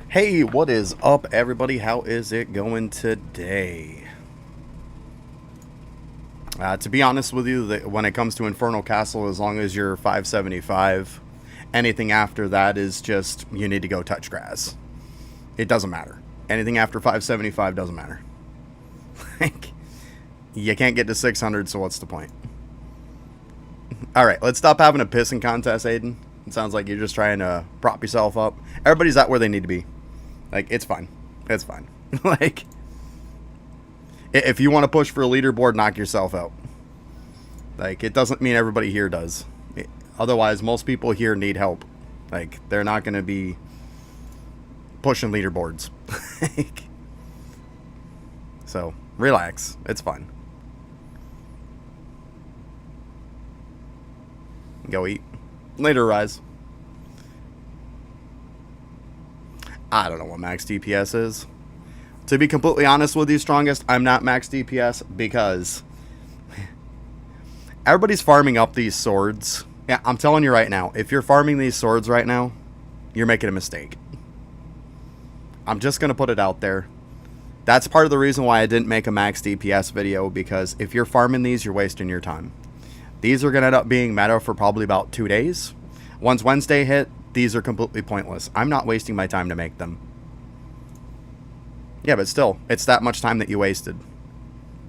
Hey, what is up, everybody? How is it going today? To be honest with you, when it comes to Infernal Castle, as long as you're 575, anything after that is just you need to go touch grass. It doesn't matter. Anything after 575 doesn't matter. Like, you can't get to 600, so what's the point? Alright, let's stop having a pissing contest, Aiden. It sounds like you're just trying to prop yourself up. Everybody's at where they need to be. Like, it's fine. It's fine. Like, if you want to push for a leaderboard, knock yourself out. Like, it doesn't mean everybody here does. Otherwise, most people here need help. Like, they're not going to be pushing leaderboards. Like, so, relax. It's fine. Go eat. Later, Rise. I don't know what max DPS is. To be completely honest with you, Strongest, I'm not max DPS because everybody's farming up these swords. Yeah, I'm telling you right now, if you're farming these swords right now, you're making a mistake. I'm just going to put it out there. That's part of the reason why I didn't make a max DPS video, because if you're farming these, you're wasting your time. These are going to end up being meta for probably about 2 days. Once Wednesday hit, these are completely pointless. I'm not wasting my time to make them. Yeah, but still, it's that much time that you wasted.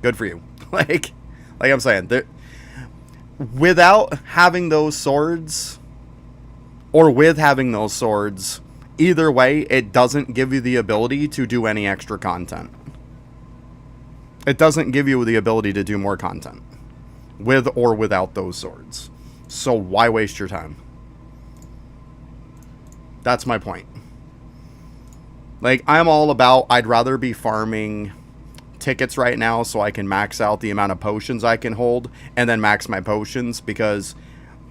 Good for you. like I'm saying, without having those swords, or with having those swords, either way, it doesn't give you the ability to do any extra content. It doesn't give you the ability to do more content, with or without those swords. So why waste your time? That's my point. Like, I'm all about, I'd rather be farming tickets right now so I can max out the amount of potions I can hold, and then max my potions, because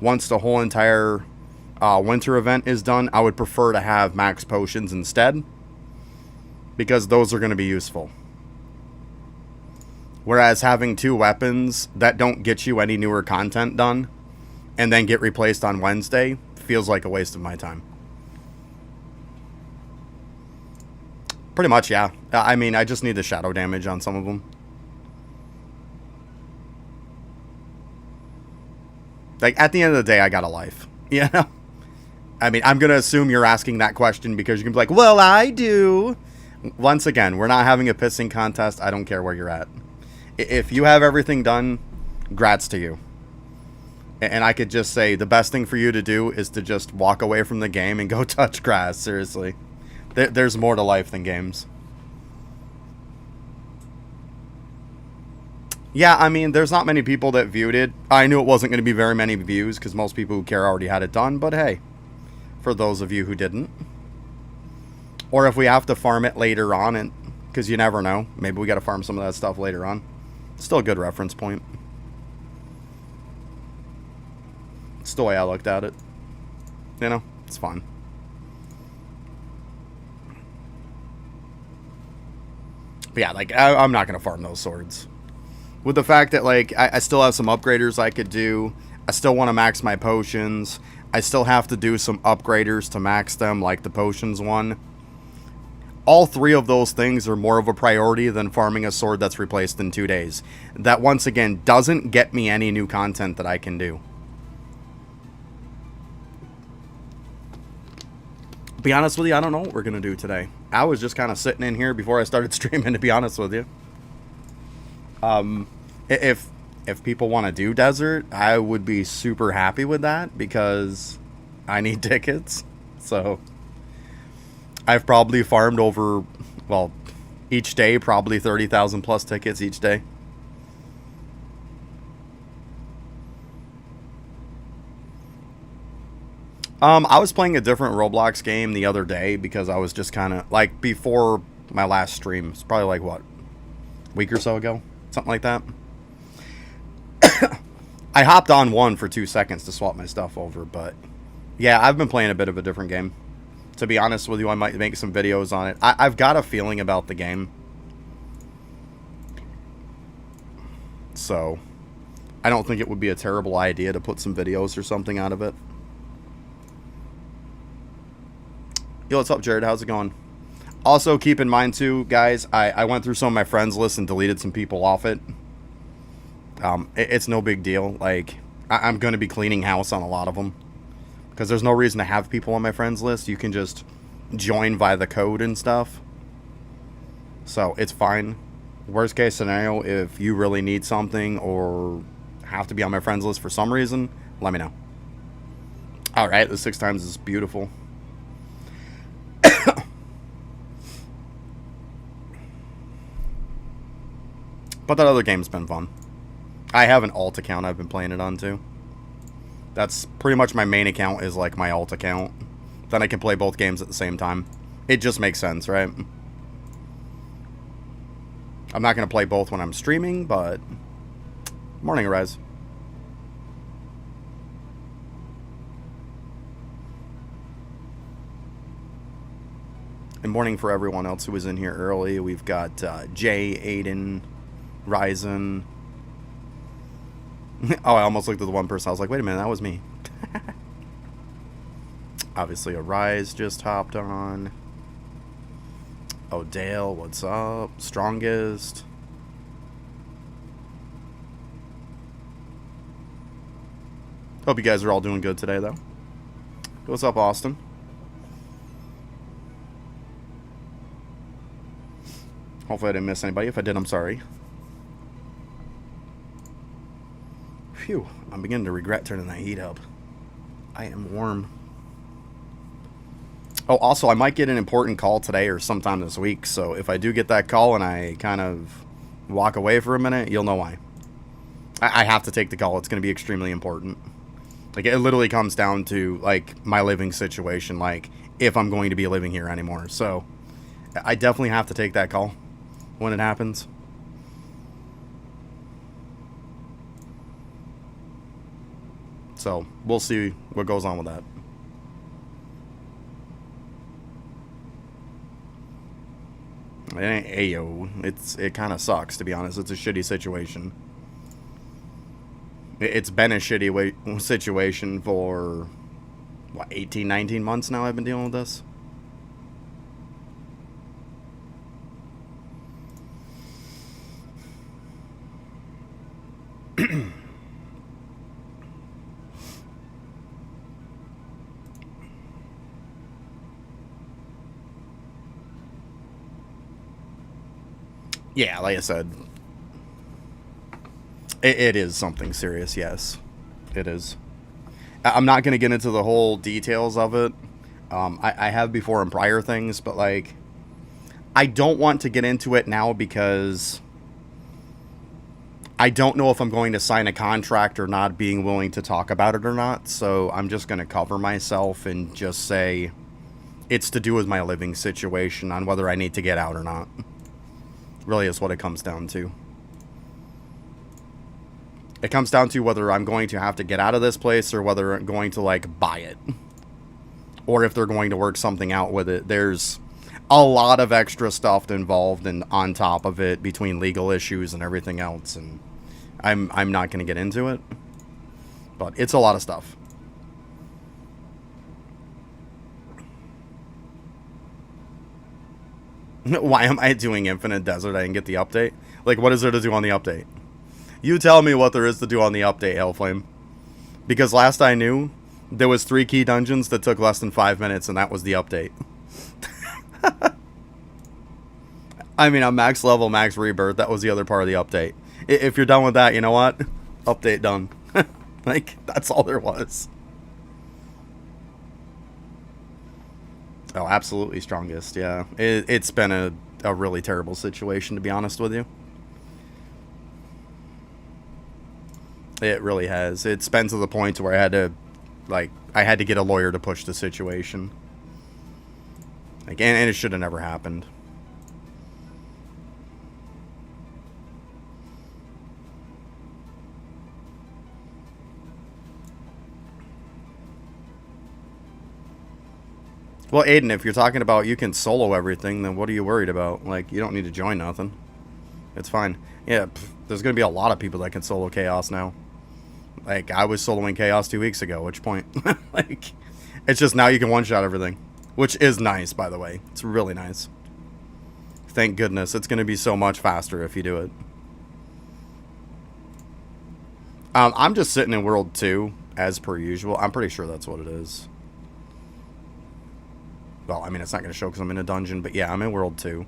once the whole entire winter event is done, I would prefer to have max potions instead, because those are going to be useful. Whereas having 2 weapons that don't get you any newer content done, and then get replaced on Wednesday, feels like a waste of my time. Pretty much, yeah. I mean, I just need the shadow damage on some of them. Like, at the end of the day, I got a life. You know? I mean, I'm going to assume you're asking that question because you can be like, well, I do. Once again, we're not having a pissing contest. I don't care where you're at. If you have everything done, grats to you. And I could just say the best thing for you to do is to just walk away from the game and go touch grass, seriously. There's more to life than games. Yeah, I mean, there's not many people that viewed it. I knew it wasn't going to be very many views because most people who care already had it done. But hey, for those of you who didn't. Or if we have to farm it later on, because you never know. Maybe we got to farm some of that stuff later on. Still a good reference point. It's the way I looked at it. You know, it's fun. But yeah, like, I'm not going to farm those swords. With the fact that, like, I still have some upgraders I could do. I still want to max my potions. I still have to do some upgraders to max them, like the potions one. All 3 of those things are more of a priority than farming a sword that's replaced in 2 days. That, once again, doesn't get me any new content that I can do. Be honest with you, I don't know what we're going to do today. I was just kind of sitting in here before I started streaming, to be honest with you. If people want to do desert, I would be super happy with that because I need tickets. So I've probably farmed over, well, each day, probably 30,000 plus tickets each day. I was playing a different Roblox game the other day because I was just kind of, like, before my last stream. It's probably like, what, a week or so ago? Something like that. I hopped on one for 2 seconds to swap my stuff over, but yeah, I've been playing a bit of a different game. To be honest with you, I might make some videos on it. I've got a feeling about the game. So, I don't think it would be a terrible idea to put some videos or something out of it. Yo, what's up, Jared? How's it going? Also, keep in mind, too, guys, I went through some of my friends' lists and deleted some people off it. It's no big deal. Like, I'm going to be cleaning house on a lot of them. Because there's no reason to have people on my friends list. You can just join via the code and stuff. So, it's fine. Worst case scenario, if you really need something or have to be on my friends list for some reason, let me know. Alright, the 6 times is beautiful. But that other game's been fun. I have an alt account I've been playing it on too. That's pretty much my main account is like my alt account. Then I can play both games at the same time. It just makes sense, right? I'm not going to play both when I'm streaming, but... Morning, Arise. And morning for everyone else who was in here early. We've got Jay, Aiden... Ryzen. Oh, I almost looked at the one person. I was like, wait a minute, that was me. Obviously, a Rise just hopped on. Oh, Dale, what's up? Strongest. Hope you guys are all doing good today, though. What's up, Austin? Hopefully I didn't miss anybody. If I did, I'm sorry. Phew, I'm beginning to regret turning that heat up. I am warm. Oh, also, I might get an important call today or sometime this week, so if I do get that call and I kind of walk away for a minute, you'll know why. I have to take the call. It's going to be extremely important. Like, it literally comes down to, like, my living situation, like, if I'm going to be living here anymore. So, I definitely have to take that call when it happens. So, we'll see what goes on with that. Ayo, it kind of sucks, to be honest. It's a shitty situation. It's been a shitty situation for, what, 18, 19 months now I've been dealing with this? Yeah, like I said, it is something serious, yes. It is. I'm not going to get into the whole details of it. I have before in prior things, but, like, I don't want to get into it now because I don't know if I'm going to sign a contract or not, being willing to talk about it or not. So I'm just going to cover myself and just say it's to do with my living situation on whether I need to get out or not. Really is what it comes down to. It comes down to whether I'm going to have to get out of this place or whether I'm going to, like, buy it. Or if they're going to work something out with it. There's a lot of extra stuff involved and on top of it between legal issues and everything else. And I'm not going to get into it. But it's a lot of stuff. Why am I doing Infinite Desert? I didn't get the update. Like, what is there to do on the update? You tell me what there is to do on the update, Hellflame. Because last I knew, there was 3 key dungeons that took less than 5 minutes, and that was the update. I mean, on max level, max rebirth, that was the other part of the update. If you're done with that, you know what? Update done. Like, that's all there was. Oh, absolutely strongest, yeah. It's been a really terrible situation, to be honest with you. It really has. It's been to the point where I had to get a lawyer to push the situation. Like, and it should have never happened. Well, Aiden, if you're talking about you can solo everything, then what are you worried about? Like, you don't need to join nothing. It's fine. Yeah, there's going to be a lot of people that can solo Chaos now. Like, I was soloing Chaos 2 weeks ago, which point? Like, it's just now you can one-shot everything. Which is nice, by the way. It's really nice. Thank goodness. It's going to be so much faster if you do it. I'm just sitting in World 2, as per usual. I'm pretty sure that's what it is. Well, I mean, it's not going to show because I'm in a dungeon, but yeah, I'm in World 2.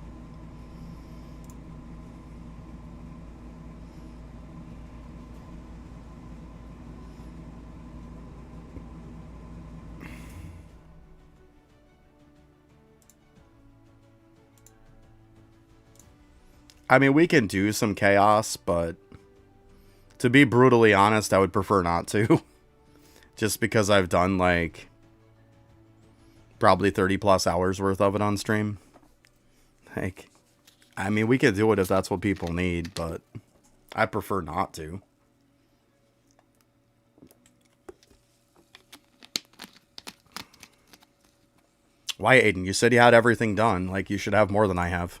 I mean, we can do some chaos, but to be brutally honest, I would prefer not to. Just because I've done, like, probably 30 plus hours worth of it on stream. Like, I mean, we could do it if that's what people need, but I prefer not to. Why, Aiden? You said you had everything done. Like, you should have more than I have.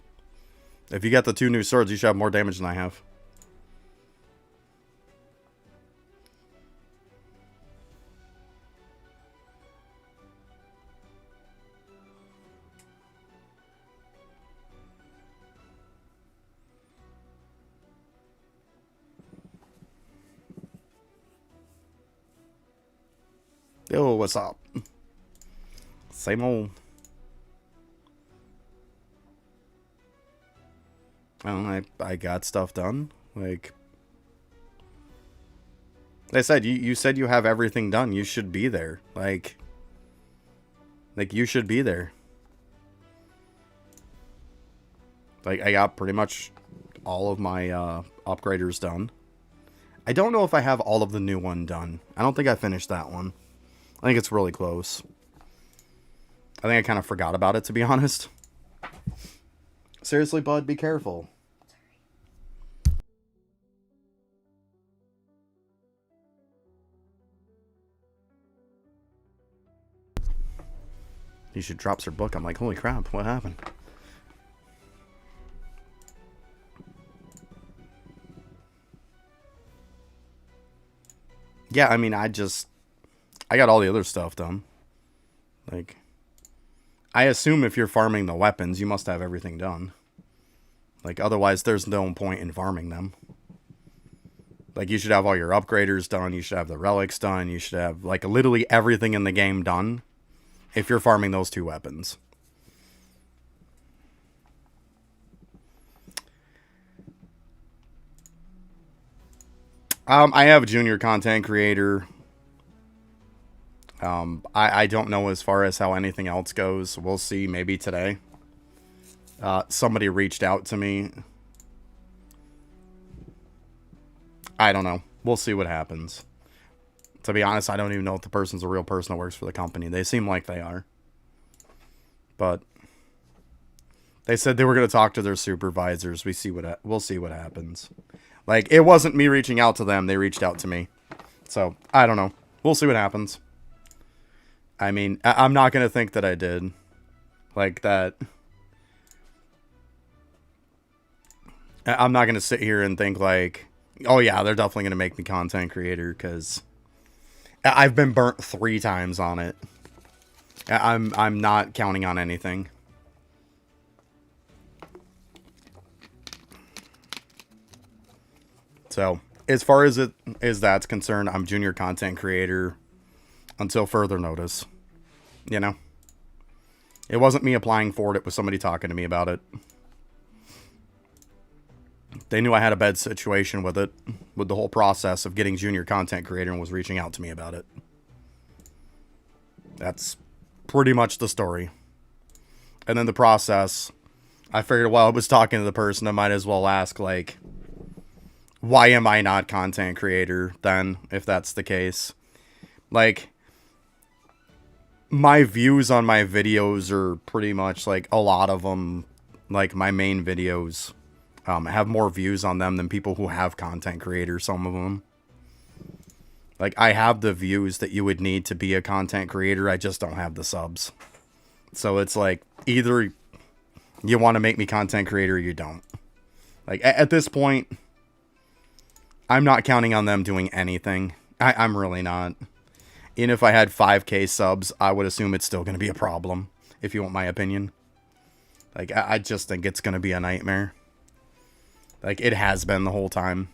If you got the 2 new swords, you should have more damage than I have. Yo, what's up? Same old. I got stuff done. Like I said, you said you have everything done. You should be there. Like you should be there. Like, I got pretty much all of my upgraders done. I don't know if I have all of the new one done. I don't think I finished that one. I think it's really close. I think I kind of forgot about it, to be honest. Seriously, bud, be careful. He should drops her book. I'm like, holy crap, what happened? Yeah, I mean, I got all the other stuff done. Like, I assume if you're farming the weapons, you must have everything done. Like, otherwise, there's no point in farming them. Like, you should have all your upgraders done. You should have the relics done. You should have, like, literally everything in the game done if you're farming those 2 weapons. I have a junior content creator. I don't know as far as how anything else goes. We'll see maybe today. Somebody reached out to me. I don't know. We'll see what happens. To be honest, I don't even know if the person's a real person that works for the company. They seem like they are. But they said they were going to talk to their supervisors. We'll see what happens. Like, it wasn't me reaching out to them. They reached out to me. So, I don't know. We'll see what happens. I mean, I'm not going to think that I did. Like, that. I'm not going to sit here and think, like, oh, yeah, they're definitely going to make me content creator, because I've been burnt 3 times on it. I'm not counting on anything. So, as far as that's concerned, I'm junior content creator until further notice. You know? It wasn't me applying for it. It was somebody talking to me about it. They knew I had a bad situation with it, with the whole process of getting junior content creator, and was reaching out to me about it. That's pretty much the story. And then the process, I figured while I was talking to the person, I might as well ask, like, why am I not content creator then, if that's the case? Like, my views on my videos are pretty much, like, a lot of them, like, my main videos, have more views on them than people who have content creators, some of them. Like, I have the views that you would need to be a content creator, I just don't have the subs. So it's like, either you want to make me content creator or you don't. Like, at this point, I'm not counting on them doing anything. I'm really not. Even if I had 5k subs, I would assume it's still going to be a problem, if you want my opinion. Like, I just think it's going to be a nightmare. Like, it has been the whole time.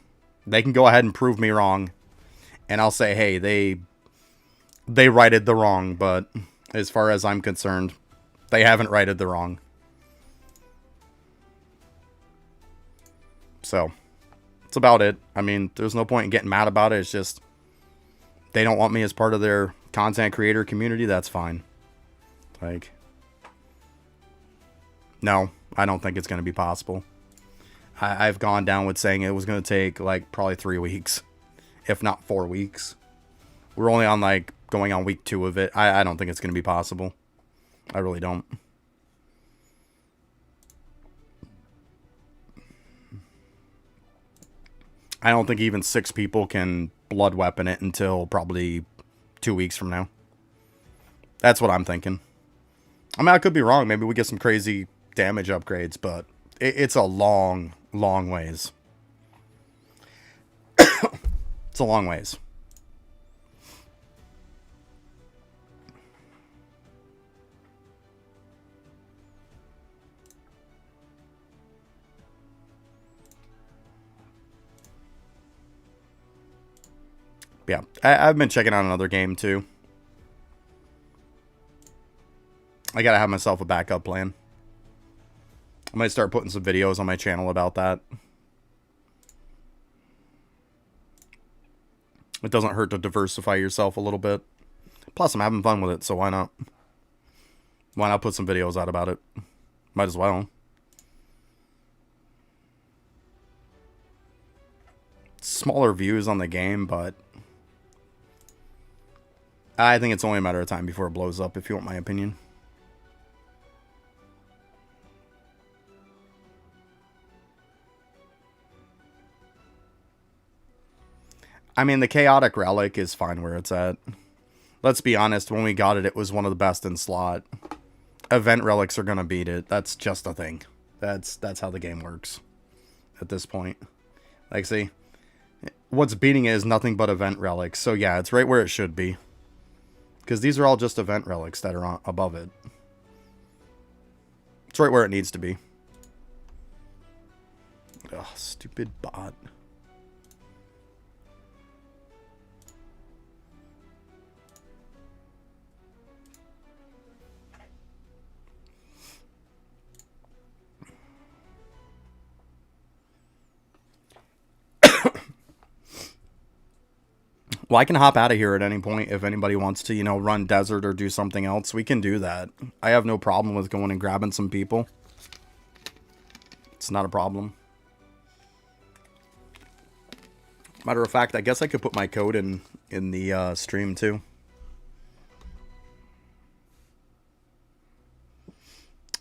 They can go ahead and prove me wrong. And I'll say, hey, they righted the wrong. But as far as I'm concerned, they haven't righted the wrong. So, that's about it. I mean, there's no point in getting mad about it. It's just, they don't want me as part of their content creator community. That's fine. Like, no, I don't think it's going to be possible. I've gone down with saying it was going to take, like, probably 3 weeks. If not 4 weeks. We're only on, like, going on week 2 of it. I don't think it's going to be possible. I really don't. I don't think even 6 people can blood weapon it until probably 2 weeks from now. That's what I'm thinking. I mean, I could be wrong. Maybe we get some crazy damage upgrades, but it's a long ways. It's a long ways. Yeah, I've been checking out another game too. I gotta have myself a backup plan. I might start putting some videos on my channel about that. It doesn't hurt to diversify yourself a little bit. Plus, I'm having fun with it, so why not? Why not put some videos out about it? Might as well. Smaller views on the game, but I think it's only a matter of time before it blows up, if you want my opinion. I mean, the Chaotic Relic is fine where it's at. Let's be honest, when we got it, it was one of the best in slot. Event Relics are going to beat it. That's just a thing. That's how the game works at this point. Like, see, what's beating it is nothing but Event Relics. So, yeah, it's right where it should be. Because these are all just Event Relics that are above it. It's right where it needs to be. Ugh, stupid bot. Well, I can hop out of here at any point if anybody wants to, you know, run desert or do something else. We can do that. I have no problem with going and grabbing some people. It's not a problem. Matter of fact, I guess I could put my code in the stream too.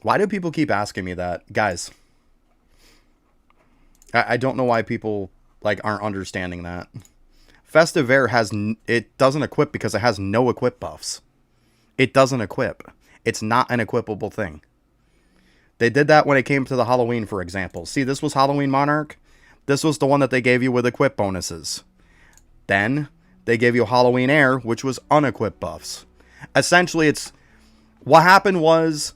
Why do people keep asking me that? Guys, I don't know why people, like, aren't understanding that. Festive Air it doesn't equip because it has no equip buffs. It doesn't equip. It's not an equipable thing. They did that when it came to the Halloween, for example. See, this was Halloween Monarch. This was the one that they gave you with equip bonuses. Then they gave you Halloween Air, which was unequipped buffs. Essentially, it's what happened was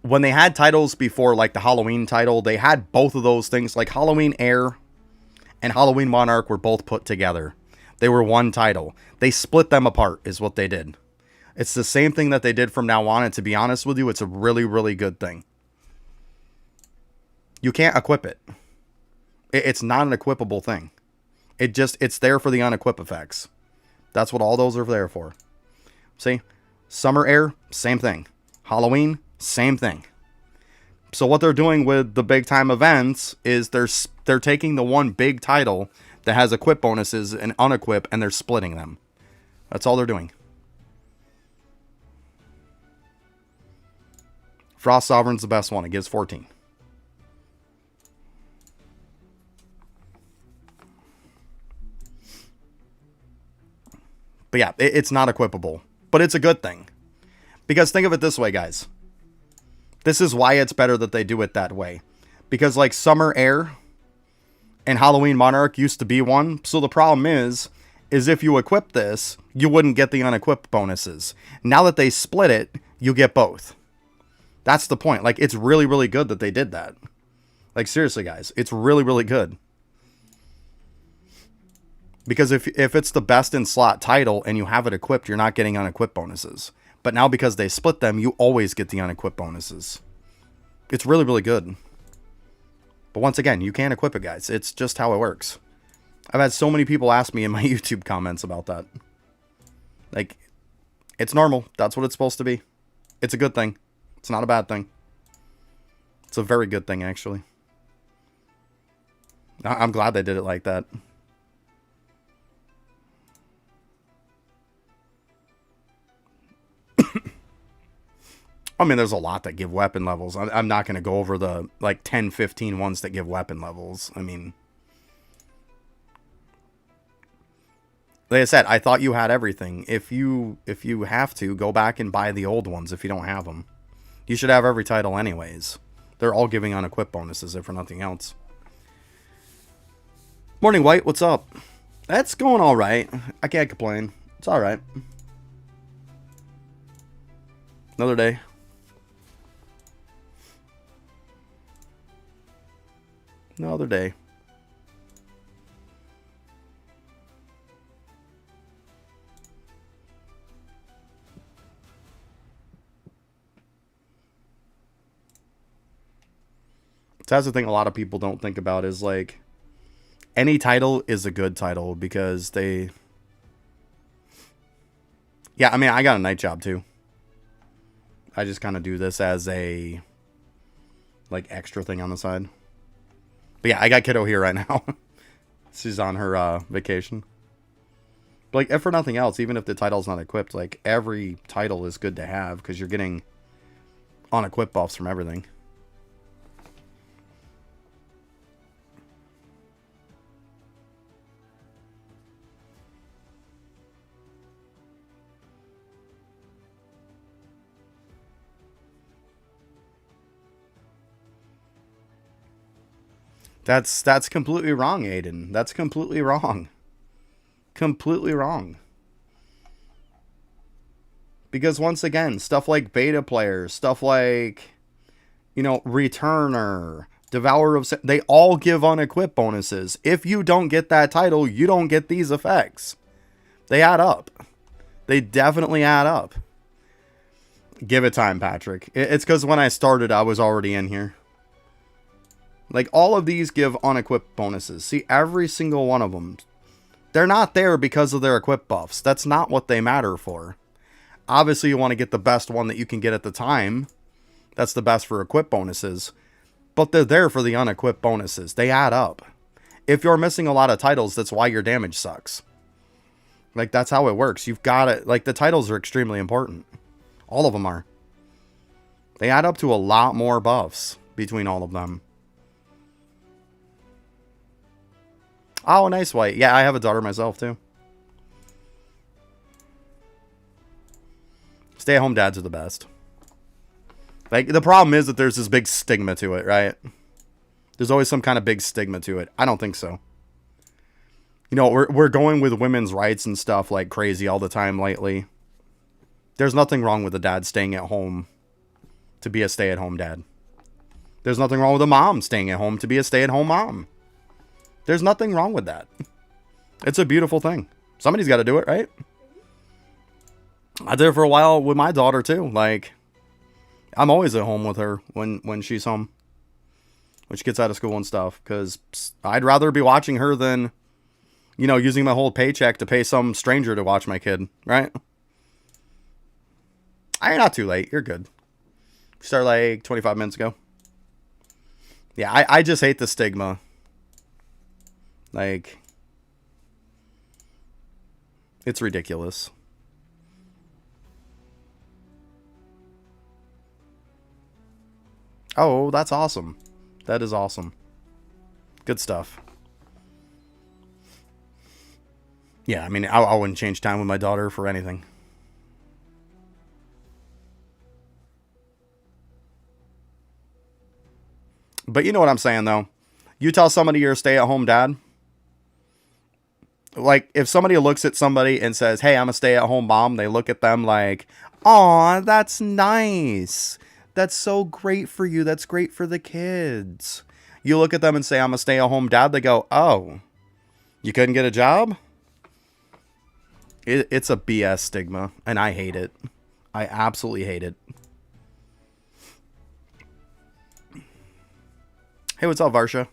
when they had titles before, like the Halloween title, they had both of those things. Like Halloween Air and Halloween Monarch were both put together. They were one title. They split them apart is what they did. It's the same thing that they did from now on, and to be honest with you, it's a really, really good thing. You can't equip it. It's not an equipable thing. It's there for the unequip effects. That's what all those are there for. See? Summer Air, same thing. Halloween, same thing. So what they're doing with the big time events is they're taking the one big title that has equip bonuses and unequip, and they're splitting them. That's all they're doing. Frost Sovereign's the best one. It gives 14. But yeah, it's not equipable. But it's a good thing. Because think of it this way, guys. This is why it's better that they do it that way. Because like Summer Air and Halloween Monarch used to be one. So the problem is if you equip this, you wouldn't get the unequipped bonuses. Now that they split it, you get both. That's the point. Like, it's really, really good that they did that. Like, seriously, guys, it's really, really good. Because if it's the best in slot title and you have it equipped, you're not getting unequipped bonuses. But now because they split them, you always get the unequipped bonuses. It's really, really good. But once again, you can't equip it, guys. It's just how it works. I've had so many people ask me in my YouTube comments about that. Like, it's normal. That's what it's supposed to be. It's a good thing. It's not a bad thing. It's a very good thing, actually. I'm glad they did it like that. I mean, there's a lot that give weapon levels. I'm not going to go over the, like, 10, 15 ones that give weapon levels. I mean, like I said, I thought you had everything. If you have to, go back and buy the old ones if you don't have them. You should have every title anyways. They're all giving unequipped bonuses, if for nothing else. Morning, White. What's up? That's going all right. I can't complain. It's all right. Another day. Another day. So that's the thing a lot of people don't think about is, like, any title is a good title because they... Yeah, I mean, I got a night job too. I just kind of do this as a, like, extra thing on the side. But yeah, I got Kiddo here right now. She's on her vacation. But, like, if for nothing else, even if the title's not equipped, like, every title is good to have because you're getting unequipped buffs from everything. That's completely wrong, Aiden. That's completely wrong. Completely wrong. Because once again, stuff like beta players, stuff like, you know, Returner, Devourer of... They all give unequipped bonuses. If you don't get that title, you don't get these effects. They add up. They definitely add up. Give it time, Patrick. It's because when I started, I was already in here. Like, all of these give unequipped bonuses. See, every single one of them. They're not there because of their equip buffs. That's not what they matter for. Obviously, you want to get the best one that you can get at the time. That's the best for equip bonuses. But they're there for the unequipped bonuses. They add up. If you're missing a lot of titles, that's why your damage sucks. Like, that's how it works. You've got it. Like, the titles are extremely important. All of them are. They add up to a lot more buffs between all of them. Oh, nice, White. Yeah, I have a daughter myself, too. Stay-at-home dads are the best. Like, the problem is that there's this big stigma to it, right? There's always some kind of big stigma to it. I don't think so. You know, we're going with women's rights and stuff like crazy all the time lately. There's nothing wrong with a dad staying at home to be a stay-at-home dad. There's nothing wrong with a mom staying at home to be a stay-at-home mom. There's nothing wrong with that. It's a beautiful thing. Somebody's got to do it, right? I did it for a while with my daughter, too. Like, I'm always at home with her when she's home. When she gets out of school and stuff. Because I'd rather be watching her than, you know, using my whole paycheck to pay some stranger to watch my kid, right? You're not too late. You're good. Start like 25 minutes ago. Yeah, I just hate the stigma. Like, it's ridiculous. Oh, that's awesome. That is awesome. Good stuff. Yeah, I mean, I wouldn't change time with my daughter for anything. But you know what I'm saying, though. You tell somebody you're a stay-at-home dad. Like, if somebody looks at somebody and says, hey, I'm a stay-at-home mom, they look at them like, aw, that's nice. That's so great for you. That's great for the kids. You look at them and say, I'm a stay-at-home dad. They go, oh, you couldn't get a job? It's a BS stigma, and I hate it. I absolutely hate it. Hey, what's up, Varsha?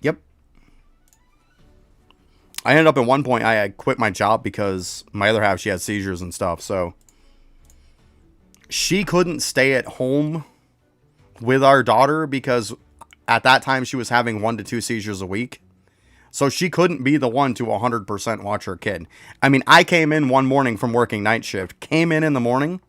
Yep. I ended up at one point, I had quit my job because my other half, she had seizures and stuff. So she couldn't stay at home with our daughter because at that time she was having 1 to 2 seizures a week. So she couldn't be the one to 100% watch her kid. I mean, I came in one morning from working night shift, came in the morning,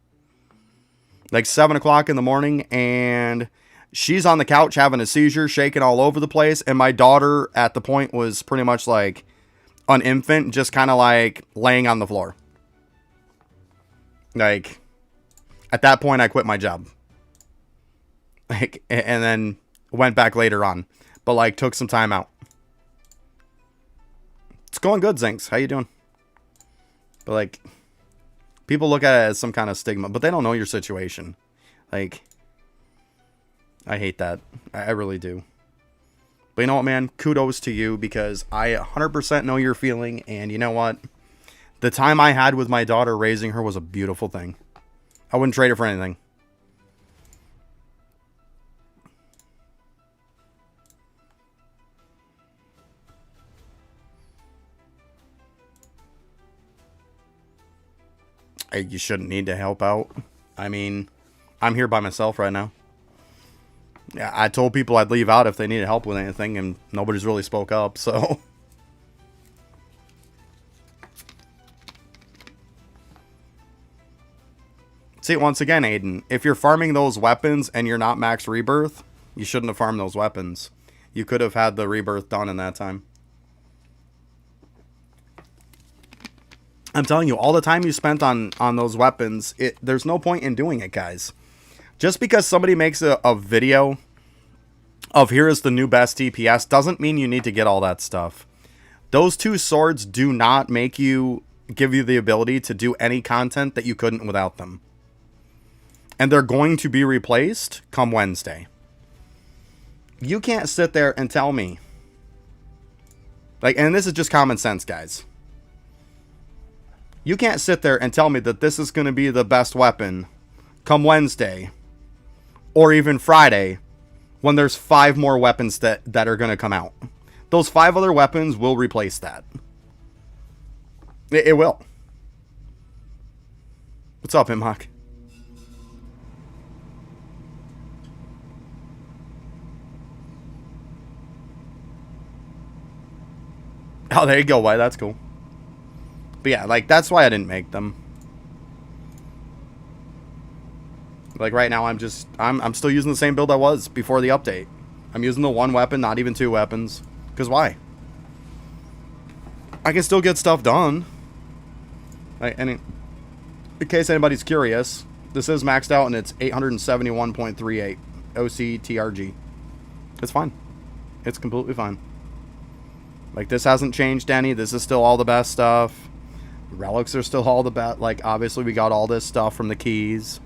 like 7 o'clock in the morning, and she's on the couch having a seizure, shaking all over the place. And my daughter at the point was pretty much like an infant, just kind of like laying on the floor. Like, at that point, I quit my job. Like, and then went back later on, but like took some time out. It's going good, Zinks. How you doing? But like, people look at it as some kind of stigma, but they don't know your situation. Like, I hate that. I really do. But you know what, man? Kudos to you, because I 100% know your feeling. And you know what? The time I had with my daughter raising her was a beautiful thing. I wouldn't trade it for anything. You shouldn't need to help out. I mean, I'm here by myself right now. Yeah, I told people I'd leave out if they needed help with anything, and nobody's really spoke up, so. See, once again, Aiden, if you're farming those weapons and you're not max rebirth, you shouldn't have farmed those weapons. You could have had the rebirth done in that time. I'm telling you, all the time you spent on those weapons, there's no point in doing it, guys. Just because somebody makes a video of here is the new best DPS doesn't mean you need to get all that stuff. Those 2 swords do not give you the ability to do any content that you couldn't without them. And they're going to be replaced come Wednesday. You can't sit there and tell me. Like, and this is just common sense, guys. You can't sit there and tell me that this is going to be the best weapon come Wednesday or even Friday when there's 5 more weapons that are going to come out. Those 5 other weapons will replace that. It will. What's up, Imhawk? Oh, there you go, White. That's cool. But yeah, like, that's why I didn't make them. Like, right now, I'm still using the same build I was before the update. I'm using the 1 weapon, not even 2 weapons. Because why? I can still get stuff done. And in case anybody's curious, this is maxed out and it's 871.38 OC TRG. It's fine. It's completely fine. Like, this hasn't changed any. This is still all the best stuff. Relics are still all the best. Like, obviously, we got all this stuff from the keys.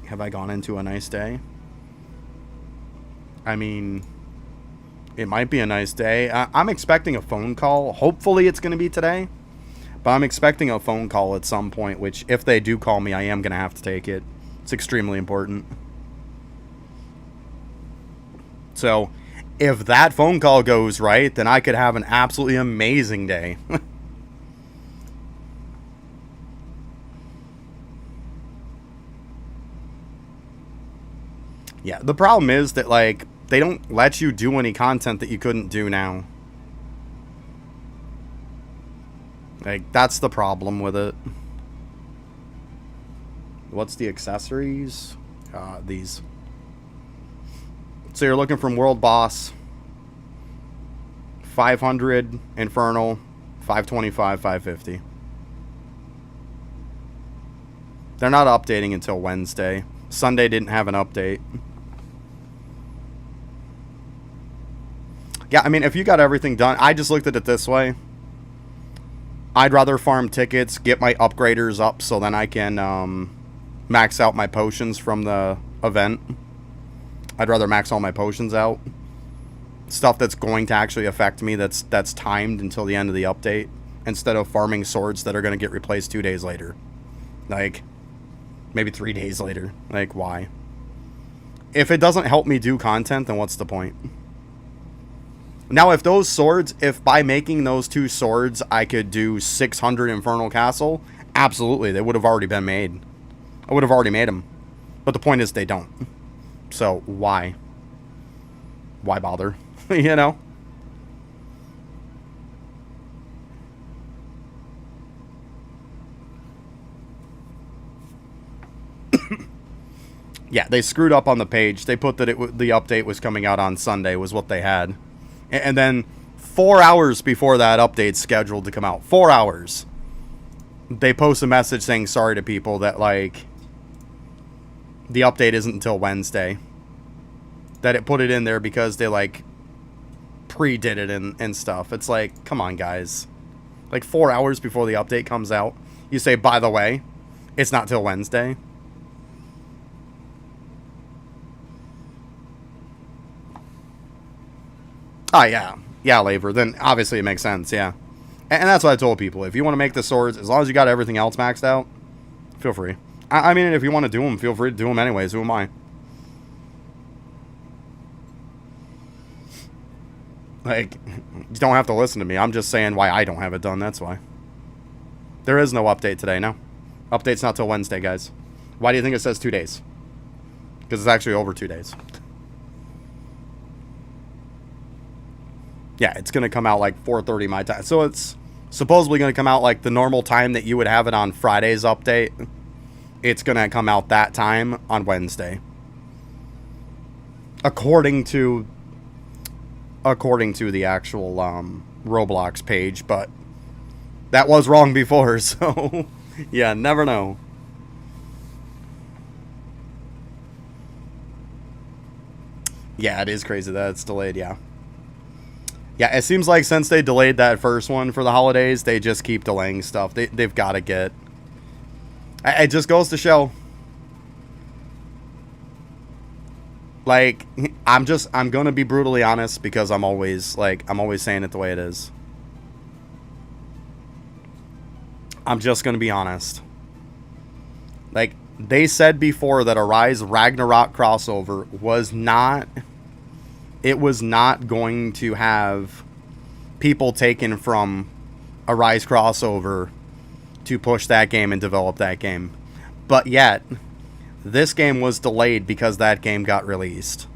Have I gone into a nice day? I mean, it might be a nice day. I'm expecting a phone call. Hopefully, it's going to be today. But I'm expecting a phone call at some point, which, if they do call me, I am going to have to take it. It's extremely important. So, if that phone call goes right, then I could have an absolutely amazing day. Yeah, the problem is that, like, they don't let you do any content that you couldn't do now. Like, that's the problem with it. What's the accessories? These. So you're looking from World Boss, 500 Infernal, 525, 550. They're not updating until Wednesday. Sunday didn't have an update. Yeah, I mean, if you got everything done, I just looked at it this way. I'd rather farm tickets, get my upgraders up so then I can max out my potions from the event. I'd rather max all my potions out. Stuff that's going to actually affect me, that's timed until the end of the update, instead of farming swords that are going to get replaced 2 days later. Like, maybe 3 days later. Like, why? If it doesn't help me do content, then what's the point? Now, if those swords, if by making those 2 swords, I could do 600 Infernal Castle, absolutely, they would have already been made. I would have already made them. But the point is, they don't. So, why? Why bother? You know? Yeah, they screwed up on the page. They put that the update was coming out on Sunday, was what they had. And then 4 hours before that update's scheduled to come out, 4 hours, they post a message saying sorry to people that, like, the update isn't until Wednesday. That it put it in there because they, like, pre-did it and stuff. It's like, come on, guys. Like, 4 hours before the update comes out, you say, by the way, it's not till Wednesday. Oh, yeah. Yeah, Laver. Then, obviously, it makes sense, yeah. And that's what I told people. If you want to make the swords, as long as you got everything else maxed out, feel free. I mean, if you want to do them, feel free to do them anyways. Who am I? Like, you don't have to listen to me. I'm just saying why I don't have it done, that's why. There is no update today, no. Update's not till Wednesday, guys. Why do you think it says 2 days? Because it's actually over 2 days. Yeah, it's going to come out like 4:30 my time. So it's supposedly going to come out like the normal time that you would have it on Friday's update. It's going to come out that time on Wednesday. According to the actual Roblox page, but that was wrong before, so yeah, never know. Yeah, it is crazy that it's delayed, yeah. Yeah, it seems like since they delayed that first one for the holidays, they just keep delaying stuff. They've got to get... It just goes to show. Like, I'm going to be brutally honest because I'm always saying it the way it is. I'm just going to be honest. Like, they said before that Arise Ragnarok crossover was not... It was not going to have people taken from Arise crossover to push that game and develop that game. But yet, this game was delayed because that game got released.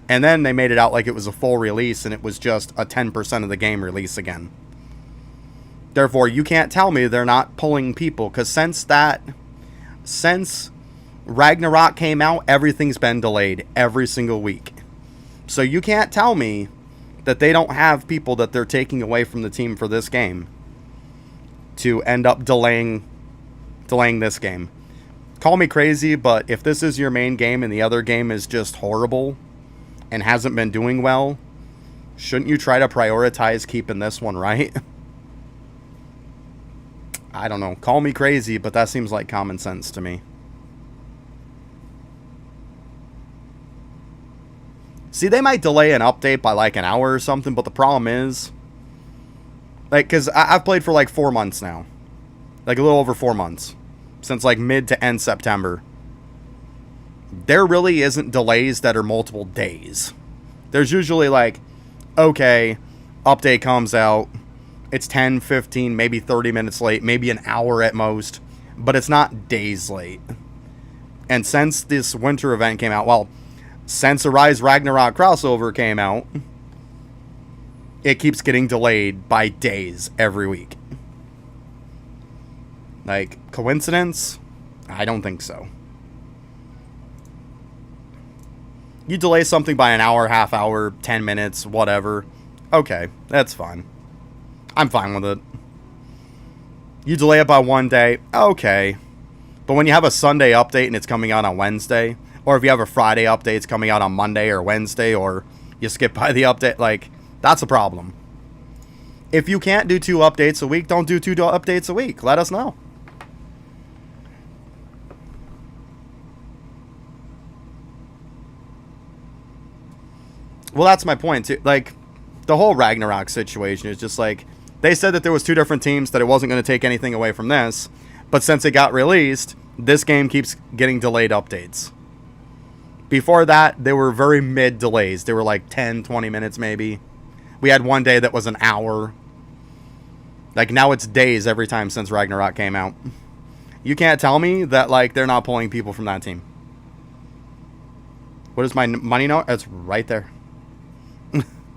And then they made it out like it was a full release and it was just a 10% of the game release again. Therefore, you can't tell me they're not pulling people, because since Ragnarok came out, everything's been delayed every single week. So you can't tell me that they don't have people that they're taking away from the team for this game to end up delaying this game. Call me crazy, but if this is your main game and the other game is just horrible and hasn't been doing well, shouldn't you try to prioritize keeping this one right? I don't know. Call me crazy, but that seems like common sense to me. See, they might delay an update by like an hour or something, but the problem is, like, because I've played for like 4 months now. Like a little over 4 months. Since like mid to end September. There really isn't delays that are multiple days. There's usually like, okay, update comes out. It's 10, 15, maybe 30 minutes late, maybe an hour at most. But it's not days late. And since this winter event came out, well, since Arise Ragnarok crossover came out, it keeps getting delayed by days every week. Like, coincidence? I don't think so. You delay something by an hour, half hour, 10 minutes, whatever. Okay, that's fine. I'm fine with it. You delay it by 1 day. Okay. But when you have a Sunday update and it's coming out on Wednesday, or if you have a Friday update, it's coming out on Monday or Wednesday, or you skip by the update, like, that's a problem. If you can't do 2 updates a week, don't do 2 updates a week. Let us know. Well, that's my point, too. Like, the whole Ragnarok situation is just like, they said that there was 2 different teams, that it wasn't going to take anything away from this. But since it got released, this game keeps getting delayed updates. Before that, they were very mid delays. They were like 10, 20 minutes maybe. We had one day that was an hour. Like, now it's days every time since Ragnarok came out. You can't tell me that, like, they're not pulling people from that team. What is my money note? It's right there.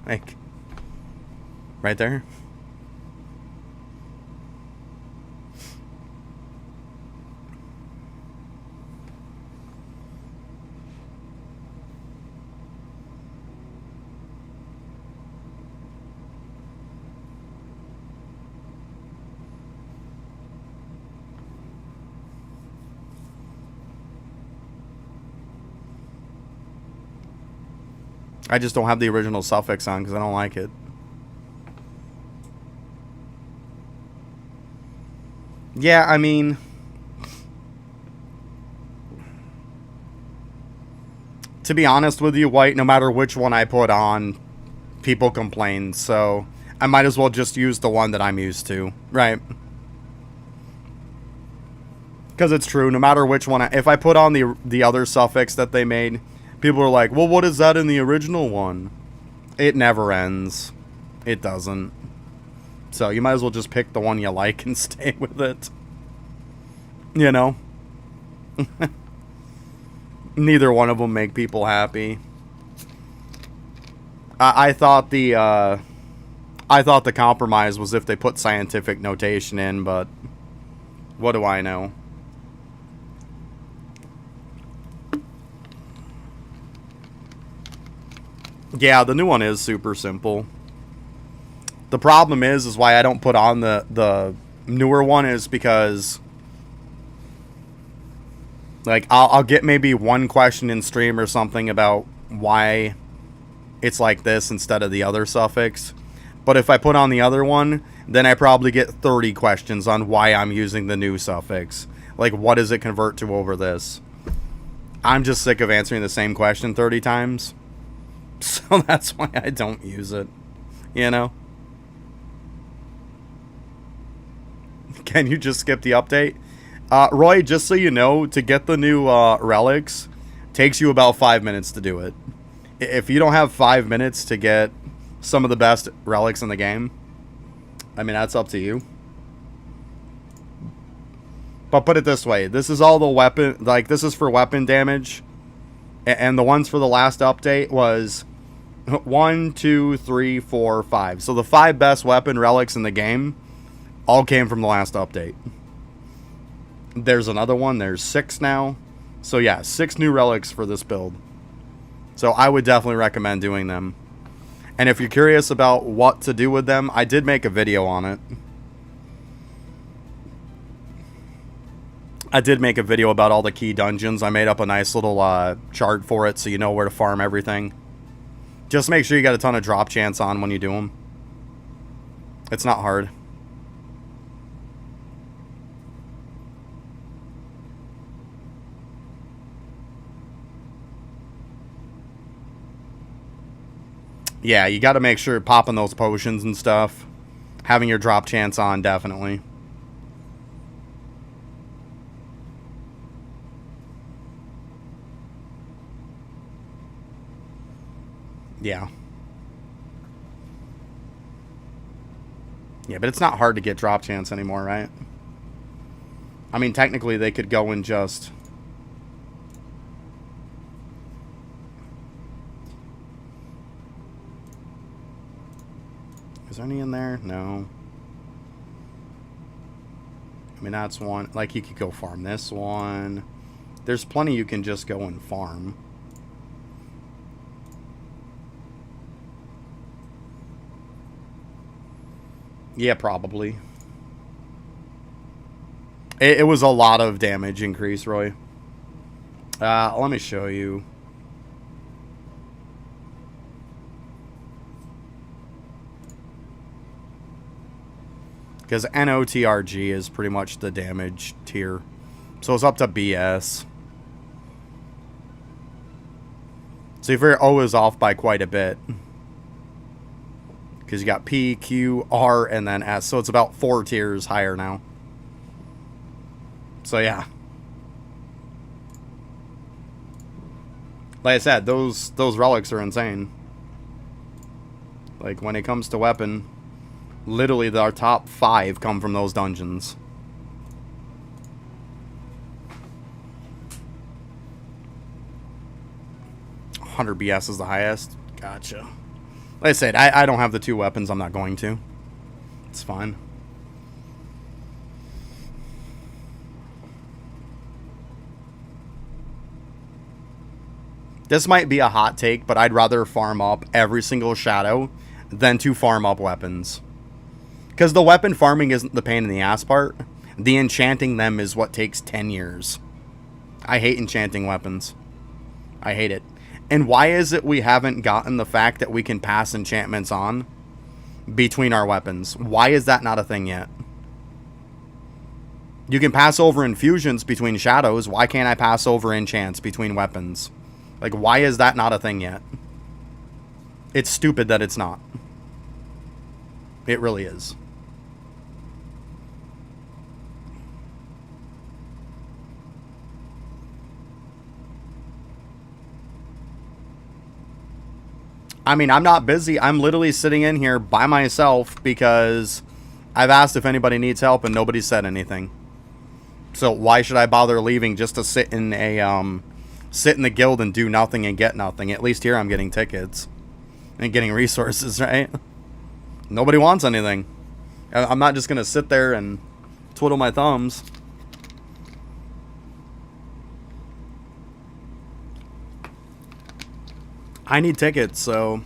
Like, right there. I just don't have the original suffix on because I don't like it. Yeah, I mean, to be honest with you, White, no matter which one I put on, people complain. So I might as well just use the one that I'm used to, right? Because it's true. No matter which one, if I put on the other suffix that they made, people are like, well, what is that in the original one? It never ends. It doesn't. So you might as well just pick the one you like and stay with it. You know? Neither one of them make people happy. I thought the compromise was if they put scientific notation in, but what do I know? Yeah, the new one is super simple. The problem is why I don't put on the newer one is because, like, I'll get maybe one question in stream or something about why it's like this instead of the other suffix. But if I put on the other one, then I probably get 30 questions on why I'm using the new suffix. Like, what does it convert to over this? I'm just sick of answering the same question 30 times. So that's why I don't use it. You know? Can you just skip the update? Roy, just so you know, to get the new relics, takes you about 5 minutes to do it. If you don't have 5 minutes to get some of the best relics in the game, I mean, that's up to you. But put it this way, this is all the weapon, like, this is for weapon damage. And the ones for the last update was 1, 2, 3, 4, 5. So the 5 best weapon relics in the game all came from the last update. There's another one. There's 6 now. So yeah, 6 new relics for this build. So I would definitely recommend doing them. And if you're curious about what to do with them, I did make a video on it. I did make a video about all the key dungeons. I made up a nice little chart for it so you know where to farm everything. Just make sure you got a ton of drop chance on when you do them. It's not hard. Yeah, you got to make sure popping those potions and stuff. Having your drop chance on, definitely. Yeah. Yeah, but it's not hard to get drop chance anymore, right? I mean, technically they could go and just... Is there any in there? No. I mean, that's one. Like, you could go farm this one. There's plenty you can just go and farm. Yeah, probably. It was a lot of damage increase, Roy. Let me show you. Because NOTRG is pretty much the damage tier. So it's up to BS. So your O is off by quite a bit. Because you got P, Q, R, and then S. So it's about 4 tiers higher now. So yeah. Like I said, those relics are insane. Like when it comes to weapon, literally our top 5 come from those dungeons. $100 BS is the highest. Gotcha. Like I said, I don't have the 2 weapons. I'm not going to. It's fine. This might be a hot take, but I'd rather farm up every single shadow than to farm up weapons. Because the weapon farming isn't the pain in the ass part. The enchanting them is what takes 10 years. I hate enchanting weapons. I hate it. And why is it we haven't gotten the fact that we can pass enchantments on between our weapons? Why is that not a thing yet? You can pass over infusions between shadows. Why can't I pass over enchants between weapons? Like, why is that not a thing yet? It's stupid that it's not. It really is. I mean, I'm not busy. I'm literally sitting in here by myself because I've asked if anybody needs help and nobody said anything. So why should I bother leaving just to sit in the guild and do nothing and get nothing? At least here I'm getting tickets and getting resources, right? Nobody wants anything. I'm not just gonna sit there and twiddle my thumbs. I need tickets, so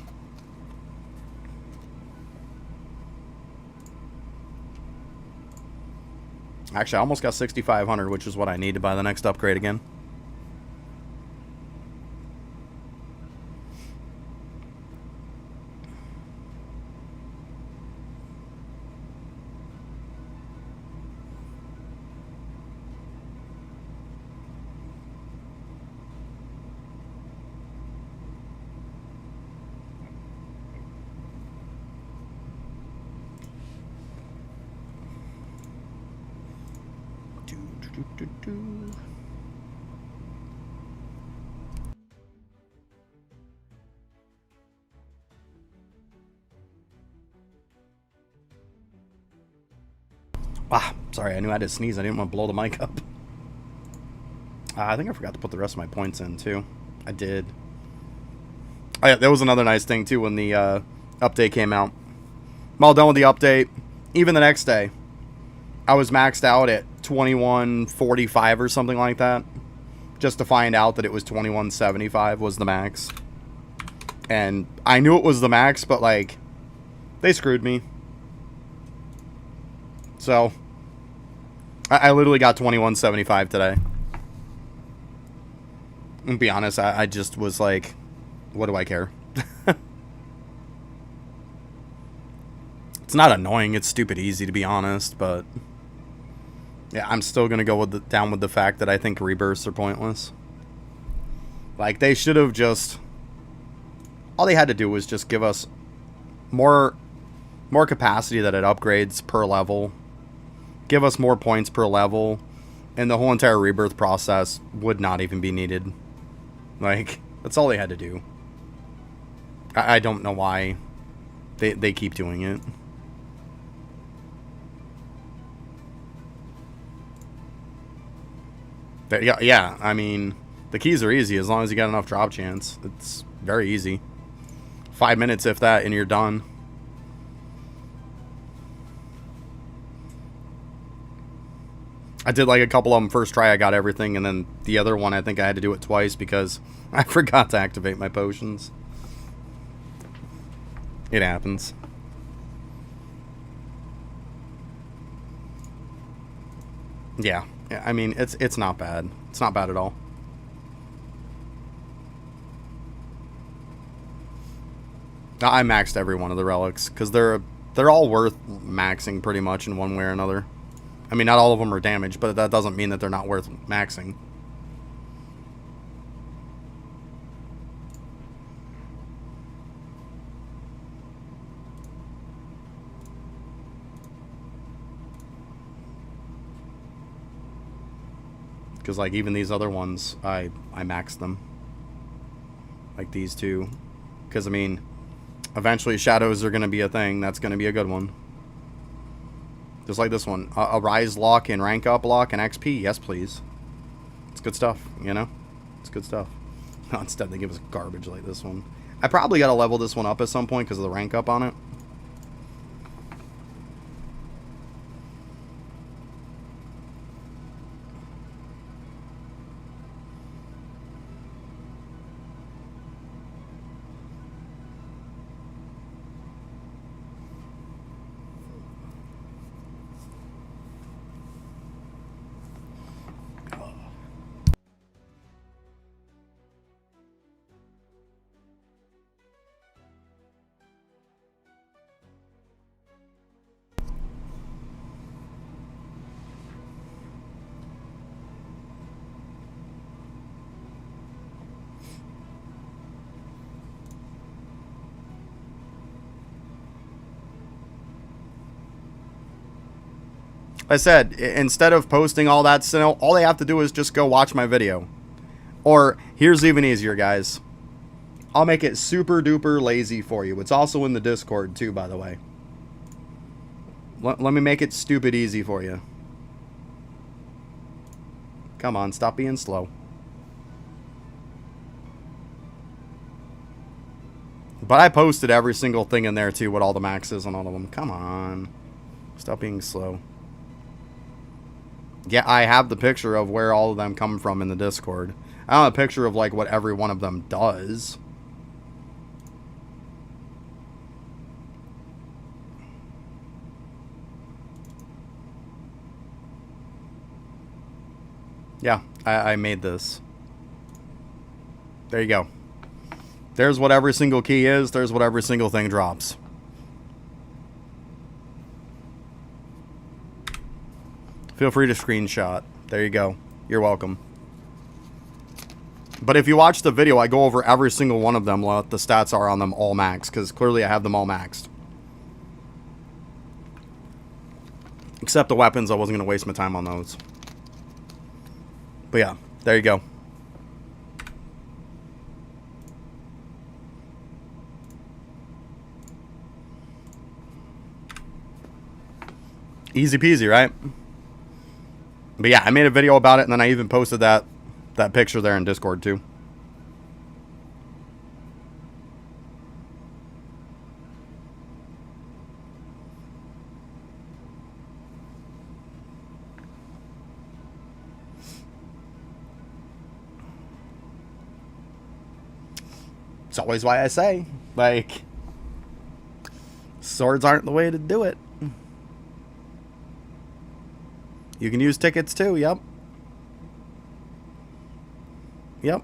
actually I almost got 6,500, which is what I need to buy the next upgrade again. Sorry, I knew I had to sneeze. I didn't want to blow the mic up. I think I forgot to put the rest of my points in, too. I did. Oh, yeah, that was another nice thing, too, when the update came out. I'm all done with the update. Even the next day, I was maxed out at 2145 or something like that. Just to find out that it was 2175 was the max. And I knew it was the max, but, like, they screwed me. So I literally got 2175 today. And to be honest, I just was like, what do I care? It's not annoying, it's stupid easy, to be honest, but yeah, I'm still gonna go down with the fact that I think rebirths are pointless. Like, they should have just, all they had to do was just give us more capacity that it upgrades per level. Give us more points per level, and the whole entire rebirth process would not even be needed. Like, that's all they had to do. I don't know why they keep doing it. But yeah, I mean, the keys are easy as long as you got enough drop chance. It's very easy. 5 minutes, if that, and you're done. I did like a couple of them first try, I got everything, and then the other one I think I had to do it twice because I forgot to activate my potions. It happens. Yeah. I mean, it's not bad. It's not bad at all. I maxed every one of the relics because they're all worth maxing pretty much in one way or another. I mean, not all of them are damaged, but that doesn't mean that they're not worth maxing. Because, like, even these other ones, I maxed them. Like these two. Because, I mean, eventually shadows are going to be a thing. That's going to be a good one. Just like this one. A rise lock and rank up lock and XP. Yes, please. It's good stuff, you know? It's good stuff. Instead, they give us garbage like this one. I probably got to level this one up at some point because of the rank up on it. I said, instead of posting all that, all they have to do is just go watch my video. Or, here's even easier, guys. I'll make it super duper lazy for you. It's also in the Discord, too, by the way. Let me make it stupid easy for you. Come on, stop being slow. But I posted every single thing in there, too, with all the maxes on all of them. Come on. Stop being slow. Yeah, I have the picture of where all of them come from in the Discord. I don't have a picture of, like, what every one of them does. Yeah, I made this. There you go. There's what every single key is. There's what every single thing drops. Feel free to screenshot. There you go. You're welcome. But if you watch the video, I go over every single one of them, what the stats are on them all maxed, because clearly I have them all maxed. Except the weapons, I wasn't going to waste my time on those. But yeah, there you go. Easy peasy, right? But yeah, I made a video about it, and then I even posted that picture there in Discord, too. It's always why I say, like, swords aren't the way to do it. You can use tickets too, yep. Yep.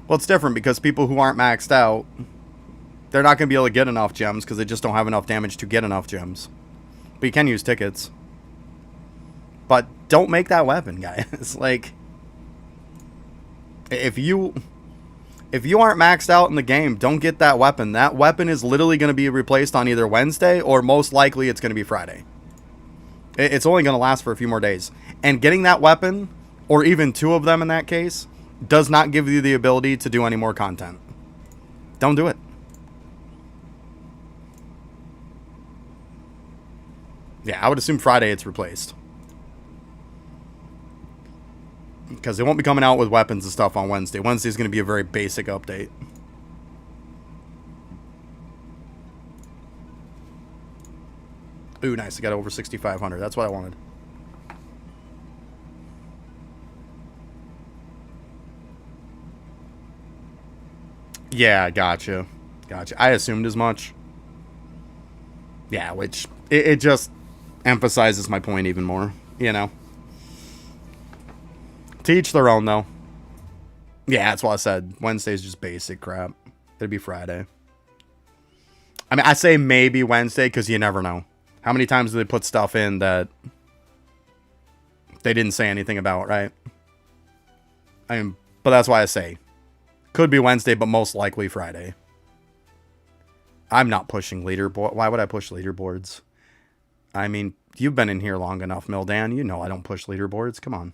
Well, it's different because people who aren't maxed out, they're not going to be able to get enough gems because they just don't have enough damage to get enough gems. But you can use tickets. But don't make that weapon, guys. Like, if you aren't maxed out in the game, don't get that weapon. That weapon is literally going to be replaced on either Wednesday or most likely it's going to be Friday. It's only going to last for a few more days. And getting that weapon, or even two of them in that case, does not give you the ability to do any more content. Don't do it. Yeah, I would assume Friday it's replaced. Because they won't be coming out with weapons and stuff on Wednesday. Wednesday is going to be a very basic update. Ooh, nice. I got over 6,500. That's what I wanted. Yeah, gotcha. Gotcha. I assumed as much. Yeah, which it just emphasizes my point even more, you know. To each their own, though. Yeah, that's what I said. Wednesday's just basic crap. It'd be Friday. I mean, I say maybe Wednesday because you never know. How many times do they put stuff in that they didn't say anything about, right? I mean, but that's why I say could be Wednesday, but most likely Friday. I'm not pushing leaderboard. Why would I push leaderboards? I mean, you've been in here long enough, Mildan. You know I don't push leaderboards. Come on.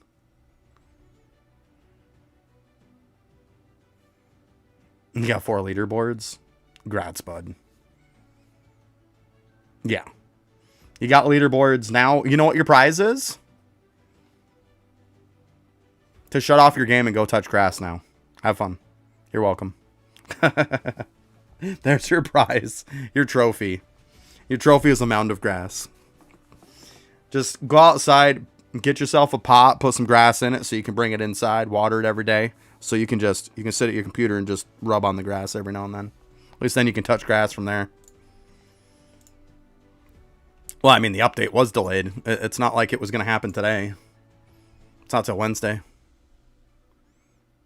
You got 4 leaderboards. Grats, bud. Yeah. You got leaderboards. Now, you know what your prize is? To shut off your game and go touch grass now. Have fun. You're welcome. There's your prize. Your trophy. Your trophy is a mound of grass. Just go outside, get yourself a pot, put some grass in it so you can bring it inside, water it every day. So you can sit at your computer and just rub on the grass every now and then. At least then you can touch grass from there. Well, I mean, the update was delayed. It's not like it was going to happen today. It's not till Wednesday.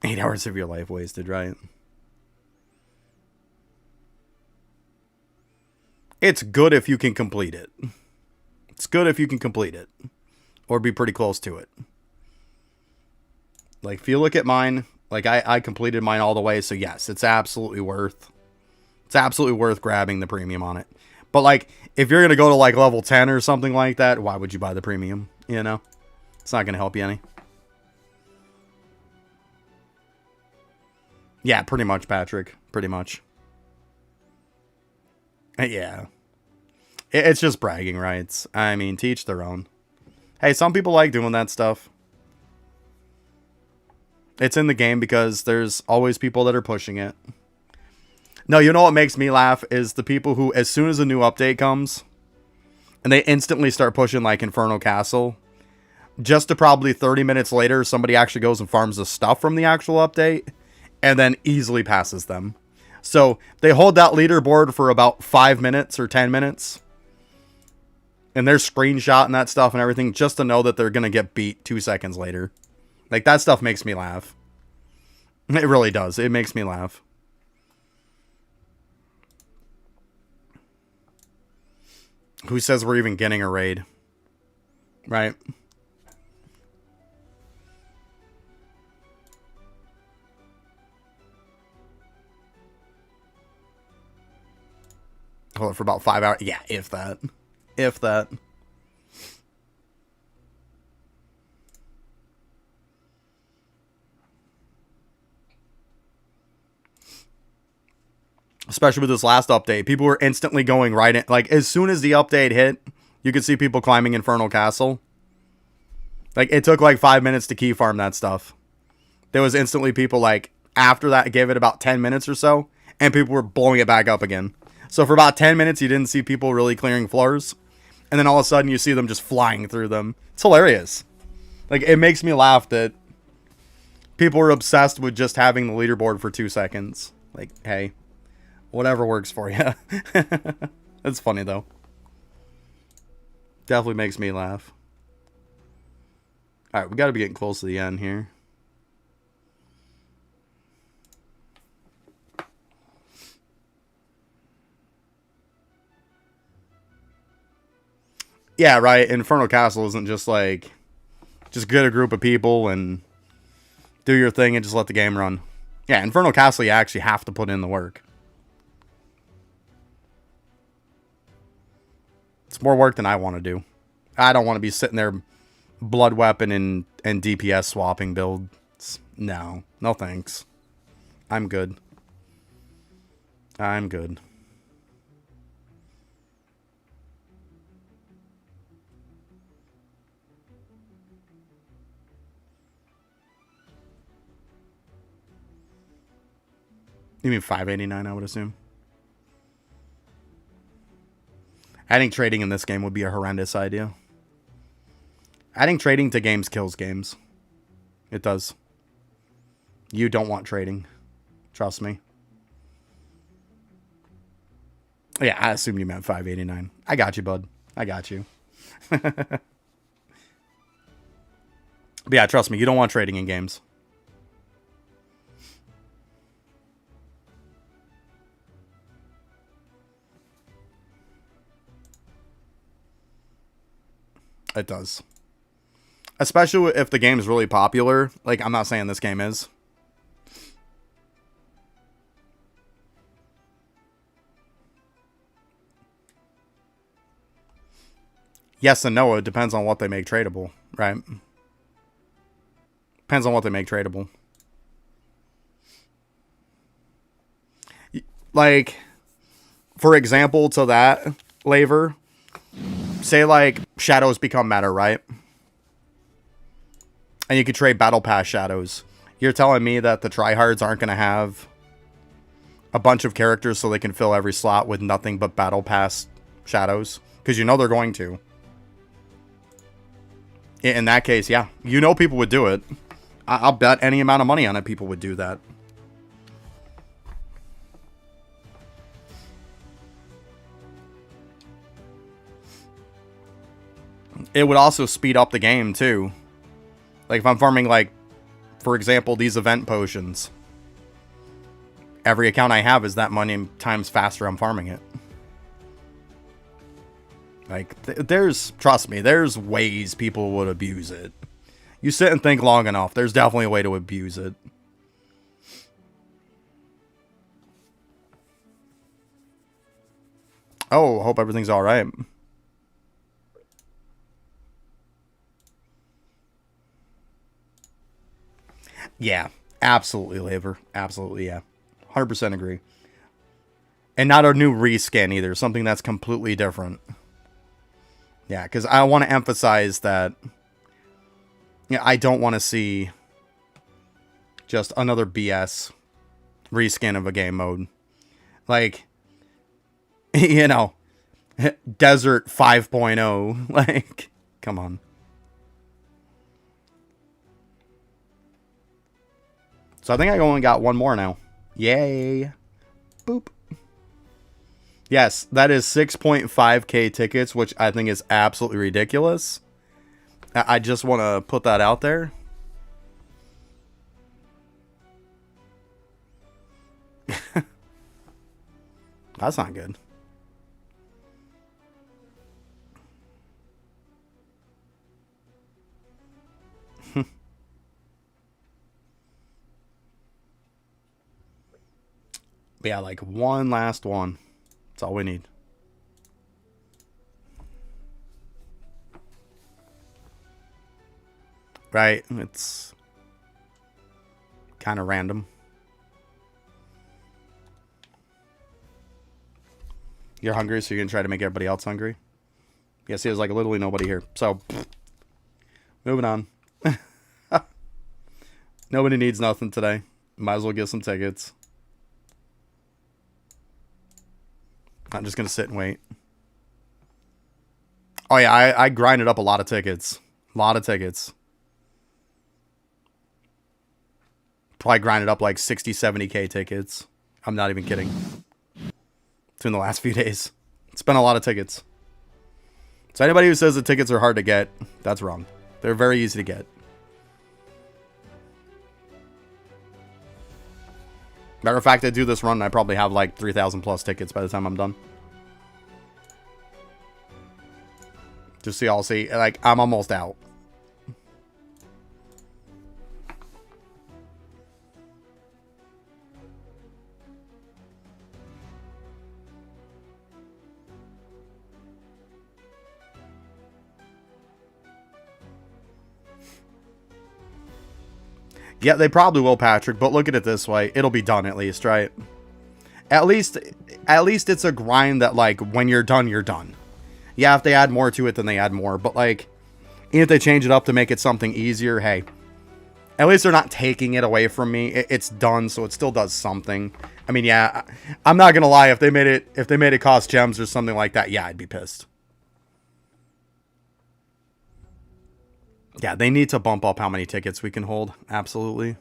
8 hours of your life wasted, right? It's good if you can complete it. It's good if you can complete it. Or be pretty close to it. Like, if you look at mine, like, I completed mine all the way, so yes, it's absolutely worth grabbing the premium on it. But, like, if you're going to go to, like, level 10 or something like that, why would you buy the premium? You know? It's not going to help you any. Yeah, pretty much, Patrick. Pretty much. Yeah. It's just bragging rights. I mean, to each their own. Hey, some people like doing that stuff. It's in the game because there's always people that are pushing it. No, you know what makes me laugh is the people who, as soon as a new update comes, and they instantly start pushing, like, Inferno Castle, just to probably 30 minutes later, somebody actually goes and farms the stuff from the actual update, and then easily passes them. So, they hold that leaderboard for about 5 minutes or 10 minutes, and they're screenshotting that stuff and everything just to know that they're going to get beat 2 seconds later. Like, that stuff makes me laugh. It really does. It makes me laugh. Who says we're even getting a raid? Right? Hold it for about 5 hours. Yeah, if that. If that. Especially with this last update. People were instantly going right in. Like, as soon as the update hit, you could see people climbing Infernal Castle. Like, it took like 5 minutes to key farm that stuff. There was instantly people, like, after that, gave it about 10 minutes or so, and people were blowing it back up again. So for about 10 minutes, you didn't see people really clearing floors. And then all of a sudden, you see them just flying through them. It's hilarious. Like, it makes me laugh that people are obsessed with just having the leaderboard for 2 seconds. Like, hey, whatever works for you. That's funny, though. Definitely makes me laugh. Alright, we got to be getting close to the end here. Yeah, right. Inferno Castle isn't just like, just get a group of people and do your thing and just let the game run. Yeah, Inferno Castle, you actually have to put in the work. It's more work than I want to do. I don't want to be sitting there blood weapon and DPS swapping builds. No. No thanks. I'm good. I'm good. You mean 589, I would assume? Adding trading in this game would be a horrendous idea. Adding trading to games kills games. It does. You don't want trading. Trust me. Yeah, I assumed you meant 589. I got you, bud. I got you. But yeah, trust me, you don't want trading in games. It does. Especially if the game is really popular. Like, I'm not saying this game is. Yes and no. It depends on what they make tradable, right? Depends on what they make tradable. Like, for example, to that, Laver, say like shadows become meta, right? And you could trade battle pass shadows. You're telling me that the tryhards aren't going to have a bunch of characters so they can fill every slot with nothing but battle pass shadows? Because you know they're going to. In that case, yeah. You know people would do it. I'll bet any amount of money on it people would do that. It would also speed up the game, too. Like, if I'm farming, like, for example, these event potions. Every account I have is that money times faster I'm farming it. Like, trust me, there's ways people would abuse it. You sit and think long enough, there's definitely a way to abuse it. Oh, hope everything's alright. Yeah, absolutely, Laver. Absolutely, yeah. 100% agree. And not a new reskin either, something that's completely different. Yeah, because I want to emphasize that I don't want to see just another BS reskin of a game mode. Like, you know, Desert 5.0. Like, come on. So I think I only got one more now. Yay. Boop. Yes, that is 6.5k tickets, which I think is absolutely ridiculous. I just want to put that out there. That's not good. But yeah, like one last one. That's all we need. Right? It's kind of random. You're hungry, so you're going to try to make everybody else hungry? Yes, there's like literally nobody here. So, moving on. Nobody needs nothing today. Might as well get some tickets. I'm just going to sit and wait. Oh, yeah, I grinded up a lot of tickets. A lot of tickets. Probably grinded up like 60, 70k tickets. I'm not even kidding. It's in the last few days. It's been a lot of tickets. So anybody who says the tickets are hard to get, that's wrong. They're very easy to get. Matter of fact, I do this run and I probably have like 3,000 plus tickets by the time I'm done. Just so y'all see, like, I'm almost out. Yeah, they probably will, Patrick, but look at it this way. It'll be done at least, right? At least it's a grind that, like, when you're done, you're done. Yeah, if they add more to it, then they add more. But, like, even if they change it up to make it something easier, hey. At least they're not taking it away from me. It's done, so it still does something. I mean, yeah, I'm not gonna lie. If they made it cost gems or something like that, yeah, I'd be pissed. Yeah, they need to bump up how many tickets we can hold. Absolutely.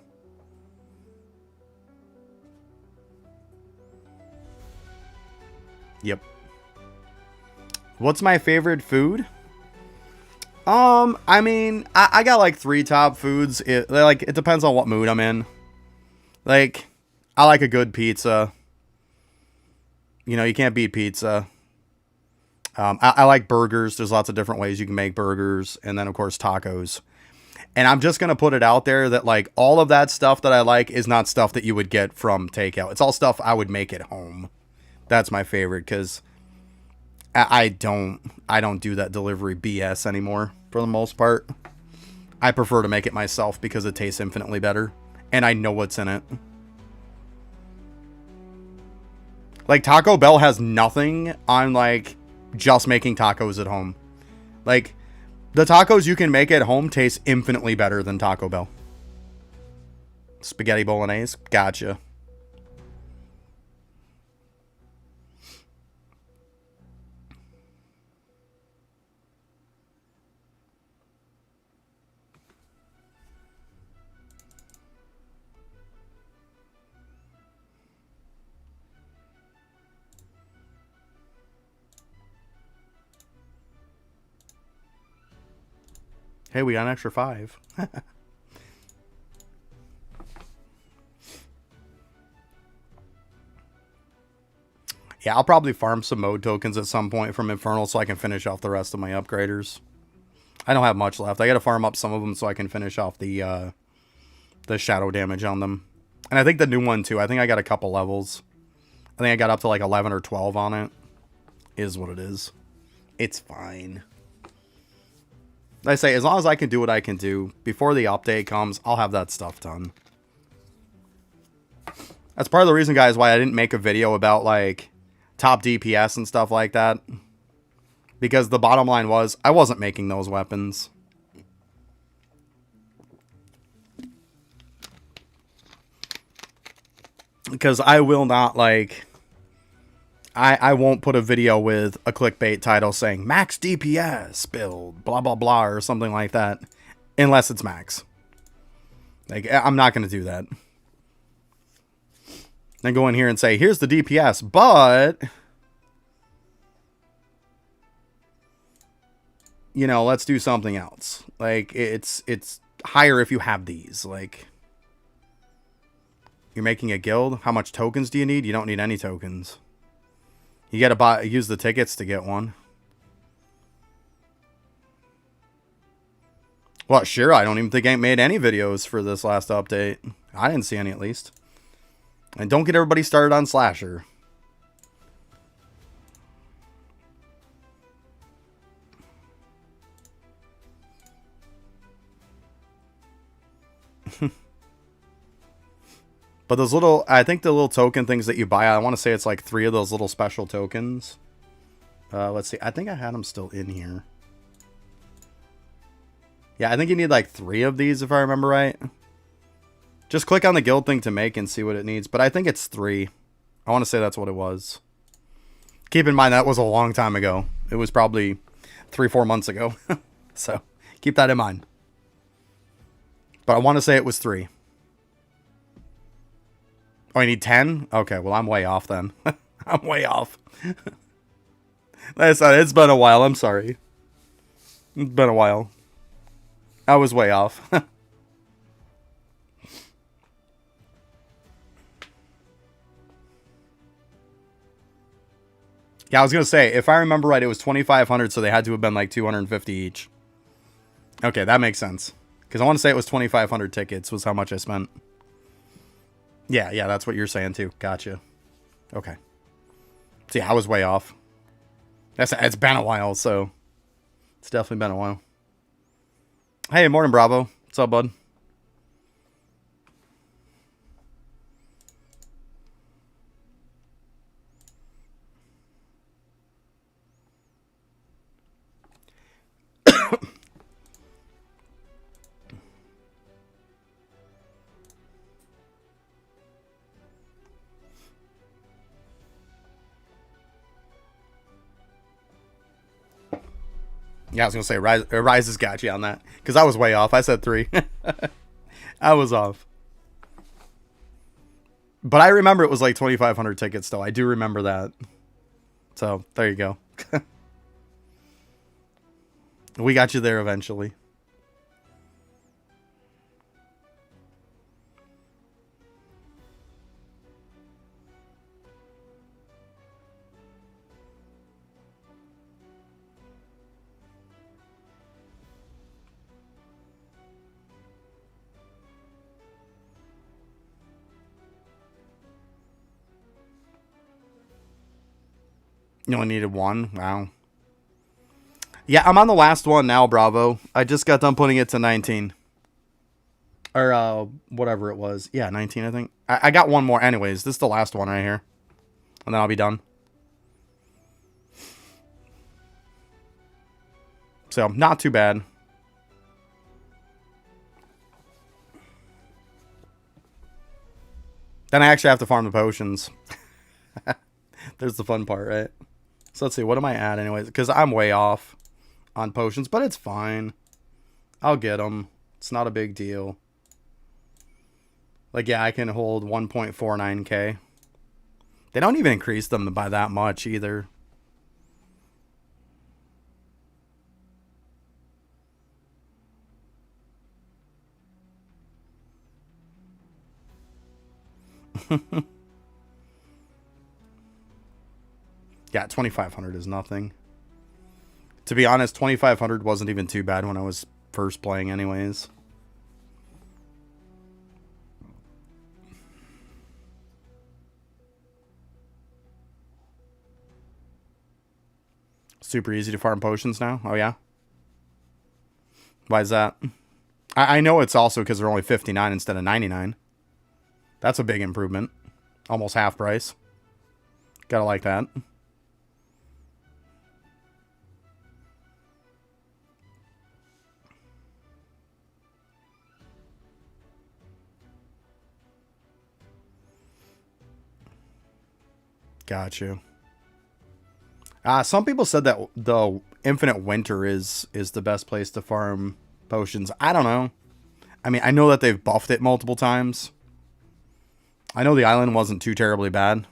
Yep. What's my favorite food? I mean, I got like 3 top foods. It depends on what mood I'm in. Like, I like a good pizza. You know, you can't beat pizza. I like burgers. There's lots of different ways you can make burgers. And then, of course, tacos. And I'm just going to put it out there that, like, all of that stuff that I like is not stuff that you would get from takeout. It's all stuff I would make at home. That's my favorite, because I don't do that delivery BS anymore, for the most part. I prefer to make it myself because it tastes infinitely better. And I know what's in it. Like, Taco Bell has nothing on, like, just making tacos at home. Like, the tacos you can make at home taste infinitely better than Taco Bell. Spaghetti bolognese? Gotcha. Hey, we got an extra 5. Yeah, I'll probably farm some mode tokens at some point from Infernal so I can finish off the rest of my upgraders. I don't have much left. I got to farm up some of them so I can finish off the shadow damage on them. And I think the new one too. I think I got a couple levels. I think I got up to like 11 or 12 on it. Is what it is. It's fine. Like I say, as long as I can do what I can do, before the update comes, I'll have that stuff done. That's part of the reason, guys, why I didn't make a video about, like, top DPS and stuff like that. Because the bottom line was, I wasn't making those weapons. Because I will not, like... I won't put a video with a clickbait title saying max DPS build, blah, blah, blah, or something like that. Unless it's max. Like, I'm not going to do that. Then go in here and say, here's the DPS, but... you know, let's do something else. Like, it's higher if you have these. Like, you're making a guild? How much tokens do you need? You don't need any tokens. You gotta use the tickets to get one. Well, sure, I don't even think I made any videos for this last update. I didn't see any, at least. And don't get everybody started on Slasher. But those little, I think the little token things that you buy, I want to say it's like 3 of those little special tokens. Let's see. I think I had them still in here. Yeah, I think you need like 3 of these if I remember right. Just click on the guild thing to make and see what it needs. But I think it's 3. I want to say that's what it was. Keep in mind that was a long time ago. It was probably 3-4 months ago. So keep that in mind. But I want to say it was 3. Oh, I need 10? Okay, well, I'm way off then. I'm way off. It's been a while. I'm sorry. It's been a while. I was way off. Yeah, I was going to say, if I remember right, it was 2,500, so they had to have been like 250 each. Okay, that makes sense. Because I want to say it was 2,500 tickets was how much I spent. Yeah, that's what you're saying too. Gotcha. Okay. See, I was way off. It's been a while, so it's definitely been a while. Hey, morning, Bravo. What's up, bud? Yeah, I was going to say, Rise has got you on that. Because I was way off. I said 3. I was off. But I remember it was like 2,500 tickets, though. I do remember that. So, there you go. We got you there eventually. You only needed one? Wow. Yeah, I'm on the last one now, Bravo. I just got done putting it to 19. Or, whatever it was. Yeah, 19, I think. I got one more anyways. This is the last one right here. And then I'll be done. So, not too bad. Then I actually have to farm the potions. There's the fun part, right? So let's see, what am I at anyways? Because I'm way off on potions, but it's fine. I'll get them. It's not a big deal. Like, yeah, I can hold 1.49k. They don't even increase them by that much either. Yeah, 2,500 is nothing. To be honest, 2,500 wasn't even too bad when I was first playing anyways. Super easy to farm potions now? Oh, yeah? Why is that? I know it's also because they're only 59 instead of 99. That's a big improvement. Almost half price. Gotta like that. Got you. Some people said that the Infinite Winter is the best place to farm potions. I don't know. I mean, I know that they've buffed it multiple times. I know the island wasn't too terribly bad.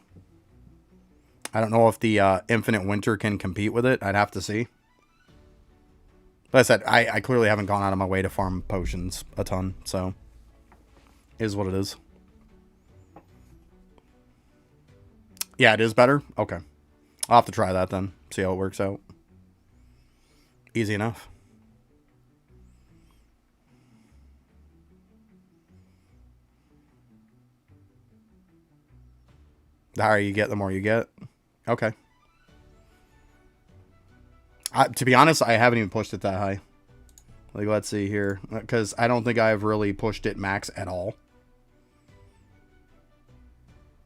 I don't know if the Infinite Winter can compete with it. I'd have to see. But I said, I clearly haven't gone out of my way to farm potions a ton, so it is what it is. Yeah, it is better? Okay. I'll have to try that then. See how it works out. Easy enough. The higher you get, the more you get. Okay. To be honest, I haven't even pushed it that high. Like, let's see here. Because I don't think I've really pushed it max at all.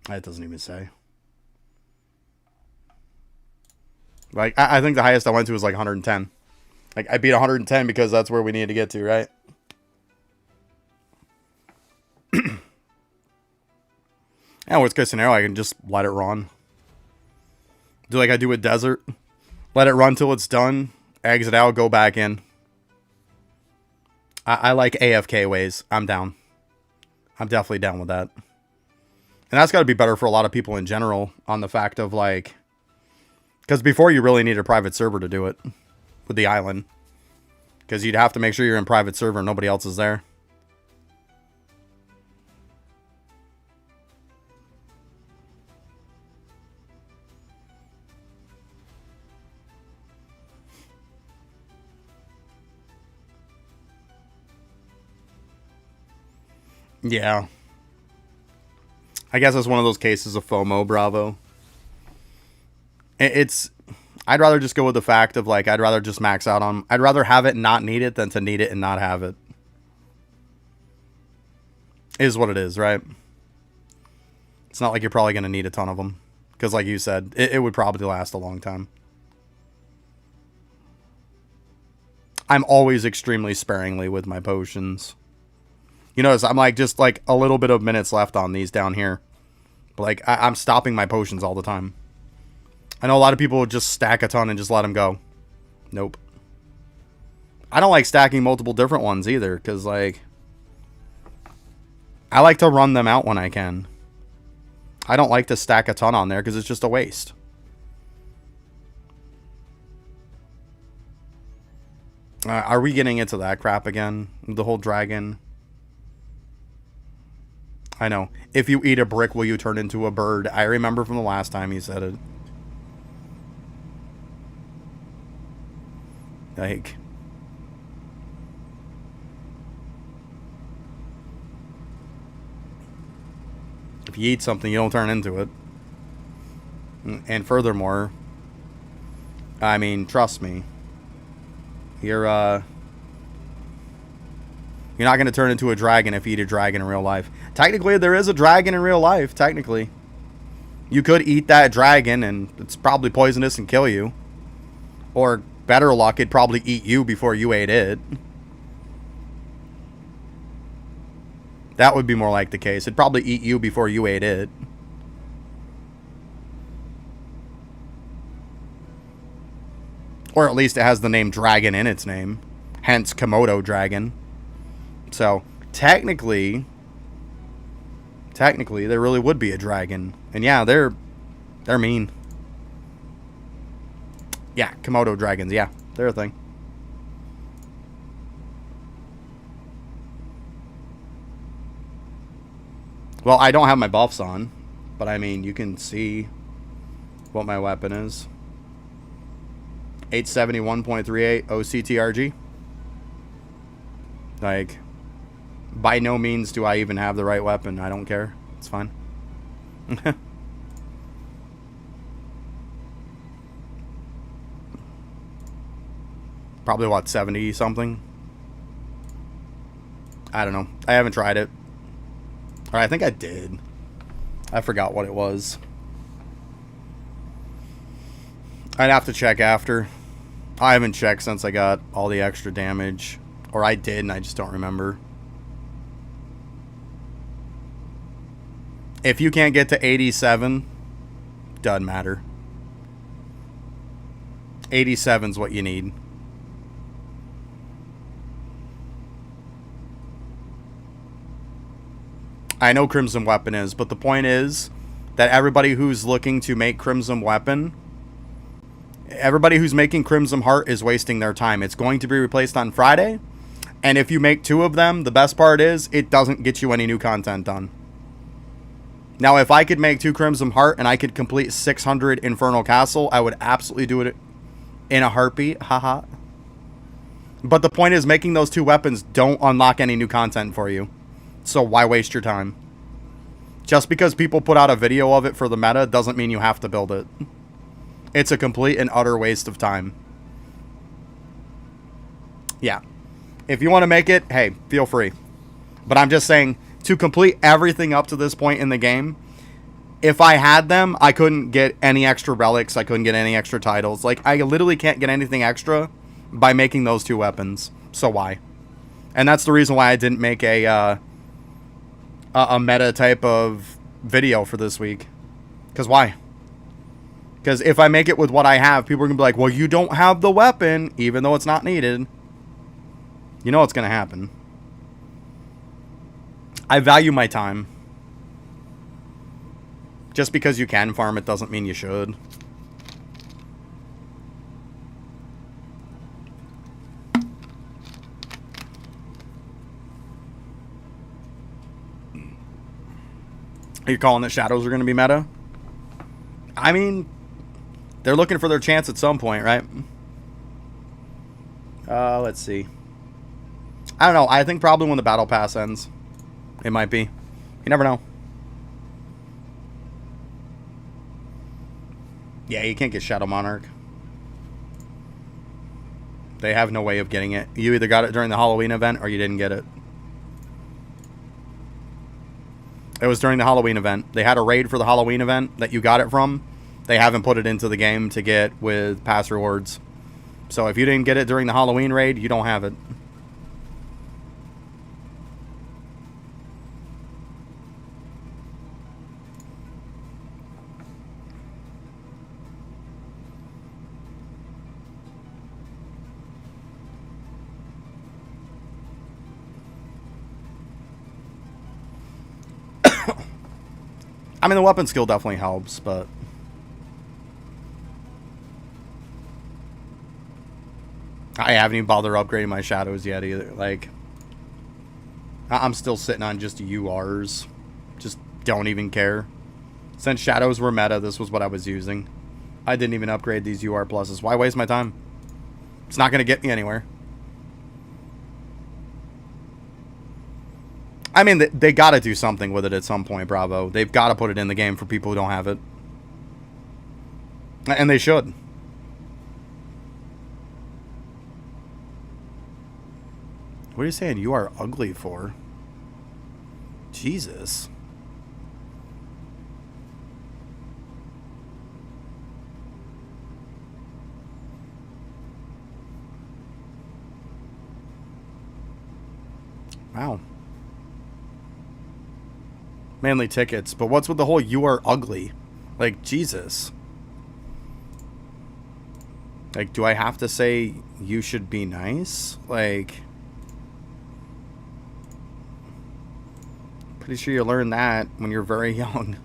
It doesn't even say. Like, I think the highest I went to was like 110. Like, I beat 110 because that's where we need to get to, right? And worst case scenario, I can just let it run. Do like I do with Desert. Let it run till it's done. Exit out, go back in. I like AFK ways. I'm down. I'm definitely down with that. And that's got to be better for a lot of people in general on the fact of like... Because before you really need a private server to do it with the island. Because you'd have to make sure you're in private server and nobody else is there. Yeah. I guess it's one of those cases of FOMO, Bravo. It's... I'd rather just go with the fact of, like, I'd rather just max out on... I'd rather have it and not need it than to need it and not have it. Is what it is, right? It's not like you're probably going to need a ton of them. Because, like you said, it would probably last a long time. I'm always extremely sparingly with my potions. You notice I'm, like, just, like, a little bit of minutes left on these down here. But, like, I'm stopping my potions all the time. I know a lot of people would just stack a ton and just let them go. Nope. I don't like stacking multiple different ones either, because, like... I like to run them out when I can. I don't like to stack a ton on there, because it's just a waste. Are we getting into that crap again? The whole dragon. I know. If you eat a brick, will you turn into a bird? I remember from the last time he said it. Like... if you eat something, you don't turn into it. And furthermore... I mean, trust me. You're not going to turn into a dragon if you eat a dragon in real life. Technically, there is a dragon in real life, technically. You could eat that dragon, and it's probably poisonous and kill you. Or, better luck, it'd probably eat you before you ate it. That would be more like the case. It'd probably eat you before you ate it. Or at least it has the name dragon in its name. Hence, Komodo dragon. So, technically, there really would be a dragon. And yeah, they're mean. Yeah, Komodo dragons, yeah. They're a thing. Well, I don't have my buffs on. But I mean, you can see what my weapon is. 871.38 OCTRG. Like, by no means do I even have the right weapon. I don't care. It's fine. Probably, what, 70 something? I don't know. I haven't tried it. Or I think I did. I forgot what it was. I'd have to check after. I haven't checked since I got all the extra damage. Or I did, and I just don't remember. If you can't get to 87, doesn't matter. 87's what you need. I know Crimson Weapon is, but the point is that everybody who's looking to make Crimson Weapon, everybody who's making Crimson Heart is wasting their time. It's going to be replaced on Friday, and if you make 2 of them, the best part is it doesn't get you any new content done. Now, if I could make 2 Crimson Heart and I could complete 600 Infernal Castle, I would absolutely do it in a heartbeat. Haha. But the point is, making those 2 weapons don't unlock any new content for you. So why waste your time? Just because people put out a video of it for the meta doesn't mean you have to build it. It's a complete and utter waste of time. Yeah. If you want to make it, hey, feel free. But I'm just saying, to complete everything up to this point in the game, if I had them, I couldn't get any extra relics. I couldn't get any extra titles. Like, I literally can't get anything extra by making those 2 weapons. So why? And that's the reason why I didn't make a meta type of video for this week. Because why? Because if I make it with what I have, people are going to be like, well, you don't have the weapon, even though it's not needed. You know what's going to happen. I value my time. Just because you can farm it doesn't mean you should. Are you calling that shadows are going to be meta? I mean, they're looking for their chance at some point, right? Let's see. I don't know. I think probably when the battle pass ends. It might be. You never know. Yeah, you can't get Shadow Monarch. They have no way of getting it. You either got it during the Halloween event or you didn't get it. It was during the Halloween event. They had a raid for the Halloween event that you got it from. They haven't put it into the game to get with pass rewards. So if you didn't get it during the Halloween raid, you don't have it. I mean, the weapon skill definitely helps, but... I haven't even bothered upgrading my shadows yet either. Like, I'm still sitting on just URs. Just don't even care. Since shadows were meta, this was what I was using. I didn't even upgrade these UR pluses. Why waste my time? It's not going to get me anywhere. I mean, they got to do something with it at some point, Bravo. They've got to put it in the game for people who don't have it. And they should. What are you saying you are ugly for? Jesus. Wow. Mainly tickets, but what's with the whole you are ugly? Like, Jesus. Like, do I have to say you should be nice? Like, pretty sure you learn that when you're very young.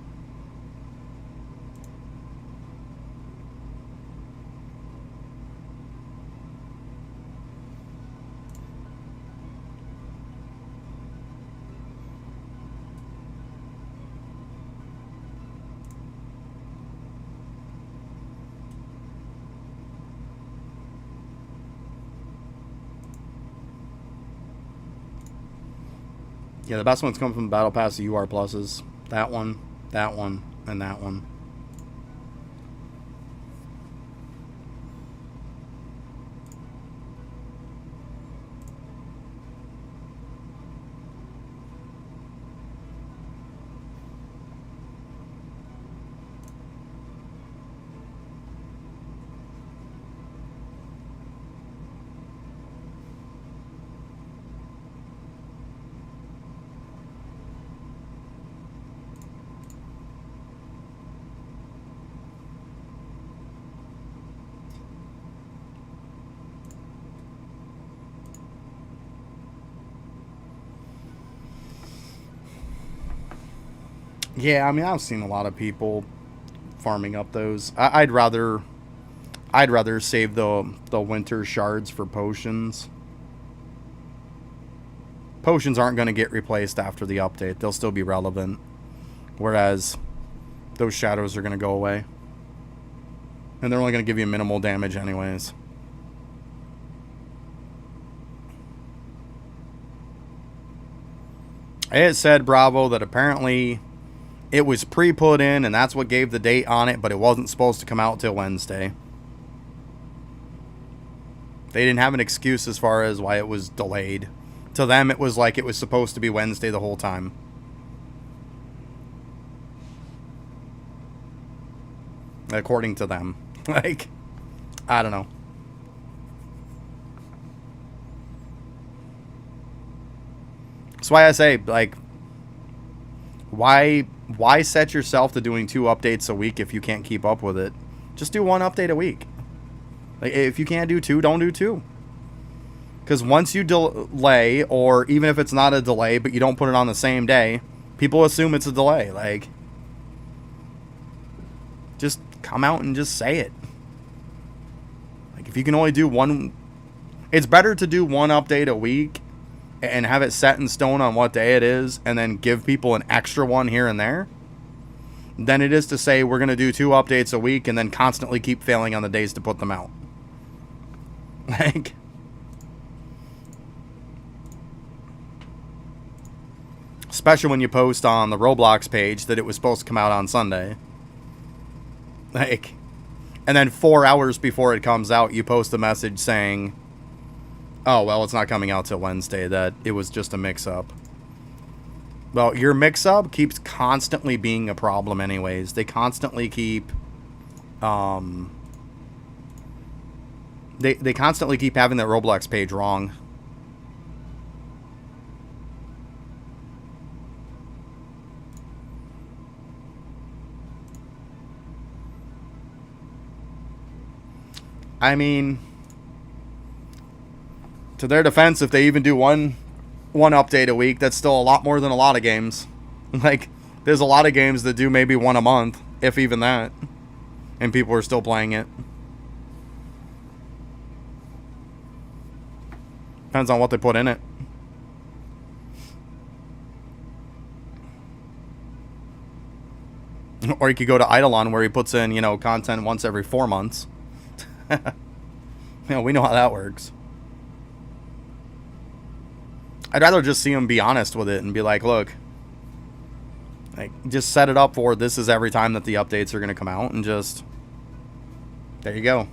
Yeah, the best ones come from the Battle Pass, the UR pluses. That one, and that one. Yeah, I mean, I've seen a lot of people farming up those. I'd rather save the winter shards for potions. Potions aren't going to get replaced after the update. They'll still be relevant. Whereas those shadows are going to go away. And they're only going to give you minimal damage anyways. It said, Bravo, that apparently it was pre-put in, and that's what gave the date on it, but it wasn't supposed to come out till Wednesday. They didn't have an excuse as far as why it was delayed. To them, it was like it was supposed to be Wednesday the whole time. According to them. Like, I don't know. That's why I say, like, why set yourself to doing 2 updates a week if you can't keep up with it? Just do 1 update a week. Like, if you can't do 2, don't do 2. Because once you delay, or even if it's not a delay, but you don't put it on the same day, people assume it's a delay. Like, just come out and just say it. Like, if you can only do 1... It's better to do 1 update a week and have it set in stone on what day it is, and then give people an extra one here and there, than it is to say we're going to do 2 updates a week and then constantly keep failing on the days to put them out. Like, especially when you post on the Roblox page that it was supposed to come out on Sunday. Like, and then 4 hours before it comes out, you post a message saying, oh, well, it's not coming out till Wednesday, that it was just a mix-up. Well, your mix-up keeps constantly being a problem anyways. They constantly keep... They constantly keep having that Roblox page wrong. I mean... To their defense, if they even do one update a week, that's still a lot more than a lot of games. Like, there's a lot of games that do maybe 1 a month, if even that. And people are still playing it. Depends on what they put in it. Or you could go to Eidolon where he puts in, you know, content once every 4 months. You know, we know how that works. I'd rather just see him be honest with it and be like, look, like, just set it up for this is every time that the updates are going to come out, and just, there you go.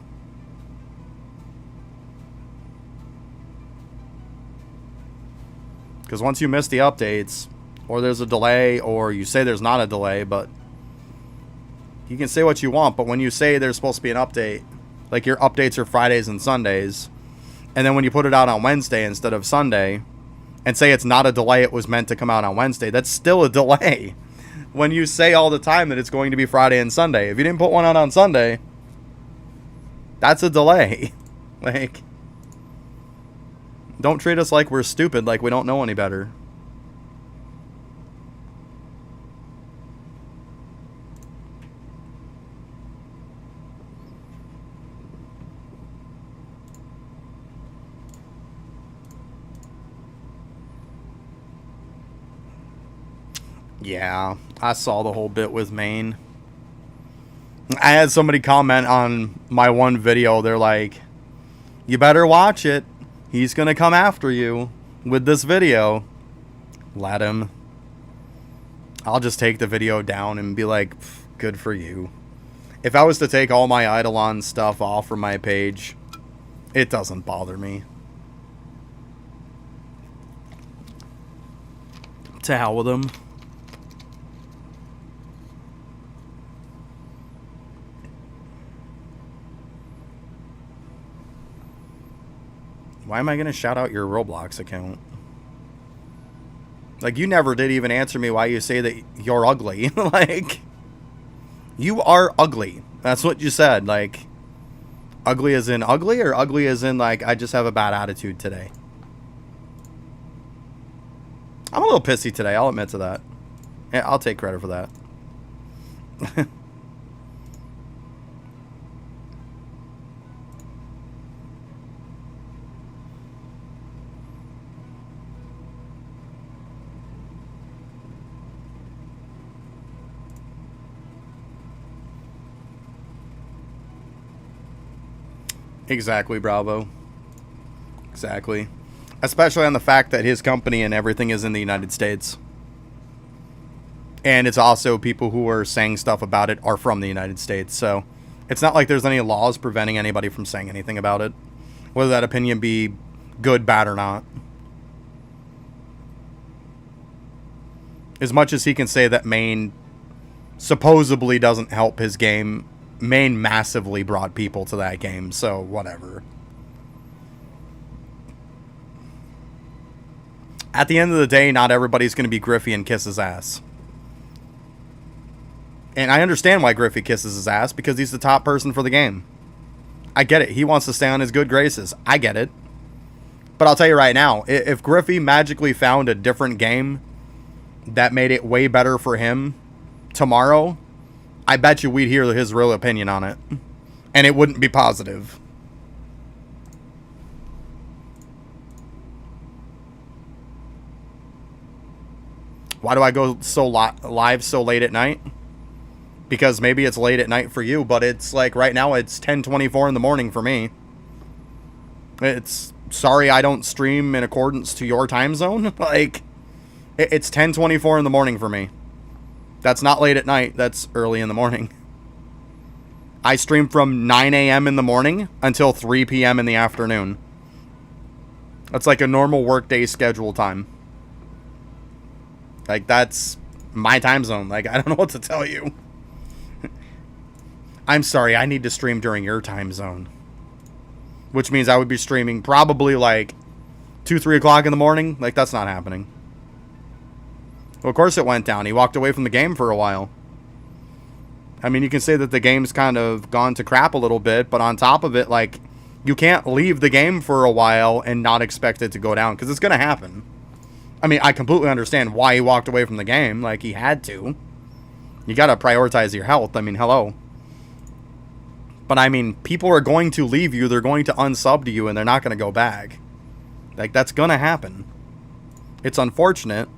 Because once you miss the updates, or there's a delay, or you say there's not a delay, but you can say what you want, but when you say there's supposed to be an update, like your updates are Fridays and Sundays, and then when you put it out on Wednesday instead of Sunday, and say it's not a delay, it was meant to come out on Wednesday, that's still a delay. When you say all the time that it's going to be Friday and Sunday, if you didn't put one out on Sunday, that's a delay. Like, don't treat us like we're stupid, like we don't know any better. Yeah, I saw the whole bit with Maine. I had somebody comment on my one video. They're like, you better watch it. He's going to come after you with this video. Let him. I'll just take the video down and be like, good for you. If I was to take all my Eidolon stuff off from my page, it doesn't bother me. To hell with him. Why am I going to shout out your Roblox account? Like, you never did even answer me why you say that you're ugly. Like, you are ugly. That's what you said. Like, ugly as in ugly, or ugly as in, like, I just have a bad attitude today? I'm a little pissy today. I'll admit to that. Yeah, I'll take credit for that. Exactly, Bravo. Exactly. Especially on the fact that his company and everything is in the United States. And it's also people who are saying stuff about it are from the United States. So it's not like there's any laws preventing anybody from saying anything about it. Whether that opinion be good, bad, or not. As much as he can say that Maine supposedly doesn't help his game, Maine massively brought people to that game, so whatever. At the end of the day, not everybody's going to be Griffey and kiss his ass. And I understand why Griffey kisses his ass, because he's the top person for the game. I get it. He wants to stay on his good graces. I get it. But I'll tell you right now, if Griffey magically found a different game that made it way better for him tomorrow, I bet you we'd hear his real opinion on it. And it wouldn't be positive. Why do I go so live so late at night? Because maybe it's late at night for you, but it's like right now it's 10:24 in the morning for me. It's sorry I don't stream in accordance to your time zone. Like, it's 10:24 in the morning for me. That's not late at night. That's early in the morning. I stream from 9 a.m. in the morning until 3 p.m. in the afternoon. That's like a normal workday schedule time. Like, that's my time zone. Like, I don't know what to tell you. I'm sorry, I need to stream during your time zone. Which means I would be streaming probably like 2, 3 o'clock in the morning. Like, that's not happening. Well, of course it went down. He walked away from the game for a while. I mean, you can say that the game's kind of gone to crap a little bit, but on top of it, like, you can't leave the game for a while and not expect it to go down, because it's going to happen. I mean, I completely understand why he walked away from the game. Like, he had to. You got to prioritize your health. I mean, hello. But I mean, people are going to leave you. They're going to unsub to you, and they're not going to go back. Like, that's gonna happen. It's unfortunate.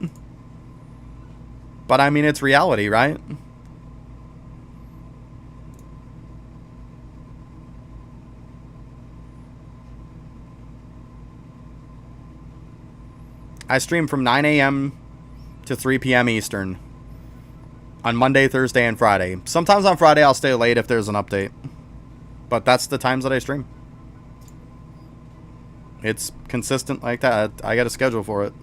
But, I mean, it's reality, right? I stream from 9 a.m. to 3 p.m. Eastern on Monday, Thursday, and Friday. Sometimes on Friday I'll stay late if there's an update. But that's the times that I stream. It's consistent like that. I got a schedule for it.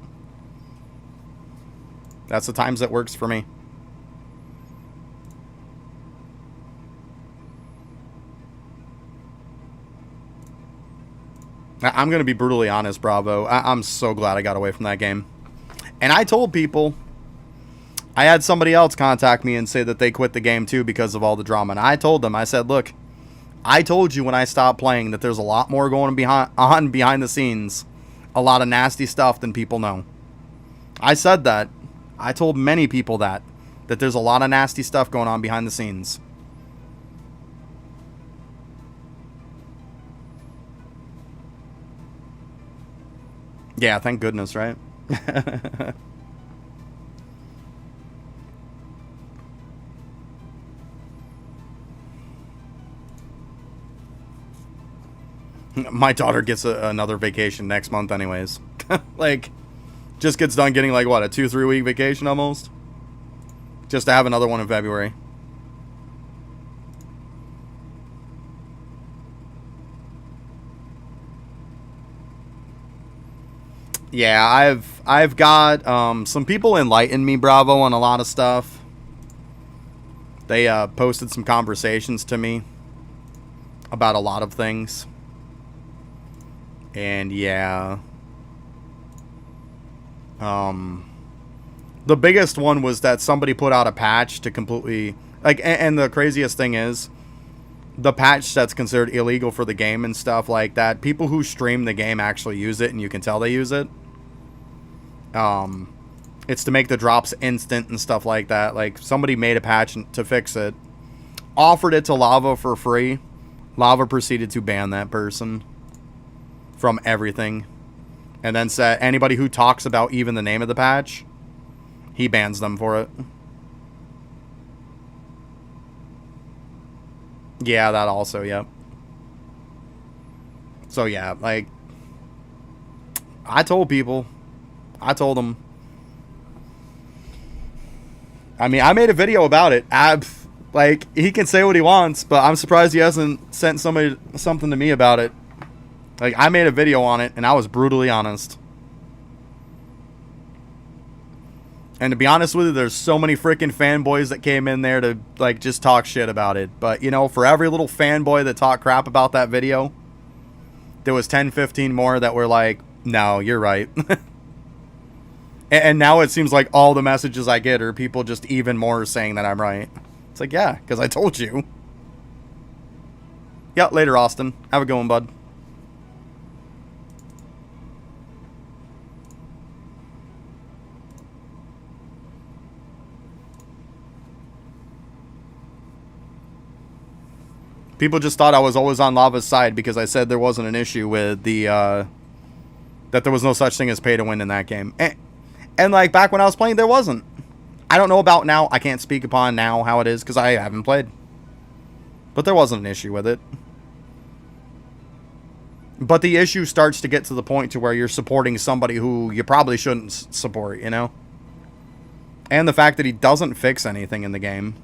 That's the times that works for me. I'm going to be brutally honest, Bravo. I'm so glad I got away from that game. And I told people, I had somebody else contact me and say that they quit the game too because of all the drama. And I told them, I said, look, I told you when I stopped playing that there's a lot more going behind the scenes. A lot of nasty stuff than people know. I said that. I told many people that there's a lot of nasty stuff going on behind the scenes. Yeah, thank goodness, right? My daughter gets another vacation next month anyways. Like, just gets done getting, like, what, a 2-3 week vacation almost? Just to have another one in February. Yeah, I've got some people enlighten me, Bravo, on a lot of stuff. They posted some conversations to me about a lot of things. And yeah. The biggest one was that somebody put out a patch to completely, like, and the craziest thing is the patch that's considered illegal for the game and stuff like that. People who stream the game actually use it, and you can tell they use it. It's to make the drops instant and stuff like that. Like, somebody made a patch to fix it, offered it to Lava for free. Lava proceeded to ban that person from everything, and then said anybody who talks about even the name of the patch, he bans them for it. Yeah, that also, yep. So yeah, like, I told people, I told them. I mean, I made a video about it. Like, he can say what he wants, but I'm surprised he hasn't sent something to me about it. Like, I made a video on it, and I was brutally honest. And to be honest with you, there's so many freaking fanboys that came in there to, like, just talk shit about it. But, you know, for every little fanboy that talked crap about that video, there was 10, 15 more that were like, no, you're right. And now it seems like all the messages I get are people just even more saying that I'm right. It's like, yeah, because I told you. Yeah, later, Austin. Have a good one, bud. People just thought I was always on Lava's side because I said there wasn't an issue with the, that there was no such thing as pay to win in that game. And like, back when I was playing, there wasn't. I don't know about now. I can't speak upon now how it is because I haven't played. But there wasn't an issue with it. But the issue starts to get to the point to where you're supporting somebody who you probably shouldn't support, you know? And the fact that he doesn't fix anything in the game.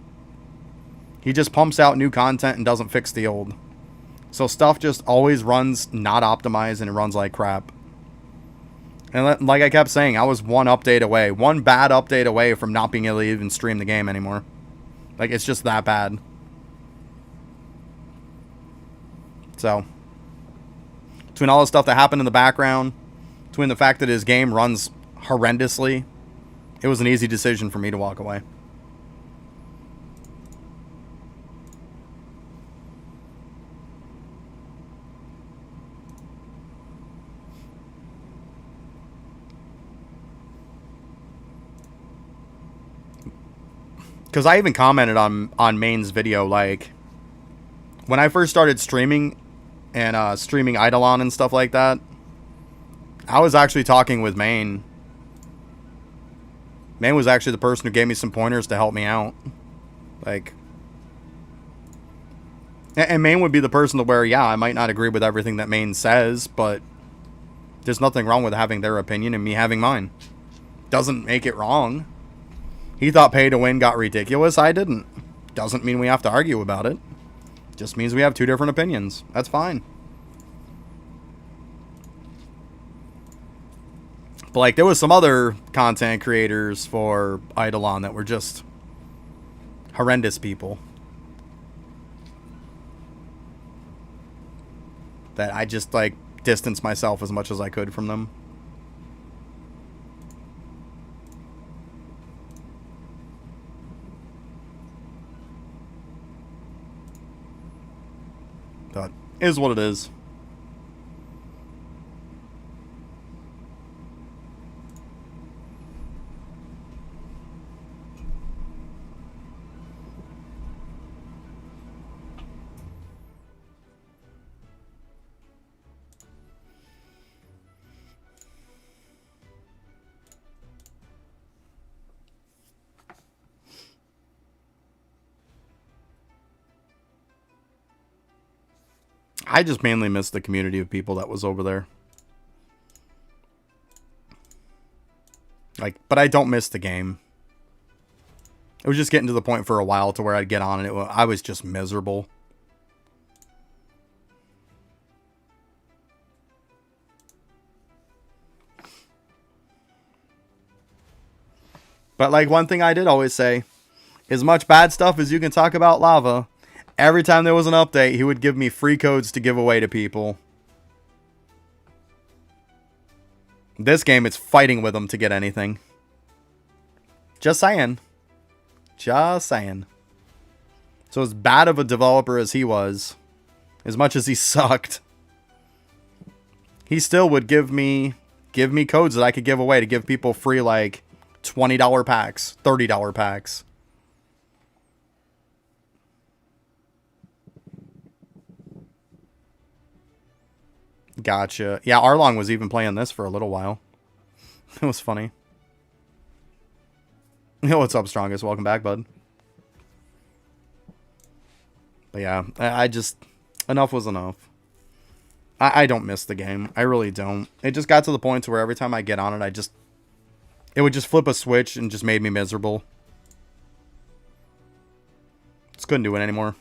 He just pumps out new content and doesn't fix the old. So stuff just always runs not optimized and it runs like crap. And like I kept saying, I was one update away. One bad update away from not being able to even stream the game anymore. Like, it's just that bad. So, between all the stuff that happened in the background, between the fact that his game runs horrendously, it was an easy decision for me to walk away. Because I even commented on Main's video, like, when I first started streaming and streaming Eidolon and stuff like that, I was actually talking with Maine. Maine was actually the person who gave me some pointers to help me out. Like, and Maine would be the person to where, yeah, I might not agree with everything that Maine says, but there's nothing wrong with having their opinion and me having mine. Doesn't make it wrong. He thought pay to win got ridiculous. I didn't. Doesn't mean we have to argue about it. Just means we have two different opinions. That's fine. But like, there was some other content creators for Eidolon that were just horrendous people. That I just like distanced myself as much as I could from them. But it is what it is. I just mainly miss the community of people that was over there. Like, but I don't miss the game. It was just getting to the point for a while to where I'd get on and I was just miserable. But like, one thing I did always say, as much bad stuff as you can talk about Lava, every time there was an update, he would give me free codes to give away to people. This game, it's fighting with them to get anything. Just saying. Just saying. So as bad of a developer as he was, as much as he sucked, he still would give me codes that I could give away to give people free, like, $20 packs, $30 packs. Gotcha. Yeah, Arlong was even playing this for a little while. It was funny. Yo, what's up, Strongest? Welcome back, bud. But yeah, I just... Enough was enough. I don't miss the game. I really don't. It just got to the point where every time I get on it, it would just flip a switch and just made me miserable. Just couldn't do it anymore.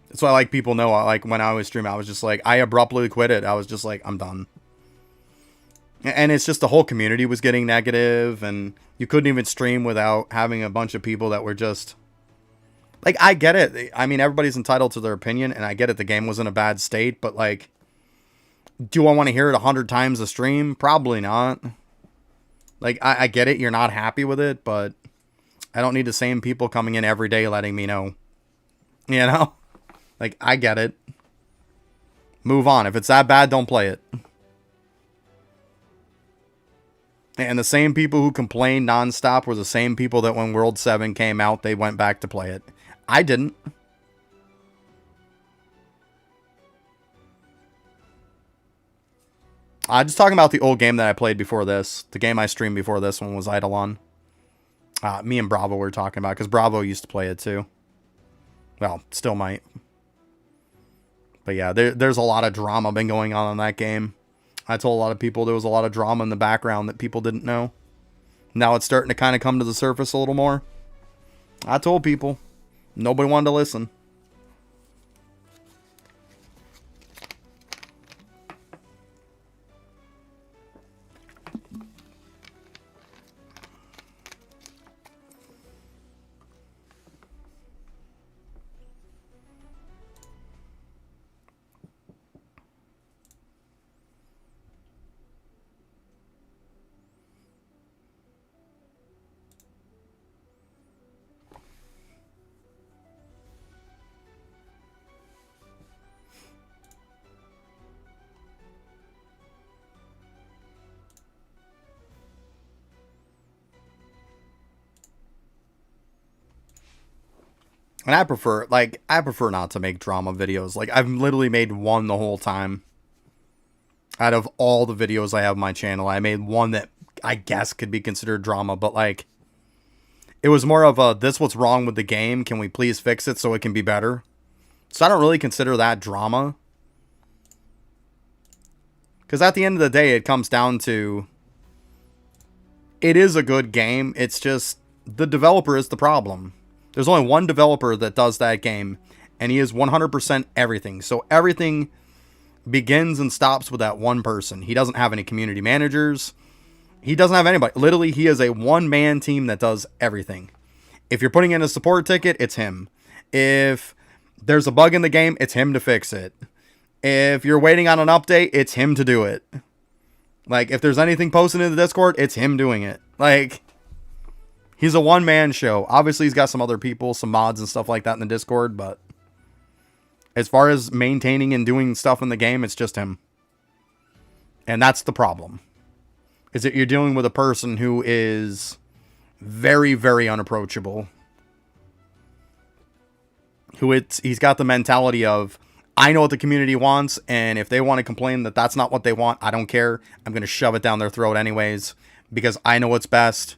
That's why, like, people know, like, when I was streaming, I was just like, I abruptly quit it. I was just like, I'm done. And it's just the whole community was getting negative, and you couldn't even stream without having a bunch of people that were just... Like, I get it. I mean, everybody's entitled to their opinion, and I get it. The game was in a bad state, but, like, do I want to hear it 100 times a stream? Probably not. Like, I get it. You're not happy with it, but I don't need the same people coming in every day letting me know. You know? Like, I get it. Move on. If it's that bad, don't play it. And the same people who complained nonstop were the same people that when World 7 came out, they went back to play it. I didn't. I'm just talking about the old game that I played before this. The game I streamed before this one was Eidolon. Me and Bravo were talking about, because Bravo used to play it too. Well, still might. But yeah, there's a lot of drama been going on in that game. I told a lot of people there was a lot of drama in the background that people didn't know. Now it's starting to kind of come to the surface a little more. I told people. Nobody wanted to listen. And I prefer not to make drama videos. Like, I've literally made one the whole time. Out of all the videos I have on my channel, I made one that I guess could be considered drama, but like, it was more of a, this what's wrong with the game, can we please fix it so it can be better? So I don't really consider that drama. Because at the end of the day, it comes down to, it is a good game, it's just, the developer is the problem. There's only one developer that does that game, and he is 100% everything. So everything begins and stops with that one person. He doesn't have any community managers. He doesn't have anybody. Literally, he is a one-man team that does everything. If you're putting in a support ticket, it's him. If there's a bug in the game, it's him to fix it. If you're waiting on an update, it's him to do it. Like, if there's anything posted in the Discord, it's him doing it. Like, he's a one-man show. Obviously, he's got some other people, some mods and stuff like that in the Discord, but as far as maintaining and doing stuff in the game, it's just him. And that's the problem. Is that you're dealing with a person who is very, very unapproachable. He's got the mentality of, I know what the community wants, and if they want to complain that that's not what they want, I don't care. I'm going to shove it down their throat anyways, because I know what's best.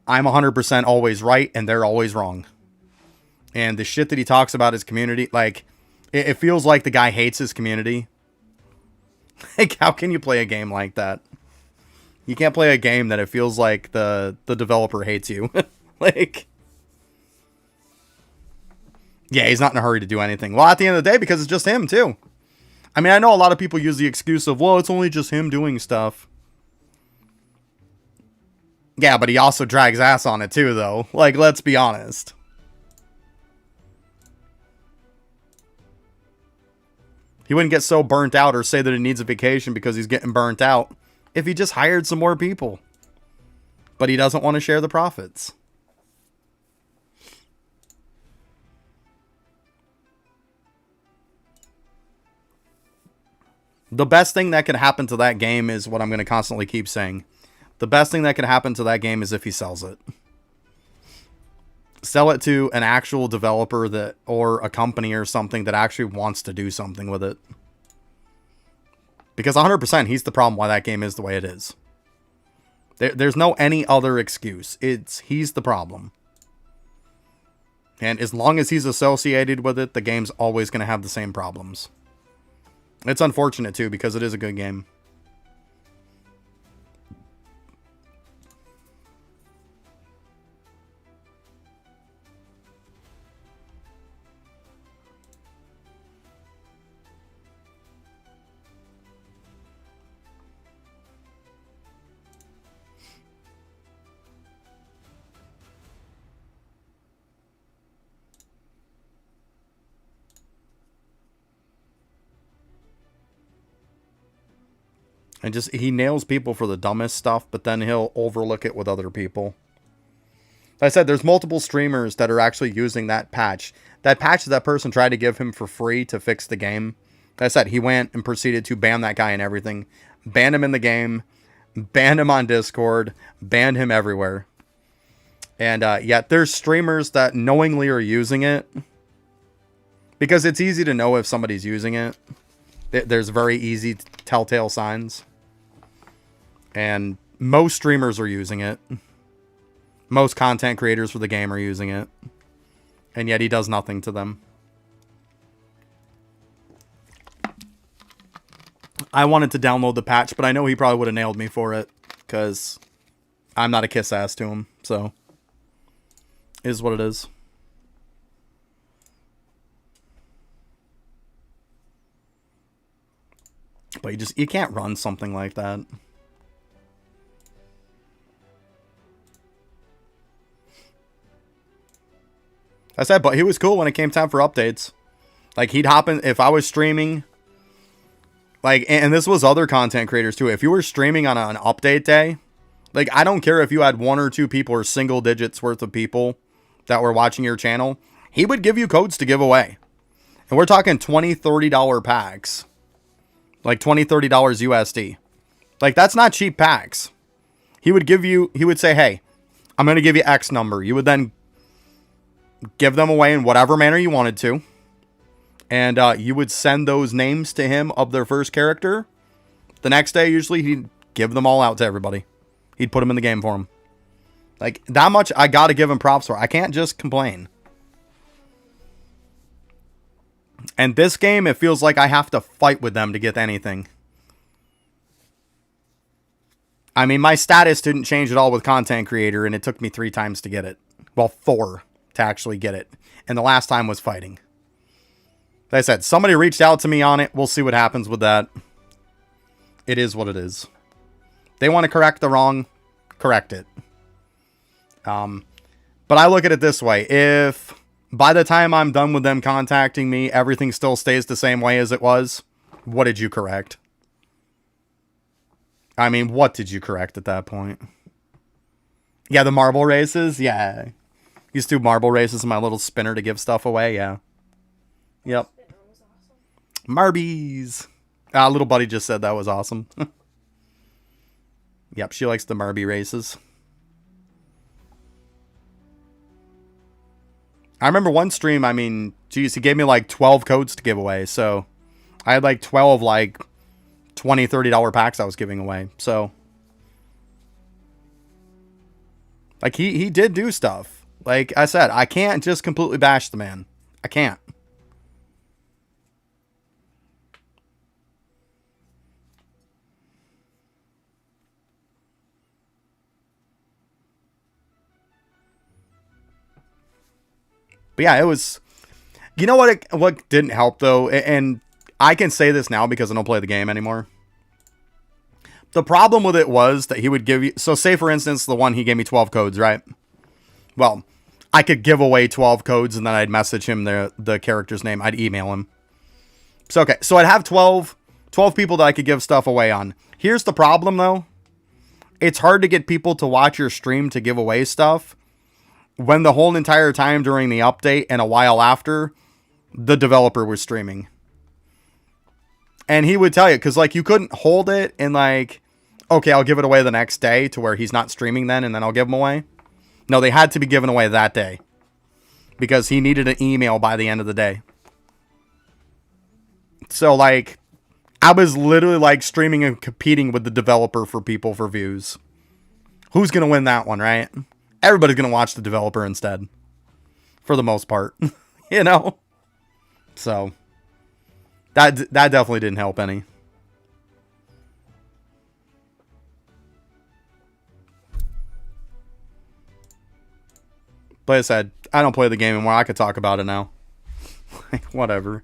I'm 100% always right, and they're always wrong. And the shit that he talks about his community, like, it feels like the guy hates his community. Like, how can you play a game like that? You can't play a game that it feels like the developer hates you. Like, yeah, he's not in a hurry to do anything. Well, at the end of the day, because it's just him, too. I mean, I know a lot of people use the excuse of, well, it's only just him doing stuff. Yeah, but he also drags ass on it, too, though. Like, let's be honest. He wouldn't get so burnt out or say that he needs a vacation because he's getting burnt out if he just hired some more people. But he doesn't want to share the profits. The best thing that can happen to that game is what I'm going to constantly keep saying. The best thing that can happen to that game is if he sells it. Sell it to an actual developer that, or a company or something that actually wants to do something with it. Because 100% he's the problem why that game is the way it is. There's no any other excuse. He's the problem. And as long as he's associated with it, the game's always going to have the same problems. It's unfortunate too, because it is a good game. And just, he nails people for the dumbest stuff, but then he'll overlook it with other people. Like I said, there's multiple streamers that are actually using that patch. That patch that person tried to give him for free to fix the game. Like I said, he went and proceeded to ban that guy and everything. Banned him in the game. Banned him on Discord. Banned him everywhere. And yet there's streamers that knowingly are using it. Because it's easy to know if somebody's using it. There's very easy telltale signs. And most streamers are using it. Most content creators for the game are using it. And yet he does nothing to them. I wanted to download the patch, but I know he probably would have nailed me for it. Because I'm not a kiss ass to him. So, it is what it is. But you can't run something like that. I said, but he was cool when it came time for updates. Like, he'd hop in, if I was streaming, like, and this was other content creators too. If you were streaming on an update day, like, I don't care if you had 1 or 2 people or single digits worth of people that were watching your channel, he would give you codes to give away. And we're talking $20, $30 packs. Like $20, $30 USD. Like, that's not cheap packs. He would say, hey, I'm going to give you X number. You would then give them away in whatever manner you wanted to. And you would send those names to him of their first character. The next day, usually, he'd give them all out to everybody. He'd put them in the game for him. Like, that much I gotta give him props for. I can't just complain. And this game, it feels like I have to fight with them to get anything. I mean, my status didn't change at all with content creator, and it took me 3 times to get it. Well, 4 to actually get it. And the last time was fighting. Like I said, somebody reached out to me on it. We'll see what happens with that. It is what it is. They want to correct the wrong, correct it. But I look at it this way. If by the time I'm done with them contacting me, everything still stays the same way as it was, what did you correct? I mean, what did you correct at that point? Yeah, the marble races? Yeah. Used to do marble races in my little spinner to give stuff away, yeah. Yep. Marbies. Little buddy just said that was awesome. Yep, she likes the Marbie races. I remember one stream, I mean, geez, he gave me like 12 codes to give away, so I had like 12 like $20, $30 packs I was giving away, so like he did do stuff. Like I said, I can't just completely bash the man. I can't. But yeah, it was, you know what didn't help though, and I can say this now because I don't play the game anymore. The problem with it was that he would give you, so say for instance, the one he gave me 12 codes, right? Well, I could give away 12 codes and then I'd message him the character's name. I'd email him. So, okay, so I'd have 12 people that I could give stuff away on. Here's the problem though. It's hard to get people to watch your stream to give away stuff when the whole entire time during the update and a while after, the developer was streaming. And he would tell you, because like you couldn't hold it and like, okay, I'll give it away the next day to where he's not streaming then and then I'll give them away. No, they had to be given away that day because he needed an email by the end of the day. So like, I was literally like streaming and competing with the developer for people for views. Who's going to win that one, right? Everybody's going to watch the developer instead. For the most part. You know? So, that definitely didn't help any. But like I said, I don't play the game anymore. I could talk about it now. Like, whatever.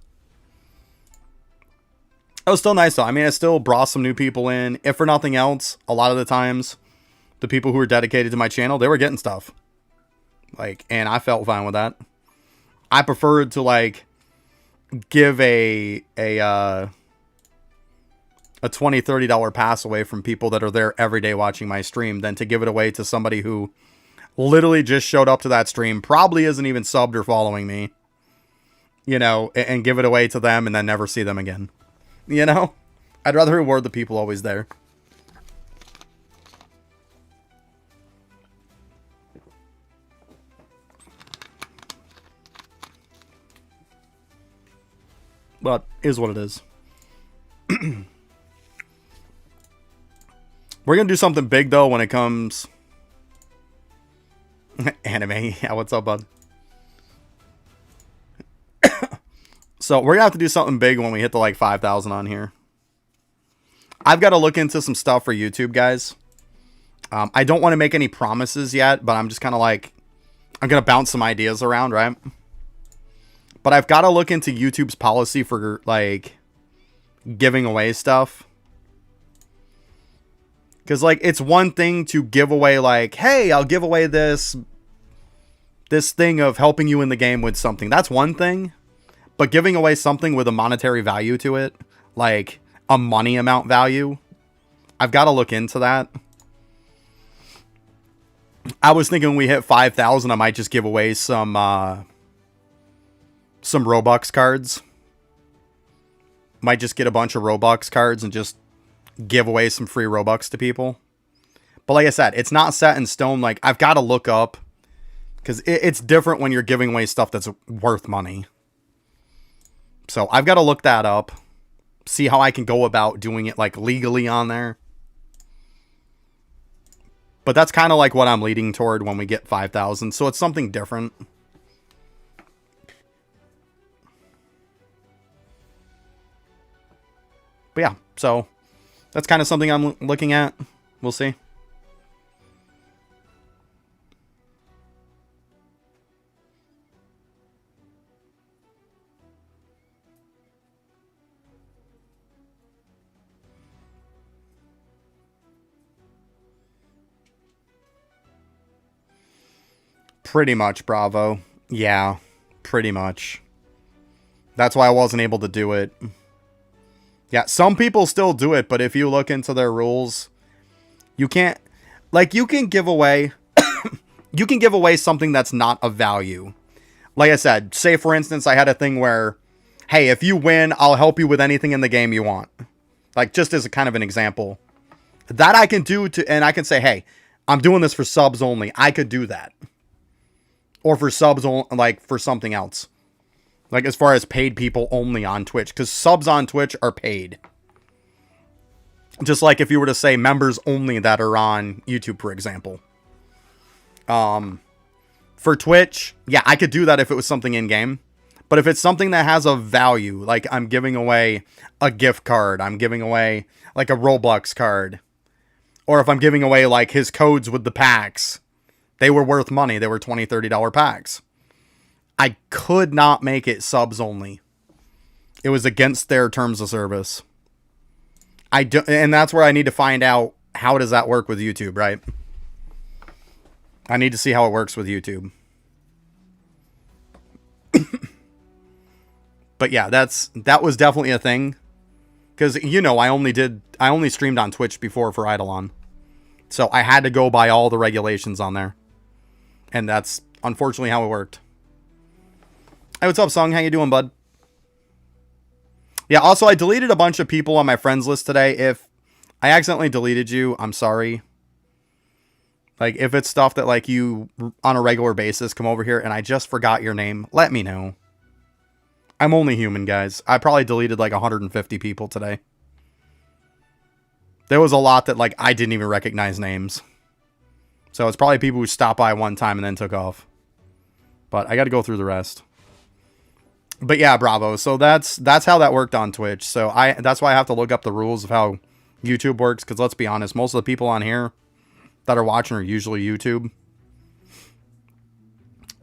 It was still nice though. I mean, it still brought some new people in. If for nothing else, a lot of the times, the people who were dedicated to my channel, they were getting stuff. Like, and I felt fine with that. I preferred to like give a $20, $30 pass away from people that are there every day watching my stream than to give it away to somebody who literally just showed up to that stream, probably isn't even subbed or following me, you know, and give it away to them and then never see them again. You know, I'd rather reward the people always there. But is what it is. We're going to do something big, though, when it comes... Anime. Yeah, what's up, bud? So, we're going to have to do something big when we hit the, like, 5,000 on here. I've got to look into some stuff for YouTube, guys. I don't want to make any promises yet, but I'm just kind of like... I'm going to bounce some ideas around, right? But I've got to look into YouTube's policy for, like, giving away stuff. Because, like, it's one thing to give away, like, hey, I'll give away this thing of helping you in the game with something. That's one thing. But giving away something with a monetary value to it, like a money amount value, I've got to look into that. I was thinking when we hit 5,000, I might just give away some Robux cards. Might just get a bunch of Robux cards and just give away some free Robux to people. But like I said, it's not set in stone. Like, I've got to look up Because it's different when you're giving away stuff that's worth money. So I've got to look that up. See how I can go about doing it like legally on there. But that's kind of like what I'm leading toward when we get 5,000. So it's something different. But yeah, so that's kind of something I'm looking at. We'll see. Pretty much, Bravo. Yeah, pretty much. That's why I wasn't able to do it. Yeah, some people still do it, but if you look into their rules, you can't... Like, you can give away... you can give away something that's not of value. Like I said, say for instance, I had a thing where, hey, if you win, I'll help you with anything in the game you want. Like, just as a kind of an example. That I can do to... And I can say, hey, I'm doing this for subs only. I could do that. Or for subs, like, for something else. Like, as far as paid people only on Twitch. Because subs on Twitch are paid. Just like if you were to say members only that are on YouTube, for example. For Twitch, yeah, I could do that if it was something in-game. But if it's something that has a value, like I'm giving away a gift card. I'm giving away, like, a Roblox card. Or if I'm giving away, like, his codes with the packs. They were worth money. They were $20, $30 packs. I could not make it subs only. It was against their terms of service. And that's where I need to find out how does that work with YouTube, right? I need to see how it works with YouTube. But yeah, that was definitely a thing. Because, you know, I only streamed on Twitch before for Eidolon. So I had to go by all the regulations on there. And that's unfortunately how it worked. Hey, what's up, Sung? How you doing, bud? Yeah, also, I deleted a bunch of people on my friends list today. If I accidentally deleted you, I'm sorry. Like, if it's stuff that, like, you, on a regular basis, come over here and I just forgot your name, let me know. I'm only human, guys. I probably deleted, like, 150 people today. There was a lot that, like, I didn't even recognize names. So it's probably people who stopped by one time and then took off. But I got to go through the rest. But yeah, Bravo. So that's how that worked on Twitch. So that's why I have to look up the rules of how YouTube works. Because let's be honest, most of the people on here that are watching are usually YouTube.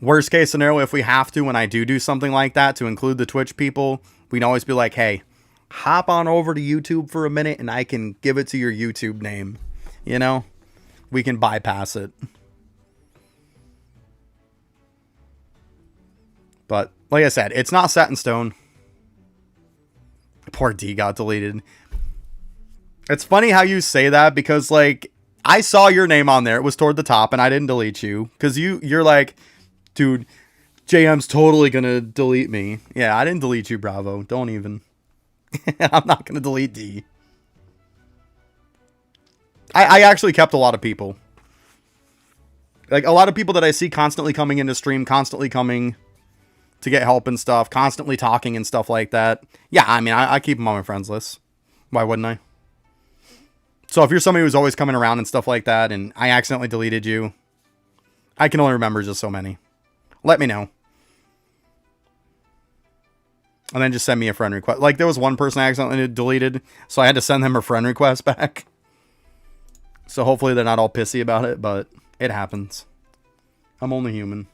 Worst case scenario, if we have to, when I do something like that to include the Twitch people, we'd always be like, hey, hop on over to YouTube for a minute and I can give it to your YouTube name. You know? We can bypass it. But, like I said, it's not set in stone. Poor D got deleted. It's funny how you say that because, like, I saw your name on there. It was toward the top and I didn't delete you. Because you're like, dude, JM's totally going to delete me. Yeah, I didn't delete you, Bravo. Don't even. I'm not going to delete D. I actually kept a lot of people. Like, a lot of people that I see constantly coming into stream, constantly coming to get help and stuff, constantly talking and stuff like that. Yeah, I mean, I keep them on my friends list. Why wouldn't I? So if you're somebody who's always coming around and stuff like that, and I accidentally deleted you, I can only remember just so many. Let me know. And then just send me a friend request. Like, there was one person I accidentally deleted, so I had to send them a friend request back. So hopefully they're not all pissy about it, but it happens. I'm only human.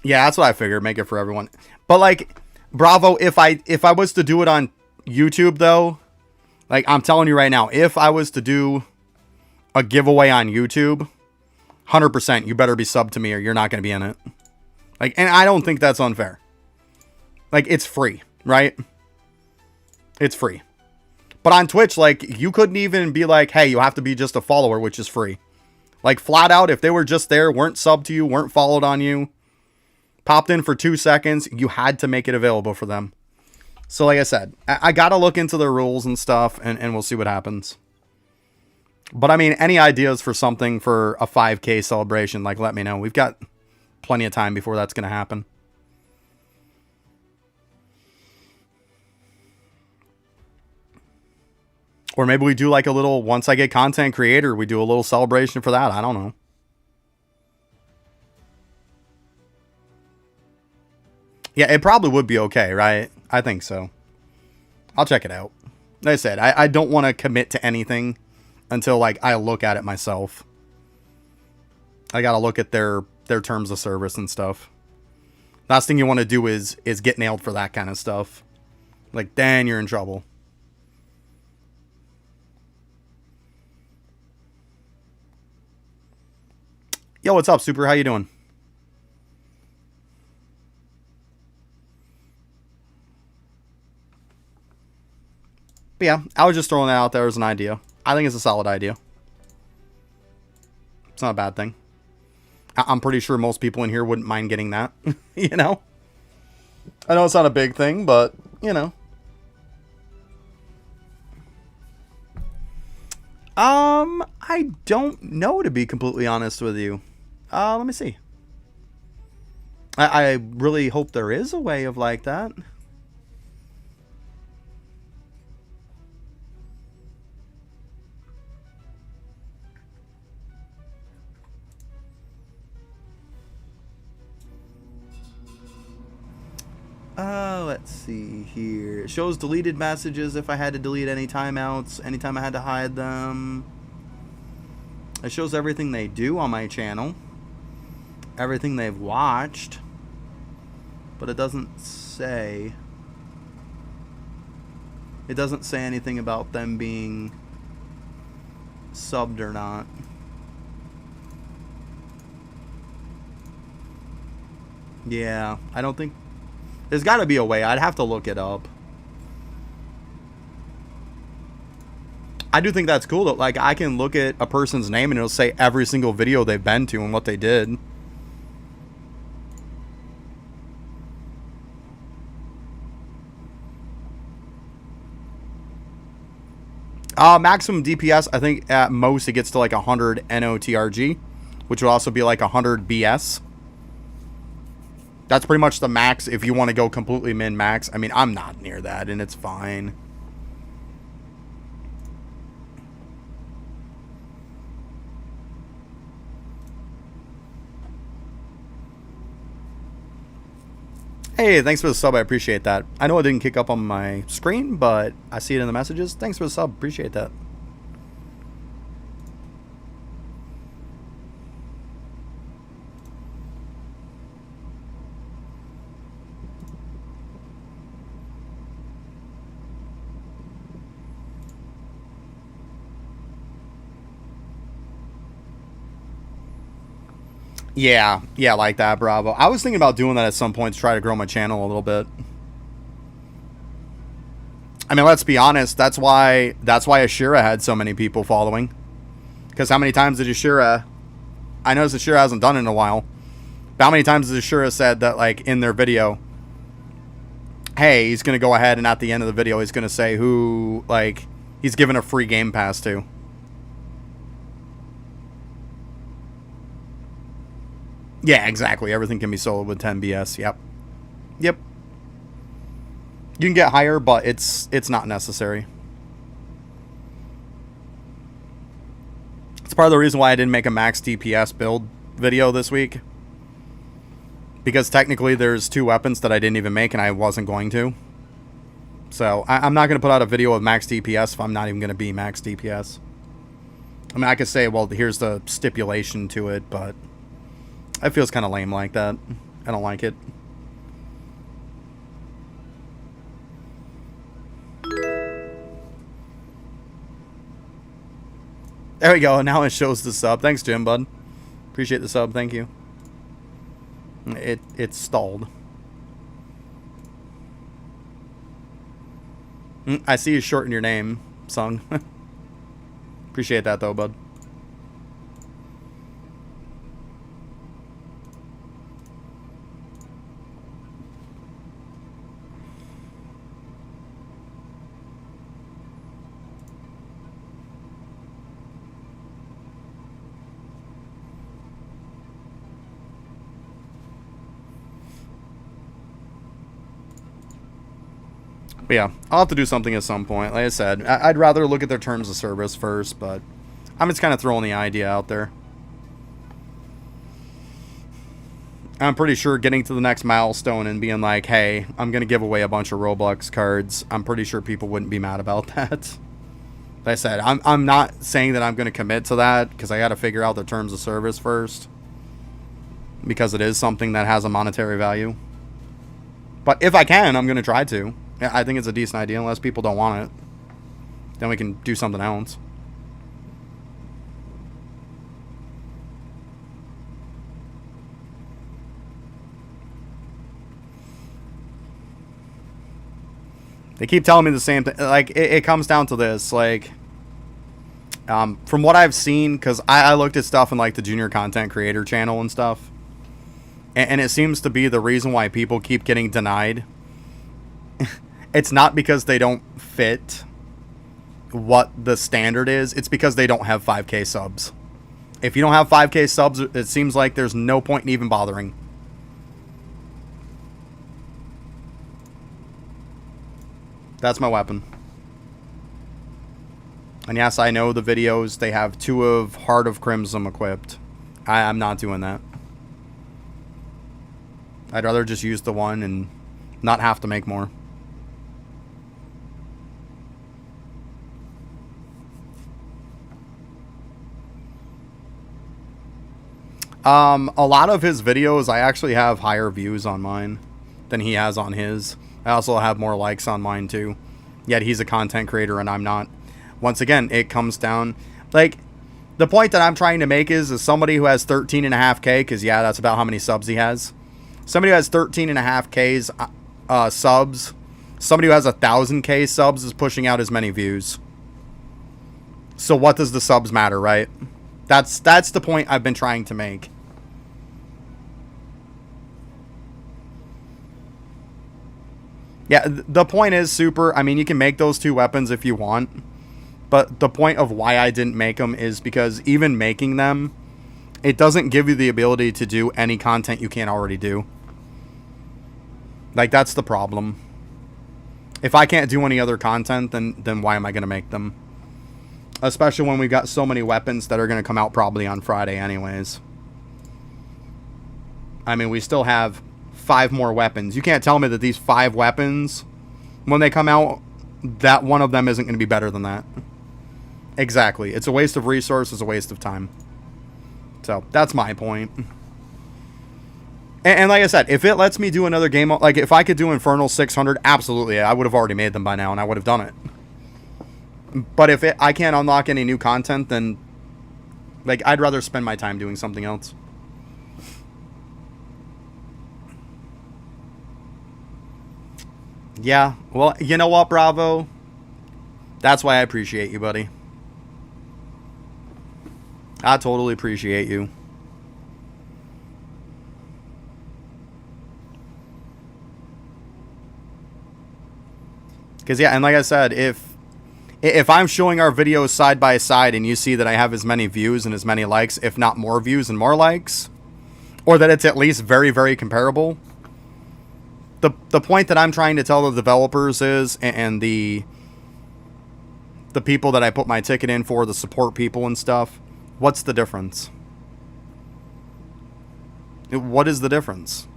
Yeah, that's what I figured. Make it for everyone. But, like, Bravo, if I was to do it on YouTube, though, like, I'm telling you right now, if I was to do a giveaway on YouTube, 100%, you better be subbed to me or you're not going to be in it. Like, and I don't think that's unfair. Like, it's free, right? It's free. But on Twitch, like, you couldn't even be like, hey, you have to be just a follower, which is free. Like, flat out, if they were just there, weren't subbed to you, weren't followed on you, popped in for 2 seconds, you had to make it available for them. So like I said, I got to look into the rules and stuff, and we'll see what happens. But I mean, any ideas for something for a 5K celebration, like let me know. We've got plenty of time before that's going to happen. Or maybe we do like a little, once I get content creator, we do a little celebration for that. I don't know. Yeah, it probably would be okay, right? I think so. I'll check it out. Like I said, I don't want to commit to anything until like I look at it myself. I got to look at their terms of service and stuff. Last thing you want to do is get nailed for that kind of stuff. Like, then you're in trouble. Yo, what's up, Super? How you doing? But yeah, I was just throwing that out there as an idea. I think it's a solid idea. It's not a bad thing. I'm pretty sure most people in here wouldn't mind getting that. You know? I know it's not a big thing, but, you know. I don't know, to be completely honest with you. Let me see. I really hope there is a way of like that. Let's see here. It shows deleted messages if I had to delete any timeouts, anytime I had to hide them. It shows everything they do on my channel, everything they've watched, but it doesn't say. It doesn't say anything about them being subbed or not. Yeah, I don't think. There's got to be a way. I'd have to look it up. I do think that's cool though. Like, I can look at a person's name and it'll say every single video they've been to and what they did. Maximum DPS, I think at most it gets to like 100 NOTRG, which will also be like 100 BS. That's pretty much the max if you want to go completely min-max. I mean, I'm not near that, and it's fine. Hey, thanks for the sub. I appreciate that. I know it didn't kick up on my screen, but I see it in the messages. Thanks for the sub. Appreciate that. Yeah, like that, Bravo. I was thinking about doing that at some point to try to grow my channel a little bit. I mean, let's be honest. That's why Ashura had so many people following. Because how many times did Ashura... I noticed Ashura hasn't done it in a while. But how many times has Ashura said that, like, in their video, hey, he's going to go ahead and at the end of the video, he's going to say who, like, he's given a free game pass to. Yeah, exactly. Everything can be sold with 10 BS. Yep. You can get higher, but it's not necessary. It's part of the reason why I didn't make a max DPS build video this week. Because technically there's 2 weapons that I didn't even make and I wasn't going to. So I'm not going to put out a video of max DPS if I'm not even going to be max DPS. I mean, I could say, well, here's the stipulation to it, but it feels kind of lame like that. I don't like it. There we go. Now it shows the sub. Thanks, Jim, bud. Appreciate the sub. Thank you. It's stalled. I see you shorten your name, Sung. Appreciate that, though, bud. But yeah, I'll have to do something at some point. Like I said, I'd rather look at their terms of service first, but I'm just kind of throwing the idea out there. I'm pretty sure getting to the next milestone and being like, hey, I'm going to give away a bunch of Roblox cards, I'm pretty sure people wouldn't be mad about that. Like I said, I'm not saying that I'm going to commit to that because I got to figure out the terms of service first, because it is something that has a monetary value. But if I can, I'm going to try to. I think it's a decent idea unless people don't want it. Then we can do something else. They keep telling me the same thing. Like, it comes down to this. Like, from what I've seen, because I looked at stuff in, like, the junior content creator channel and stuff. And it seems to be the reason why people keep getting denied. It's not because they don't fit what the standard is. It's because they don't have 5K subs. If you don't have 5K subs, it seems like there's no point in even bothering. That's my weapon. And yes, I know the videos, they have 2 of Heart of Crimson equipped. I'm not doing that. I'd rather just use the one and not have to make more. A lot of his videos, I actually have higher views on mine than he has on his. I also have more likes on mine too. Yet he's a content creator and I'm not. Once again, it comes down, like, the point that I'm trying to make is somebody who has 13.5K, because yeah, that's about how many subs he has. Somebody who has 13.5K's subs, somebody who has 1,000K subs is pushing out as many views. So what does the subs matter, right? That's the point I've been trying to make. Yeah, the point is, Super, I mean, you can make those 2 weapons if you want. But the point of why I didn't make them is because even making them, it doesn't give you the ability to do any content you can't already do. Like, that's the problem. If I can't do any other content, then why am I going to make them? Especially when we've got so many weapons that are going to come out probably on Friday anyways. I mean, we still have 5 more weapons. You can't tell me that these 5 weapons, when they come out, that one of them isn't going to be better than that. Exactly. It's a waste of resources, a waste of time. So, that's my point. And like I said, if it lets me do another game, like if I could do Infernal 600, absolutely, I would have already made them by now and I would have done it. But if I can't unlock any new content, then, like, I'd rather spend my time doing something else. Yeah, well, you know what, Bravo? That's why I appreciate you, buddy. I totally appreciate you. Because, yeah, and like I said, if I'm showing our videos side by side and you see that I have as many views and as many likes, if not more views and more likes, or that it's at least very, very comparable, the point that I'm trying to tell the developers is, and the people that I put my ticket in for, the support people and stuff, what's the difference? What is the difference?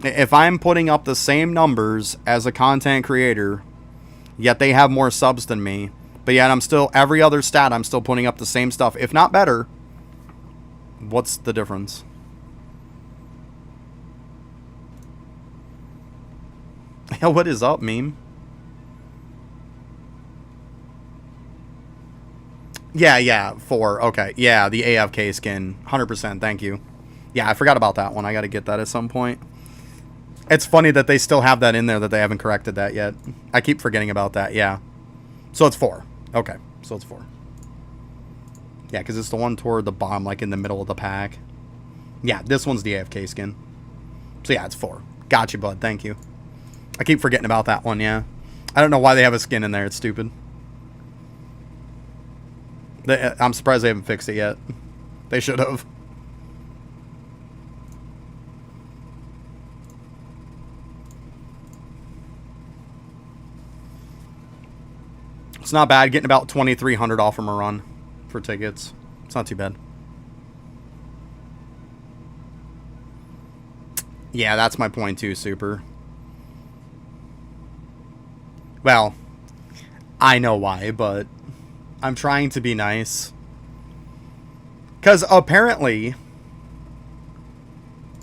If I'm putting up the same numbers as a content creator, yet they have more subs than me, but yet I'm still, every other stat, I'm still putting up the same stuff, if not better, what's the difference? What is up, meme? Yeah, 4. Okay, yeah, the AFK skin. 100%, thank you. Yeah, I forgot about that one. I gotta get that at some point. It's funny that they still have that in there, that they haven't corrected that yet. I keep forgetting about that, yeah. So it's 4. Okay, so it's 4. Yeah, because it's the one toward the bottom, like in the middle of the pack. Yeah, this one's the AFK skin. So yeah, it's 4. Gotcha, bud, thank you. I keep forgetting about that one, yeah. I don't know why they have a skin in there, it's stupid. I'm surprised they haven't fixed it yet. They should have. It's not bad. Getting about 2,300 off from a run for tickets. It's not too bad. Yeah, that's my point too, Super. Well, I know why, but I'm trying to be nice. Because apparently,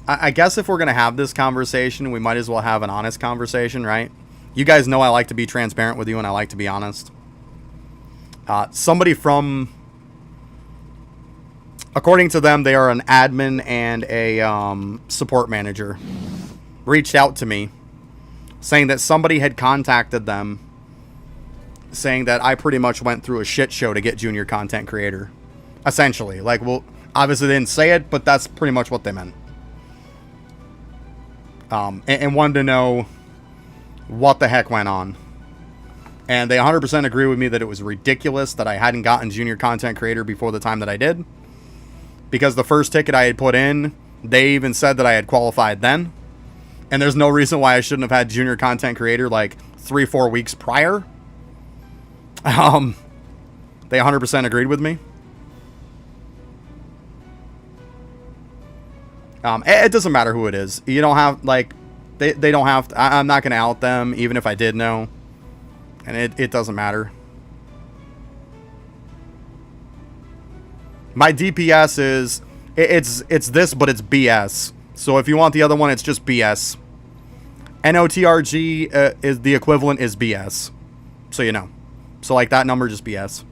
I guess if we're going to have this conversation, we might as well have an honest conversation, right? You guys know I like to be transparent with you and I like to be honest. Somebody from, according to them, they are an admin and a support manager, reached out to me saying that somebody had contacted them saying that I pretty much went through a shit show to get junior content creator. Essentially. Like, well, obviously they didn't say it, but that's pretty much what they meant. And wanted to know what the heck went on. And they 100% agree with me that it was ridiculous that I hadn't gotten junior content creator before the time that I did. Because the first ticket I had put in, they even said that I had qualified then. And there's no reason why I shouldn't have had junior content creator like 3-4 weeks prior. They 100% agreed with me. It doesn't matter who it is. You don't have, like, they don't have to, I'm not going to out them, even if I did know. And it doesn't matter. My DPS is, it's this, but it's BS. So if you want the other one, it's just BS. NOTRG is the equivalent is BS. So you know. So like that number, just BS.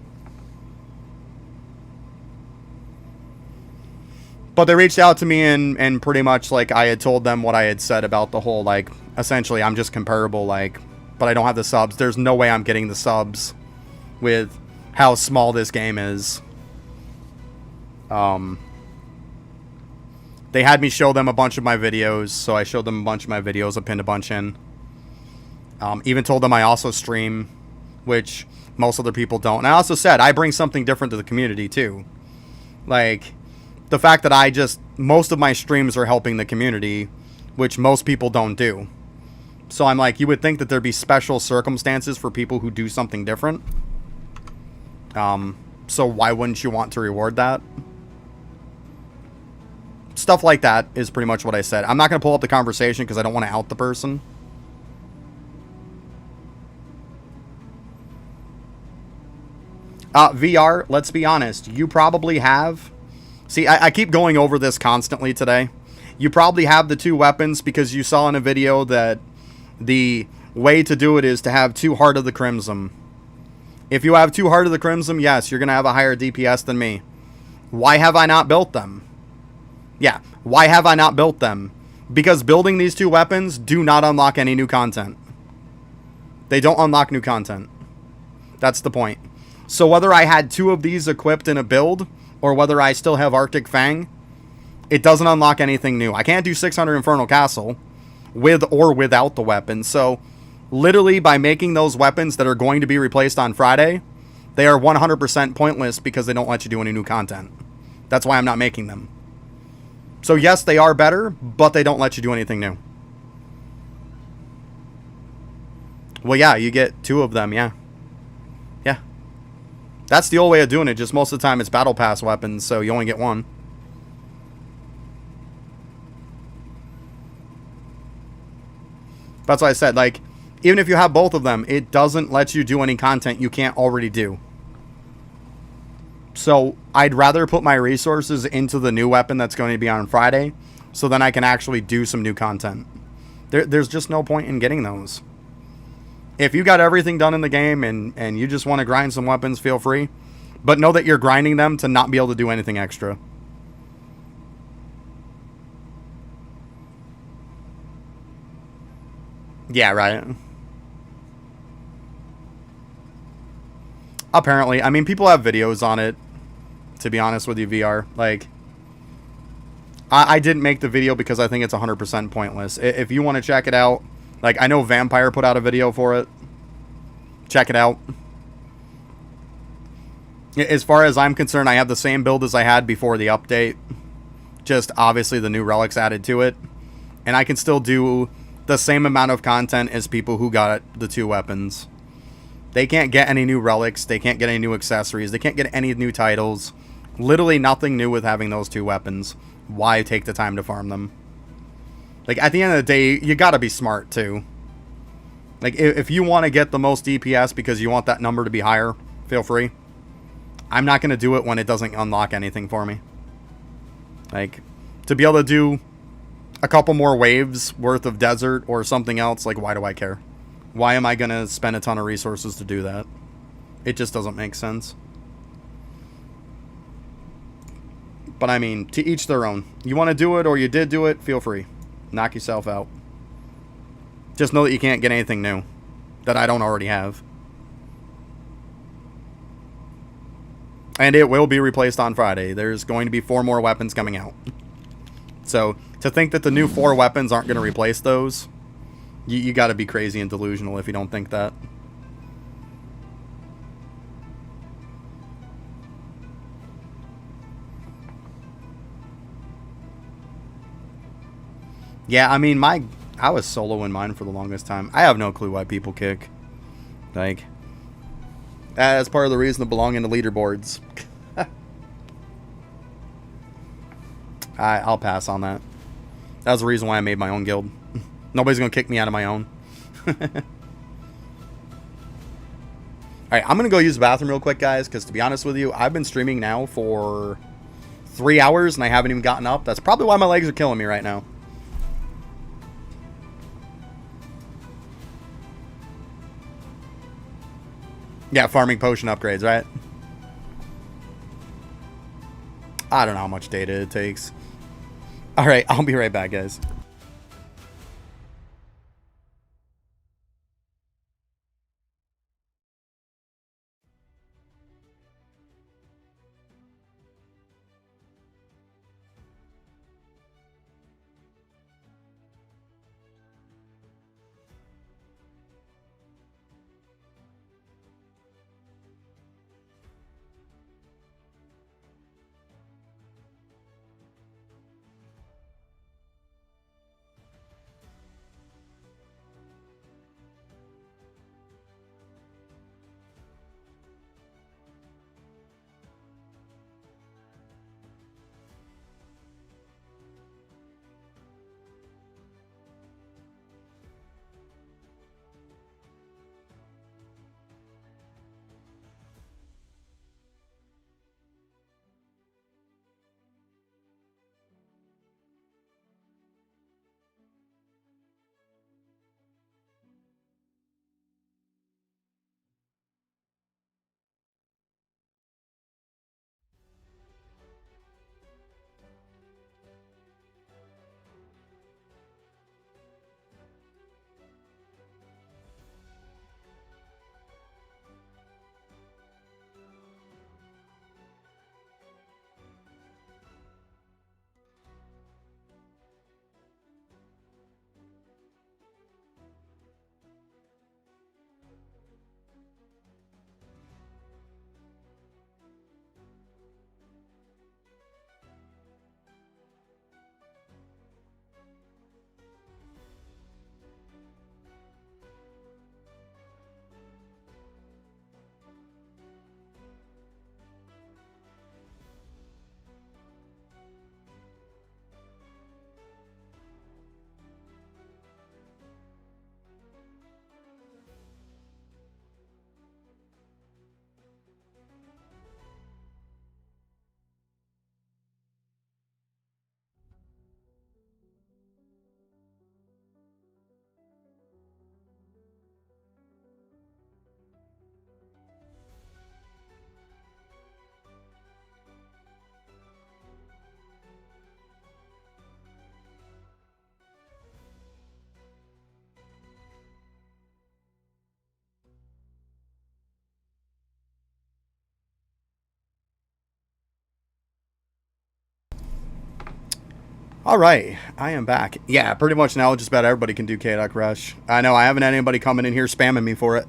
But they reached out to me and pretty much like I had told them what I had said about the whole, like, essentially I'm just comparable, like, but I don't have the subs. There's no way I'm getting the subs with how small this game is. They had me show them a bunch of my videos, so I showed them a bunch of my videos. I pinned a bunch in. Even told them I also stream, which most other people don't. And I also said I bring something different to the community too. Like, the fact that most of my streams are helping the community, which most people don't do. So I'm like, you would think that there'd be special circumstances for people who do something different. So why wouldn't you want to reward that? Stuff like that is pretty much what I said. I'm not going to pull up the conversation because I don't want to out the person. VR, let's be honest. You probably have... See, I keep going over this constantly today. You probably have the two weapons because you saw in a video that the way to do it is to have 2 Heart of the Crimson. If you have 2 Heart of the Crimson, yes, you're going to have a higher DPS than me. Why have I not built them? Yeah, why have I not built them? Because building these 2 weapons do not unlock any new content. They don't unlock new content. That's the point. So whether I had 2 of these equipped in a build, or whether I still have Arctic Fang, it doesn't unlock anything new. I can't do 600 Infernal Castle with or without the weapon. So literally by making those weapons that are going to be replaced on Friday, they are 100% pointless because they don't let you do any new content. That's why I'm not making them. So yes, they are better, but they don't let you do anything new. Well, yeah, you get 2 of them, yeah. Yeah. That's the old way of doing it, just most of the time it's Battle Pass weapons, so you only get 1. That's why I said, like, even if you have both of them, it doesn't let you do any content you can't already do. So I'd rather put my resources into the new weapon that's going to be on Friday, so then I can actually do some new content. There's just no point in getting those. If you got everything done in the game and you just want to grind some weapons, feel free. But know that you're grinding them to not be able to do anything extra. Yeah, right. Apparently. I mean, people have videos on it, to be honest with you, VR. Like, I didn't make the video because I think it's 100% pointless. If you want to check it out, like, I know Vampire put out a video for it. Check it out. As far as I'm concerned, I have the same build as I had before the update. Just, obviously, the new relics added to it. And I can still do the same amount of content as people who got the 2 weapons. They can't get any new relics. They can't get any new accessories. They can't get any new titles. Literally nothing new with having those 2 weapons. Why take the time to farm them? Like, at the end of the day, you gotta be smart, too. Like, if you want to get the most DPS because you want that number to be higher, feel free. I'm not going to do it when it doesn't unlock anything for me. Like, to be able to do a couple more waves worth of desert or something else, like, why do I care? Why am I going to spend a ton of resources to do that? It just doesn't make sense. But I mean, to each their own. You want to do it or you did do it, feel free. Knock yourself out. Just know that you can't get anything new that I don't already have. And it will be replaced on Friday. There's going to be 4 more weapons coming out. So, to think that the new 4 weapons aren't going to replace those, you got to be crazy and delusional if you don't think that. Yeah, I mean, I was soloing mine for the longest time. I have no clue why people kick. Like, that's part of the reason to belong into leaderboards. I'll pass on that. That was the reason why I made my own guild. Nobody's going to kick me out of my own. Alright, I'm going to go use the bathroom real quick, guys, because to be honest with you, I've been streaming now for 3 hours and I haven't even gotten up. That's probably why my legs are killing me right now. Yeah, farming potion upgrades, right? I don't know how much data it takes. Alright, I'll be right back, guys. Alright, I am back. Yeah, pretty much now just about everybody can do K-Duck Rush. I know, I haven't had anybody coming in here spamming me for it.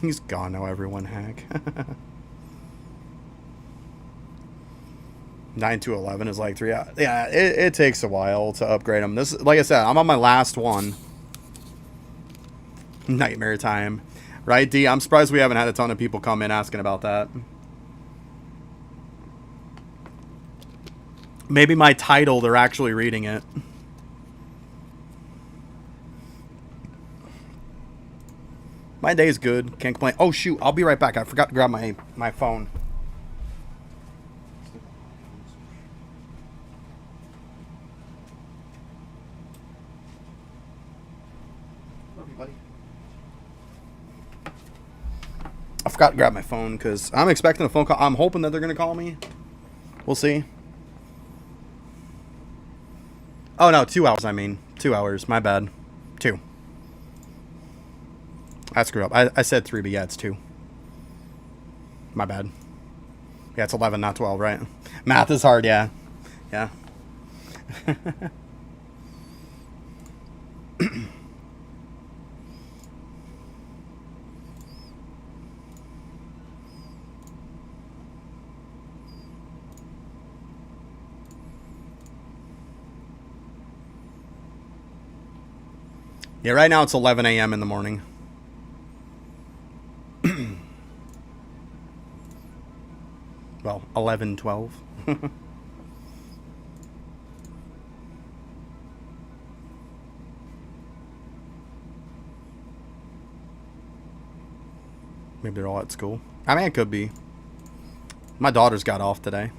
He's gone now, everyone hack. 9 to 11 is like 3 hours. Yeah, it takes a while to upgrade them. This, like I said, I'm on my last one. Nightmare time. Right, D? I'm surprised we haven't had a ton of people come in asking about that. Maybe my title, they're actually reading it. My day's good. Can't complain. Oh, shoot. I'll be right back. I forgot to grab my phone. I forgot to grab my phone because I'm expecting a phone call. I'm hoping that they're going to call me. We'll see. Oh, no. 2 hours, I mean. 2 hours. My bad. 2. I screwed up. I said 3, but yeah, it's 2. My bad. Yeah, it's 11, not 12, right? Math is hard, yeah. Yeah. Yeah, right now it's 11 a.m. in the morning. Well, 11, 12. Maybe they're all at school. I mean, it could be. My daughter's got off today.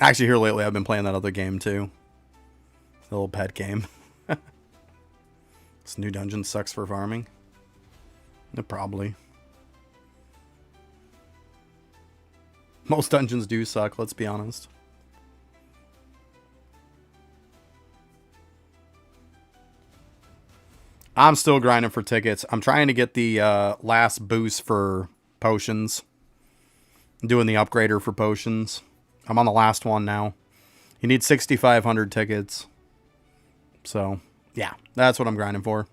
Actually, here lately, I've been playing that other game, too. The little pet game. This new dungeon sucks for farming. Probably. Most dungeons do suck, let's be honest. I'm still grinding for tickets. I'm trying to get the last boost for potions. I'm doing the upgrader for potions. I'm on the last one now. You need 6,500 tickets. So, yeah, that's what I'm grinding for.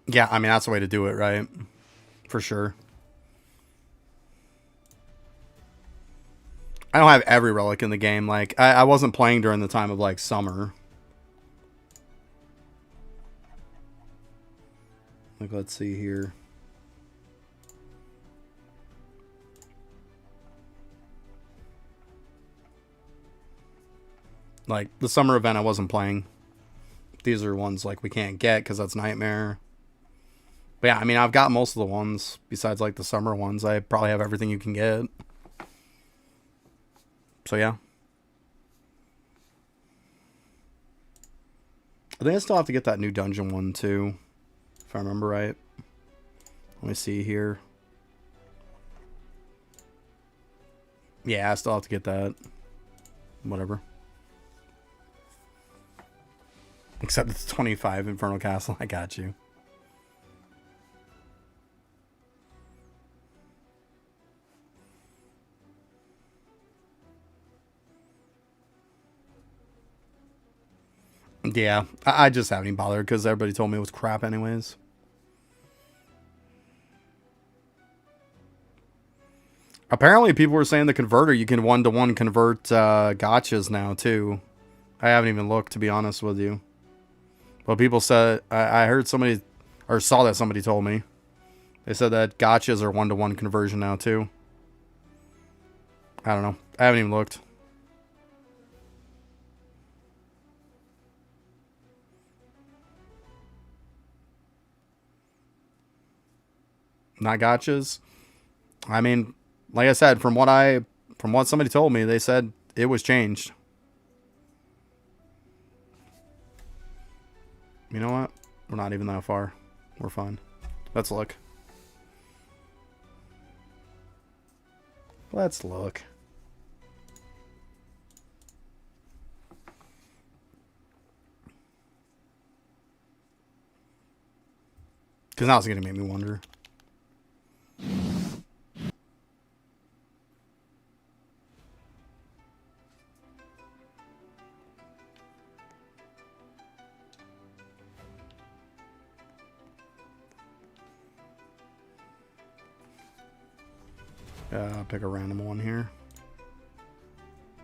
Yeah, I mean, that's the way to do it, right? For sure. I don't have every relic in the game. Like, I wasn't playing during the time of, like, summer. Like, let's see here. Like, the summer event I wasn't playing. These are ones, like, we can't get because that's Nightmare. But yeah, I mean, I've got most of the ones. Besides, like, the summer ones. I probably have everything you can get. So, yeah. I think I still have to get that new dungeon one, too. If I remember right. Let me see here. Yeah, I still have to get that. Whatever. Except it's 25 Infernal Castle. I got you. Yeah, I just haven't even bothered because everybody told me it was crap anyways. Apparently people were saying the converter, you can one-to-one convert gotchas now too. I haven't even looked, to be honest with you. But people said, I heard somebody, or saw that somebody told me. They said that gotchas are one-to-one conversion now too. I don't know. I haven't even looked. Not gotchas. I mean, like I said, from what From what somebody told me, they said it was changed. You know what? We're not even that far. We're fine. Let's look. Let's look. Because now it's going to make me wonder. Pick a random one here.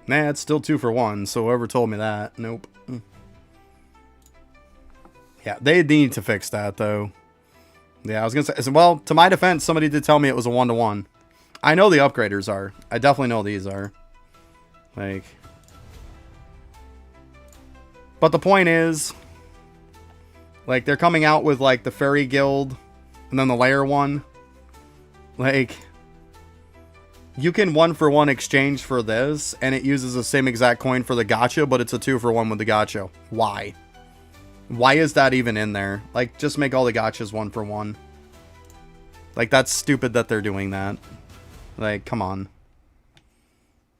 Nah, it's still 2 for 1, so whoever told me that, nope. Yeah, they need to fix that, though. Yeah, I was going to say, well, to my defense, somebody did tell me it was a 1-to-1. I know the upgraders are. I definitely know these are. Like... But the point is... Like, they're coming out with, like, the Fairy Guild, and then the Layer one. Like... You can 1-for-1 exchange for this, and it uses the same exact coin for the gacha, but it's a 2-for-1 with the gacha. Why? Why is that even in there? Like, just make all the gachas 1-for-1. Like, that's stupid that they're doing that. Like, come on.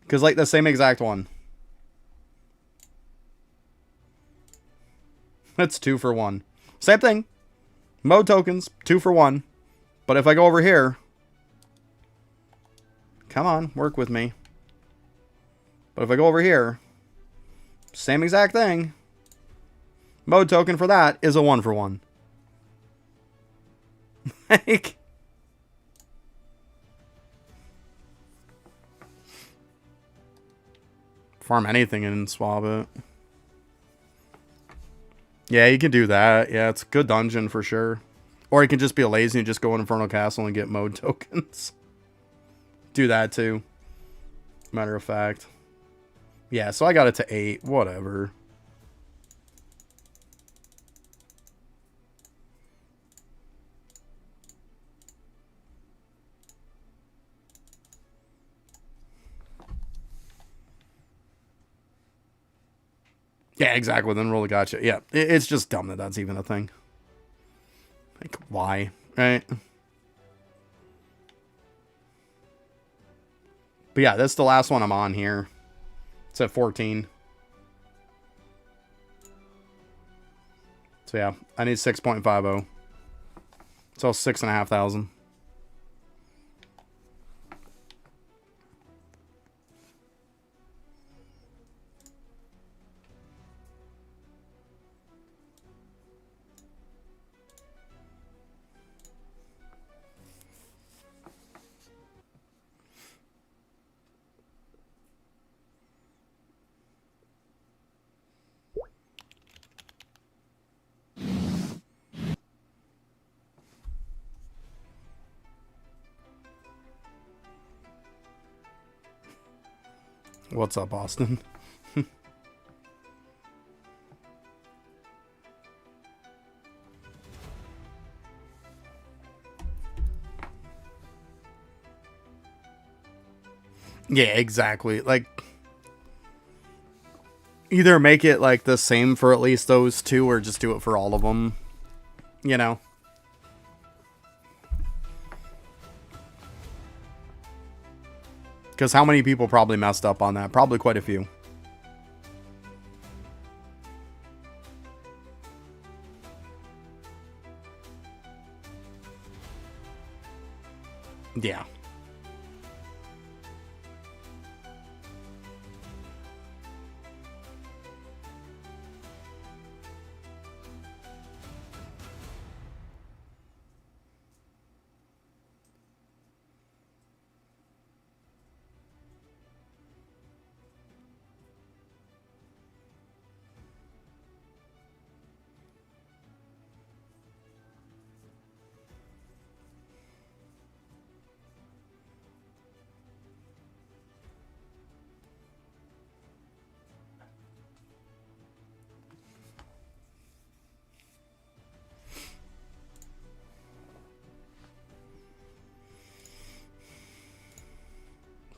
Because, like, the same exact one. That's 2-for-1. Same thing. Mode tokens, 2-for-1. But if I go over here... Come on, work with me. But if I go over here, same exact thing. Mode token for that is a 1-for-1. Like, farm anything and swap it. Yeah, you can do that. Yeah, it's a good dungeon for sure. Or you can just be lazy and just go in Infernal Castle and get mode tokens. Do that too. Matter of fact. Yeah, so I got it to 8. Whatever. Yeah, exactly. Then roll the gacha. Yeah, it's just dumb that that's even a thing. Like, why? Right? But yeah, that's the last one I'm on here. It's at 14. So yeah, I need 6.50. So 6,500. What's up, Austin? Yeah, exactly. Like, either make it like the same for at least those two, or just do it for all of them. You know? Because how many people probably messed up on that? Probably quite a few. Yeah.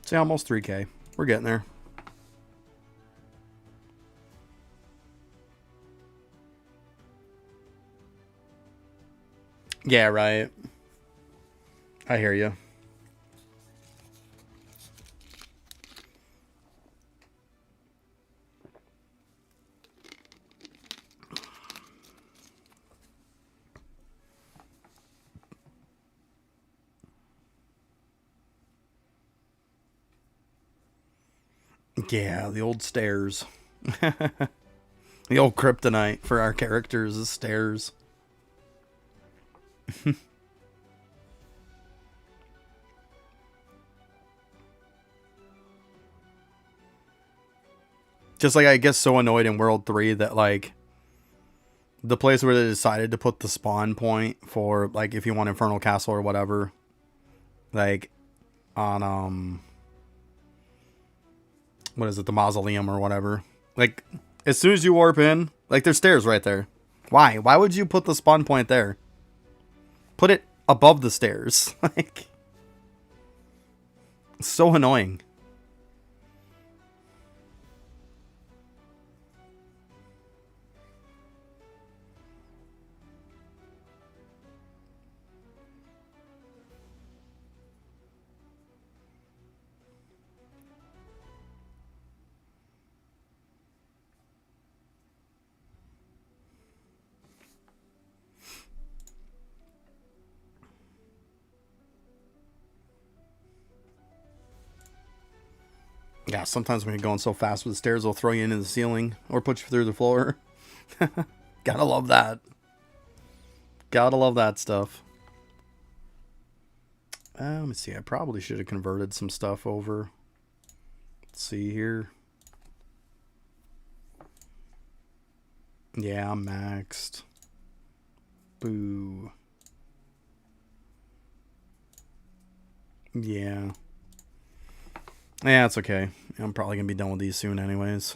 See, almost 3K. We're getting there. Yeah, right. I hear you. Yeah, the old stairs. The old kryptonite for our characters is stairs. Just like I get so annoyed in World 3 that like the place where they decided to put the spawn point for like if you want Infernal Castle or whatever, like on what is it, the mausoleum or whatever. Like as soon as you warp in, like there's stairs right there. Why? Why would you put the spawn point there? Put it above the stairs. Like it's so annoying. Yeah, sometimes when you're going so fast with the stairs, they'll throw you into the ceiling or put you through the floor. Gotta love that. Gotta love that stuff. Let me see. I probably should have converted some stuff over. Let's see here. Yeah, I'm maxed. Boo. Yeah. Yeah, it's okay. I'm probably going to be done with these soon anyways.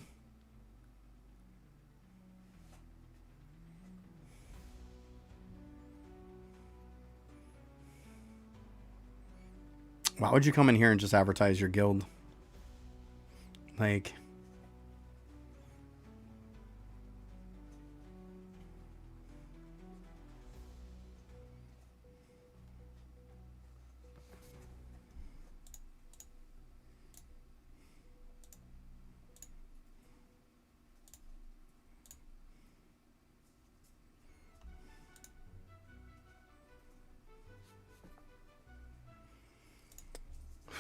Why would you come in here and just advertise your guild? Like...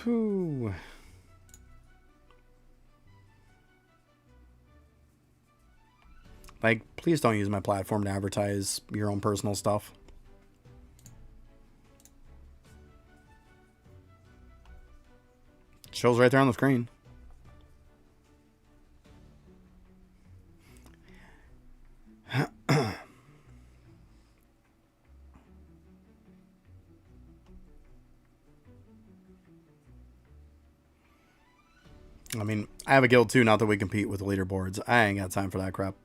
Whew. Like, please don't use my platform to advertise your own personal stuff. It shows right there on the screen. I mean, I have a guild too, not that we compete with the leaderboards. I ain't got time for that crap.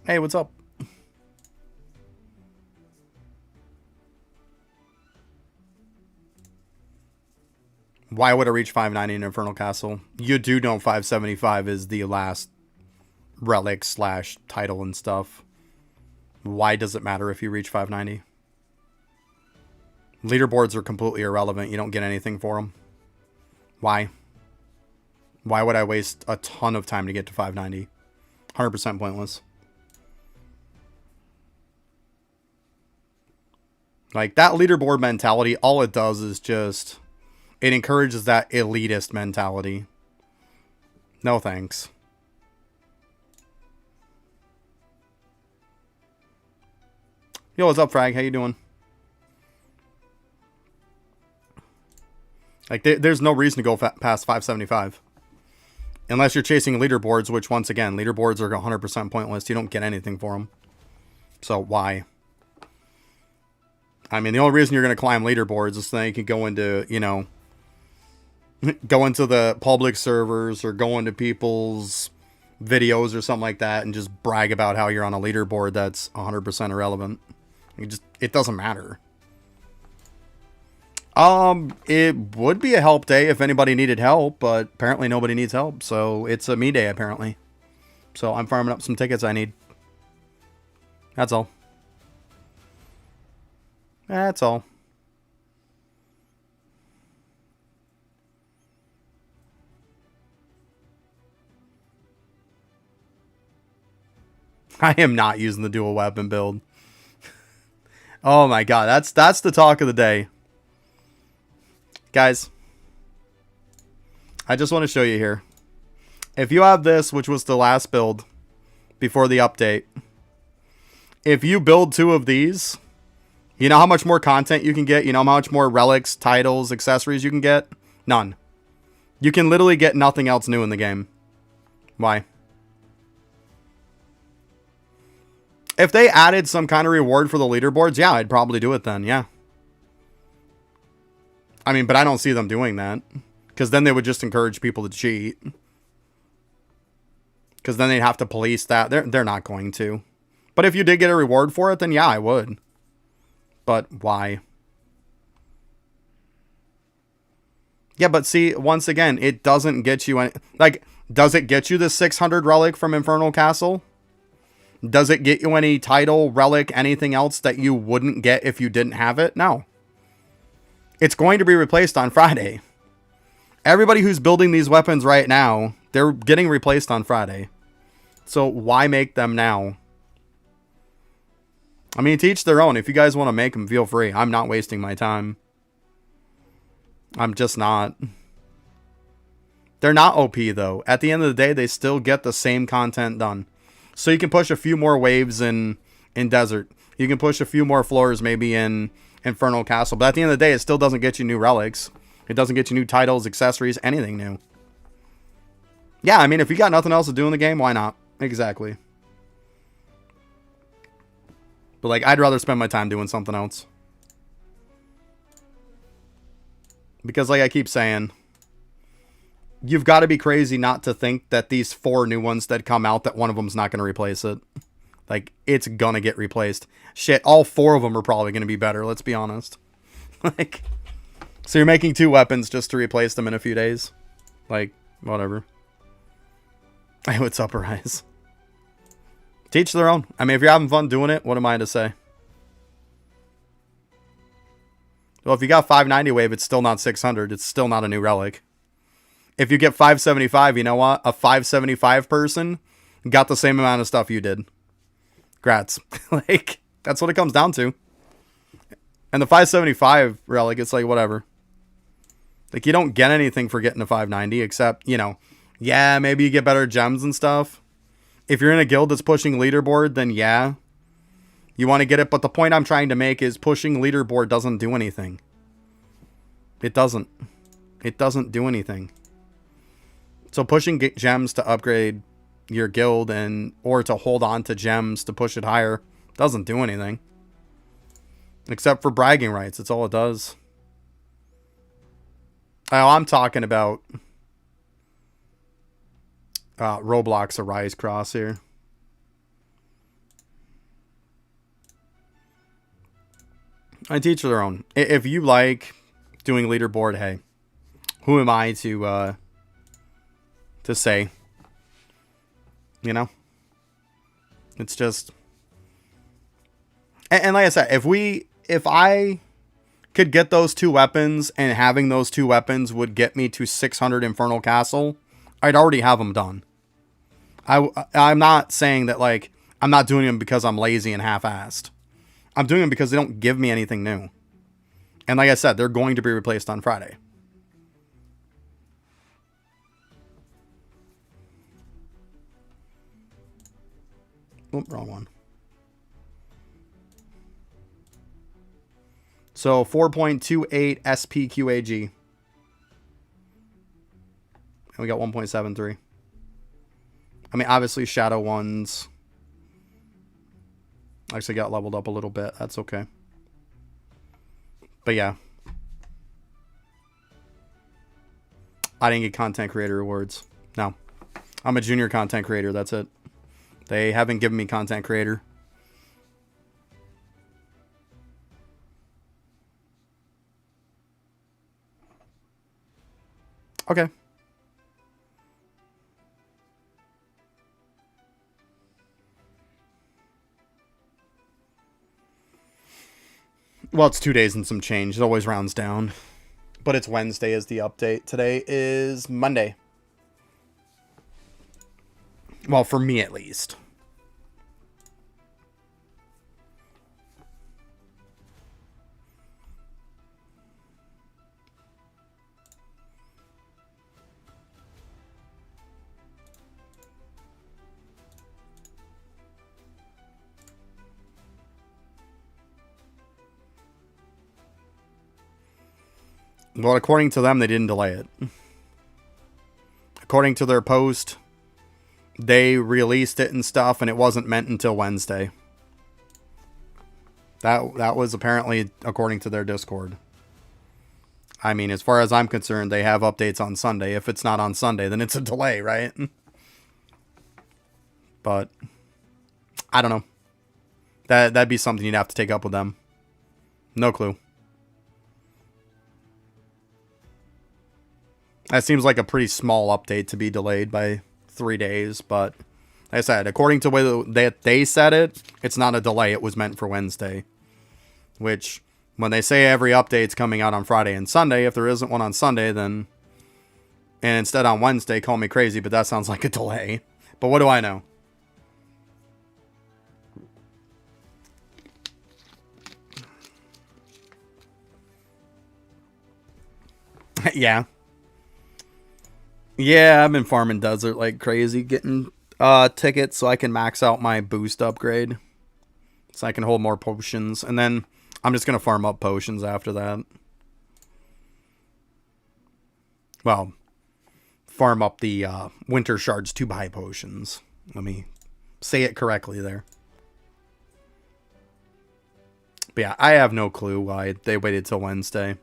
Hey, what's up? Why would I reach 590 in Infernal Castle? You do know 575 is the last relic slash title and stuff. Why does it matter if you reach 590? Leaderboards are completely irrelevant. You don't get anything for them. Why? Why would I waste a ton of time to get to 590? 100% pointless. Like, that leaderboard mentality, all it does is just... It encourages that elitist mentality. No thanks. Yo, what's up, Frag? How you doing? Like, there's no reason to go past 575. Unless you're chasing leaderboards, which, once again, leaderboards are 100% pointless. You don't get anything for them. So, why? I mean, the only reason you're going to climb leaderboards is so that you can go into, you know... Go into the public servers or go into people's videos or something like that and just brag about how you're on a leaderboard that's 100% irrelevant. It doesn't matter. It would be a help day if anybody needed help, but apparently nobody needs help, so it's a me day apparently. So I'm farming up some tickets I need. That's all. That's all. I am not using the dual weapon build. Oh my god, that's the talk of the day. Guys, I just want to show you here. If you have this, which was the last build before the update, if you build 2 of these, you know how much more content you can get? You know how much more relics, titles, accessories you can get? None. You can literally get nothing else new in the game. Why? If they added some kind of reward for the leaderboards, yeah, I'd probably do it then, yeah. I mean, but I don't see them doing that. Because then they would just encourage people to cheat. Because then they'd have to police that. They're not going to. But if you did get a reward for it, then yeah, I would. But why? Yeah, but see, once again, it doesn't get you any... Like, does it get you the 600 relic from Infernal Castle? Does it get you any title, relic, anything else that you wouldn't get if you didn't have it? No. It's going to be replaced on Friday. Everybody who's building these weapons right now, they're getting replaced on Friday. So why make them now? I mean, to each their own. If you guys want to make them, feel free. I'm not wasting my time. I'm just not. They're not OP, though. At the end of the day, they still get the same content done. So you can push a few more waves in Desert. You can push a few more floors maybe in Infernal Castle. But at the end of the day, it still doesn't get you new relics. It doesn't get you new titles, accessories, anything new. Yeah, I mean, if you got nothing else to do in the game, why not? Exactly. But, like, I'd rather spend my time doing something else. Because, like I keep saying, you've got to be crazy not to think that these 4 new ones that come out, that one of them's not going to replace it. Like, it's going to get replaced. Shit, all 4 of them are probably going to be better, let's be honest. Like, so you're making 2 weapons just to replace them in a few days? Like, whatever. Hey, what's up, Arise? Teach their own. I mean, if you're having fun doing it, what am I to say? Well, if you got 590 wave, it's still not 600. It's still not a new relic. If you get 575, you know what? A 575 person got the same amount of stuff you did. Grats. Like, that's what it comes down to. And the 575 relic, it's like, whatever. Like, you don't get anything for getting a 590, except, you know, yeah, maybe you get better gems and stuff. If you're in a guild that's pushing leaderboard, then yeah, you want to get it. But the point I'm trying to make is pushing leaderboard doesn't do anything. It doesn't. It doesn't do anything. So pushing gems to upgrade your guild or to hold on to gems to push it higher doesn't do anything. Except for bragging rights. That's all it does. Oh, I'm talking about Roblox Arise Cross here. I teach their own. If you like doing leaderboard, hey, who am I to say? You know? It's just... And like I said, if I could get those 2 weapons and having those 2 weapons would get me to 600 Infernal Castle, I'd already have them done. I'm not saying that, like, I'm not doing them because I'm lazy and half-assed. I'm doing them because they don't give me anything new. And like I said, they're going to be replaced on Friday. Oh, wrong one. So 4.28 SPQAG. And we got 1.73. I mean, obviously, Shadow ones actually got leveled up a little bit. That's okay. But yeah. I didn't get content creator rewards. No. I'm a junior content creator. That's it. They haven't given me content creator. Okay. Well, it's 2 days and some change. It always rounds down. But it's Wednesday is the update. Today is Monday. Well, for me at least. Well, according to them, they didn't delay it. According to their post, they released it and stuff, and it wasn't meant until Wednesday. That was apparently according to their Discord. I mean, as far as I'm concerned, they have updates on Sunday. If it's not on Sunday, then it's a delay, right? But I don't know. That'd be something you'd have to take up with them. No clue. That seems like a pretty small update to be delayed by 3 days, but like I said, according to the way that they said it, it's not a delay. It was meant for Wednesday. Which, when they say every update's coming out on Friday and Sunday, if there isn't one on Sunday, then... And instead on Wednesday, call me crazy, but that sounds like a delay. But what do I know? Yeah. Yeah, I've been farming desert like crazy, getting tickets so I can max out my boost upgrade. So I can hold more potions. And then I'm just going to farm up potions after that. Well, farm up the winter shards to buy potions. Let me say it correctly there. But yeah, I have no clue why they waited till Wednesday.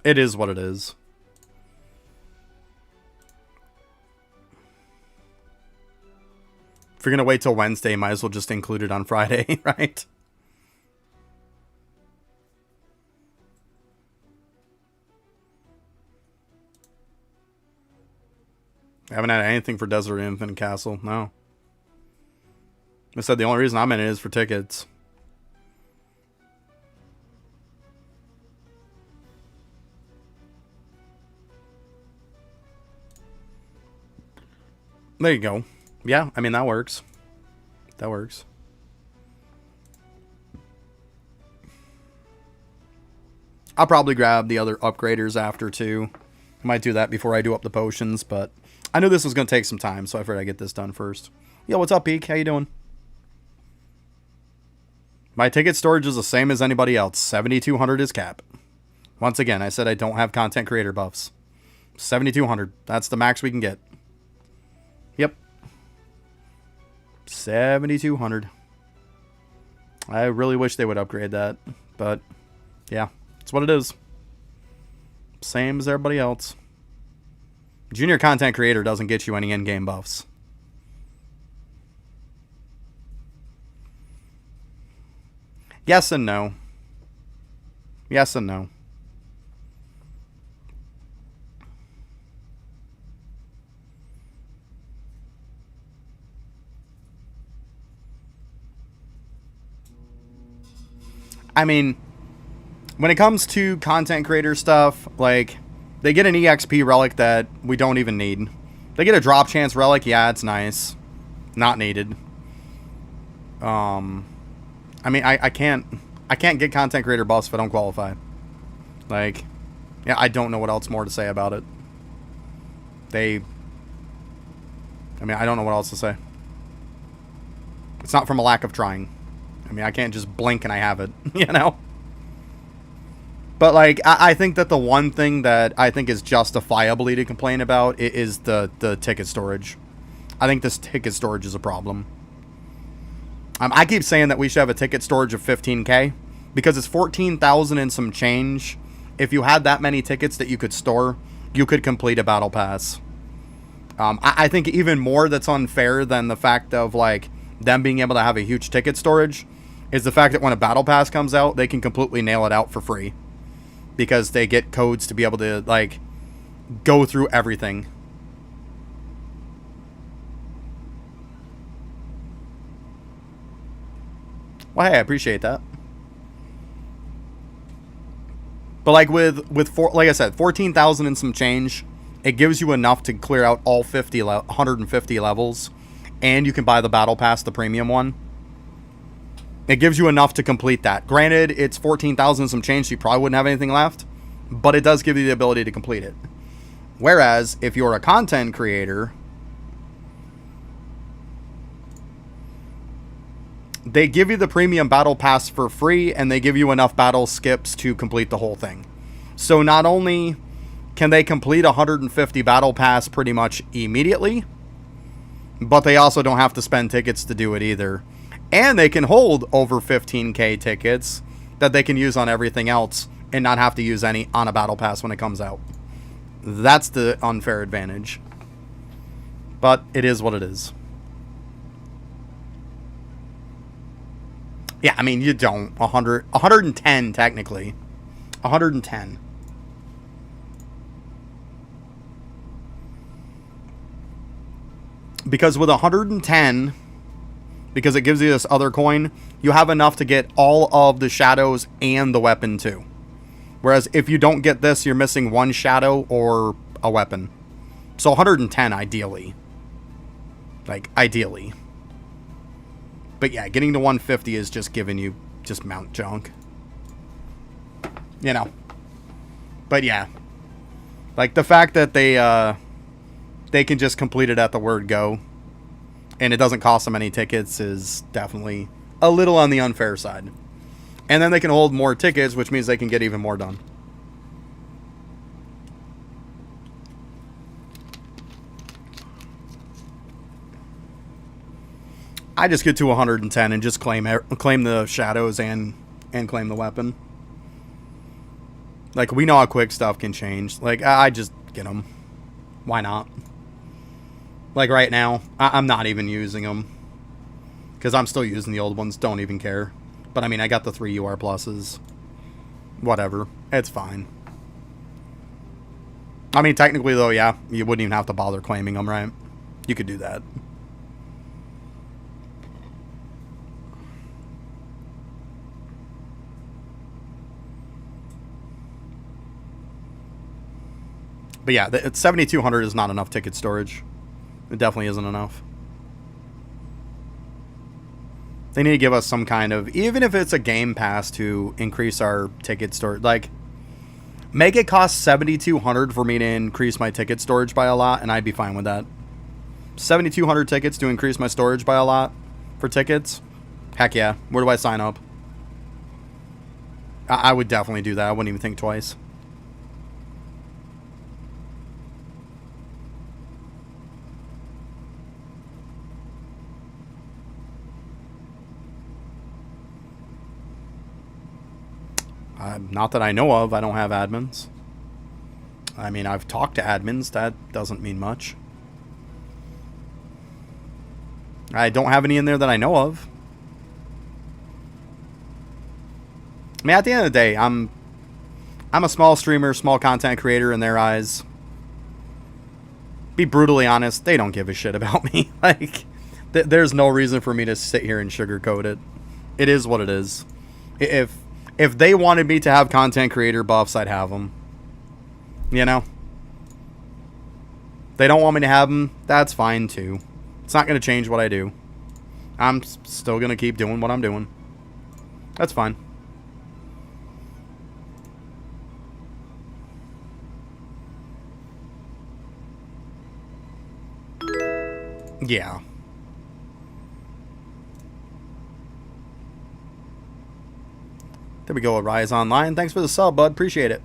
It is what it is. If you're going to wait till Wednesday, might as well just include it on Friday, right? I haven't had anything for Desert Infinite Castle, no. I said the only reason I'm in it is for tickets. There you go. Yeah, I mean, that works. That works. I'll probably grab the other upgraders after, too. I might do that before I do up the potions, but I knew this was going to take some time, so I figured I'd get this done first. Yo, what's up, Peak? How you doing? My ticket storage is the same as anybody else. 7,200 is cap. Once again, I said I don't have content creator buffs. 7,200. That's the max we can get. Yep. 7,200. I really wish they would upgrade that, but yeah, it's what it is. Same as everybody else. Junior content creator doesn't get you any in-game buffs. Yes and no. Yes and no. I mean, when it comes to content creator stuff, like, they get an EXP relic that we don't even need. They get a drop chance relic, yeah, it's nice. Not needed. I mean, I can't get content creator buffs if I don't qualify. Like, yeah, I don't know what else more to say about it. I mean, I don't know what else to say. It's not from a lack of trying. I mean, I can't just blink and I have it, you know? But, like, I think that the one thing that I think is justifiably to complain about is the ticket storage. I think this ticket storage is a problem. I keep saying that we should have a ticket storage of 15K because it's 14,000 and some change. If you had that many tickets that you could store, you could complete a battle pass. I think even more that's unfair than the fact of, like, them being able to have a huge ticket storage is the fact that when a battle pass comes out, they can completely nail it out for free. Because they get codes to be able to, like, go through everything. Well, hey, I appreciate that. But like like I said, 14,000 and some change, it gives you enough to clear out all 150 levels, and you can buy the battle pass, the premium one. It gives you enough to complete that. Granted, it's 14,000 and some change, so you probably wouldn't have anything left, but it does give you the ability to complete it. Whereas if you're a content creator, they give you the premium battle pass for free, and they give you enough battle skips to complete the whole thing. So not only can they complete 150 battle pass pretty much immediately, but they also don't have to spend tickets to do it either. And they can hold over 15k tickets that they can use on everything else and not have to use any on a battle pass when it comes out. That's the unfair advantage. But it is what it is. Yeah, I mean, you don't. 110, technically. 110. Because with 110, because it gives you this other coin, you have enough to get all of the shadows and the weapon too. Whereas if you don't get this, you're missing one shadow or a weapon. So 110, ideally. Like, ideally. But yeah, getting to 150 is just giving you just mount junk. You know. But yeah. Like, the fact that they can just complete it at the word go, and it doesn't cost them any tickets, is definitely a little on the unfair side. And then they can hold more tickets, which means they can get even more done. I just get to 110 and just claim the shadows and claim the weapon. Like, we know how quick stuff can change. Like, I just get them. Why not? Like, right now, I'm not even using them. Because I'm still using the old ones. Don't even care. But, I mean, I got the 3 UR pluses. Whatever. It's fine. I mean, technically, though, yeah, you wouldn't even have to bother claiming them, right? You could do that. But yeah, 7,200 is not enough ticket storage. It definitely isn't enough. They need to give us some kind of, even if it's a game pass, to increase our ticket storage. Like, make it cost 7,200 for me to increase my ticket storage by a lot, and I'd be fine with that. 7,200 tickets to increase my storage by a lot for tickets? Heck yeah. Where do I sign up? I would definitely do that. I wouldn't even think twice. Not that I know of. I don't have admins. I mean, I've talked to admins. That doesn't mean much. I don't have any in there that I know of. I mean, at the end of the day, I'm a small streamer, small content creator in their eyes. Be brutally honest, they don't give a shit about me. Like, there's no reason for me to sit here and sugarcoat it. It is what it is. If they wanted me to have content creator buffs, I'd have them. You know? They don't want me to have them, that's fine too. It's not going to change what I do. I'm still going to keep doing what I'm doing. That's fine. Yeah. There we go, Rise Online. Thanks for the sub, bud. Appreciate it.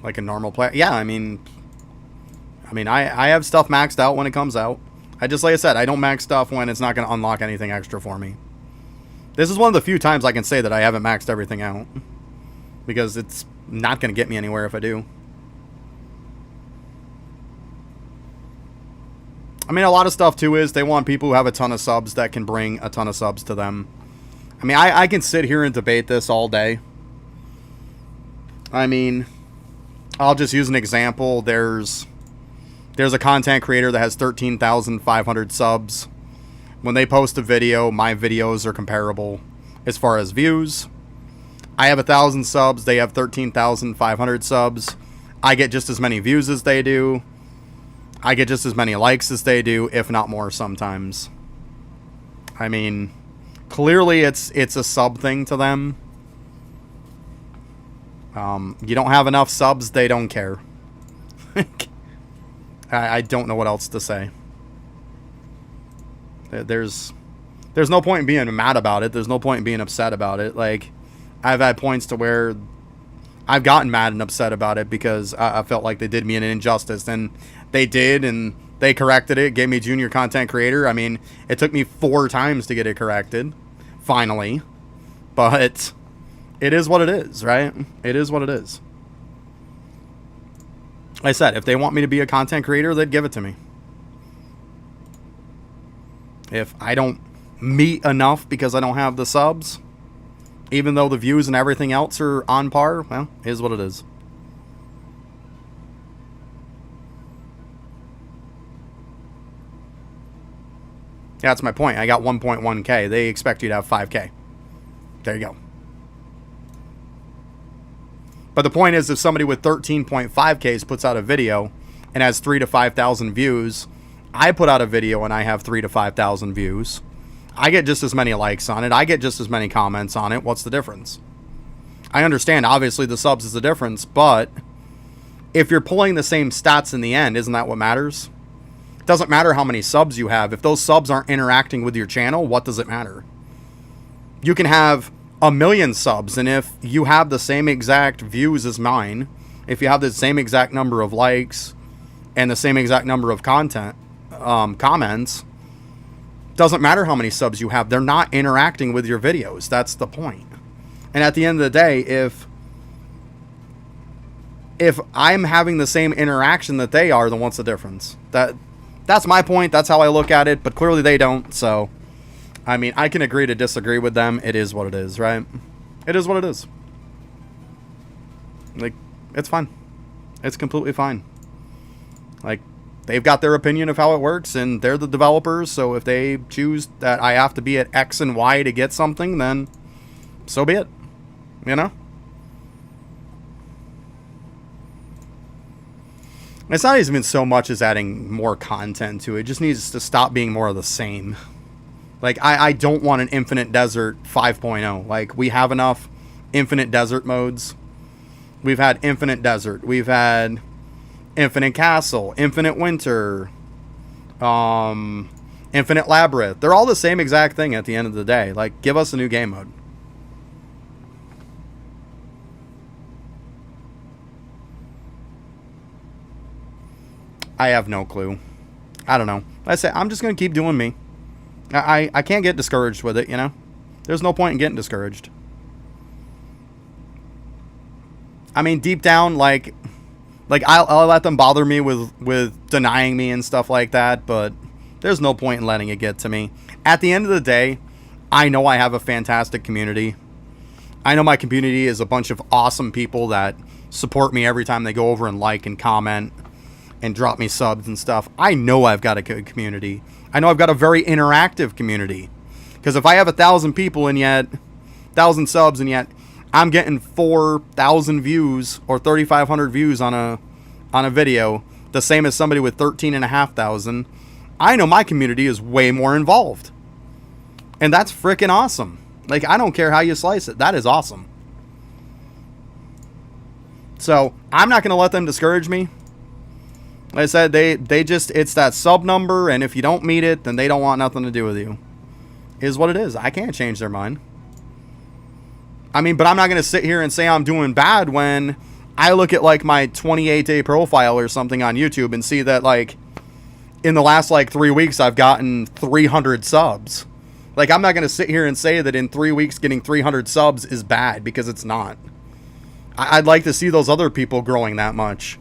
Like a normal player. Yeah, I mean, I have stuff maxed out when it comes out. Like I said, I don't max stuff when it's not going to unlock anything extra for me. This is one of the few times I can say that I haven't maxed everything out. Because it's not going to get me anywhere if I do. I mean, a lot of stuff, too, is they want people who have a ton of subs that can bring a ton of subs to them. I mean, I can sit here and debate this all day. I mean, I'll just use an example. There's a content creator that has 13,500 subs. When they post a video, my videos are comparable as far as views. I have 1,000 subs. They have 13,500 subs. I get just as many views as they do. I get just as many likes as they do, if not more sometimes. I mean, clearly it's a sub thing to them. You don't have enough subs, they don't care. I don't know what else to say. There's no point in being mad about it. There's no point in being upset about it. Like, I've had points to where I've gotten mad and upset about it because I felt like they did me an injustice, and they did, and they corrected it, gave me junior content creator. I mean, it took me 4 times to get it corrected, finally, but it is what it is, right? It is what it is. Like I said, if they want me to be a content creator, they'd give it to me. If I don't meet enough because I don't have the subs, even though the views and everything else are on par, well, it is what it is. Yeah, that's my point. I got 1.1K. They expect you to have 5K. There you go. But the point is, if somebody with 13.5Ks puts out a video and has 3,000 to 5,000 views, I put out a video and I have 3,000 to 5,000 views, I get just as many likes on it. I get just as many comments on it. What's the difference? I understand, obviously, the subs is the difference, but if you're pulling the same stats in the end, isn't that what matters? It doesn't matter how many subs you have. If those subs aren't interacting with your channel, what does it matter? You can have 1 million subs, and if you have the same exact views as mine, if you have the same exact number of likes and the same exact number of comments, doesn't matter how many subs you have. They're not interacting with your videos. That's the point. And at the end of the day, if I'm having the same interaction that they are, then what's the difference? That's my point. That's how I look at it, but clearly they don't. So, I mean, I can agree to disagree with them. It is what it is, right? It is what it is. Like, it's fine. It's completely fine. Like, they've got their opinion of how it works, and they're the developers, so if they choose that I have to be at X and Y to get something, then so be it. You know? It's not even so much as adding more content to it. It just needs to stop being more of the same. Like, I don't want an Infinite Desert 5.0. Like, we have enough Infinite Desert modes. We've had Infinite Desert. We've had Infinite Castle, Infinite Winter, Infinite Labyrinth. They're all the same exact thing at the end of the day. Like, give us a new game mode. I have no clue. I don't know. I say I'm just going to keep doing me. I can't get discouraged with it, you know? There's no point in getting discouraged. I mean, deep down, like I'll let them bother me with denying me and stuff like that, but there's no point in letting it get to me. At the end of the day, I know I have a fantastic community. I know my community is a bunch of awesome people that support me every time they go over and like and comment and drop me subs and stuff. I know I've got a good community. I know I've got a very interactive community. Because if I have 1,000 people and yet 1,000 subs and yet I'm getting 4,000 views or 3,500 views on a video, the same as somebody with 13,500, I know my community is way more involved. And that's freaking awesome. Like, I don't care how you slice it. That is awesome. So, I'm not going to let them discourage me. Like I said, they just, it's that sub number, and if you don't meet it, then they don't want nothing to do with you. Is what it is. I can't change their mind. I mean, but I'm not going to sit here and say I'm doing bad when I look at, like, my 28-day profile or something on YouTube and see that, like, in the last, like, 3 weeks, I've gotten 300 subs. Like, I'm not going to sit here and say that in 3 weeks getting 300 subs is bad, because it's not. I'd like to see those other people growing that much.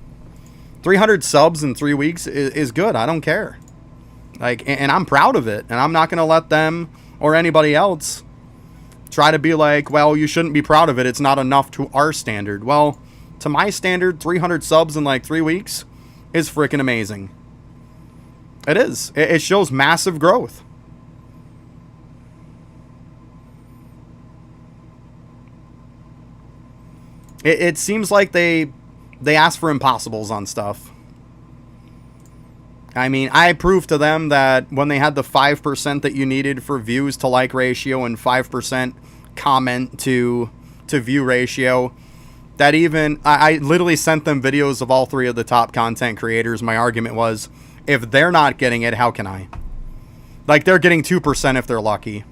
300 subs in 3 weeks is good. I don't care. Like, and I'm proud of it. And I'm not going to let them or anybody else try to be like, well, you shouldn't be proud of it. It's not enough to our standard. Well, to my standard, 300 subs in like 3 weeks is freaking amazing. It is. It shows massive growth. It seems like they ask for impossibles on stuff. I mean, I proved to them that when they had the 5% that you needed for views to like ratio and 5% comment to view ratio, that even I literally sent them videos of all 3 of the top content creators. My argument was, if they're not getting it, how can I? Like, they're getting 2% if they're lucky.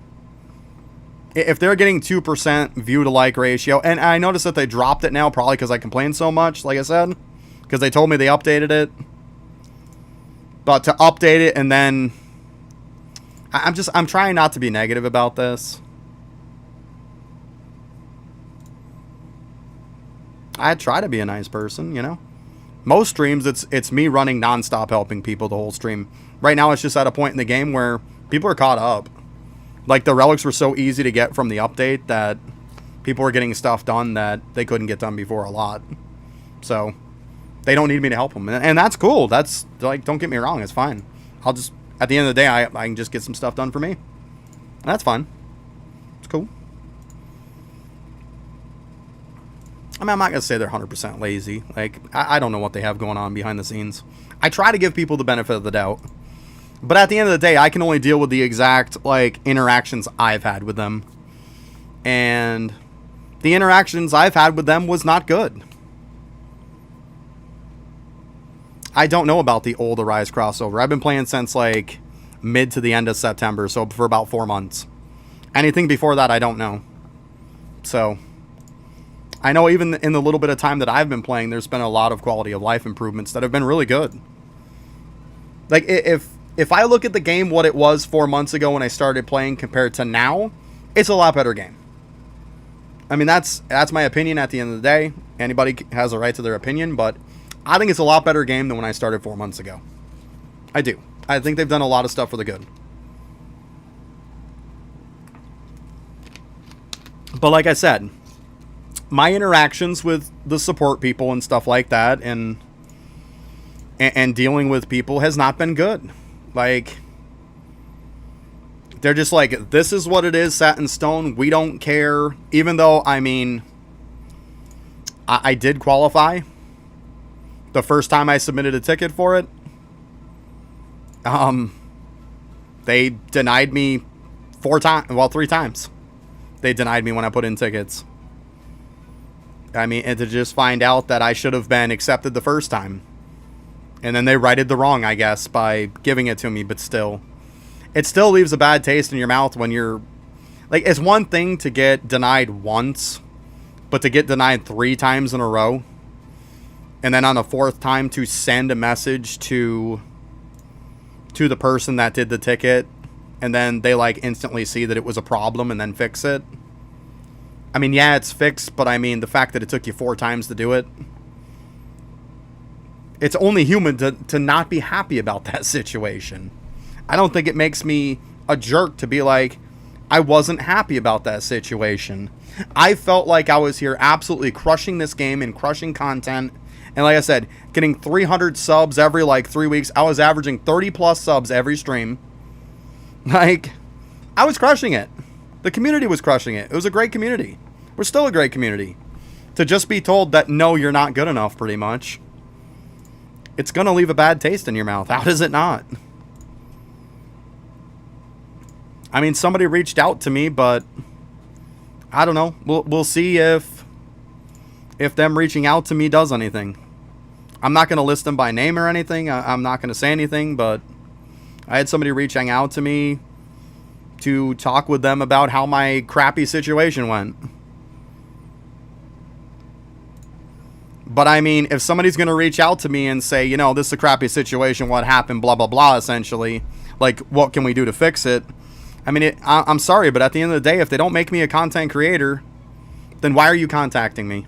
If they're getting 2% view to like ratio, and I noticed that they dropped it now, probably because I complained so much, like I said, because they told me they updated it. But to update it and then I'm trying not to be negative about this. I try to be a nice person, you know. Most streams, it's me running nonstop helping people the whole stream. Right now, it's just at a point in the game where people are caught up. Like, the relics were so easy to get from the update that people were getting stuff done that they couldn't get done before a lot. So, they don't need me to help them. And that's cool. That's, like, don't get me wrong. It's fine. I'll just, at the end of the day, I can just get some stuff done for me. That's fine. It's cool. I mean, I'm not going to say they're 100% lazy. Like, I don't know what they have going on behind the scenes. I try to give people the benefit of the doubt. But at the end of the day, I can only deal with the exact, like, interactions I've had with them. And the interactions I've had with them was not good. I don't know about the old Arise crossover. I've been playing since, like, mid to the end of September, so for about 4 months. Anything before that, I don't know. So, I know even in the little bit of time that I've been playing, there's been a lot of quality of life improvements that have been really good. Like, if I look at the game, what it was 4 months ago when I started playing compared to now, it's a lot better game. I mean, that's my opinion at the end of the day. Anybody has a right to their opinion, but I think it's a lot better game than when I started 4 months ago. I do. I think they've done a lot of stuff for the good. But like I said, my interactions with the support people and stuff like that and dealing with people has not been good. Like, they're just like, this is what it is, set in stone. We don't care. Even though, I mean, I did qualify the first time I submitted a ticket for it. They denied me 3 times. They denied me when I put in tickets. I mean, and to just find out that I should have been accepted the first time. And then they righted the wrong, I guess, by giving it to me, but still. It still leaves a bad taste in your mouth when you're... Like, it's one thing to get denied once, but to get denied 3 times in a row, and then on the 4th time to send a message to the person that did the ticket, and then they, like, instantly see that it was a problem and then fix it. I mean, yeah, it's fixed, but I mean, the fact that it took you 4 times to do it... It's only human to not be happy about that situation. I don't think it makes me a jerk to be like, I wasn't happy about that situation. I felt like I was here absolutely crushing this game and crushing content. And like I said, getting 300 subs every, like, 3 weeks. I was averaging 30 plus subs every stream. Like, I was crushing it. The community was crushing it. It was a great community. We're still a great community. To just be told that, no, you're not good enough, pretty much. It's going to leave a bad taste in your mouth. How does it not? I mean, somebody reached out to me, but I don't know. We'll see if them reaching out to me does anything. I'm not going to list them by name or anything. I'm not going to say anything, but I had somebody reaching out to me to talk with them about how my crappy situation went. But I mean, if somebody's going to reach out to me and say, you know, this is a crappy situation, what happened, blah, blah, blah, essentially, like, what can we do to fix it? I mean, I'm sorry, but at the end of the day, if they don't make me a content creator, then why are you contacting me?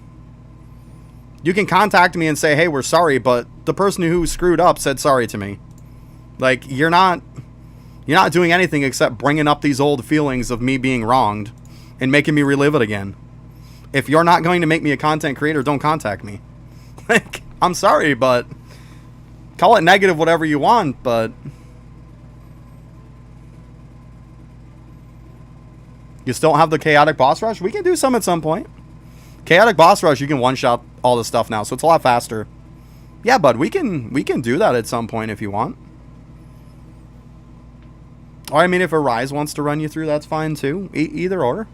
You can contact me and say, hey, we're sorry, but the person who screwed up said sorry to me. Like, you're not doing anything except bringing up these old feelings of me being wronged. and making me relive it again. If you're not going to make me a content creator, don't contact me. Like, I'm sorry, but call it negative whatever you want, but you still don't have the chaotic boss rush? We can do some at some point. Chaotic boss rush, you can one-shot all the stuff now, so it's a lot faster. Yeah, bud, we can do that at some point if you want. Or, I mean, if Arise wants to run you through, that's fine too. Either or.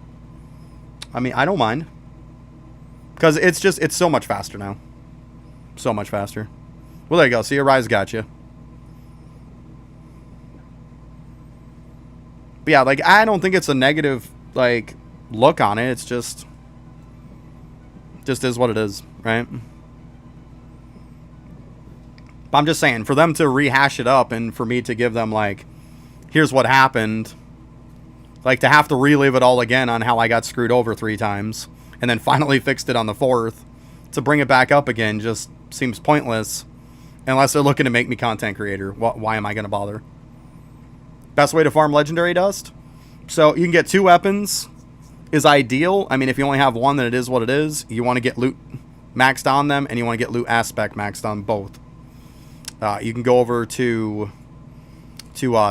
I mean, I don't mind. Because it's so much faster now. So much faster. Well, there you go. See, Arise got you. But yeah, like, I don't think it's a negative, like, look on it. It's just is what it is, right? But I'm just saying, for them to rehash it up and for me to give them, like, here's what happened, like, to have to relive it all again on how I got screwed over 3 times and then finally fixed it on the 4th, to bring it back up again just seems pointless unless they're looking to make me content creator. Why am I going to bother? Best way to farm legendary dust? So you can get 2 weapons is ideal. I mean, if you only have one, then it is what it is. You want to get loot maxed on them, and you want to get loot aspect maxed on both. You can go over to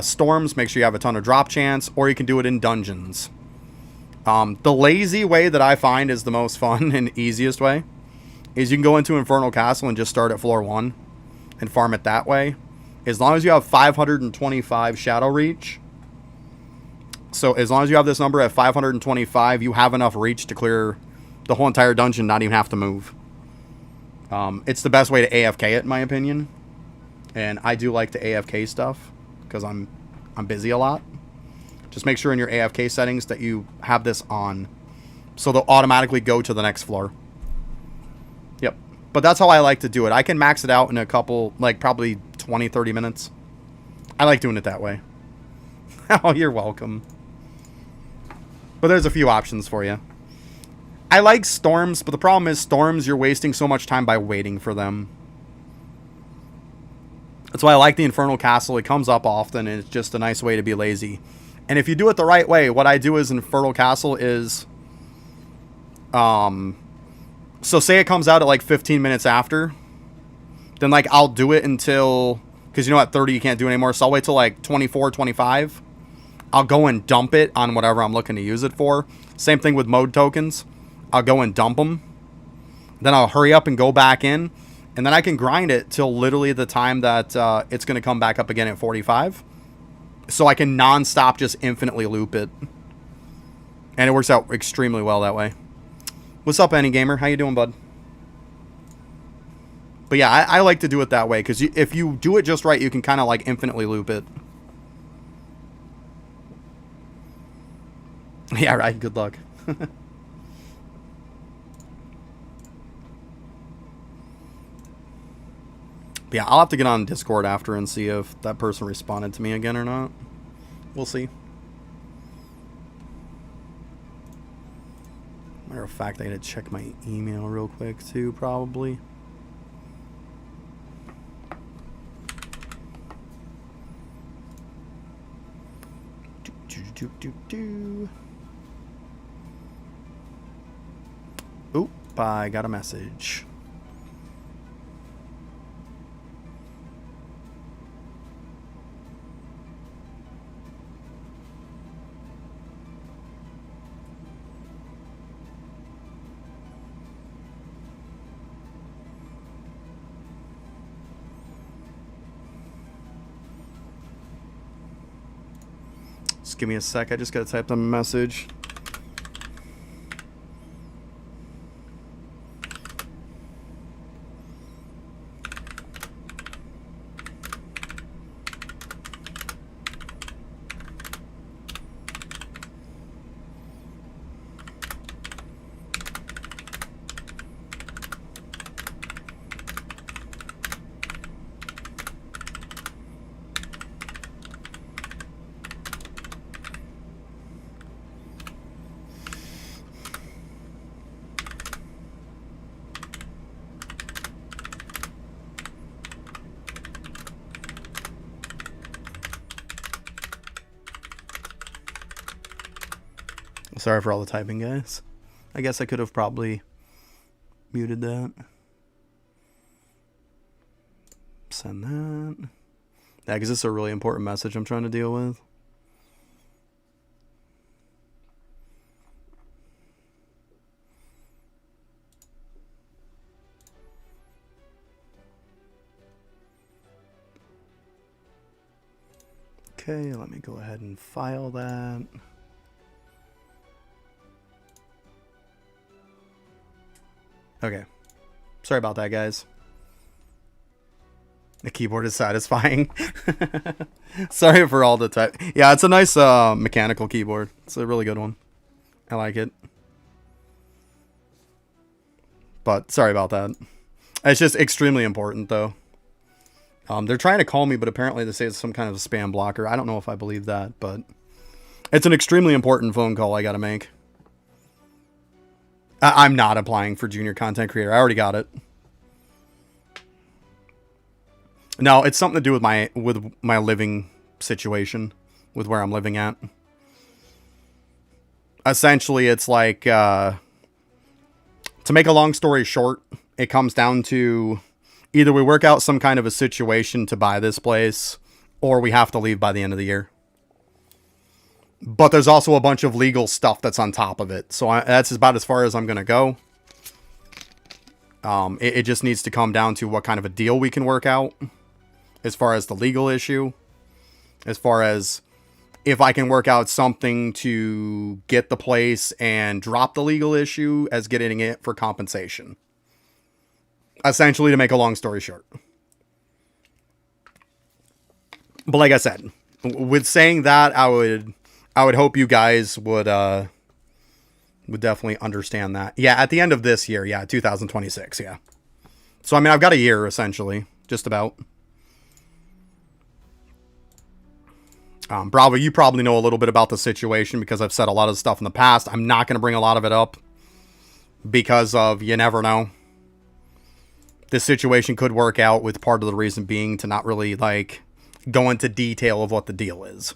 storms, make sure you have a ton of drop chance, or you can do it in dungeons. The lazy way that I find is the most fun and easiest way is you can go into Infernal Castle and just start at floor 1 and farm it that way. As long as you have 525 Shadow Reach. So as long as you have this number at 525, you have enough reach to clear the whole entire dungeon, not even have to move. It's the best way to AFK it, in my opinion. And I do like the AFK stuff because I'm busy a lot. Just make sure in your AFK settings that you have this on, so they'll automatically go to the next floor. Yep. But that's how I like to do it. I can max it out in a couple, like probably 20, 30 minutes. I like doing it that way. Oh, you're welcome. But there's a few options for you. I like storms, but the problem is storms, you're wasting so much time by waiting for them. That's why I like the Infernal Castle. It comes up often, and it's just a nice way to be lazy. And if you do it the right way, what I do is Infernal Castle is... so say it comes out at like 15 minutes after. Then like I'll do it until... Because you know at 30 you can't do it anymore. So I'll wait till like 24, 25. I'll go and dump it on whatever I'm looking to use it for. Same thing with mode tokens. I'll go and dump them. Then I'll hurry up and go back in. And then I can grind it till literally the time that it's going to come back up again at 45. So I can non-stop just infinitely loop it. And it works out extremely well that way. What's up, Any Gamer? How you doing, bud? But yeah, I like to do it that way. Because if you do it just right, you can kind of like infinitely loop it. Yeah, right. Good luck. But yeah, I'll have to get on Discord after and see if that person responded to me again or not. We'll see. Matter of fact, I gotta check my email real quick too, probably. Oop, I got a message. Just give me a sec. I just gotta type them a message. Sorry for all the typing, guys. I guess I could have probably muted that. Send that. Yeah, because this is a really important message I'm trying to deal with. Okay, let me go ahead and file that. Okay. Sorry about that, guys. The keyboard is satisfying. Sorry for all the type. Yeah, it's a nice mechanical keyboard. It's a really good one. I like it. But sorry about that. It's just extremely important, though. They're trying to call me, but apparently they say it's some kind of a spam blocker. I don't know if I believe that, but it's an extremely important phone call I gotta make. I'm not applying for junior content creator. I already got it. No, it's something to do with my living situation, with where I'm living at. Essentially, it's like, to make a long story short, it comes down to either we work out some kind of a situation to buy this place, or we have to leave by the end of the year. But there's also a bunch of legal stuff that's on top of it. So that's about as far as I'm going to go. It just needs to come down to what kind of a deal we can work out. As far as the legal issue. As far as if I can work out something to get the place and drop the legal issue as getting it for compensation. Essentially, to make a long story short. But like I said, with saying that, I would hope you guys would definitely understand that. Yeah, at the end of this year, yeah, 2026, yeah. So, I mean, I've got a year, essentially. Just about. Bravo, you probably know a little bit about the situation because I've said a lot of stuff in the past. I'm not going to bring a lot of it up because of you never know. This situation could work out, with part of the reason being to not really, like, go into detail of what the deal is.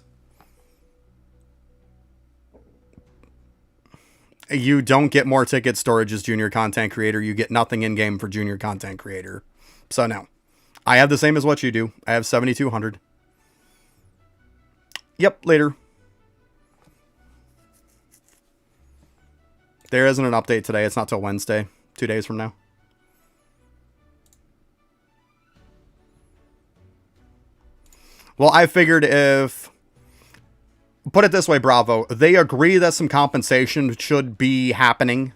You don't get more ticket storage as junior content creator. You get nothing in-game for junior content creator. So, no. I have the same as what you do. I have 7,200. Yep, later. There isn't an update today. It's not till Wednesday. 2 days from now. Well, I figured if... Put it this way, Bravo. They agree that some compensation should be happening.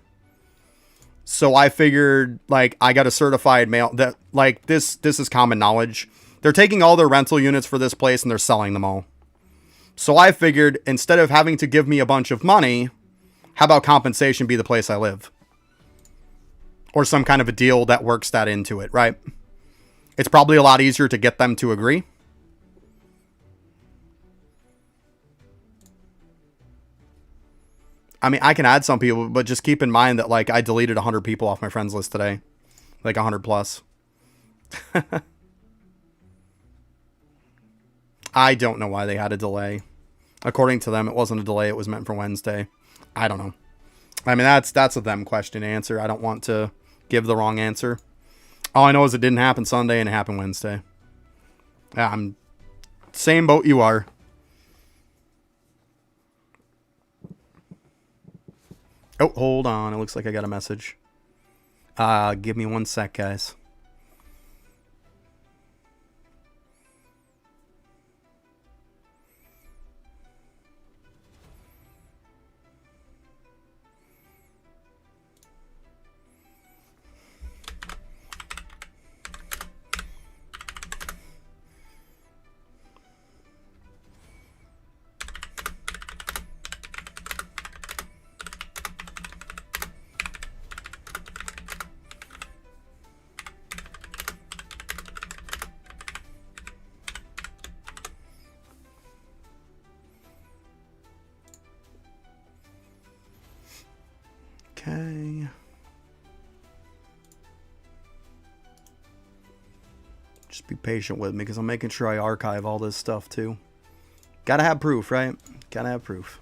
So I figured, like, I got a certified mail that, like, this is common knowledge. They're taking all their rental units for this place and they're selling them all. So I figured, instead of having to give me a bunch of money, how about compensation be the place I live? Or some kind of a deal that works that into it, right? It's probably a lot easier to get them to agree. I mean, I can add some people, but just keep in mind that, like, I deleted 100 people off my friends list today. Like, 100 plus. I don't know why they had a delay. According to them, it wasn't a delay. It was meant for Wednesday. I don't know. I mean, that's a them question answer. I don't want to give the wrong answer. All I know is it didn't happen Sunday and it happened Wednesday. Yeah, I'm same boat you are. Oh, hold on. It looks like I got a message. Give me 1 sec, guys. Okay. Just be patient with me because I'm making sure I archive all this stuff too. Gotta have proof, right? Gotta have proof.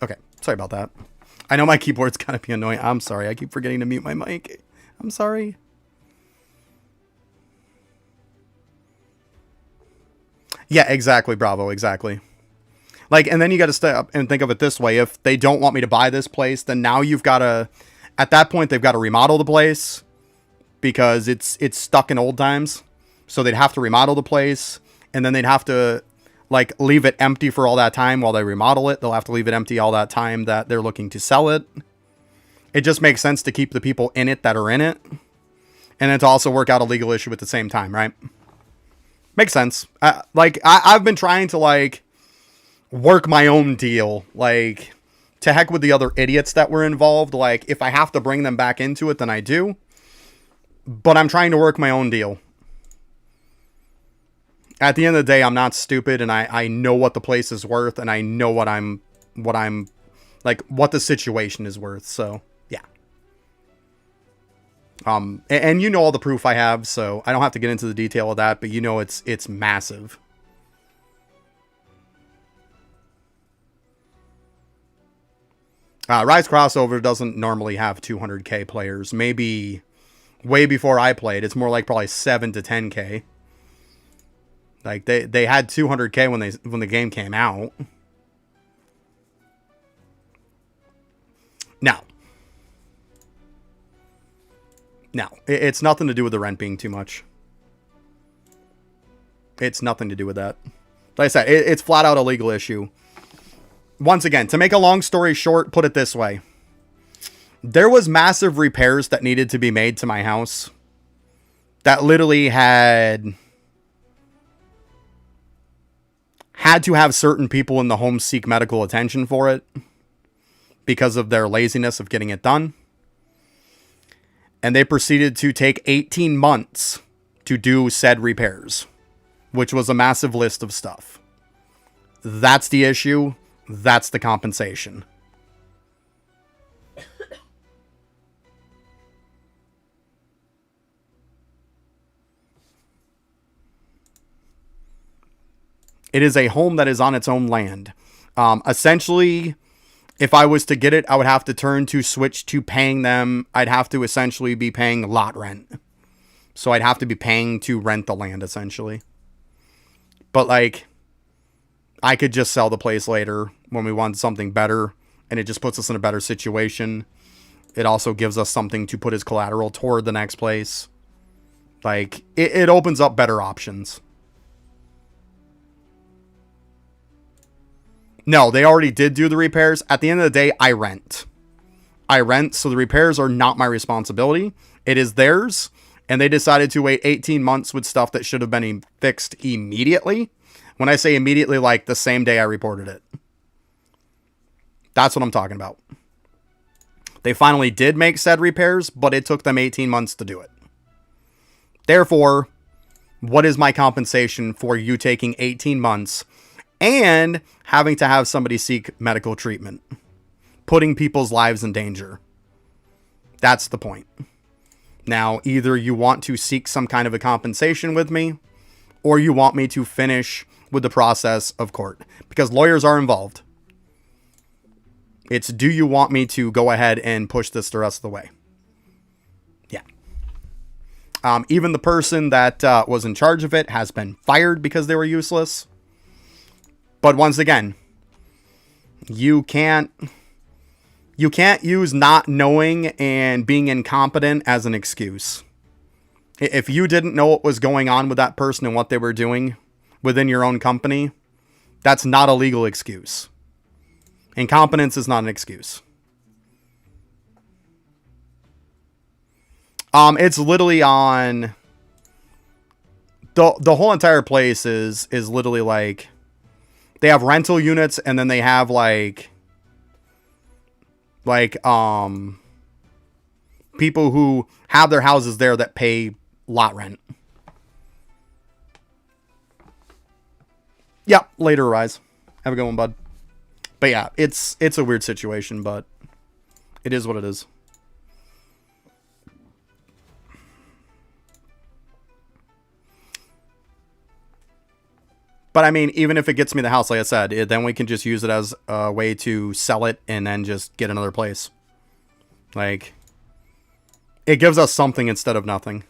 Okay, sorry about that. I know my keyboard's gonna be annoying. I'm sorry. I keep forgetting to mute my mic. I'm sorry. Yeah, exactly, Bravo, exactly. Like, and then you got to step and think of it this way. If they don't want me to buy this place, then now you've got to, at that point, they've got to remodel the place because it's stuck in old times. So they'd have to remodel the place, and then they'd have to, like, leave it empty for all that time while they remodel it. They'll have to leave it empty all that time that they're looking to sell it. It just makes sense to keep the people in it that are in it, and then to also work out a legal issue at the same time, right? Makes sense. I've been trying to, like, work my own deal. Like, to heck with the other idiots that were involved. Like, if I have to bring them back into it, then I do. But I'm trying to work my own deal. At the end of the day, I'm not stupid, and I know what the place is worth, and I know what the situation is worth. So, yeah. And you know all the proof I have, so I don't have to get into the detail of that, but you know it's massive. Rise Crossover doesn't normally have 200k players. Maybe way before I played, it's more like probably 7 to 10k. Like they had 200k when the game came out. No, it's nothing to do with the rent being too much. It's nothing to do with that. Like I said, it's flat out a legal issue. Once again, to make a long story short, put it this way. There was massive repairs that needed to be made to my house that literally had to have certain people in the home seek medical attention for it because of their laziness of getting it done. And they proceeded to take 18 months to do said repairs, which was a massive list of stuff. That's the issue. That's the compensation. It is a home that is on its own land. Essentially, if I was to get it, I would have to switch to paying them. I'd have to essentially be paying lot rent. So I'd have to be paying to rent the land, essentially. But, like, I could just sell the place later when we want something better, and it just puts us in a better situation. It also gives us something to put as collateral toward the next place. Like, it opens up better options. No, they already did do the repairs. At the end of the day, I rent. So the repairs are not my responsibility. It is theirs. And they decided to wait 18 months with stuff that should have been fixed immediately. When I say immediately, like the same day I reported it. That's what I'm talking about. They finally did make said repairs, but it took them 18 months to do it. Therefore, what is my compensation for you taking 18 months and having to have somebody seek medical treatment, putting people's lives in danger? That's the point. Now, either you want to seek some kind of a compensation with me, or you want me to finish with the process of court, because lawyers are involved. It's, do you want me to go ahead and push this the rest of the way? Yeah. Even the person that was in charge of it has been fired because they were useless. But once again, you can't use not knowing and being incompetent as an excuse. If you didn't know what was going on with that person and what they were doing within your own company, that's not a legal excuse. Incompetence is not an excuse. It's literally on the whole entire place is literally like, they have rental units, and then they have like people who have their houses there that pay lot rent. Yep, later, Rise. Have a good one, bud. But yeah, it's a weird situation, but it is what it is. But I mean, even if it gets me the house, like I said, then we can just use it as a way to sell it and then just get another place. Like, it gives us something instead of nothing.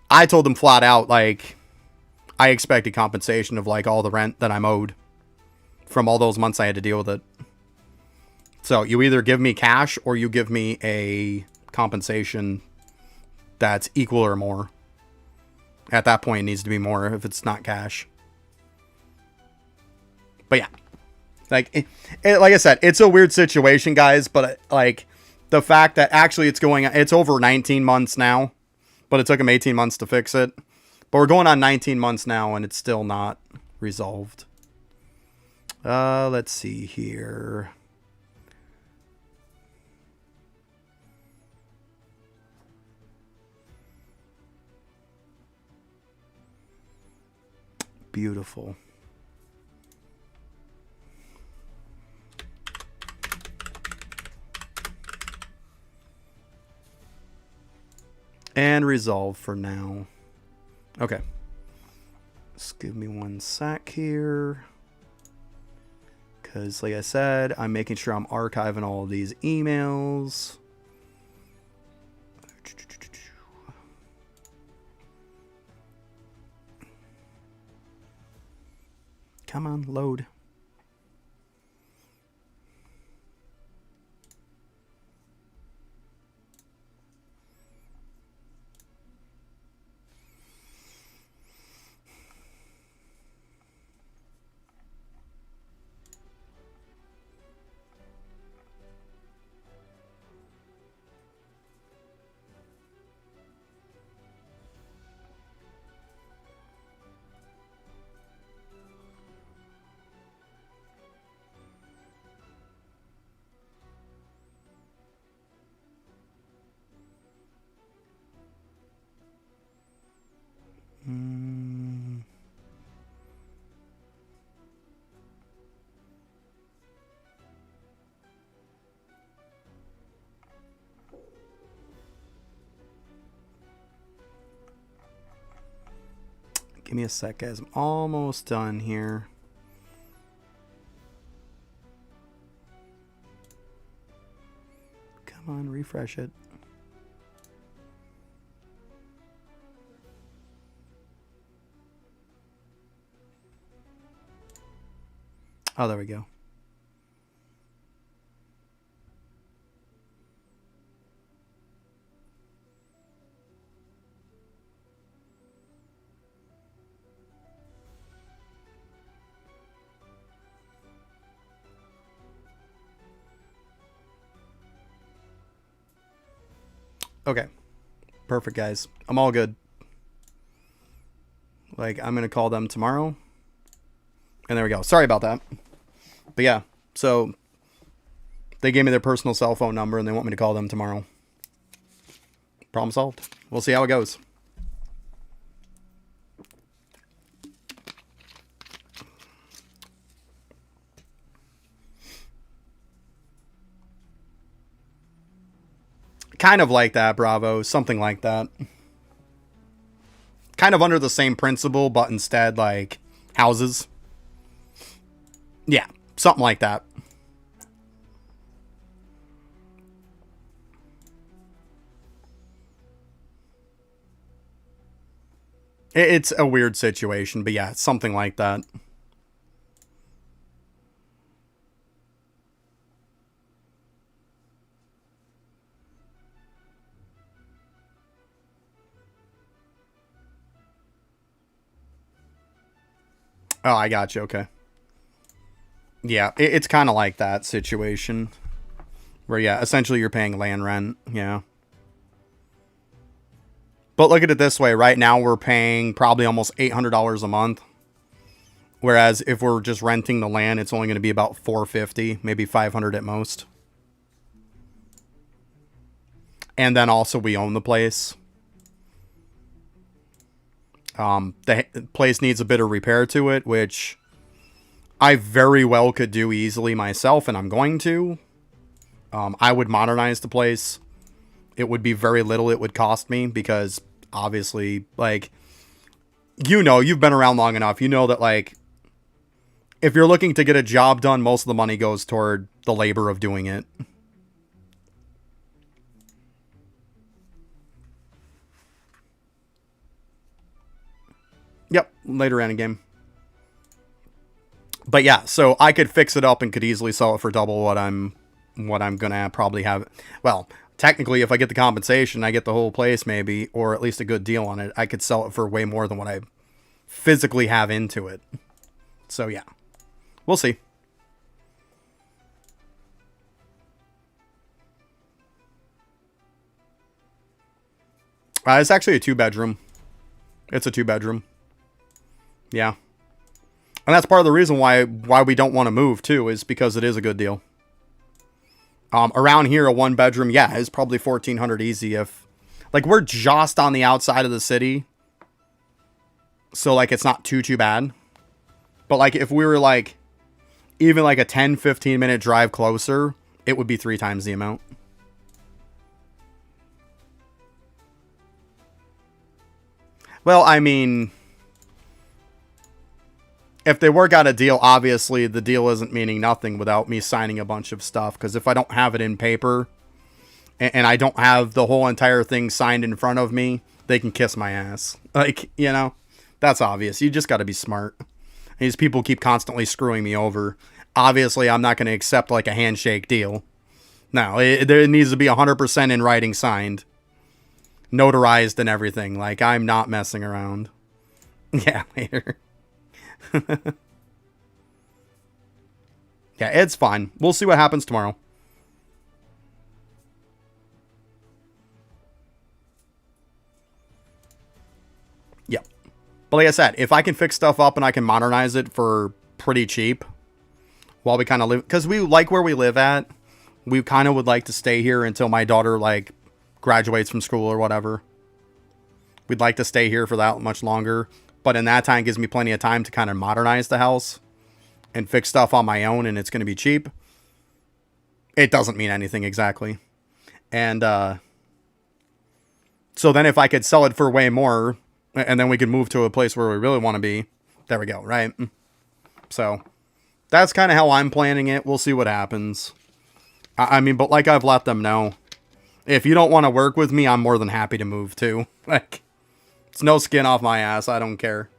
I told them flat out, like, I expected compensation of, like, all the rent that I'm owed from all those months I had to deal with it. So you either give me cash or you give me a compensation that's equal or more. At that point, it needs to be more if it's not cash. But yeah, like like I said, it's a weird situation, guys. But like the fact that actually it's over 19 months now, but it took them 18 months to fix it. But we're going on 19 months now, and it's still not resolved. Let's see here. Beautiful. And resolve for now. Okay. Just give me one sec here. Because, like I said, I'm making sure I'm archiving all of these emails. Come on, load. Give me a sec, guys. I'm almost done here. Come on, refresh it. Oh, there we go. Okay. Perfect, guys. I'm all good. Like, I'm going to call them tomorrow. And there we go. Sorry about that. But yeah, so they gave me their personal cell phone number and they want me to call them tomorrow. Problem solved. We'll see how it goes. Kind of like that, Bravo. Something like that. Kind of under the same principle, but instead, like, houses. Yeah, something like that. It's a weird situation, but yeah, something like that. Oh, I got you. Okay. Yeah, it's kind of like that situation. Where, yeah, essentially you're paying land rent. Yeah. But look at it this way. Right now we're paying probably almost $800 a month. Whereas if we're just renting the land, it's only going to be about $450, maybe $500 at most. And then also we own the place. The place needs a bit of repair to it, which I very well could do easily myself, and I'm going to. I would modernize the place. It would be very little it would cost me because obviously, like, you know, you've been around long enough. You know that, like, if you're looking to get a job done, most of the money goes toward the labor of doing it. Yep, later in a game. But yeah, so I could fix it up and could easily sell it for double what I'm gonna probably have. Well, technically, if I get the compensation, I get the whole place maybe, or at least a good deal on it. I could sell it for way more than what I physically have into it. So yeah, we'll see. It's actually a 2-bedroom. It's a 2-bedroom. Yeah. And that's part of the reason why we don't want to move too, is because it is a good deal. Around here, a 1-bedroom, yeah, is probably 1,400 easy. If, like, we're just on the outside of the city, so like it's not too bad. But like if we were like even like a 10-15 minute drive closer, it would be 3 times the amount. Well, I mean, if they work out a deal, obviously the deal isn't meaning nothing without me signing a bunch of stuff. Because if I don't have it in paper and I don't have the whole entire thing signed in front of me, they can kiss my ass. Like, you know, that's obvious. You just got to be smart. These people keep constantly screwing me over. Obviously, I'm not going to accept like a handshake deal. No, there needs to be 100% in writing signed, notarized and everything. Like, I'm not messing around. Yeah, later. Yeah, it's fine. We'll see what happens tomorrow. Yep. But like I said, if I can fix stuff up and I can modernize it for pretty cheap while we kind of live, because we like where we live at, we kind of would like to stay here until my daughter like graduates from school or whatever. We'd like to stay here for that much longer. But in that time, it gives me plenty of time to kind of modernize the house and fix stuff on my own, and it's going to be cheap. It doesn't mean anything exactly. And so then if I could sell it for way more, and then we could move to a place where we really want to be, there we go, right? So that's kind of how I'm planning it. We'll see what happens. I mean, but like I've let them know, if you don't want to work with me, I'm more than happy to move too. Like, it's no skin off my ass. I don't care.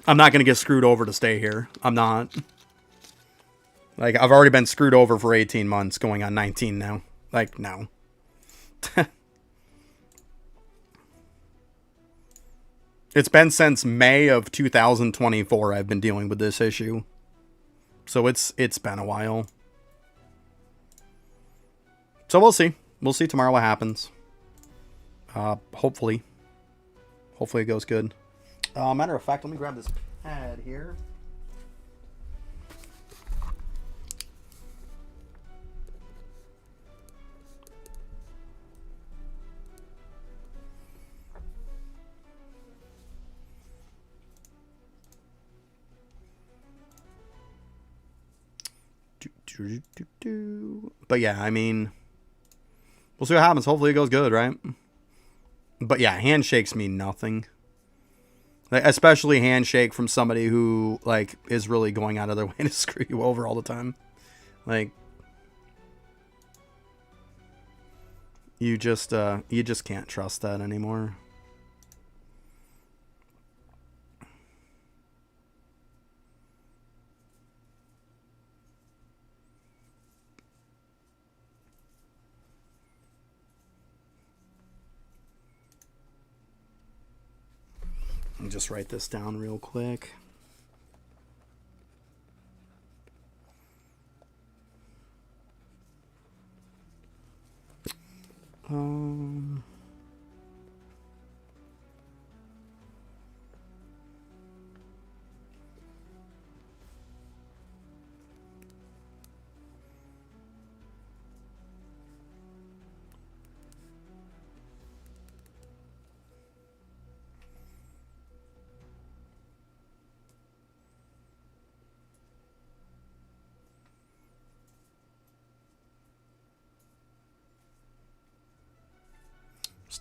I'm not going to get screwed over to stay here. I'm not. Like, I've already been screwed over for 18 months, going on 19 now. Like, no. It's been since May of 2024 I've been dealing with this issue. So it's been a while. So we'll see. We'll see tomorrow what happens. Hopefully it goes good. Matter of fact, let me grab this pad here. But yeah, I mean, we'll see what happens. Hopefully it goes good, right? But yeah, handshakes mean nothing. Like, especially handshake from somebody who like is really going out of their way to screw you over all the time. Like, you just can't trust that anymore. Let me just write this down real quick.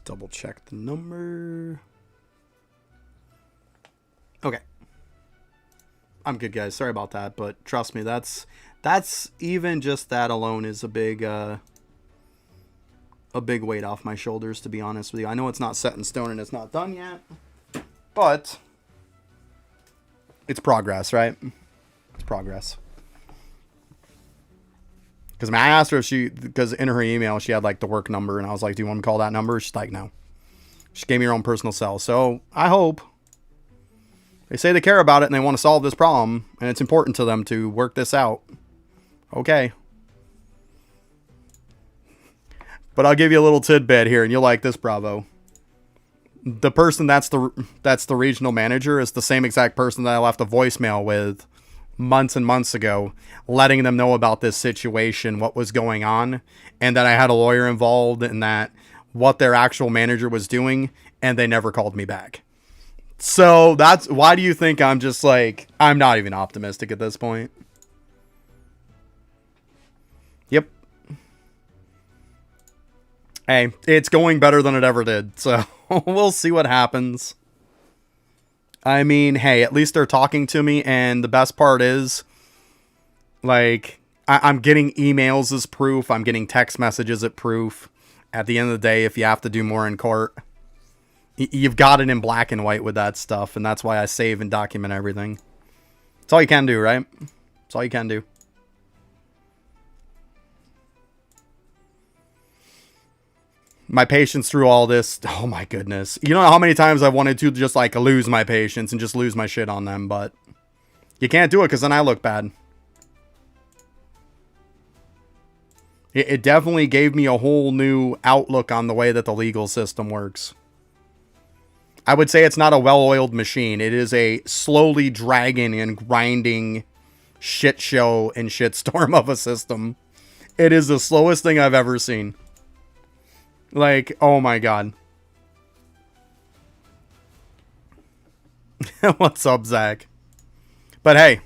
double check the number. Okay. I'm good, guys. Sorry about that, but trust me, that's even just that alone is a big weight off my shoulders, to be honest with you. I know it's not set in stone and it's not done yet, but it's progress, right? It's progress. Because I asked her if because in her email she had like the work number, and I was like, "Do you want me to call that number?" She's like, "No." She gave me her own personal cell. So I hope they say they care about it and they want to solve this problem, and it's important to them to work this out. Okay. But I'll give you a little tidbit here, and you'll like this, Bravo. The person that's the regional manager is the same exact person that I left a voicemail with months and months ago, letting them know about this situation, what was going on, and that I had a lawyer involved, and that what their actual manager was doing, and they never called me back. So that's why do you think I'm just like, I'm not even optimistic at this point. Yep. Hey, it's going better than it ever did, so we'll see what happens. I mean, hey, at least they're talking to me, and the best part is, like, I'm getting emails as proof, I'm getting text messages as proof. At the end of the day, if you have to do more in court, you've got it in black and white with that stuff, and that's why I save and document everything. That's all you can do, right? That's all you can do. My patience through all this, oh my goodness. You don't know how many times I've wanted to just like lose my patience and just lose my shit on them, but you can't do it because then I look bad. It definitely gave me a whole new outlook on the way that the legal system works. I would say it's not a well-oiled machine. It is a slowly dragging and grinding shit show and shitstorm of a system. It is the slowest thing I've ever seen. Like, oh my god. What's up, Zach? But hey,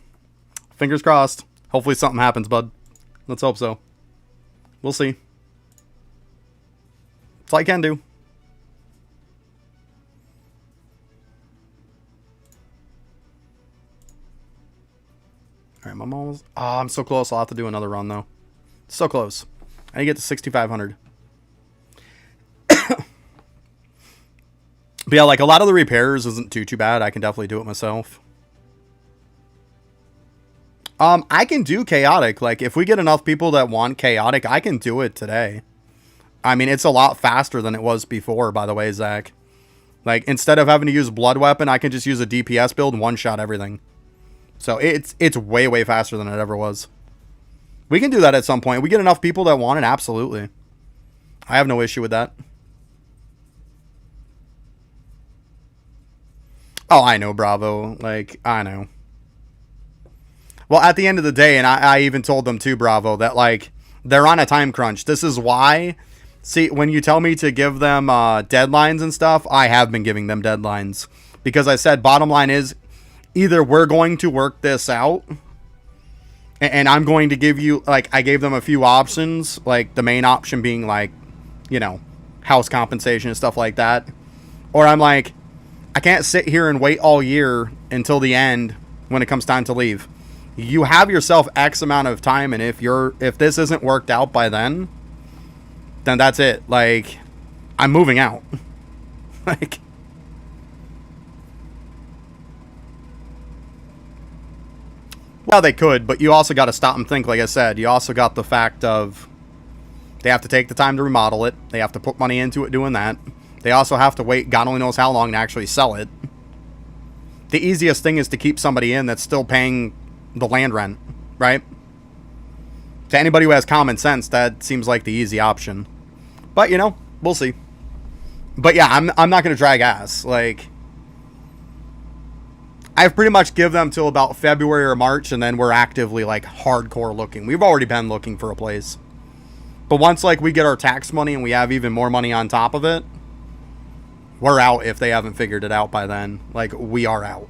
fingers crossed. Hopefully something happens, bud. Let's hope so. We'll see. That's all I can do. Alright, I'm almost... Oh, I'm so close. I'll have to do another run, though. So close. I need to get to 6,500. But yeah, like, a lot of the repairs isn't too bad. I can definitely do it myself. I can do chaotic. Like, if we get enough people that want chaotic, I can do it today. I mean, it's a lot faster than it was before, by the way, Zach. Like, instead of having to use blood weapon, I can just use a DPS build and one-shot everything. So it's way, way faster than it ever was. We can do that at some point. We get enough people that want it, absolutely. I have no issue with that. Oh, I know, Bravo. Like, I know. Well, at the end of the day, and I even told them too, Bravo, that, like, they're on a time crunch. This is why, see, when you tell me to give them deadlines and stuff, I have been giving them deadlines. Because I said, bottom line is, either we're going to work this out, and I'm going to give you, like, I gave them a few options, like, the main option being, like, you know, house compensation and stuff like that. Or I'm like, I can't sit here and wait all year until the end when it comes time to leave. You have yourself X amount of time, and if this isn't worked out by then that's it. Like, I'm moving out. Like, well, they could, but you also got to stop and think. Like I said, you also got the fact of they have to take the time to remodel it. They have to put money into it doing that. They also have to wait God only knows how long to actually sell it. The easiest thing is to keep somebody in that's still paying the land rent, right? To anybody who has common sense, that seems like the easy option. But, you know, we'll see. But yeah, I'm not going to drag ass. Like, I've pretty much give them till about February or March, and then we're actively, like, hardcore looking. We've already been looking for a place. But once, like, we get our tax money and we have even more money on top of it, we're out if they haven't figured it out by then. Like, we are out.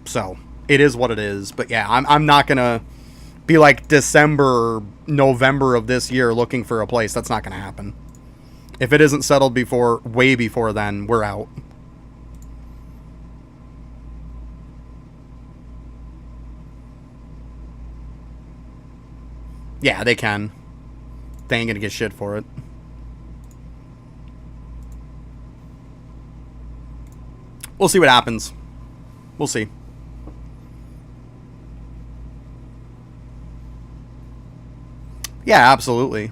So, it is what it is. But yeah, I'm not going to be like December, November of this year looking for a place. That's not going to happen. If it isn't settled before, way before then, we're out. Yeah, they can. They ain't gonna get shit for it. We'll see what happens. We'll see. Yeah, absolutely.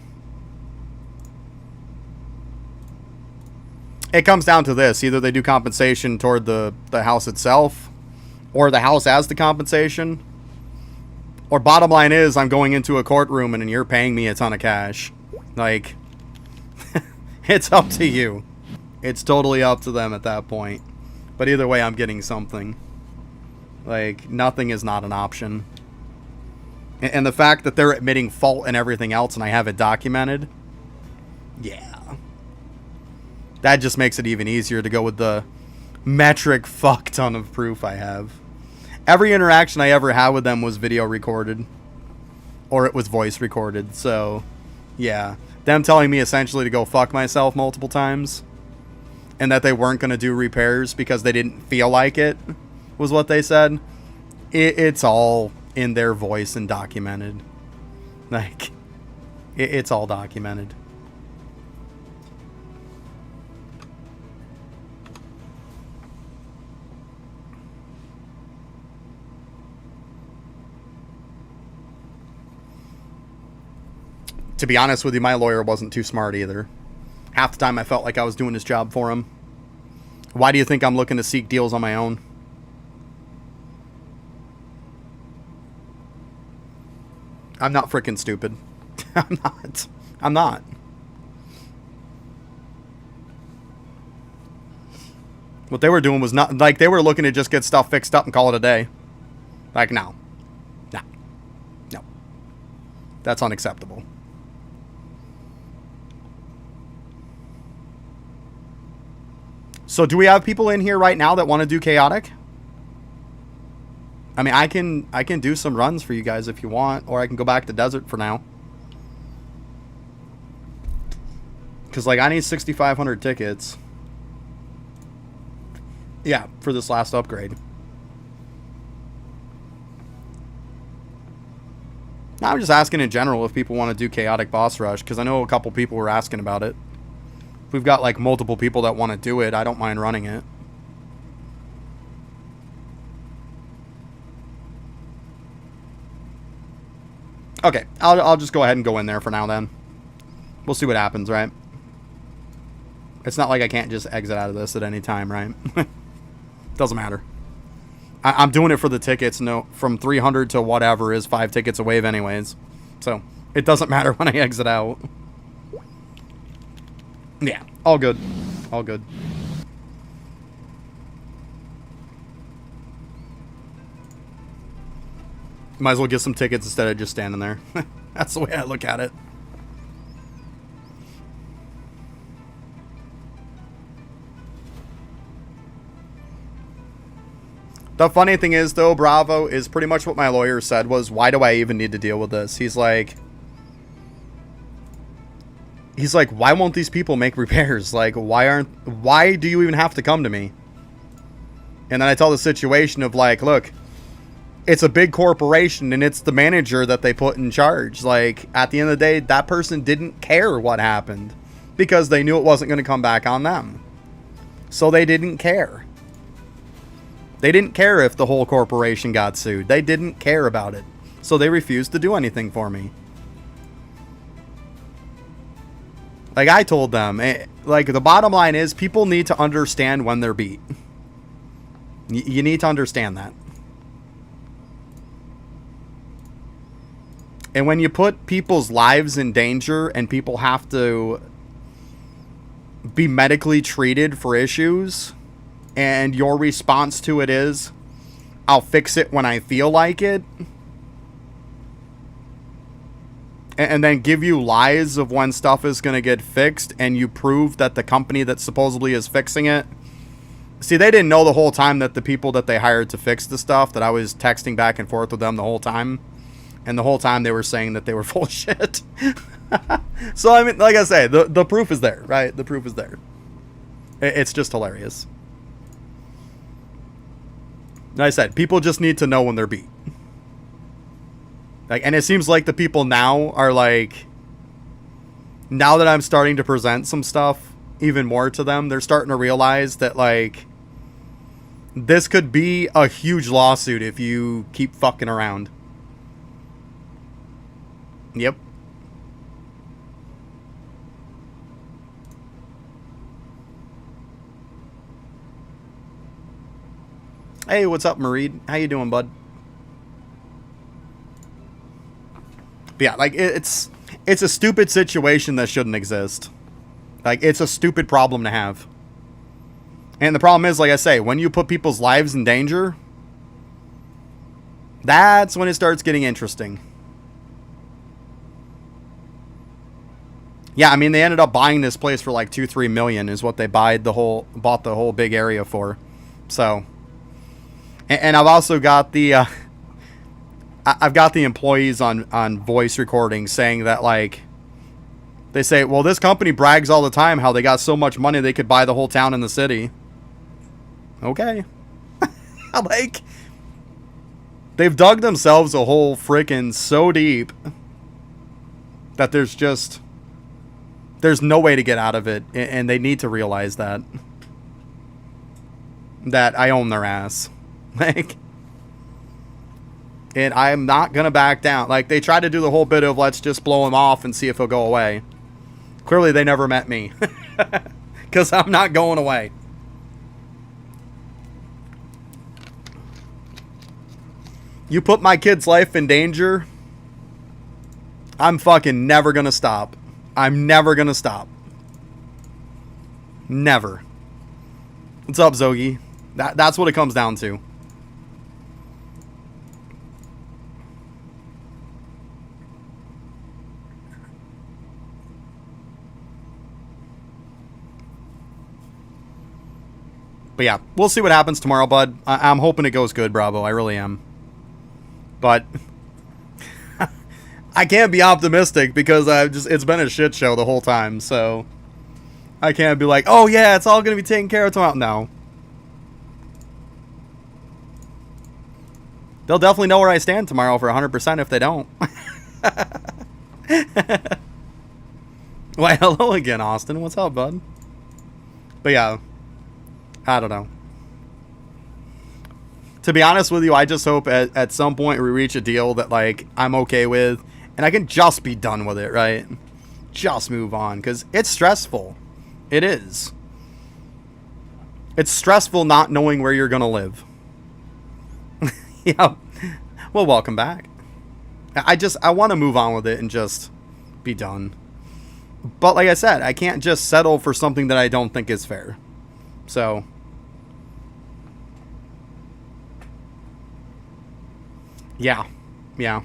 It comes down to this. Either they do compensation toward the house itself, or the house as the compensation. Or bottom line is, I'm going into a courtroom and you're paying me a ton of cash. Like, it's up to you. It's totally up to them at that point. But either way, I'm getting something. Like, nothing is not an option. And the fact that they're admitting fault and everything else and I have it documented, yeah. That just makes it even easier to go with the metric fuck ton of proof I have. Every interaction I ever had with them was video recorded. Or it was voice recorded. So, yeah. Them telling me essentially to go fuck myself multiple times. And that they weren't going to do repairs because they didn't feel like it. Was what they said. It's all in their voice and documented. Like, it's all documented. To be honest with you, my lawyer wasn't too smart either. Half the time I felt like I was doing his job for him. Why do you think I'm looking to seek deals on my own? I'm not freaking stupid. I'm not. I'm not. What they were doing was not... Like, they were looking to just get stuff fixed up and call it a day. Like, no. No. No. That's unacceptable. So do we have people in here right now that want to do chaotic? I mean, I can do some runs for you guys if you want, or I can go back to desert for now. Cause like I need 6,500 tickets. Yeah, for this last upgrade. I'm just asking in general if people want to do chaotic boss rush, because I know a couple people were asking about it. If we've got like multiple people that want to do it, I don't mind running it. Okay, I'll just go ahead and go in there for now then. We'll see what happens, right? It's not like I can't just exit out of this at any time, right? Doesn't matter. I'm doing it for the tickets. No, from 300 to whatever is 5 tickets a wave anyways. So, it doesn't matter when I exit out. Yeah, all good. All good. Might as well get some tickets instead of just standing there. That's the way I look at it. The funny thing is, though, Bravo, is pretty much what my lawyer said was, why do I even need to deal with this? He's like, why won't these people make repairs? Like, why do you even have to come to me? And then I tell the situation of like, look, it's a big corporation and it's the manager that they put in charge. Like, at the end of the day, that person didn't care what happened because they knew it wasn't going to come back on them. So they didn't care. They didn't care if the whole corporation got sued. They didn't care about it. So they refused to do anything for me. Like I told them, like the bottom line is people need to understand when they're beat. You need to understand that. And when you put people's lives in danger and people have to be medically treated for issues, and your response to it is, I'll fix it when I feel like it, and then give you lies of when stuff is going to get fixed, and you prove that the company that supposedly is fixing it... See, they didn't know the whole time that the people that they hired to fix the stuff, that I was texting back and forth with them the whole time. And the whole time they were saying that they were full of shit. So, I mean, like I say, the proof is there, right? The proof is there. It's just hilarious. Like I said, people just need to know when they're beat. Like, and it seems like the people now are like, now that I'm starting to present some stuff even more to them, they're starting to realize that, like, this could be a huge lawsuit if you keep fucking around. Yep. Hey, what's up, Mareed? How you doing, bud? But yeah, like, it's a stupid situation that shouldn't exist. Like, it's a stupid problem to have. And the problem is, like I say, when you put people's lives in danger, that's when it starts getting interesting. Yeah, I mean, they ended up buying this place for like 2-3 million is what they bought the whole big area for. So, and I've also got the I've got the employees on voice recording saying that, like, they say, well, this company brags all the time how they got so much money they could buy the whole town in the city. Okay. Like, they've dug themselves a hole frickin' so deep that there's no way to get out of it, and they need to realize that I own their ass. Like, and I'm not gonna back down. Like, they tried to do the whole bit of let's just blow him off and see if he'll go away. Clearly they never met me, because I'm not going away. You put my kid's life in danger, I'm fucking never gonna stop. I'm never gonna stop. Never. What's up, Zogi? That's what it comes down to. But yeah, we'll see what happens tomorrow, bud. I'm hoping it goes good, Bravo. I really am. But I can't be optimistic because it's been a shit show the whole time. So I can't be like, oh yeah, it's all going to be taken care of tomorrow. No. They'll definitely know where I stand tomorrow for 100% if they don't. Why, hello again, Austin. What's up, bud? But yeah, I don't know. To be honest with you, I just hope at some point we reach a deal that, like, I'm okay with, and I can just be done with it, right? Just move on, because it's stressful. It is. It's stressful not knowing where you're going to live. Yeah. Well, welcome back. I want to move on with it and just be done. But like I said, I can't just settle for something that I don't think is fair. So... yeah. Yeah.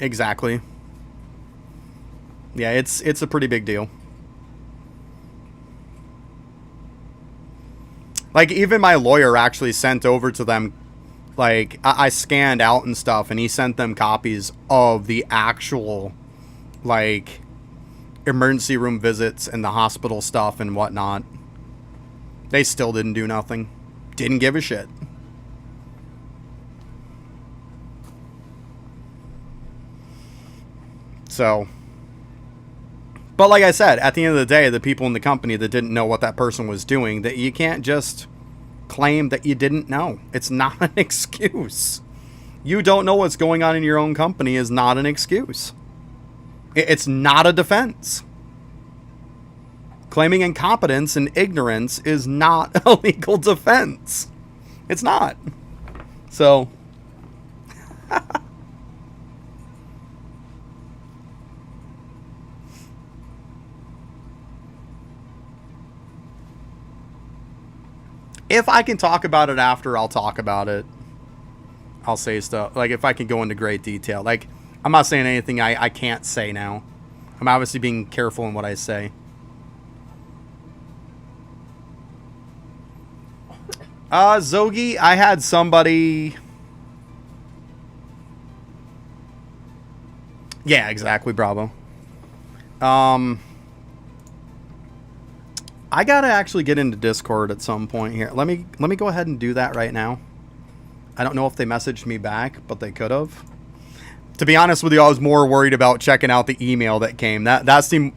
Exactly. Yeah, it's a pretty big deal. Like, even my lawyer actually sent over to them, like, I scanned out and stuff, and he sent them copies of the actual, like, emergency room visits and the hospital stuff and whatnot. They still didn't do nothing. Didn't give a shit. So, but like I said, at the end of the day, the people in the company that didn't know what that person was doing, that you can't just claim that you didn't know. It's not an excuse. You don't know what's going on in your own company is not an excuse. It's not a defense. Claiming incompetence and ignorance is not a legal defense. It's not. So... if I can talk about it after, I'll talk about it. I'll say stuff. Like, if I can go into great detail. Like, I'm not saying anything I can't say now. I'm obviously being careful in what I say. Zogi, I had somebody... Yeah, exactly, Bravo. I gotta actually get into Discord at some point here. Let me go ahead and do that right now. I don't know if they messaged me back, but they could have. To be honest with you, I was more worried about checking out the email that came. That's the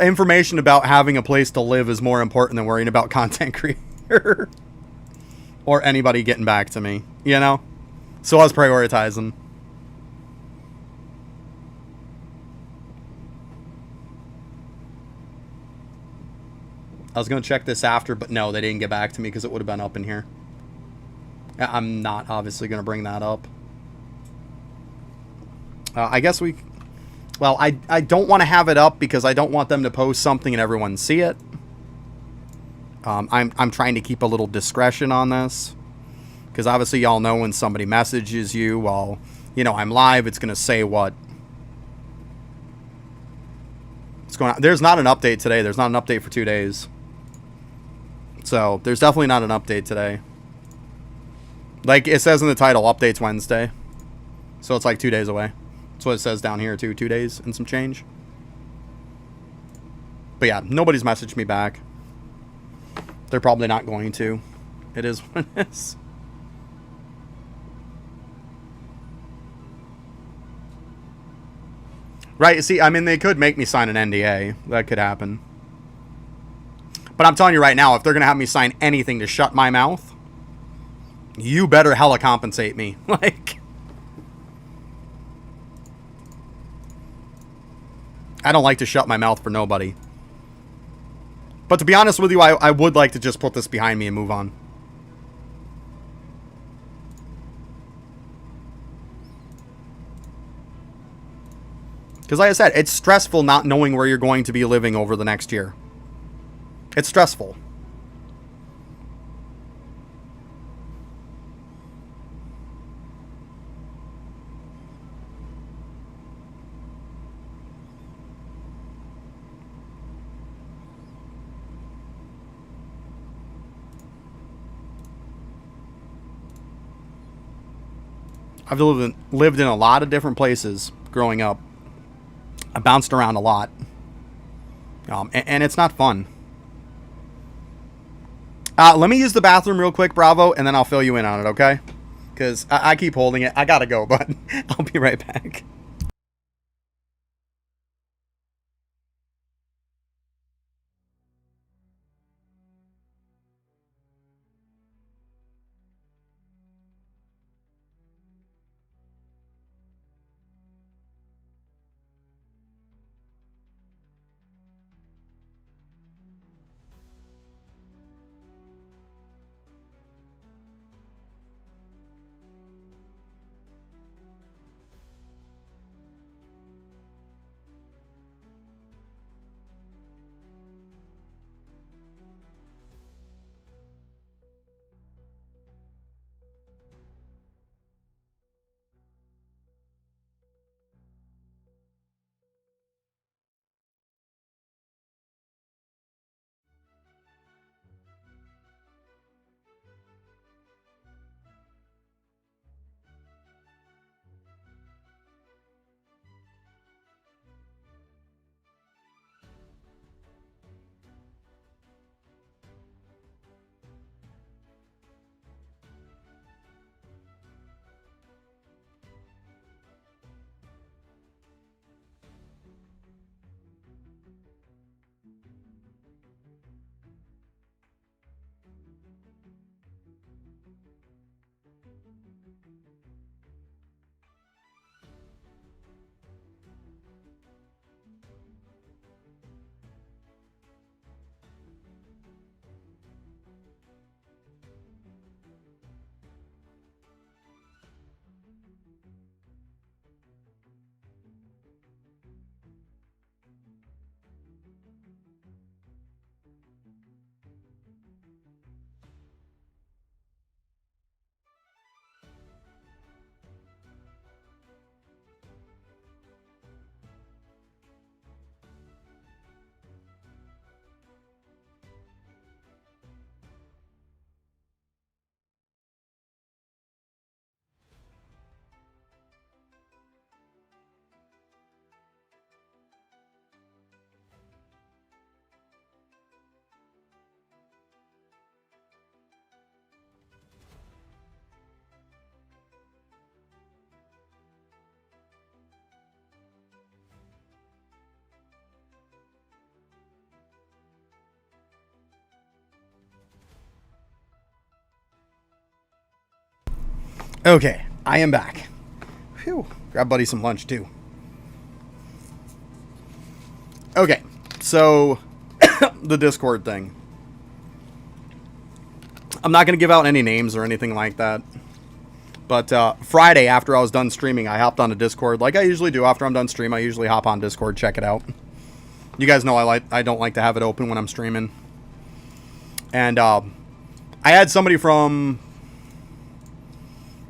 information about having a place to live is more important than worrying about content creator or anybody getting back to me, you know? So I was prioritizing. I was going to check this after, but no, they didn't get back to me because it would have been up in here. I'm not obviously going to bring that up. I guess we... Well, I don't want to have it up because I don't want them to post something and everyone see it. I'm trying to keep a little discretion on this. Because obviously y'all know when somebody messages you while, you know, I'm live, it's going to say what... What's going on. There's not an update today. There's not an update for 2 days. So, there's definitely not an update today. Like it says in the title, updates Wednesday. So it's like 2 days away. That's what it says down here too, 2 days and some change. But yeah, nobody's messaged me back. They're probably not going to. It is what it is. Right, see, I mean, they could make me sign an NDA. That could happen. But I'm telling you right now, if they're going to have me sign anything to shut my mouth, you better hella compensate me. Like, I don't like to shut my mouth for nobody. But to be honest with you, I would like to just put this behind me and move on. Because like I said, it's stressful not knowing where you're going to be living over the next year. It's stressful. I've lived in a lot of different places growing up. I bounced around a lot. And it's not fun. Let me use the bathroom real quick, Bravo, and then I'll fill you in on it, okay? Because I keep holding it. I gotta go, but I'll be right back. Okay, I am back. Phew. Grab Buddy some lunch too. Okay, so the Discord thing. I'm not going to give out any names or anything like that. But Friday, after I was done streaming, I hopped on a Discord. Like I usually do after I'm done stream, I usually hop on Discord, check it out. You guys know I don't like to have it open when I'm streaming. And I had somebody from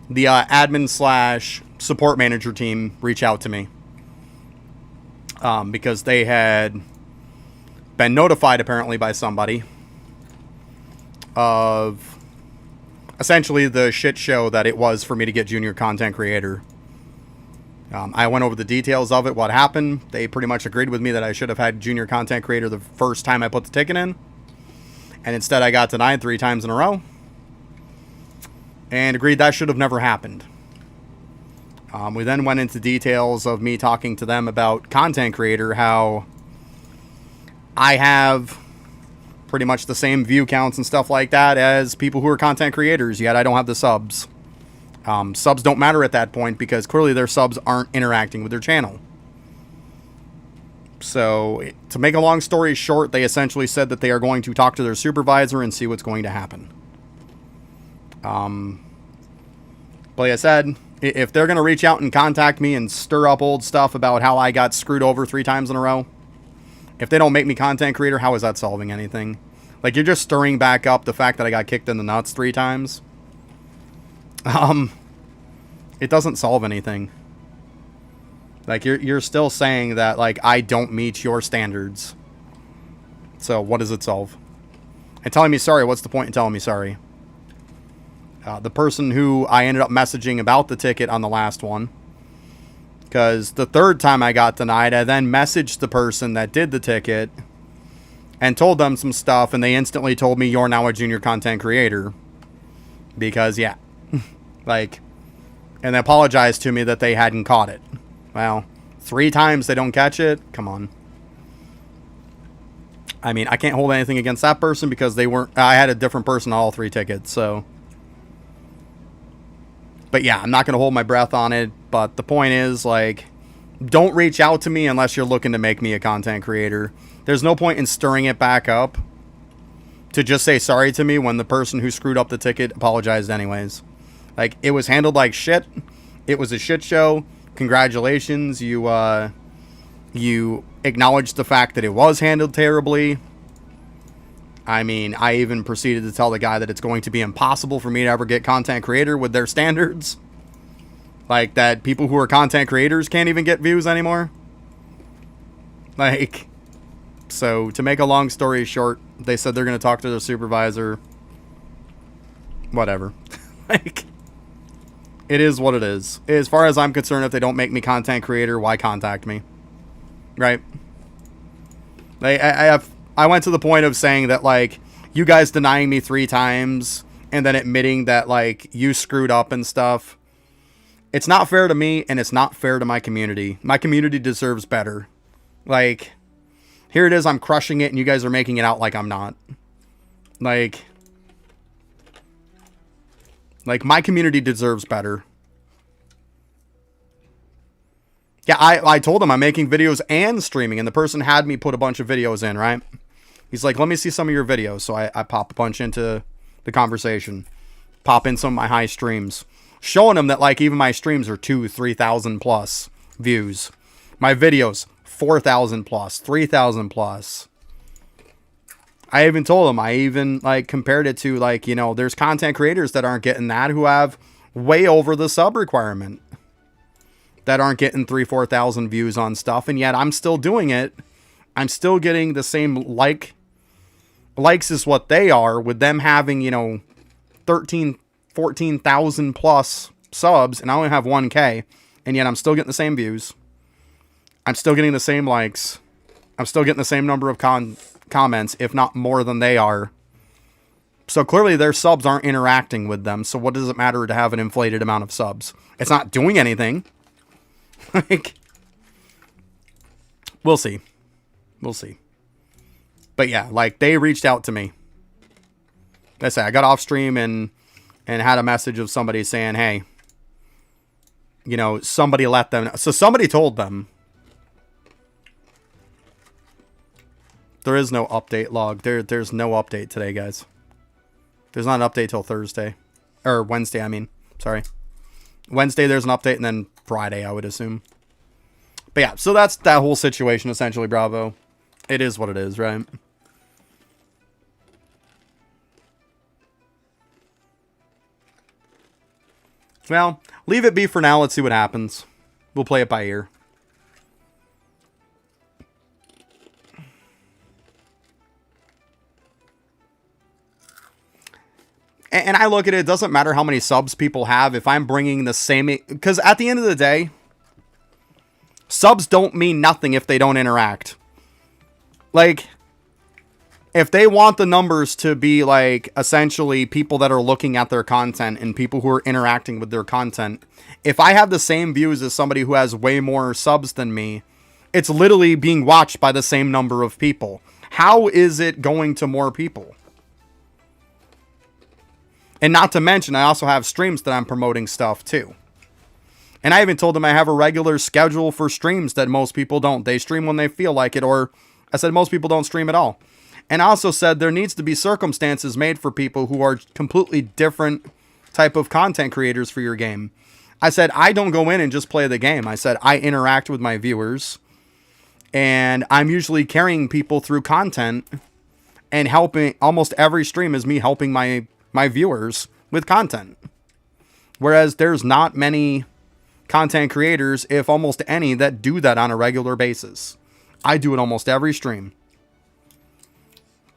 the admin / support manager team reach out to me. Because they had been notified apparently by somebody of essentially the shit show that it was for me to get junior content creator. I went over the details of it, what happened. They pretty much agreed with me that I should have had junior content creator the first time I put the ticket in. And instead I got denied 3 times in a row. And agreed that should have never happened. We then went into details of me talking to them about content creator, how I have pretty much the same view counts and stuff like that as people who are content creators, yet I don't have the subs. Subs don't matter at that point because clearly their subs aren't interacting with their channel. So, to make a long story short, they essentially said that they are going to talk to their supervisor and see what's going to happen. But like I said, if they're going to reach out and contact me and stir up old stuff about how I got screwed over 3 times in a row, if they don't make me content creator, how is that solving anything? Like, you're just stirring back up the fact that I got kicked in the nuts 3 times. It doesn't solve anything. Like, you're still saying that, like, I don't meet your standards. So, what does it solve? And telling me sorry, what's the point in telling me sorry? The person who I ended up messaging about the ticket on the last one, because the 3rd time I got denied, I then messaged the person that did the ticket and told them some stuff, and they instantly told me, you're now a junior content creator. Because, yeah. Like, and they apologized to me that they hadn't caught it. Well, 3 times they don't catch it? Come on. I mean, I can't hold anything against that person because they weren't... I had a different person on all 3 tickets, so... But yeah, I'm not going to hold my breath on it. But the point is, like, don't reach out to me unless you're looking to make me a content creator. There's no point in stirring it back up to just say sorry to me when the person who screwed up the ticket apologized anyways. Like, it was handled like shit. It was a shit show. Congratulations. You acknowledged the fact that it was handled terribly. I mean, I even proceeded to tell the guy that it's going to be impossible for me to ever get content creator with their standards. Like, that people who are content creators can't even get views anymore. Like, so to make a long story short, they said they're going to talk to their supervisor. Whatever. Like, it is what it is. As far as I'm concerned, if they don't make me content creator, why contact me? Right? Like, I went to the point of saying that, like, you guys denying me 3 times and then admitting that, like, you screwed up and stuff. It's not fair to me, and it's not fair to my community. My community deserves better. Like, here it is, I'm crushing it, and you guys are making it out like I'm not. Like, my community deserves better. Yeah, I told them I'm making videos and streaming, and the person had me put a bunch of videos in, right? He's like, let me see some of your videos. So I pop a bunch into the conversation. Pop in some of my high streams. Showing them that, like, even my streams are 2,000-3,000 plus views. My videos, 4,000 plus, 3,000 plus. I even told them, I even, like, compared it to, like, you know, there's content creators that aren't getting that who have way over the sub requirement. That aren't getting 3,000-4,000 views on stuff, and yet I'm still doing it. I'm still getting the same likes as what they are, with them having, you know, 14,000 plus subs, and I only have 1K, and yet I'm still getting the same views. I'm still getting the same likes. I'm still getting the same number of comments, if not more than they are. So clearly their subs aren't interacting with them, so what does it matter to have an inflated amount of subs? It's not doing anything. Like, we'll see. We'll see. But yeah, like, they reached out to me. I got off stream and had a message of somebody saying, hey, you know, somebody let them know. So somebody told them. There is no update log. There's no update today, guys. There's not an update till Thursday. Or Wednesday, I mean. Sorry. Wednesday there's an update, and then Friday, I would assume. But yeah, so that's that whole situation, essentially, Bravo. It is what it is, right? Well, leave it be for now. Let's see what happens. We'll play it by ear. And I look at it, it doesn't matter how many subs people have. If I'm bringing the same... Because at the end of the day, subs don't mean nothing if they don't interact. Like, if they want the numbers to be, like, essentially people that are looking at their content and people who are interacting with their content, if I have the same views as somebody who has way more subs than me, it's literally being watched by the same number of people. How is it going to more people? And not to mention, I also have streams that I'm promoting stuff too. And I even told them I have a regular schedule for streams that most people don't. They stream when they feel like it, or I said most people don't stream at all. And I also said there needs to be circumstances made for people who are completely different type of content creators for your game. I said I don't go in and just play the game. I said I interact with my viewers. And I'm usually carrying people through content and helping. Almost every stream is me helping my viewers with content. Whereas there's not many content creators, if almost any, that do that on a regular basis. I do it almost every stream.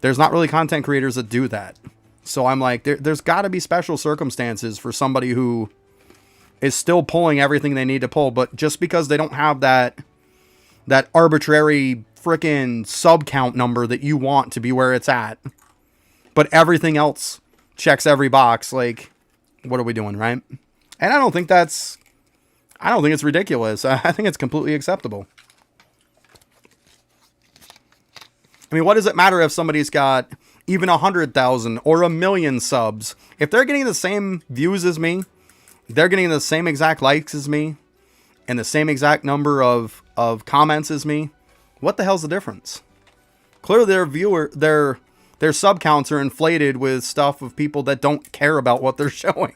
There's not really content creators that do that. So I'm like, there's got to be special circumstances for somebody who is still pulling everything they need to pull, but just because they don't have that arbitrary freaking sub count number that you want to be where it's at, but everything else checks every box, like, what are we doing, right? And I don't think it's ridiculous. I think it's completely acceptable. I mean, what does it matter if somebody's got even 100,000 or 1 million subs? If they're getting the same views as me, they're getting the same exact likes as me, and the same exact number of comments as me, what the hell's the difference? Clearly their sub counts are inflated with stuff of people that don't care about what they're showing.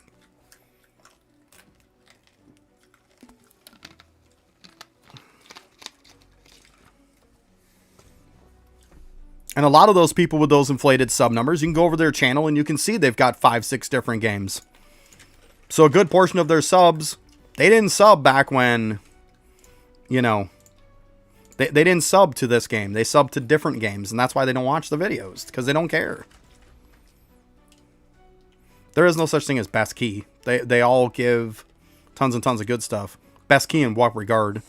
And a lot of those people with those inflated sub numbers, you can go over their channel and you can see they've got 5-6 different games. So a good portion of their subs, they didn't sub back when, you know, they didn't sub to this game. They subbed to different games, and that's why they don't watch the videos, because they don't care. There is no such thing as best key. They all give tons and tons of good stuff. Best key in what regard?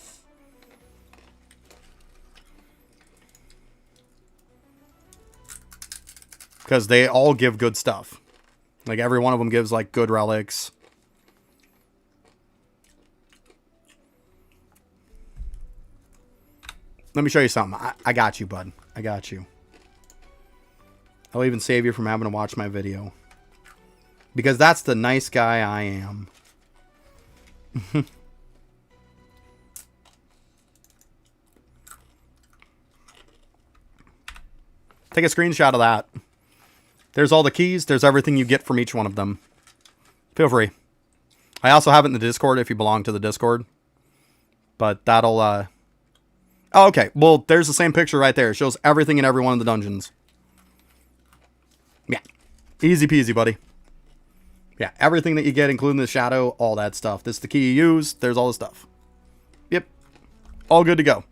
Because they all give good stuff. Like, every one of them gives, like, good relics. Let me show you something. I got you, bud. I got you. I'll even save you from having to watch my video. Because that's the nice guy I am. Take a screenshot of that. There's all the keys. There's everything you get from each one of them. Feel free. I also have it in the Discord if you belong to the Discord. But that'll... Oh, okay. Well, there's the same picture right there. It shows everything in every one of the dungeons. Yeah. Easy peasy, buddy. Yeah, everything that you get, including the shadow, all that stuff. This is the key you use. There's all the stuff. Yep. All good to go.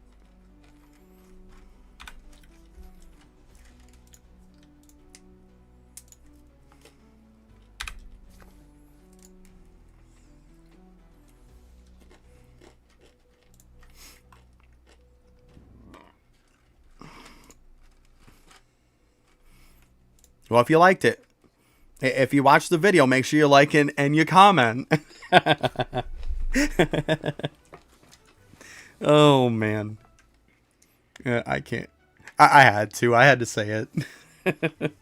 Well, if you liked it, if you watched the video, make sure you like it and you comment. Oh, man. Yeah, I can't. I had to. I had to say it.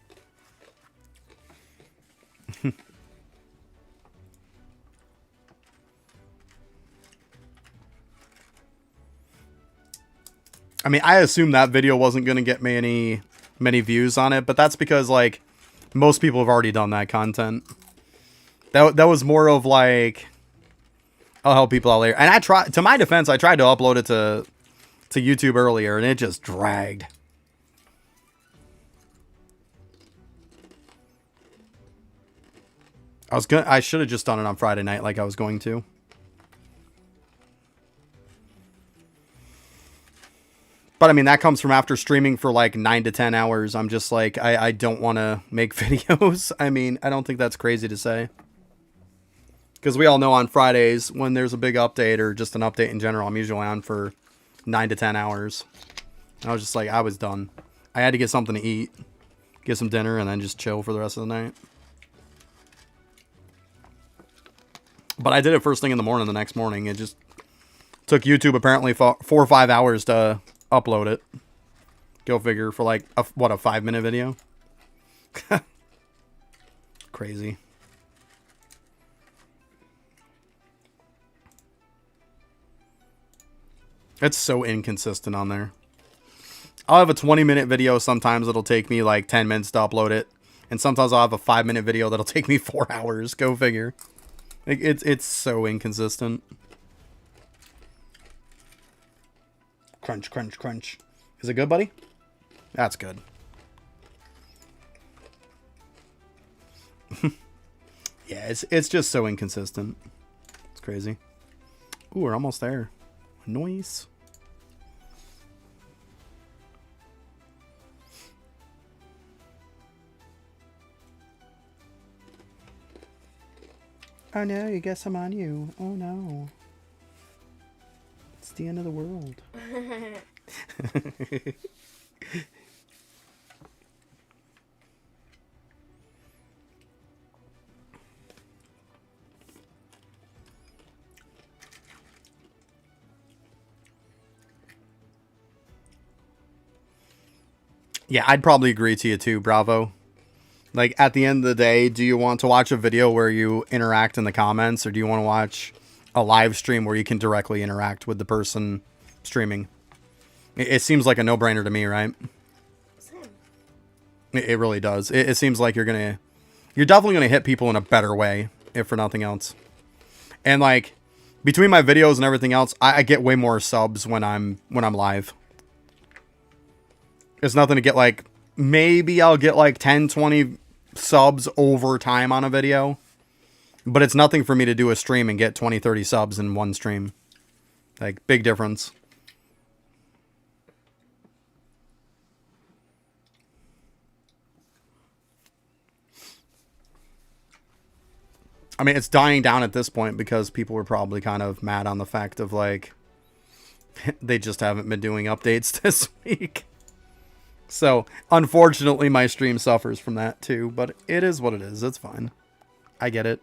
I mean, I assumed that video wasn't going to get many views on it, but that's because, like, most people have already done that content. That was more of, like, I'll help people out later. And to my defense, I tried to upload it to YouTube earlier, and it just dragged. I should have just done it on Friday night like I was going to. But I mean, that comes from after streaming for like 9 to 10 hours. I'm just like, I don't want to make videos. I mean, I don't think that's crazy to say. Because we all know on Fridays, when there's a big update or just an update in general, I'm usually on for 9 to 10 hours. And I was just like, I was done. I had to get something to eat, get some dinner, and then just chill for the rest of the night. But I did it first thing in the morning the next morning. It just took YouTube apparently 4 or 5 hours to upload it. Go figure, for like, a 5-minute video? Crazy. It's so inconsistent on there. I'll have a 20-minute video. Sometimes it'll take me like 10 minutes to upload it. And sometimes I'll have a 5-minute video that'll take me 4 hours. Go figure. It's so inconsistent. Crunch, crunch, crunch. Is it good, buddy? That's good. Yeah, it's just so inconsistent. It's crazy. Ooh, we're almost there. Noise. Oh no, you guess I'm on you. Oh no. It's the end of the world. Yeah, I'd probably agree to you too, Bravo. Like, at the end of the day, do you want to watch a video where you interact in the comments, or do you want to watch a live stream where you can directly interact with the person streaming? It seems like a no-brainer to me, right? Same. It really does. It seems like you're definitely gonna hit people in a better way, if for nothing else. And like, between my videos and everything else, I get way more subs when I'm live. It's nothing to get like, maybe I'll get like 10, 20 subs over time on a video. But it's nothing for me to do a stream and get 20, 30 subs in one stream. Like, big difference. I mean, it's dying down at this point because people were probably kind of mad on the fact of, like, they just haven't been doing updates this week. So, unfortunately, my stream suffers from that too, but it is what it is. It's fine. I get it.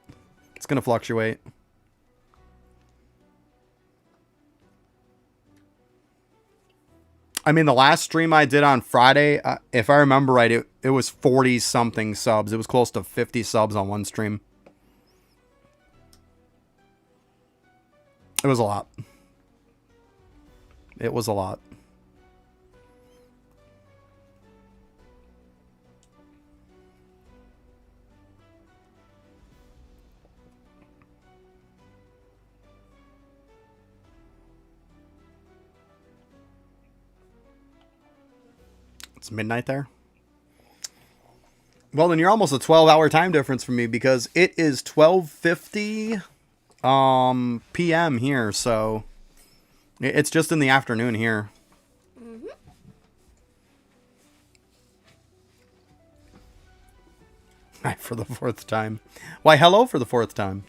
It's going to fluctuate. I mean, the last stream I did on Friday, if I remember right, it was 40-something subs. It was close to 50 subs on one stream. It was a lot. It was a lot. It's midnight there. Well, then you're almost a 12-hour time difference from me because it is 12:50 p.m. here, so it's just in the afternoon here. Mm-hmm. For the 4th time. Why, hello for the 4th time.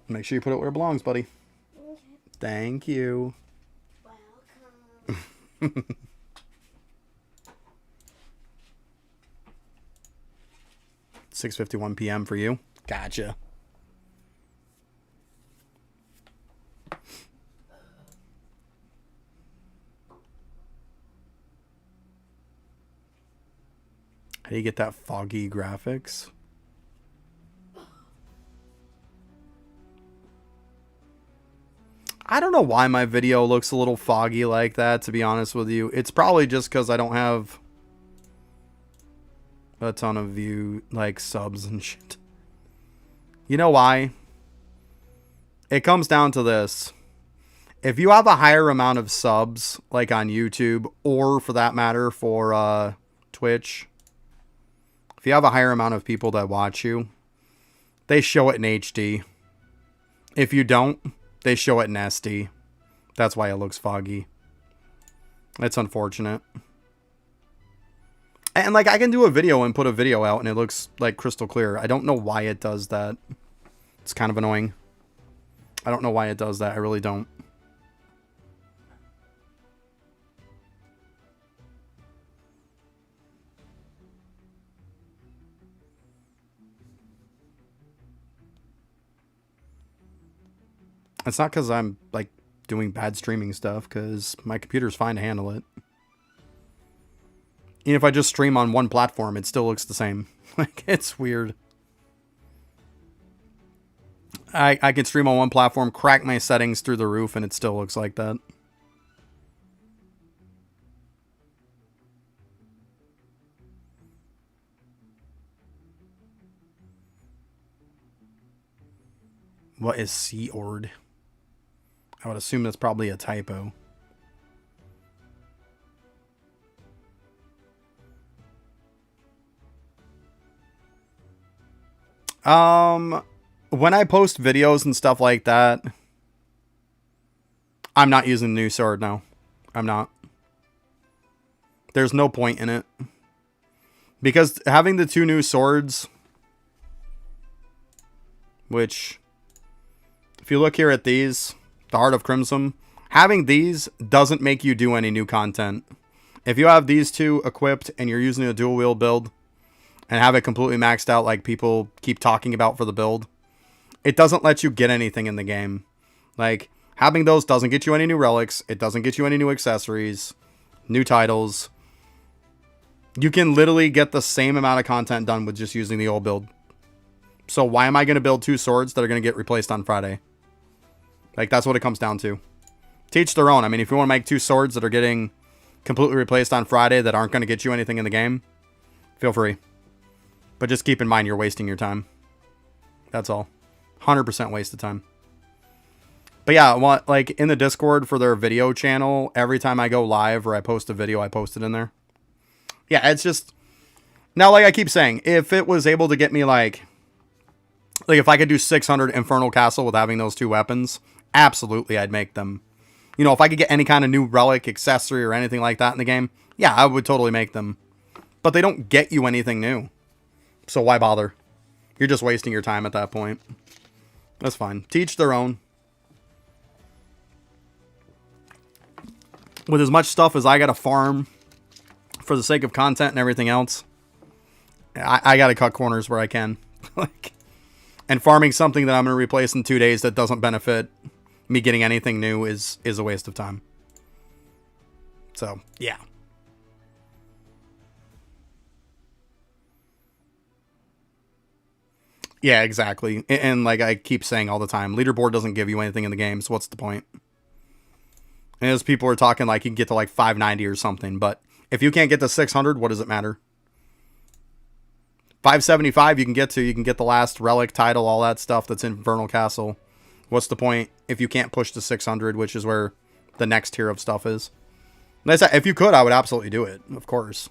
Make sure you put it where it belongs, buddy. Okay. Thank you. Welcome. 6:51 p.m. for you. Gotcha. How do you get that foggy graphics? I don't know why my video looks a little foggy like that, to be honest with you. It's probably just because I don't have a ton of subs and shit. You know why? It comes down to this. If you have a higher amount of subs, like on YouTube, or for that matter, for Twitch, if you have a higher amount of people that watch you, they show it in HD. If you don't, they show it in SD. That's why it looks foggy. It's unfortunate. And like, I can do a video and put a video out and it looks like crystal clear. I don't know why it does that. It's kind of annoying. I don't know why it does that. I really don't. It's not because I'm like doing bad streaming stuff, because my computer's fine to handle it. Even if I just stream on one platform, it still looks the same. Like, it's weird. I can stream on one platform, crack my settings through the roof, and it still looks like that. What is Seord? I would assume that's probably a typo. When I post videos and stuff like that, I'm not using the new sword, no. I'm not. There's no point in it. Because having the 2 new swords, which, if you look here at these, the Heart of Crimson, having these doesn't make you do any new content. If you have these 2 equipped and you're using a dual wield build and have it completely maxed out like people keep talking about for the build, it doesn't let you get anything in the game. Like, having those doesn't get you any new relics. It doesn't get you any new accessories, new titles. You can literally get the same amount of content done with just using the old build. So why am I going to build 2 swords that are going to get replaced on Friday? Like, that's what it comes down to. Teach their own. I mean, if you want to make 2 swords that are getting completely replaced on Friday that aren't going to get you anything in the game, feel free. But just keep in mind you're wasting your time. That's all. 100% waste of time. But yeah, like in the Discord for their video channel, every time I go live or I post a video, I post it in there. Yeah, it's just... Now, like I keep saying, if it was able to get me like if I could do 600 Infernal Castle with having those 2 weapons, absolutely I'd make them. You know, if I could get any kind of new relic, accessory, or anything like that in the game, yeah, I would totally make them. But they don't get you anything new. So why bother? You're just wasting your time at that point. That's fine. Teach their own. With as much stuff as I gotta farm for the sake of content and everything else, I gotta cut corners where I can. And farming something that I'm gonna replace in 2 days that doesn't benefit me getting anything new is a waste of time. So, yeah. Yeah, exactly. And like I keep saying all the time, leaderboard doesn't give you anything in the game, so what's the point? And as people are talking like you can get to like 590 or something, but if you can't get to 600, what does it matter? 575 you can get the last relic title, all that stuff that's in Infernal Castle. What's the point if you can't push to 600, which is where the next tier of stuff is? If you could, I would absolutely do it, of course.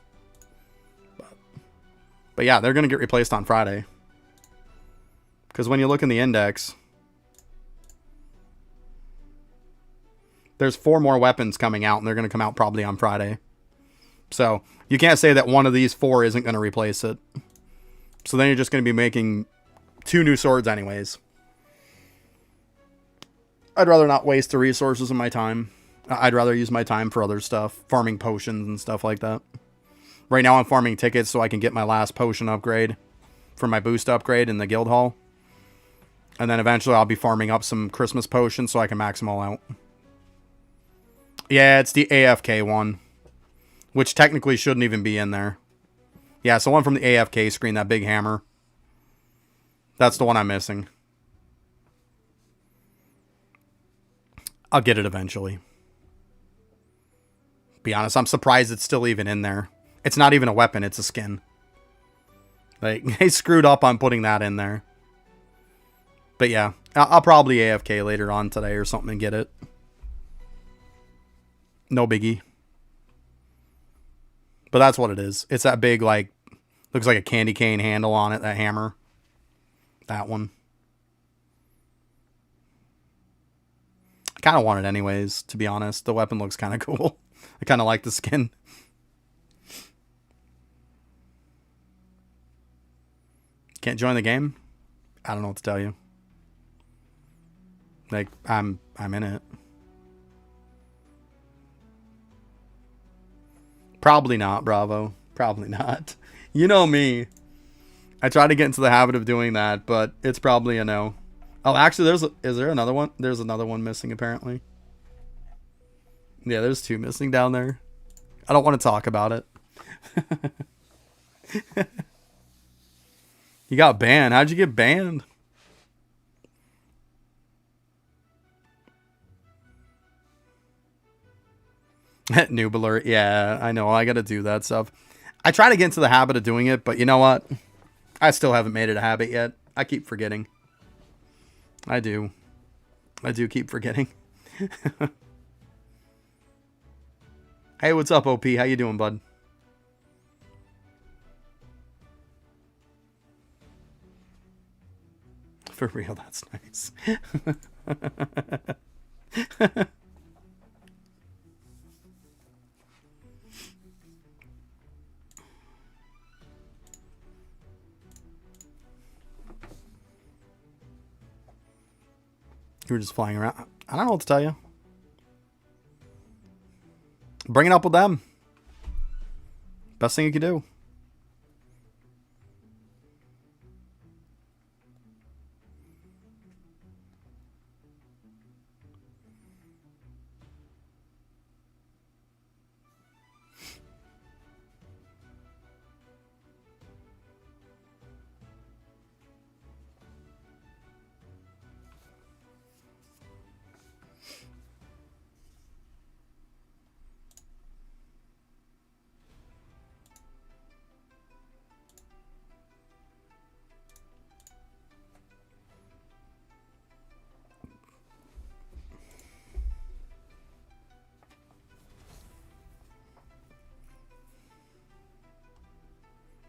But yeah, they're going to get replaced on Friday. Because when you look in the index, there's 4 more weapons coming out, and they're going to come out probably on Friday. So you can't say that one of these 4 isn't going to replace it. So then you're just going to be making 2 new swords anyways. I'd rather not waste the resources of my time. I'd rather use my time for other stuff, farming potions and stuff like that. Right now I'm farming tickets so I can get my last potion upgrade for my boost upgrade in the guild hall. And then eventually I'll be farming up some Christmas potions so I can max them all out. Yeah, it's the AFK one, which technically shouldn't even be in there. Yeah, it's the one from the AFK screen, that big hammer. That's the one I'm missing. I'll get it eventually. Be honest, I'm surprised it's still even in there. It's not even a weapon, it's a skin. Like, they screwed up on putting that in there. But yeah, I'll probably AFK later on today or something and get it. No biggie. But that's what it is. It's that big, like, looks like a candy cane handle on it, that hammer. That one. I kind of want it anyways, to be honest. The weapon looks kind of cool. I kind of like the skin. Can't join the game? I don't know what to tell you. Like, I'm in it. Probably not, Bravo. Probably not. You know me. I try to get into the habit of doing that, but it's probably a no. Oh, actually, is there another one? There's another one missing, apparently. Yeah, there's 2 missing down there. I don't want to talk about it. You got banned. How'd you get banned? Noob alert. Yeah, I know. I got to do that stuff. I try to get into the habit of doing it, but you know what? I still haven't made it a habit yet. I keep forgetting. I do. I do keep forgetting. Hey, what's up, OP? How you doing, bud? For real, that's nice. You were just flying around. I don't know what to tell you. Bring it up with them. Best thing you can do.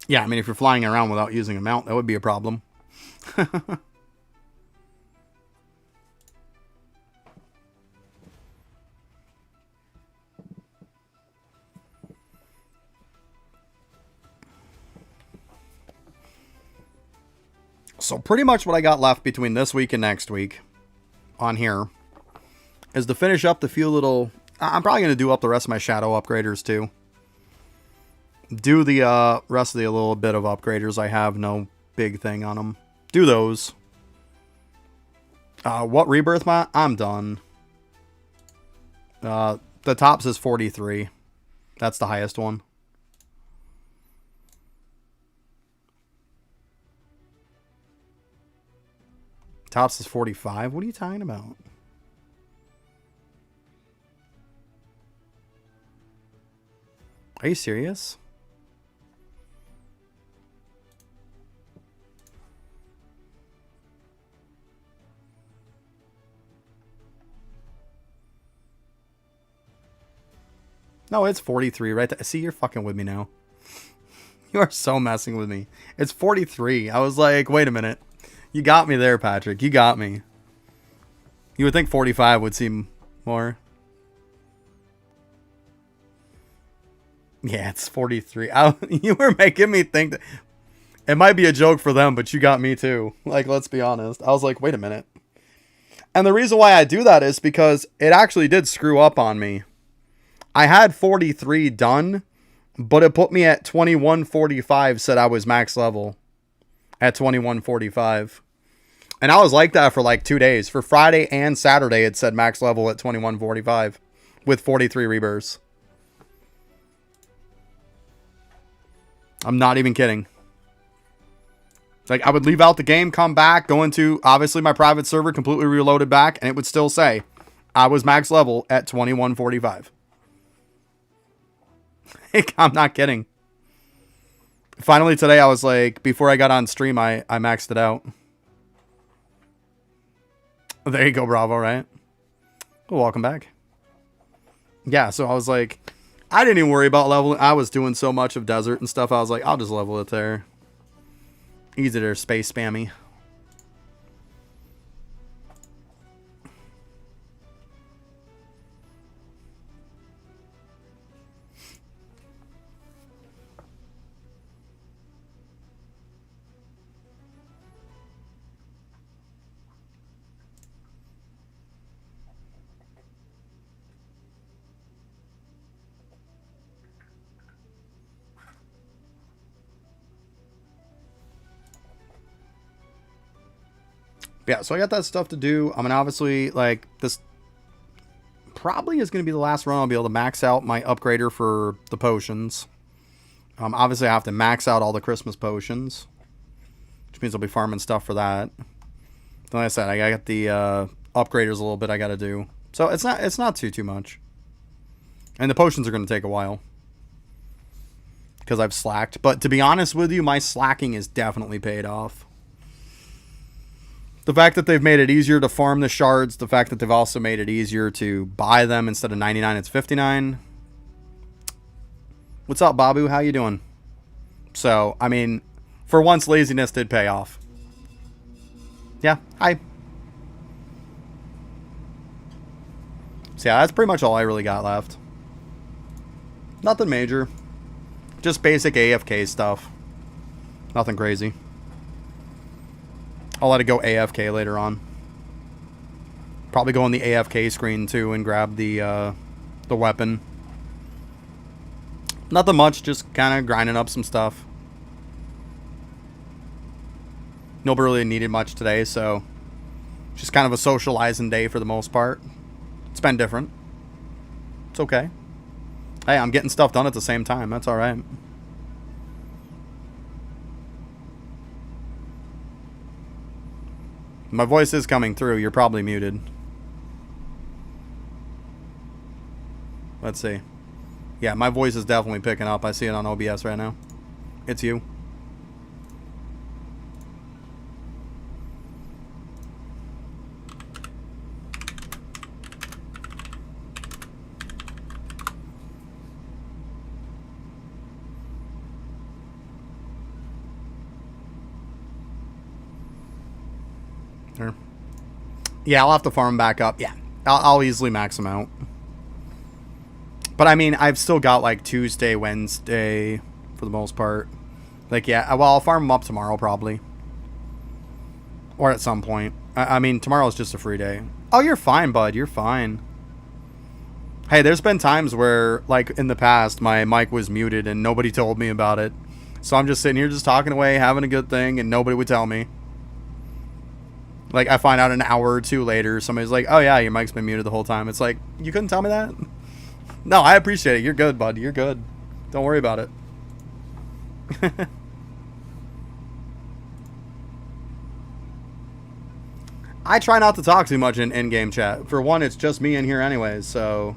Yeah, I mean, if you're flying around without using a mount, that would be a problem. So pretty much what I got left between this week and next week on here is to finish up the few little... I'm probably going to do up the rest of my shadow upgraders too. Do the rest of the little bit of upgraders I have. No big thing on them. Do those. What rebirth I'm done. The tops is 43. That's the highest one. Tops is 45. What are you talking about? Are you serious? No, it's 43 right there. See, you're fucking with me now. You are so messing with me. It's 43. I was like, wait a minute. You got me there, Patrick. You got me. You would think 45 would seem more. Yeah, it's 43. You were making me think that it might be a joke for them, but you got me too. Like, let's be honest. I was like, wait a minute. And the reason why I do that is because it actually did screw up on me. I had 43 done, but it put me at 2145, said I was max level at 2145. And I was like that for like 2 days. For Friday and Saturday, it said max level at 2145 with 43 rebirths. I'm not even kidding. Like, I would leave out the game, come back, go into, obviously, my private server, completely reloaded back, and it would still say I was max level at 2145. I'm not kidding. Finally today I was like, before I got on stream, I maxed it out. There you go, Bravo, right? Well, welcome back. Yeah, so I was like, I didn't even worry about leveling. I was doing so much of desert and stuff. I was like, I'll just level it there. Easy there, space spammy. Yeah, so I got that stuff to do. I mean, obviously, like, this probably is going to be the last run I'll be able to max out my upgrader for the potions. Obviously, I have to max out all the Christmas potions, which means I'll be farming stuff for that. Like I said, I got the upgraders a little bit I got to do. So it's not too much. And the potions are going to take a while because I've slacked. But to be honest with you, my slacking is definitely paid off. The fact that they've made it easier to farm the shards, the fact that they've also made it easier to buy them instead of 99, it's 59. What's up, Babu? How you doing? So, I mean, for once, laziness did pay off. Yeah, hi. So yeah, that's pretty much all I really got left. Nothing major. Just basic AFK stuff. Nothing crazy. I'll let it go AFK later on. Probably go on the AFK screen too and grab the weapon. Nothing much, just kind of grinding up some stuff. Nobody really needed much today, so just kind of a socializing day for the most part. It's been different. It's okay. Hey, I'm getting stuff done at the same time. That's all right. My voice is coming through. You're probably muted. Let's see. Yeah, my voice is definitely picking up. I see it on OBS right now. It's you. There. Yeah, I'll have to farm back up. Yeah, I'll easily max them out. But I mean, I've still got like Tuesday, Wednesday for the most part. Like, yeah, well, I'll farm them up tomorrow probably. Or at some point. I mean, tomorrow's just a free day. Oh, you're fine, bud. You're fine. Hey, there's been times where, like, in the past, my mic was muted and nobody told me about it. So I'm just sitting here just talking away, having a good thing, and nobody would tell me. Like, I find out an hour or two later, somebody's like, oh yeah, your mic's been muted the whole time. It's like, you couldn't tell me that? No, I appreciate it. You're good, bud. You're good. Don't worry about it. I try not to talk too much in in-game chat. For one, it's just me in here anyways, so...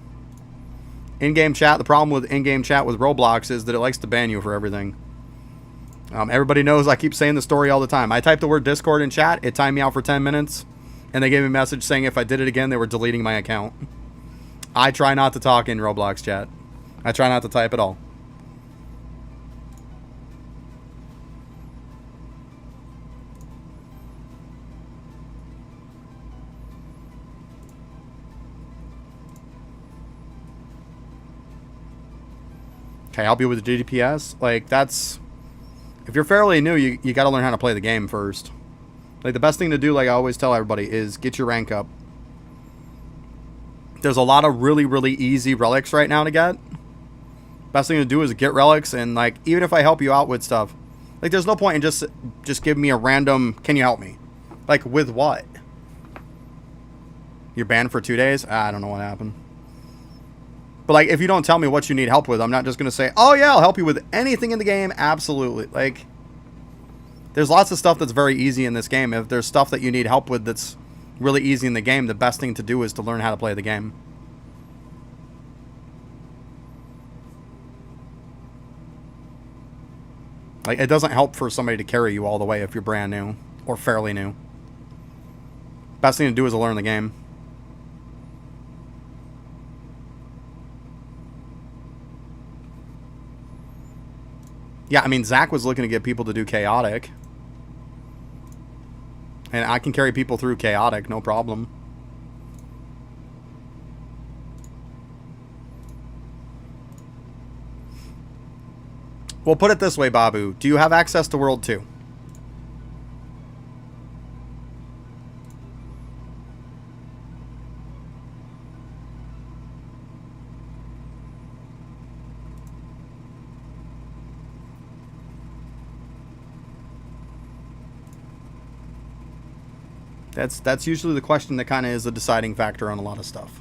In-game chat, the problem with in-game chat with Roblox is that it likes to ban you for everything. Everybody knows I keep saying the story all the time. I typed the word Discord in chat, it timed me out for 10 minutes, and they gave me a message saying if I did it again, they were deleting my account. I try not to talk in Roblox chat. I try not to type at all. Okay, help you with the DPS. Like, that's... If you're fairly new, you got to learn how to play the game first. Like, the best thing to do, like I always tell everybody, is get your rank up. There's a lot of really, really easy relics right now to get. Best thing to do is get relics, and, like, even if I help you out with stuff, like, there's no point in just give me a random, can you help me? Like, with what? You're banned for 2 days? I don't know what happened. But, like, if you don't tell me what you need help with, I'm not just going to say, oh, yeah, I'll help you with anything in the game. Absolutely. Like, there's lots of stuff that's very easy in this game. If there's stuff that you need help with that's really easy in the game, the best thing to do is to learn how to play the game. Like, it doesn't help for somebody to carry you all the way if you're brand new or fairly new. Best thing to do is to learn the game. Yeah, I mean, Zach was looking to get people to do chaotic. And I can carry people through chaotic, no problem. Well, put it this way, Babu. Do you have access to World 2? That's usually the question that kind of is the deciding factor on a lot of stuff.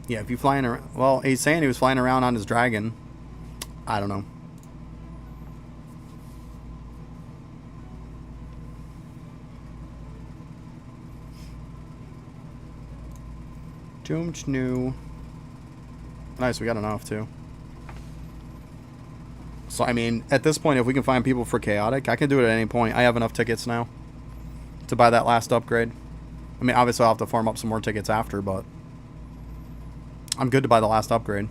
Yeah, if you flying around... Well, he's saying he was flying around on his dragon. I don't know. Joomch new. Nice, we got enough too. So, I mean, at this point, if we can find people for chaotic, I can do it at any point. I have enough tickets now to buy that last upgrade. I mean, obviously I'll have to farm up some more tickets after, but I'm good to buy the last upgrade.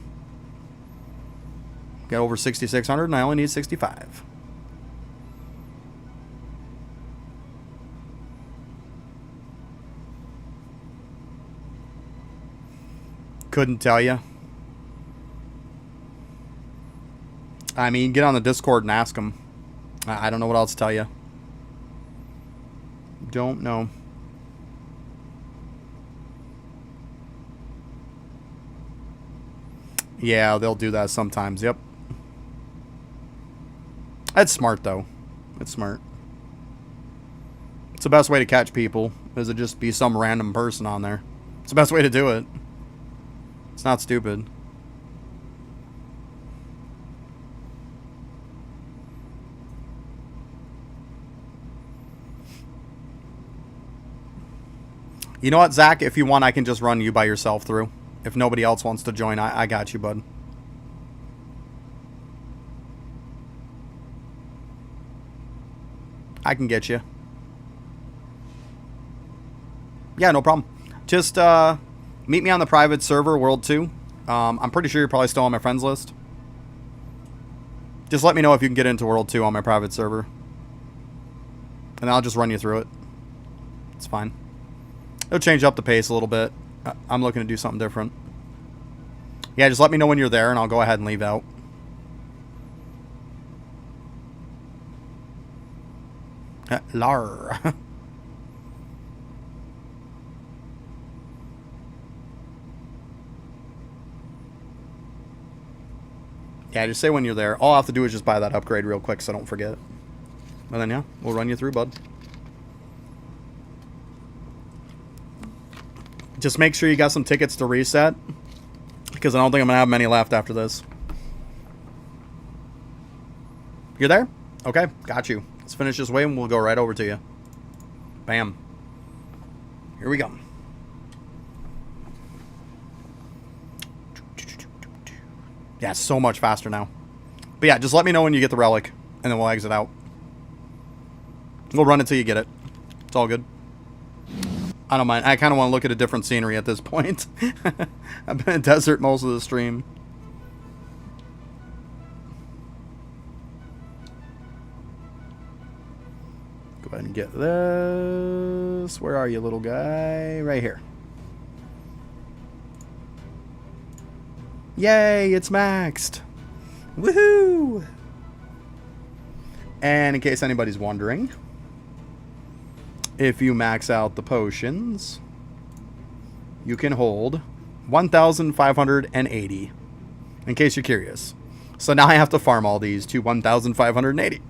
Get over 6,600 and I only need 65. Couldn't tell you. I mean, get on the Discord and ask them. I don't know what else to tell you. Don't know. Yeah, they'll do that sometimes. Yep. That's smart, though. It's smart. It's the best way to catch people, is to just be some random person on there. It's the best way to do it. It's not stupid. You know what, Zach? If you want, I can just run you by yourself through. If nobody else wants to join, I got you, bud. I can get you. Yeah, no problem. Just meet me on the private server, World 2. I'm pretty sure you're probably still on my friends list. Just let me know if you can get into World 2 on my private server. And I'll just run you through it. It's fine. It'll change up the pace a little bit. I'm looking to do something different. Yeah, just let me know when you're there and I'll go ahead and leave out. Lar. Yeah, just say when you're there. All I have to do is just buy that upgrade real quick so I don't forget. And then, yeah, we'll run you through, bud. Just make sure you got some tickets to reset, because I don't think I'm going to have many left after this. You're there? Okay, got you. Let's finish this way and we'll go right over to you. Bam. Here we go. Yeah, so much faster now. But yeah, just let me know when you get the relic, and then we'll exit out. We'll run until you get it. It's all good. I don't mind. I kind of want to look at a different scenery at this point. I've been in desert most of the stream. Go ahead and get this. Where are you, little guy? Right here. Yay, it's maxed. Woohoo! And in case anybody's wondering, if you max out the potions, you can hold 1,580. In case you're curious. So now I have to farm all these to 1,580.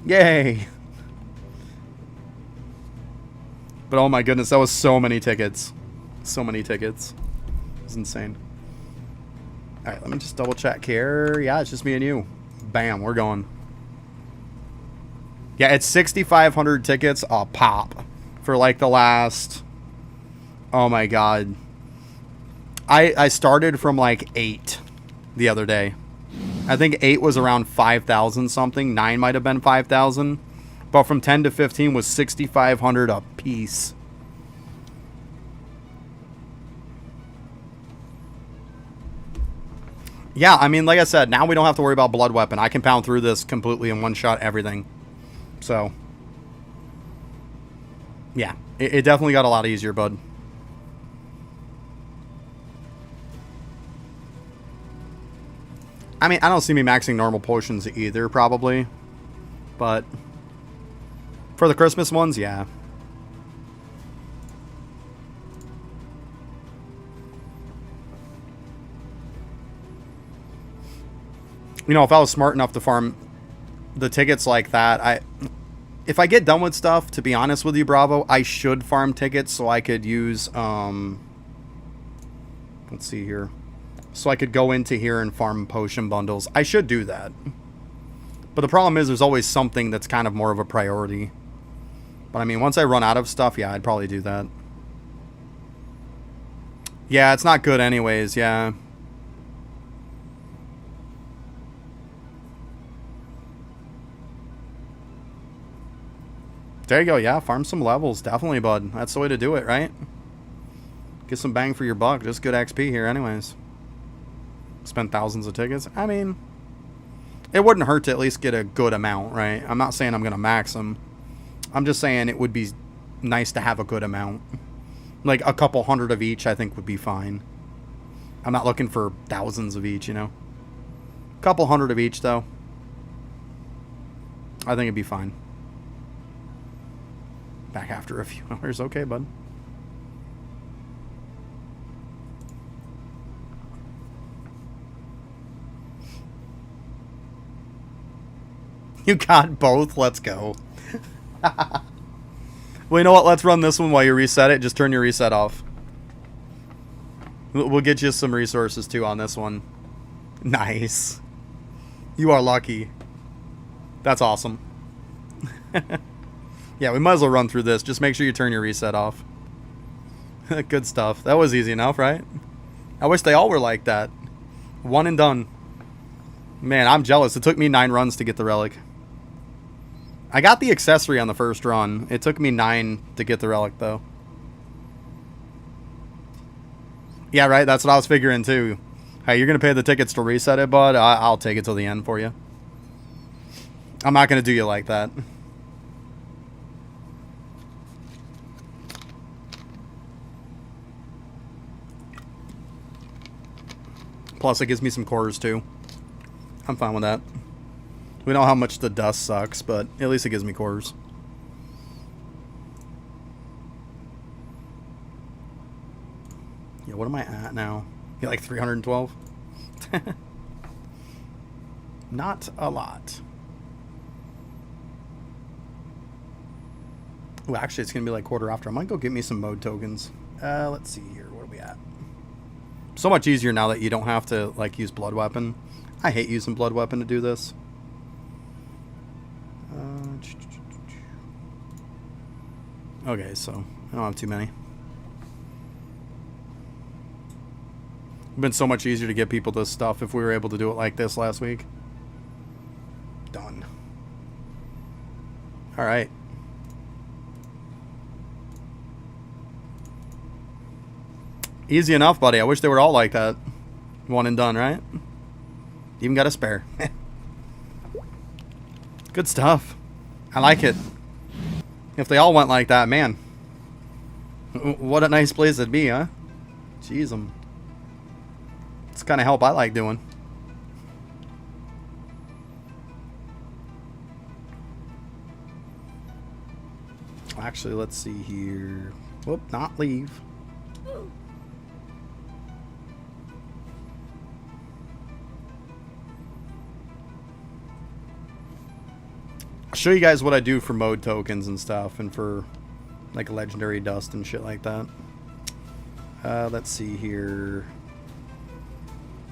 Yay! But oh my goodness, that was so many tickets. So many tickets. It's insane. All right, let me just double check here. Yeah, it's just me and you. Bam, we're going. Yeah, it's 6,500 tickets a pop for like the last... Oh my god. I started from like 8 the other day. I think 8 was around 5,000 something. 9 might have been 5,000. But from 10 to 15 was 6,500 a piece. Yeah, I mean, like I said, now we don't have to worry about Blood Weapon. I can pound through this completely in one shot, everything. So, yeah, it definitely got a lot easier, bud. I mean, I don't see me maxing normal potions either, probably. But for the Christmas ones, yeah. You know, if I was smart enough to farm the tickets like that, if I get done with stuff, to be honest with you, Bravo, I should farm tickets so I could use, let's see here. So I could go into here and farm potion bundles. I should do that. But the problem is there's always something that's kind of more of a priority. But I mean, once I run out of stuff, yeah, I'd probably do that. Yeah, it's not good anyways, yeah. There you go, yeah, farm some levels. Definitely, bud. That's the way to do it, right? Get some bang for your buck. Just good XP here anyways. Spend thousands of tickets. I mean, it wouldn't hurt to at least get a good amount, right? I'm not saying I'm going to max them. I'm just saying it would be nice to have a good amount. Like a couple hundred of each, I think would be fine. I'm not looking for thousands of each, you know. A couple hundred of each, though. I think it'd be fine. Back after a few hours. Okay, bud. You got both? Let's go. Well, you know what? Let's run this one while you reset it. Just turn your reset off. We'll get you some resources, too, on this one. Nice. You are lucky. That's awesome. Yeah, we might as well run through this. Just make sure you turn your reset off. Good stuff. That was easy enough, right? I wish they all were like that. One and done. Man, I'm jealous. It took me 9 runs to get the relic. I got the accessory on the first run. It took me 9 to get the relic, though. Yeah, right? That's what I was figuring, too. Hey, you're going to pay the tickets to reset it, bud? I'll take it till the end for you. I'm not going to do you like that. Plus, it gives me some cores, too. I'm fine with that. We know how much the dust sucks, but at least it gives me cores. Yeah, what am I at now? You like 312? Not a lot. Oh, actually, it's going to be like quarter after. I might go get me some mode tokens. Let's see here. Where are we at? So much easier now that you don't have to, like, use Blood Weapon. I hate using Blood Weapon to do this. Okay, so I don't have too many. It's been so much easier to get people this stuff if we were able to do it like this last week. Done. Alright. Easy enough, buddy. I wish they were all like that. One and done, right? Even got a spare. Good stuff. I like it. If they all went like that, man. What a nice place it'd be, huh? Jeez, it's the kind of help I like doing. Actually, let's see here. Whoop, not leave. I'll show you guys what I do for mode tokens and stuff, and for like legendary dust and shit like that. Let's see here.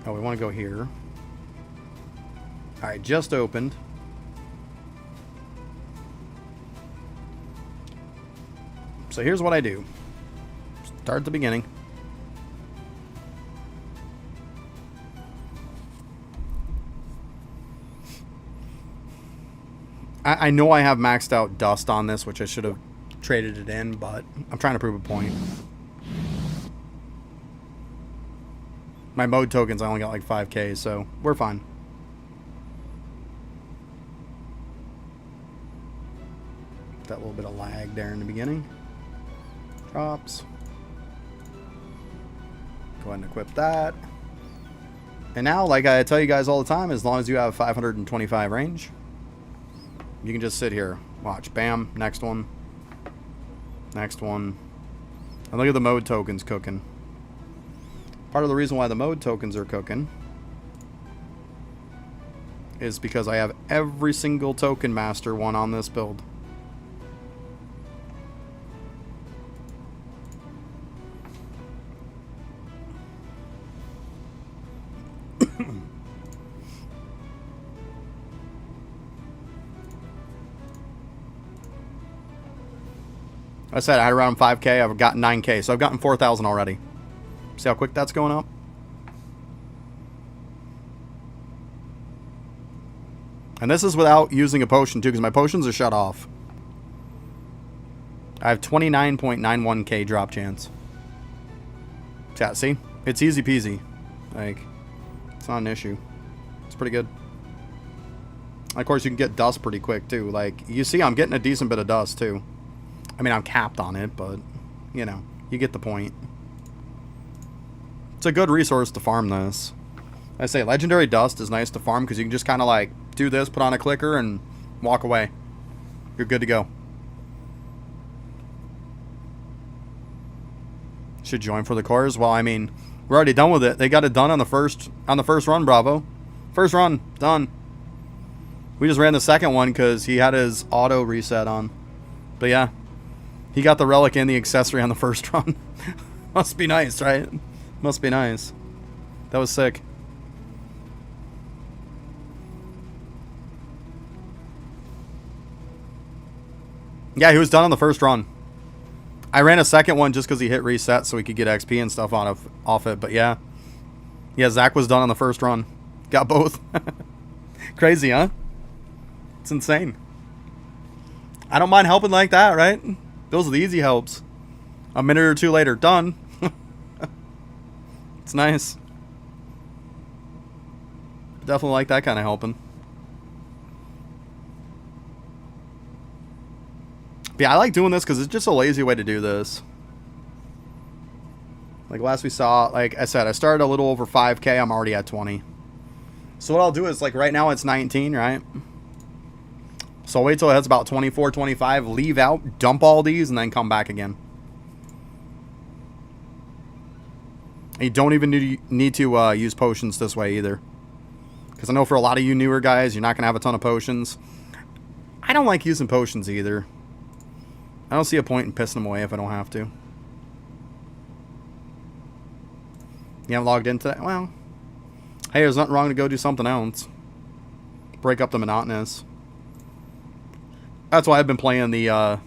Oh, we want to go here. Alright, just opened. So here's what I do. Start at the beginning. I know I have maxed out dust on this, which I should have traded it in, but I'm trying to prove a point. My mode tokens, I only got like 5k, so we're fine. That little bit of lag there in the beginning. Drops. Go ahead and equip that. And now, like I tell you guys all the time, as long as you have 525 range, you can just sit here. Watch. Bam. Next one. Next one. And look at the mode tokens cooking. Part of the reason why the mode tokens are cooking is because I have every single token master one on this build. I said I had around 5k. I've gotten 9k, so I've gotten 4,000 already. See how quick that's going up? And this is without using a potion too, because my potions are shut off. I have 29.91k drop chance. Yeah, see? It's easy peasy. Like, it's not an issue. It's pretty good. Of course, you can get dust pretty quick too. Like, you see I'm getting a decent bit of dust too. I mean, I'm capped on it, but, you know, you get the point. It's a good resource to farm this. I say, legendary dust is nice to farm because you can just kind of like do this, put on a clicker, and walk away. You're good to go. Should join for the cores. Well, I mean, we're already done with it. They got it done on the first run, Bravo. First run, done. We just ran the second one because he had his auto reset on. But yeah. He got the relic and the accessory on the first run. Must be nice, right? Must be nice. That was sick. Yeah, he was done on the first run. I ran a second one just because he hit reset so he could get XP and stuff off it. But yeah. Yeah, Zach was done on the first run. Got both. Crazy, huh? It's insane. I don't mind helping like that, right? Those are the easy helps. A minute or two later, done. It's nice. Definitely like that kind of helping. But yeah, I like doing this because it's just a lazy way to do this. Like last we saw, like I said, I started a little over 5k. I'm already at 20. So what I'll do is, like right now it's 19, right? So I'll wait till it hits about 24, 25, leave out, dump all these, and then come back again. And you don't even need to use potions this way either. Because I know for a lot of you newer guys, you're not going to have a ton of potions. I don't like using potions either. I don't see a point in pissing them away if I don't have to. You haven't logged into that? Well, hey, there's nothing wrong to go do something else. Break up the monotonous. That's why I've been playing the other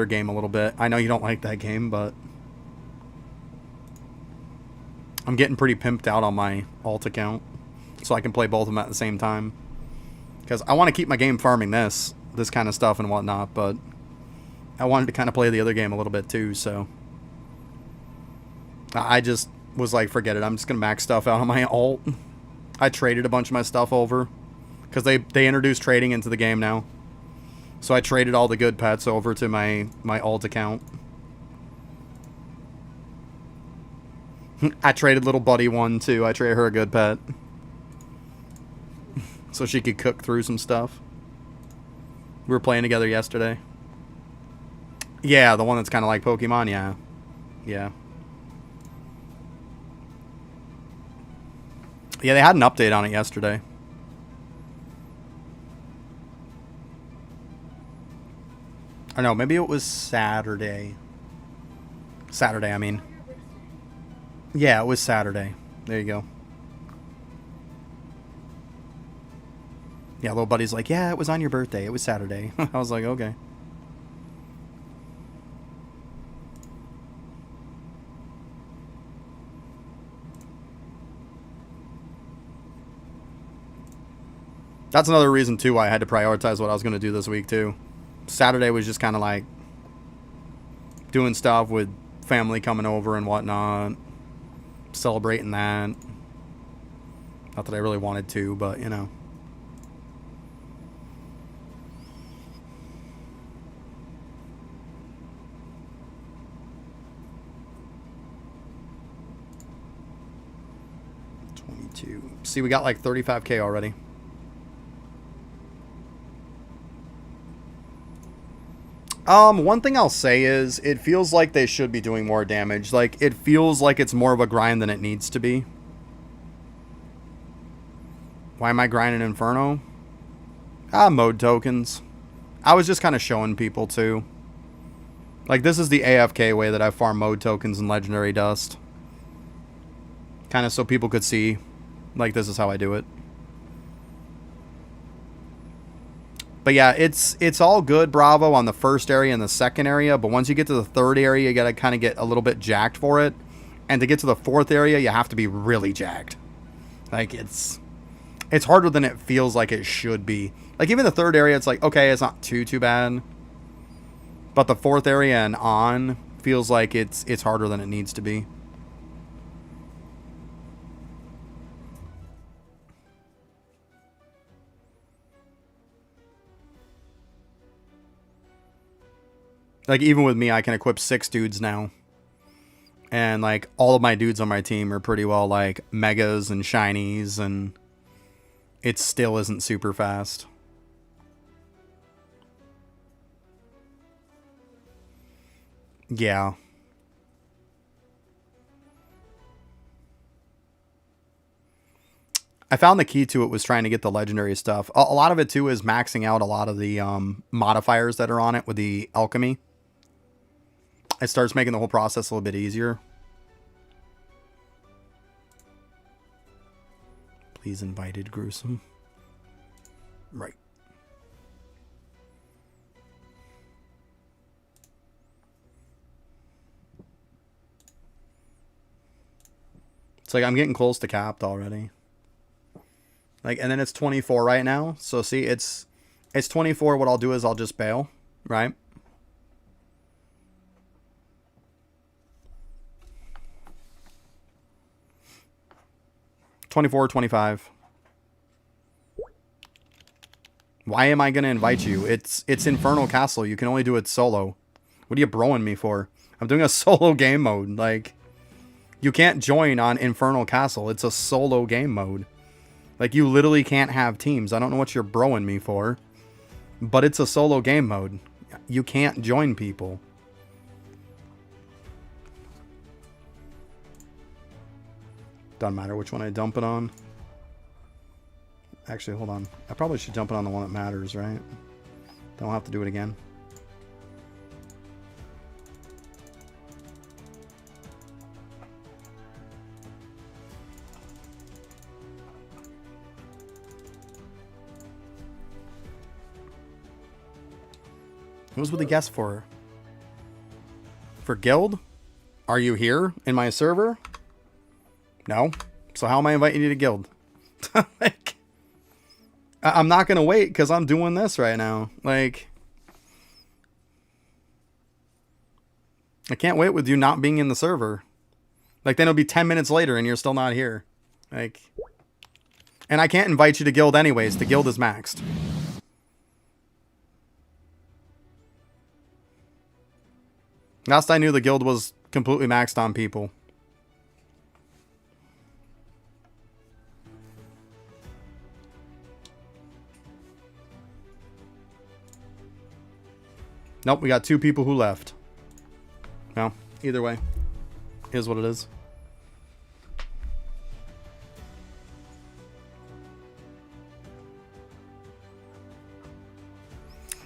game a little bit. I know you don't like that game, but I'm getting pretty pimped out on my alt account, so I can play both of them at the same time. Because I want to keep my game farming this kind of stuff and whatnot, but I wanted to kind of play the other game a little bit too, so I just was like, forget it. I'm just going to max stuff out on my alt. I traded a bunch of my stuff over. Because they introduced trading into the game now. So I traded all the good pets over to my alt account. I traded little buddy one too. I traded her a good pet. So she could cook through some stuff. We were playing together yesterday. Yeah, the one that's kind of like Pokemon, yeah. Yeah. Yeah, they had an update on it yesterday. I don't know, maybe it was Saturday. Saturday, I mean. Yeah, it was Saturday. There you go. Yeah, little buddy's like, yeah, it was on your birthday. It was Saturday. I was like, okay. That's another reason, too, why I had to prioritize what I was going to do this week, too. Saturday was just kind of like doing stuff with family coming over and whatnot. Celebrating that. Not that I really wanted to, but, you know. See, we got like 35k already. One thing I'll say is it feels like they should be doing more damage. Like, it feels like it's more of a grind than it needs to be. Why am I grinding Inferno? Mode tokens. I was just kind of showing people too. Like, this is the AFK way that I farm mode tokens and legendary dust. Kind of so people could see. Like, this is how I do it. But yeah, it's all good, Bravo, on the first area and the second area. But once you get to the third area, you got to kind of get a little bit jacked for it. And to get to the fourth area, you have to be really jacked. Like, it's harder than it feels like it should be. Like, even the third area, it's like, okay, it's not too bad. But the fourth area and on feels like it's harder than it needs to be. Like, even with me, I can equip 6 dudes now. And, like, all of my dudes on my team are pretty well, like, megas and shinies, and it still isn't super fast. Yeah. I found the key to it was trying to get the legendary stuff. A lot of it, too, is maxing out a lot of the modifiers that are on it with the alchemy. It starts making the whole process a little bit easier. Please invited, Gruesome. Right. It's like I'm getting close to capped already. Like, and then it's 24 right now. So see, it's 24. What I'll do is I'll just bail, right? $24, $25. Why am I going to invite you? It's Infernal Castle. You can only do it solo. What are you broing me for? I'm doing a solo game mode. Like, you can't join on Infernal Castle. It's a solo game mode. Like, you literally can't have teams. I don't know what you're broing me for. But it's a solo game mode. You can't join people. Doesn't matter which one I dump it on. Actually, hold on. I probably should dump it on the one that matters, right? Don't have to do it again. Who's with the guest for? For guild? Are you here in my server? No. So how am I inviting you to guild? Like, I'm not going to wait because I'm doing this right now. Like, I can't wait with you not being in the server. Like, then it'll be 10 minutes later and you're still not here. Like, and I can't invite you to guild anyways. The guild is maxed. Last I knew, the guild was completely maxed on people. Nope, we got 2 people who left. Well, either way, is what it is.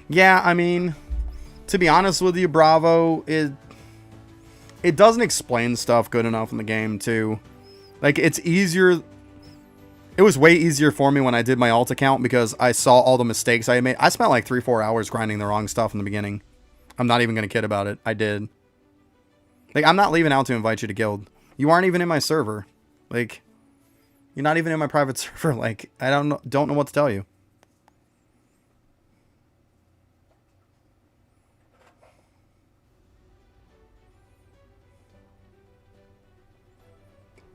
Yeah, I mean, to be honest with you, Bravo, it doesn't explain stuff good enough in the game, too. Like, it's easier... It was way easier for me when I did my alt account because I saw all the mistakes I had made. I spent like 3-4 hours grinding the wrong stuff in the beginning. I'm not even going to kid about it. I did. Like, I'm not leaving out to invite you to guild. You aren't even in my server. Like, you're not even in my private server. Like, I don't know what to tell you.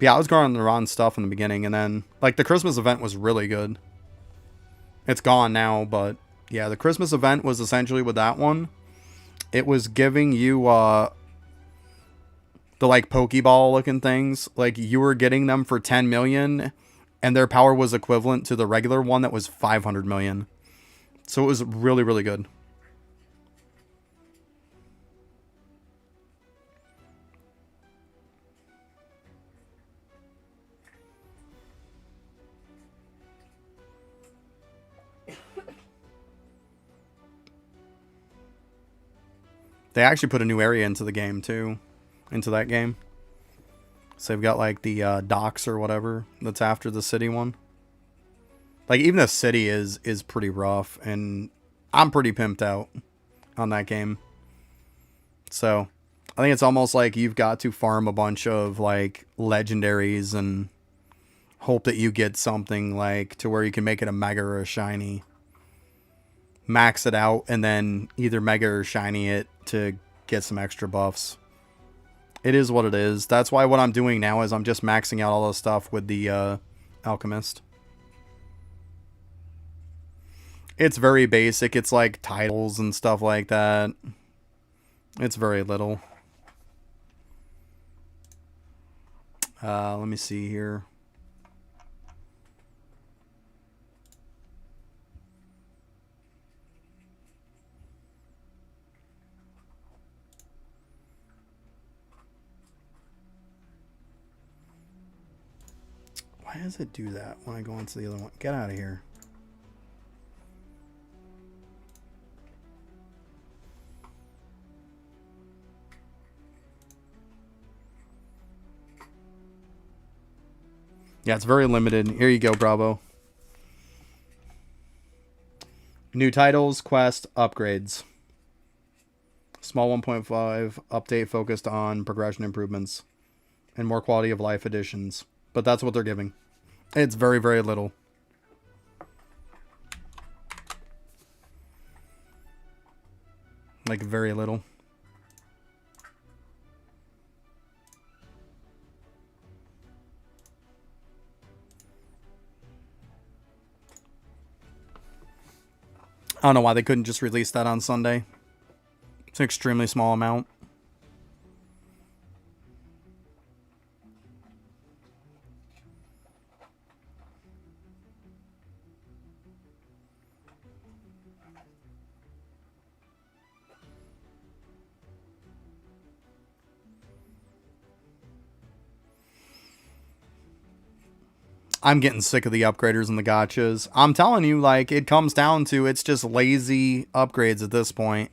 Yeah, I was grinding the wrong stuff in the beginning, and then, like, the Christmas event was really good. It's gone now, but, yeah, the Christmas event was essentially with that one. It was giving you, the, like, Pokeball-looking things. Like, you were getting them for 10 million, and their power was equivalent to the regular one that was 500 million. So it was really, really good. They actually put a new area into the game, too. Into that game. So they've got, like, the docks or whatever that's after the city one. Like, even the city is pretty rough. And I'm pretty pimped out on that game. So, I think it's almost like you've got to farm a bunch of, like, legendaries and hope that you get something, like, to where you can make it a mega or a shiny. Max it out and then either mega or shiny it to get some extra buffs. It is what it is. That's why what I'm doing now is I'm just maxing out all the stuff with the Alchemist. It's very basic. It's like titles and stuff like that. It's very little. Let me see here. Why does it do that when I go into the other one? Get out of here. Yeah, it's very limited. Here you go, Bravo. New titles, quest, upgrades. Small 1.5 update focused on progression improvements and more quality of life additions. But that's what they're giving. It's very, very little. Like, very little. I don't know why they couldn't just release that on Sunday. It's an extremely small amount. I'm getting sick of the upgraders and the gotchas. I'm telling you, like, it comes down to it's just lazy upgrades at this point.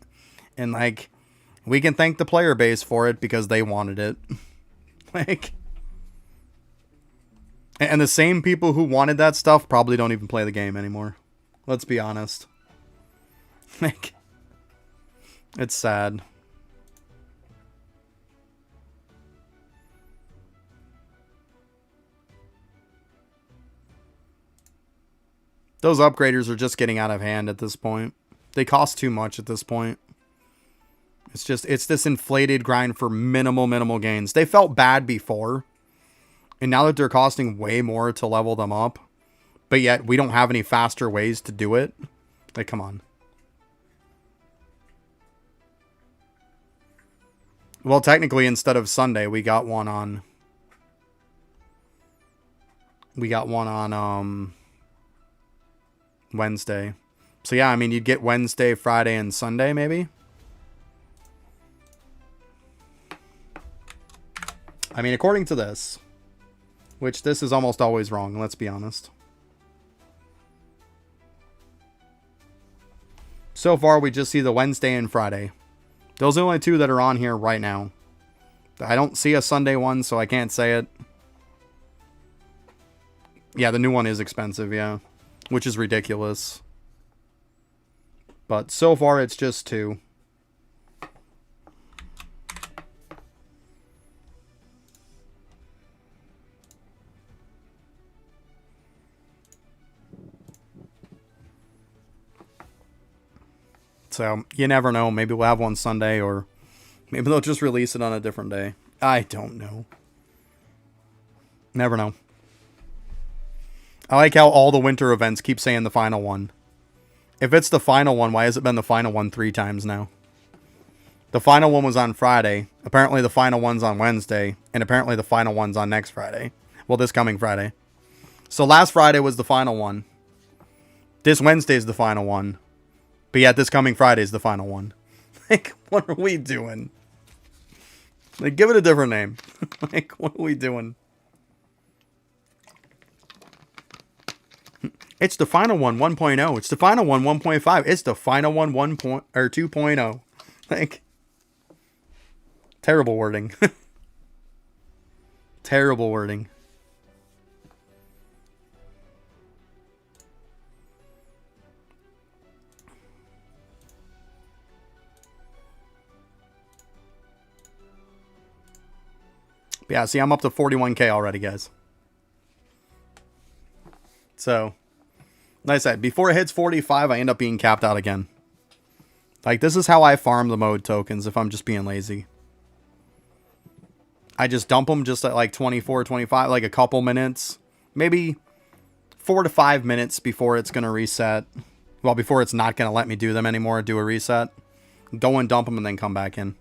And, like, we can thank the player base for it because they wanted it. Like, and the same people who wanted that stuff probably don't even play the game anymore. Let's be honest. Like, it's sad. Those upgraders are just getting out of hand at this point. They cost too much at this point. It's this inflated grind for minimal gains. They felt bad before. And now that they're costing way more to level them up, but yet we don't have any faster ways to do it. Like, come on. Well, technically, instead of Sunday, we got one on... Wednesday. So yeah, I mean, you'd get Wednesday, Friday, and Sunday, maybe? I mean, according to this, which this is almost always wrong, let's be honest. So far, we just see the Wednesday and Friday. Those are the only two that are on here right now. I don't see a Sunday one, so I can't say it. Yeah, the new one is expensive, yeah. Which is ridiculous. But so far, it's just 2. So, you never know. Maybe we'll have one Sunday, or maybe they'll just release it on a different day. I don't know. Never know. I like how all the winter events keep saying the final one. If it's the final one, why has it been the final one 3 times now? The final one was on Friday. Apparently the final one's on Wednesday. And apparently the final one's on next Friday. Well, this coming Friday. So last Friday was the final one. This Wednesday's the final one. But yet this coming Friday's the final one. Like, what are we doing? Like, give it a different name. Like, what are we doing? It's the final one 1.0. It's the final one 1.5. It's the final one 2.0. Like, terrible wording. Terrible wording. Yeah, see, I'm up to 41K already, guys. So, like I said, before it hits 45, I end up being capped out again. Like, this is how I farm the mode tokens if I'm just being lazy. I just dump them just at like 24, 25, like a couple minutes. Maybe 4 to 5 minutes before it's going to reset. Well, before it's not going to let me do them anymore, do a reset. Go and dump them and then come back in.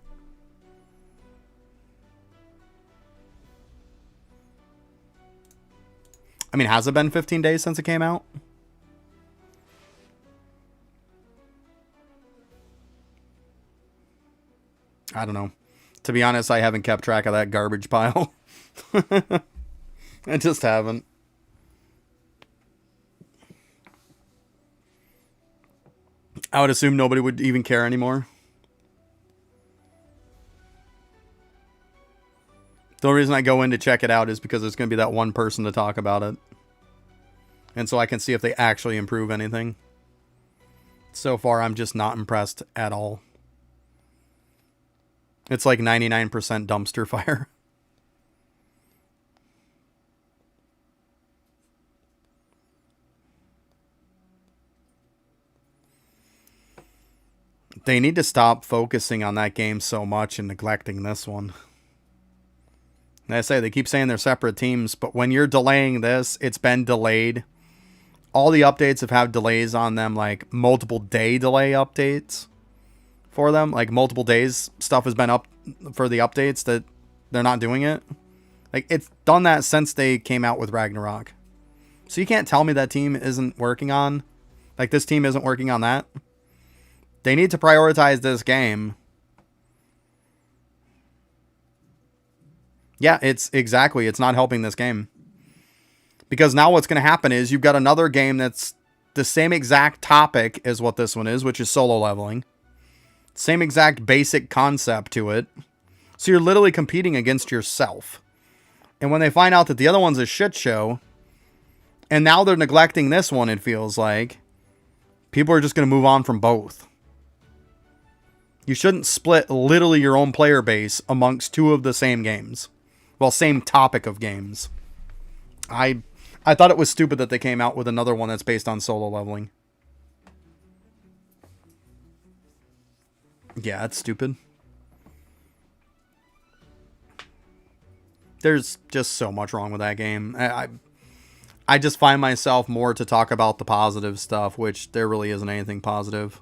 I mean, has it been 15 days since it came out? I don't know. To be honest, I haven't kept track of that garbage pile. I just haven't. I would assume nobody would even care anymore. The only reason I go in to check it out is because there's going to be that one person to talk about it. And so I can see if they actually improve anything. So far, I'm just not impressed at all. It's like 99% dumpster fire. They need to stop focusing on that game so much and neglecting this one. And I say, they keep saying they're separate teams, but when you're delaying this, it's been delayed. All the updates have had delays on them, like multiple day delay updates for them. Like multiple days stuff has been up for the updates that they're not doing it. Like, it's done that since they came out with Ragnarok. So you can't tell me that team isn't working on, like, this team isn't working on that. They need to prioritize this game. Yeah, it's not helping this game. Because now what's going to happen is you've got another game that's the same exact topic as what this one is, which is solo leveling. Same exact basic concept to it. So you're literally competing against yourself. And when they find out that the other one's a shit show, and now they're neglecting this one, it feels like, people are just going to move on from both. You shouldn't split literally your own player base amongst 2 of the same games. Well, same topic of games. I thought it was stupid that they came out with another one that's based on solo leveling. Yeah, it's stupid. There's just so much wrong with that game. I just find myself more to talk about the positive stuff, which there really isn't anything positive.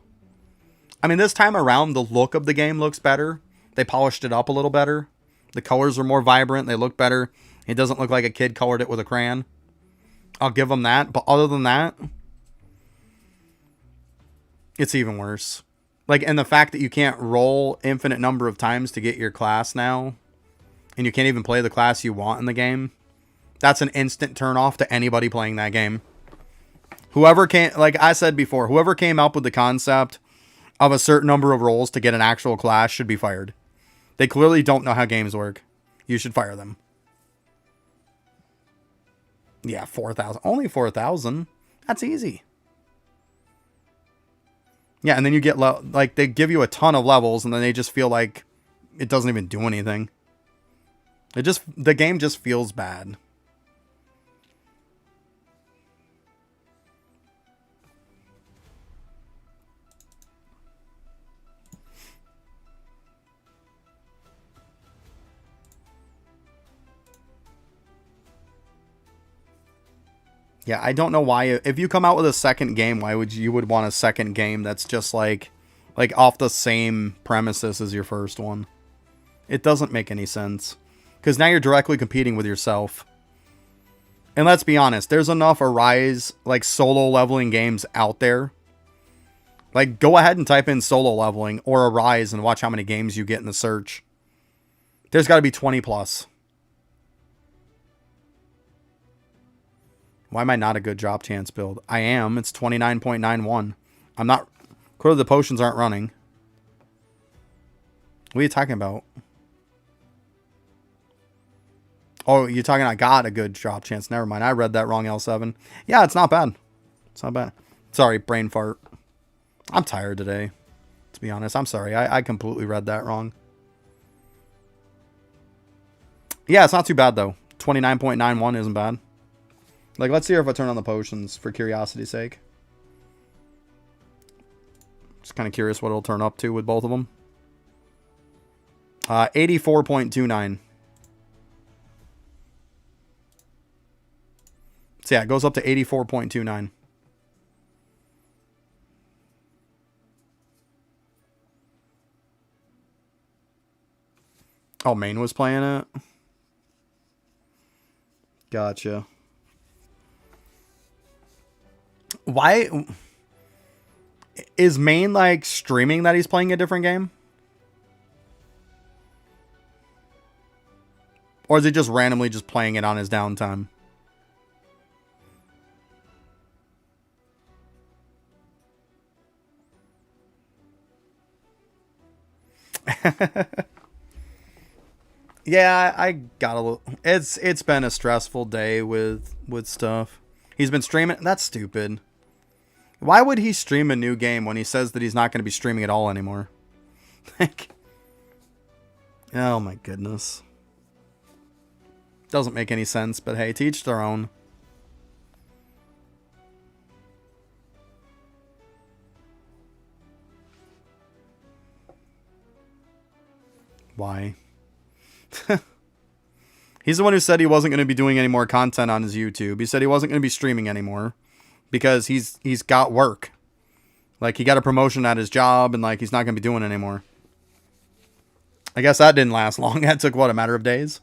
I mean, this time around, the look of the game looks better. They polished it up a little better. The colors are more vibrant. They look better. It doesn't look like a kid colored it with a crayon. I'll give them that. But other than that, it's even worse. Like, and the fact that you can't roll infinite number of times to get your class now, and you can't even play the class you want in the game, that's an instant turn off to anybody playing that game. Whoever came, like I said before, whoever came up with the concept of a certain number of rolls to get an actual class should be fired. They clearly don't know how games work. you should fire them. Yeah, 4,000. Only 4,000. That's easy. Yeah, and then you get, like, they give you a ton of levels, and then they just feel like it doesn't even do anything. The game just feels bad. Yeah, I don't know why. If you come out with a second game, why would you would want a second game that's just like off the same premises as your first one? It doesn't make any sense. Because now you're directly competing with yourself. And let's be honest, there's enough Arise, like, solo leveling games out there. Like, go ahead and type in solo leveling or Arise and watch how many games you get in the search. There's got to be 20 plus. Why am I not a good drop chance build? I am. It's 29.91. I'm not... Clearly the potions aren't running. What are you talking about? Oh, you're talking I got a good drop chance. Never mind. I read that wrong, L7. Yeah, it's not bad. It's not bad. Sorry, brain fart. I'm tired today. To be honest, I'm sorry. I completely read that wrong. Yeah, it's not too bad, though. 29.91 isn't bad. Like, let's see if I turn on the potions for curiosity's sake. Just kind of curious what it'll turn up to with both of them. 84.29. So yeah, it goes up to 84.29. Oh, Main was playing it? Gotcha. Why is Main like streaming that he's playing a different game? Or is he just randomly just playing it on his downtime? Yeah, I got a little... It's been a stressful day with stuff. He's been streaming... That's stupid. Why would he stream a new game when he says that he's not going to be streaming at all anymore? Like... Oh my goodness. Doesn't make any sense, but hey, to each their own. Why? He's the one who said he wasn't going to be doing any more content on his YouTube. He said he wasn't going to be streaming anymore because he's got work. Like, he got a promotion at his job and, like, he's not going to be doing it anymore. I guess that didn't last long. That took, what, a matter of days?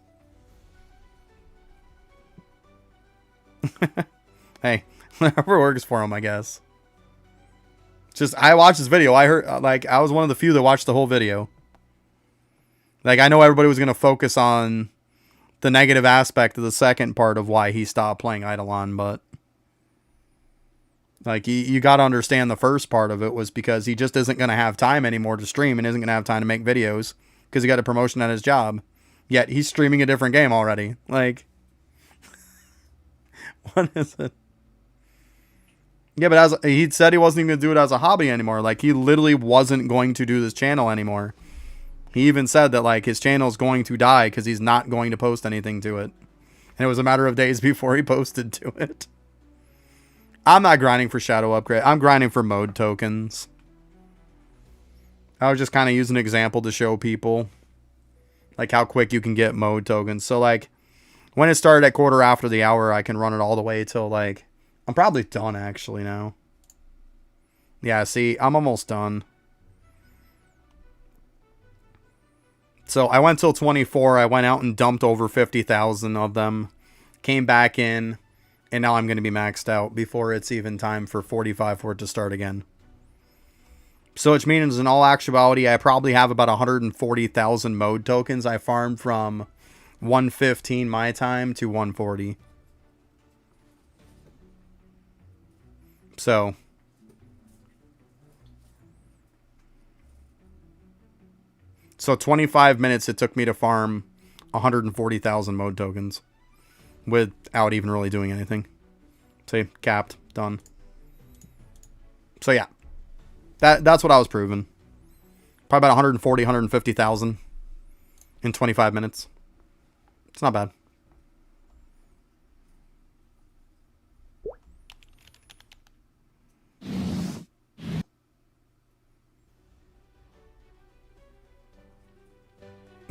Hey, whatever works for him, I guess. Just, I watched this video. I heard, like, I was one of the few that watched the whole video. Like, I know everybody was going to focus on the negative aspect of the second part of why he stopped playing Eidolon, but... Like, you got to understand the first part of it was because he just isn't going to have time anymore to stream and isn't going to have time to make videos because he got a promotion at his job. Yet, he's streaming a different game already. Like... What is it? Yeah, but he said he wasn't even going to do it as a hobby anymore. Like, he literally wasn't going to do this channel anymore. He even said that, like, his channel is going to die because he's not going to post anything to it. And it was a matter of days before he posted to it. I'm not grinding for Shadow Upgrade. I'm grinding for mode tokens. I was just kind of using an example to show people, like, how quick you can get mode tokens. So, like, when it started at quarter after the hour, I can run it all the way till, like... I'm probably done, actually, now. Yeah, see, I'm almost done. So, I went till 24. I went out and dumped over 50,000 of them. Came back in. And now I'm going to be maxed out before it's even time for 45 for it to start again. So, which means, in all actuality, I probably have about 140,000 mode tokens I farmed from 115 my time to 140. So, so 25 minutes it took me to farm 140,000 mode tokens without even really doing anything. See, capped, done. So yeah, that's what I was proving. Probably about 140, 150,000 in 25 minutes. It's not bad.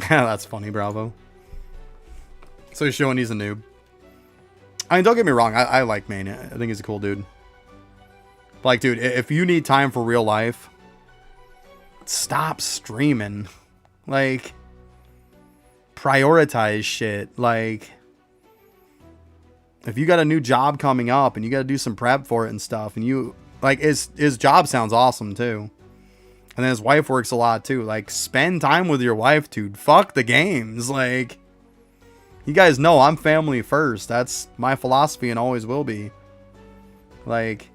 That's funny, Bravo. So he's showing he's a noob. I mean, don't get me wrong. I like Main. I think he's a cool dude. But like, dude, if you need time for real life, stop streaming. Like, prioritize shit. Like, if you got a new job coming up and you got to do some prep for it and stuff, and you, like, his job sounds awesome too. And then his wife works a lot too. Like, spend time with your wife, dude. Fuck the games. Like, you guys know I'm family first. That's my philosophy and always will be. Like,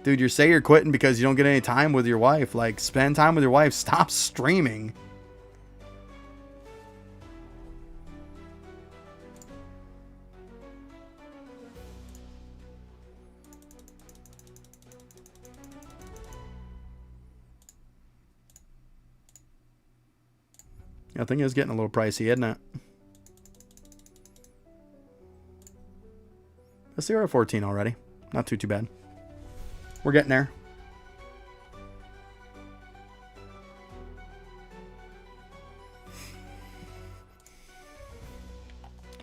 dude, you say you're quitting because you don't get any time with your wife. Like, spend time with your wife. Stop streaming. I think it's getting a little pricey, isn't it? Let's see, we're at 14 already. Not too bad. We're getting there.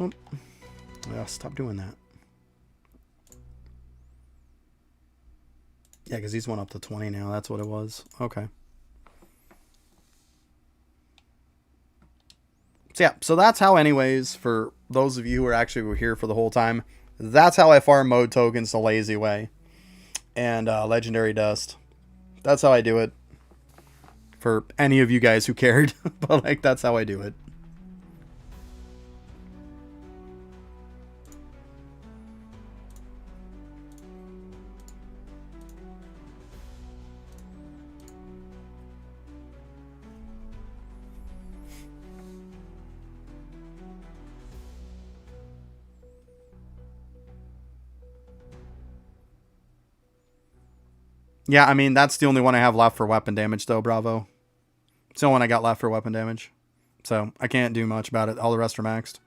Oh. Yeah, stop doing that. Yeah, because he's went up to 20 now. That's what it was. Okay. So yeah, so that's how, anyways, for those of you who were here for the whole time, that's how I farm mode tokens the lazy way. And legendary dust. That's how I do it. For any of you guys who cared. But like, that's how I do it. Yeah, I mean, that's the only one I have left for weapon damage, though, Bravo. It's the only one I got left for weapon damage. So, I can't do much about it. All the rest are maxed.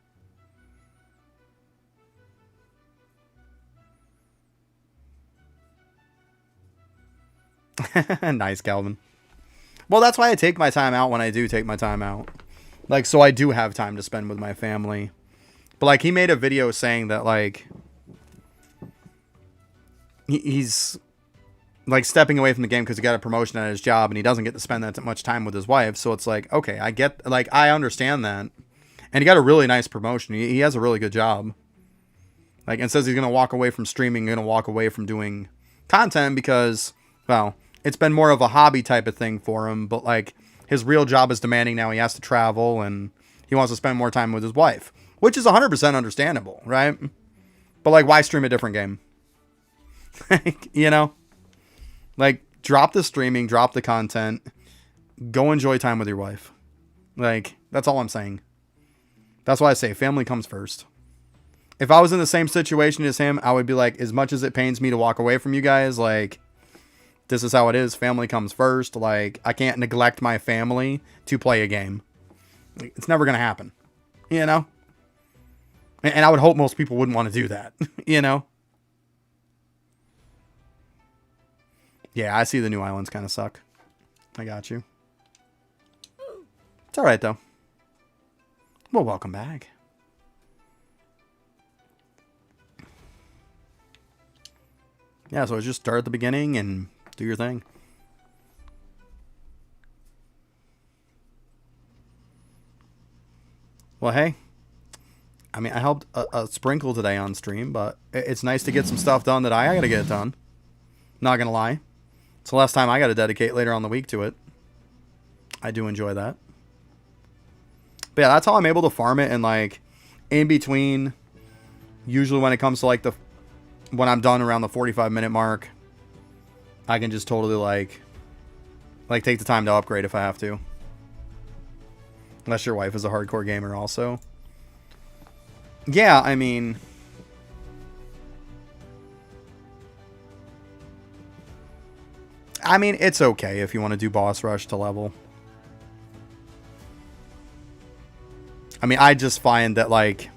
Nice, Calvin. Well, that's why I take my time out when I do take my time out. Like, so I do have time to spend with my family. But, like, he made a video saying that, like, he's like stepping away from the game because he got a promotion at his job and he doesn't get to spend that much time with his wife. So it's like, okay, I understand that. And he got a really nice promotion. He has a really good job. Like, and says he's going to walk away from streaming, going to walk away from doing content because, well, it's been more of a hobby type of thing for him. But like, his real job is demanding now. He has to travel and he wants to spend more time with his wife, which is 100% understandable, right? But like, why stream a different game? You know? Like, drop the streaming, drop the content, go enjoy time with your wife. Like, that's all I'm saying. That's why I say family comes first. If I was in the same situation as him, I would be like, as much as it pains me to walk away from you guys, like, this is how it is. Family comes first. Like, I can't neglect my family to play a game. It's never going to happen. You know? And I would hope most people wouldn't want to do that. You know? Yeah, I see the new islands kind of suck. I got you. It's alright, though. Well, welcome back. Yeah, so just start at the beginning and do your thing. Well, hey. I mean, I helped a sprinkle today on stream, but it's nice to get some stuff done that I gotta get done. Not gonna lie. It's the last time I got to dedicate later on the week to it. I do enjoy that. But yeah, that's how I'm able to farm it. And like in between, usually when it comes to like when I'm done around the 45-minute mark, I can just totally like take the time to upgrade if I have to. Unless your wife is a hardcore gamer also. Yeah, I mean... it's okay if you want to do boss rush to level. I just find that, like,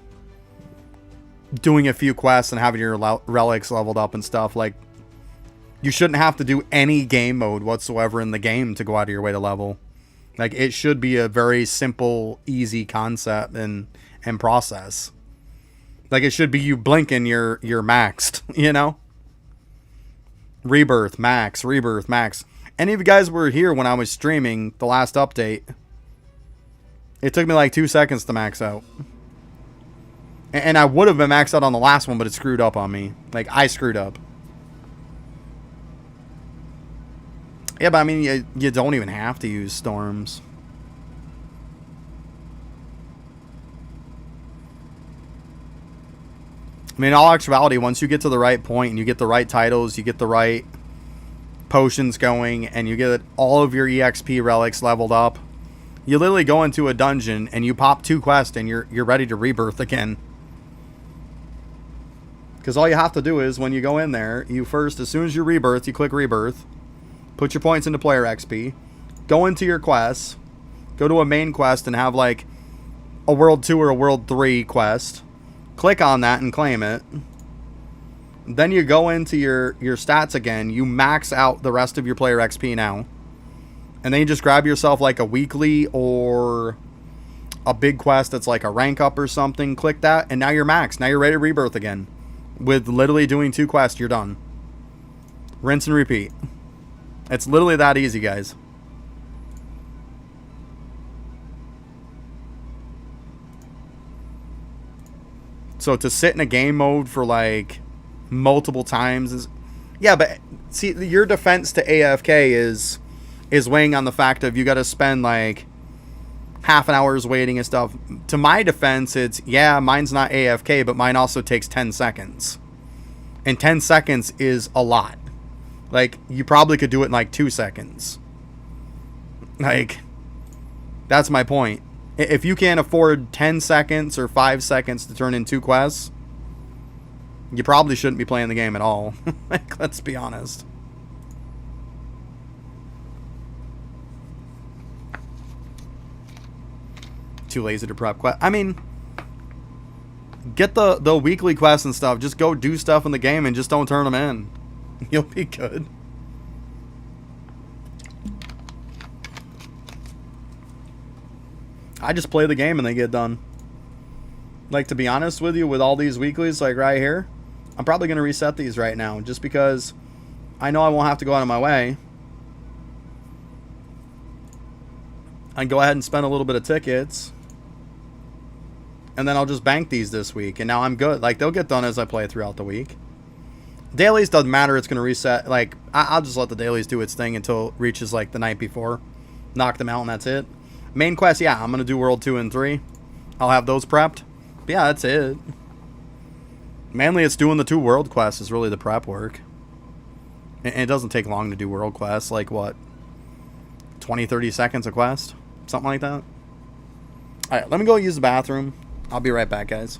doing a few quests and having your relics leveled up and stuff, like, you shouldn't have to do any game mode whatsoever in the game to go out of your way to level. Like, it should be a very simple, easy concept and process. Like, it should be you blinking, you're maxed, you know? Rebirth, max, rebirth, max. Any of you guys were here when I was streaming the last update. It took me like 2 seconds to max out. And I would have been maxed out on the last one, but it screwed up on me. Like, I screwed up. Yeah, but you don't even have to use storms. In all actuality, once you get to the right point and you get the right titles, you get the right potions going, and you get all of your EXP relics leveled up, you literally go into a dungeon and you pop 2 quests and you're ready to rebirth again. Because all you have to do is, when you go in there, you first, as soon as you rebirth, you click rebirth, put your points into player XP, go into your quests, go to a main quest and have like a World 2 or a World 3 quest. Click on that and claim it. Then you go into your stats again. You max out the rest of your player XP now. And then you just grab yourself like a weekly or a big quest that's like a rank up or something. Click that and now you're maxed. Now you're ready to rebirth again. With literally doing 2 quests, you're done. Rinse and repeat. It's literally that easy, guys. So to sit in a game mode for like multiple times is... Yeah, but see, your defense to AFK is weighing on the fact of you got to spend like half an hour's waiting and stuff. To my defense, it's, yeah, mine's not AFK, but mine also takes 10 seconds. And 10 seconds is a lot. Like, you probably could do it in like 2 seconds. Like, that's my point. If you can't afford 10 seconds or 5 seconds to turn in 2 quests, you probably shouldn't be playing the game at all. Like, let's be honest. Too lazy to prep quest. Get the weekly quests and stuff. Just go do stuff in the game and just don't turn them in. You'll be good. I just play the game and they get done. Like, to be honest with you, with all these weeklies, like right here, I'm probably going to reset these right now just because I know I won't have to go out of my way. I can go ahead and spend a little bit of tickets. And then I'll just bank these this week. And now I'm good. Like, they'll get done as I play throughout the week. Dailies doesn't matter. It's going to reset. Like, I'll just let the dailies do its thing until it reaches, like, the night before. Knock them out and that's it. Main quest, yeah, I'm going to do World 2 and 3. I'll have those prepped. But yeah, that's it. Mainly it's doing the 2 world quests is really the prep work. And it doesn't take long to do world quests. Like, what? 20, 30 seconds a quest? Something like that? Alright, let me go use the bathroom. I'll be right back, guys.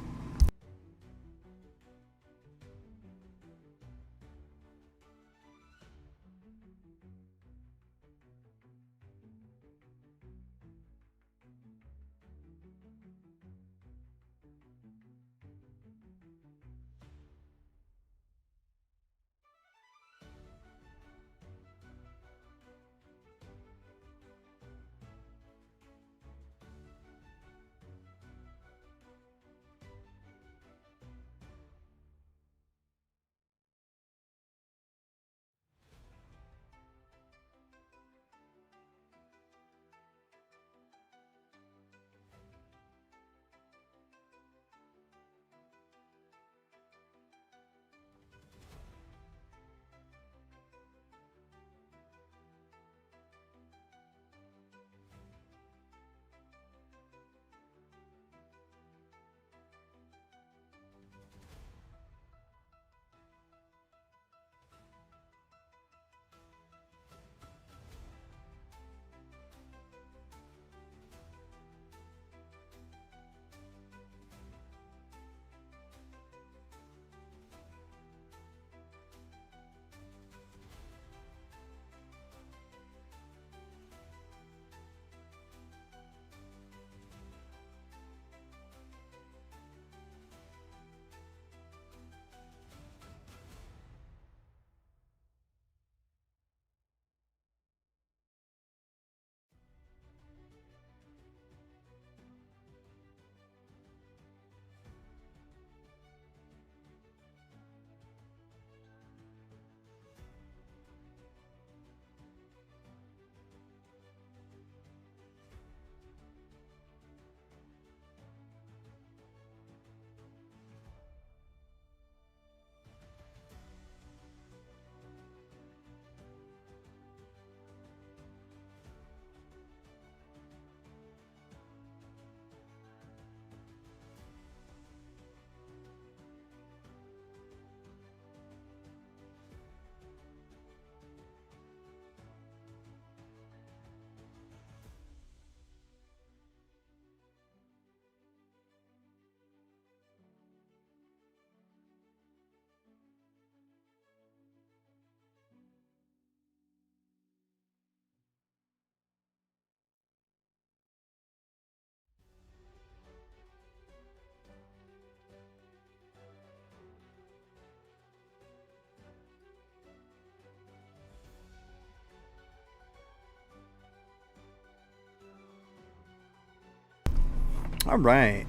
All right.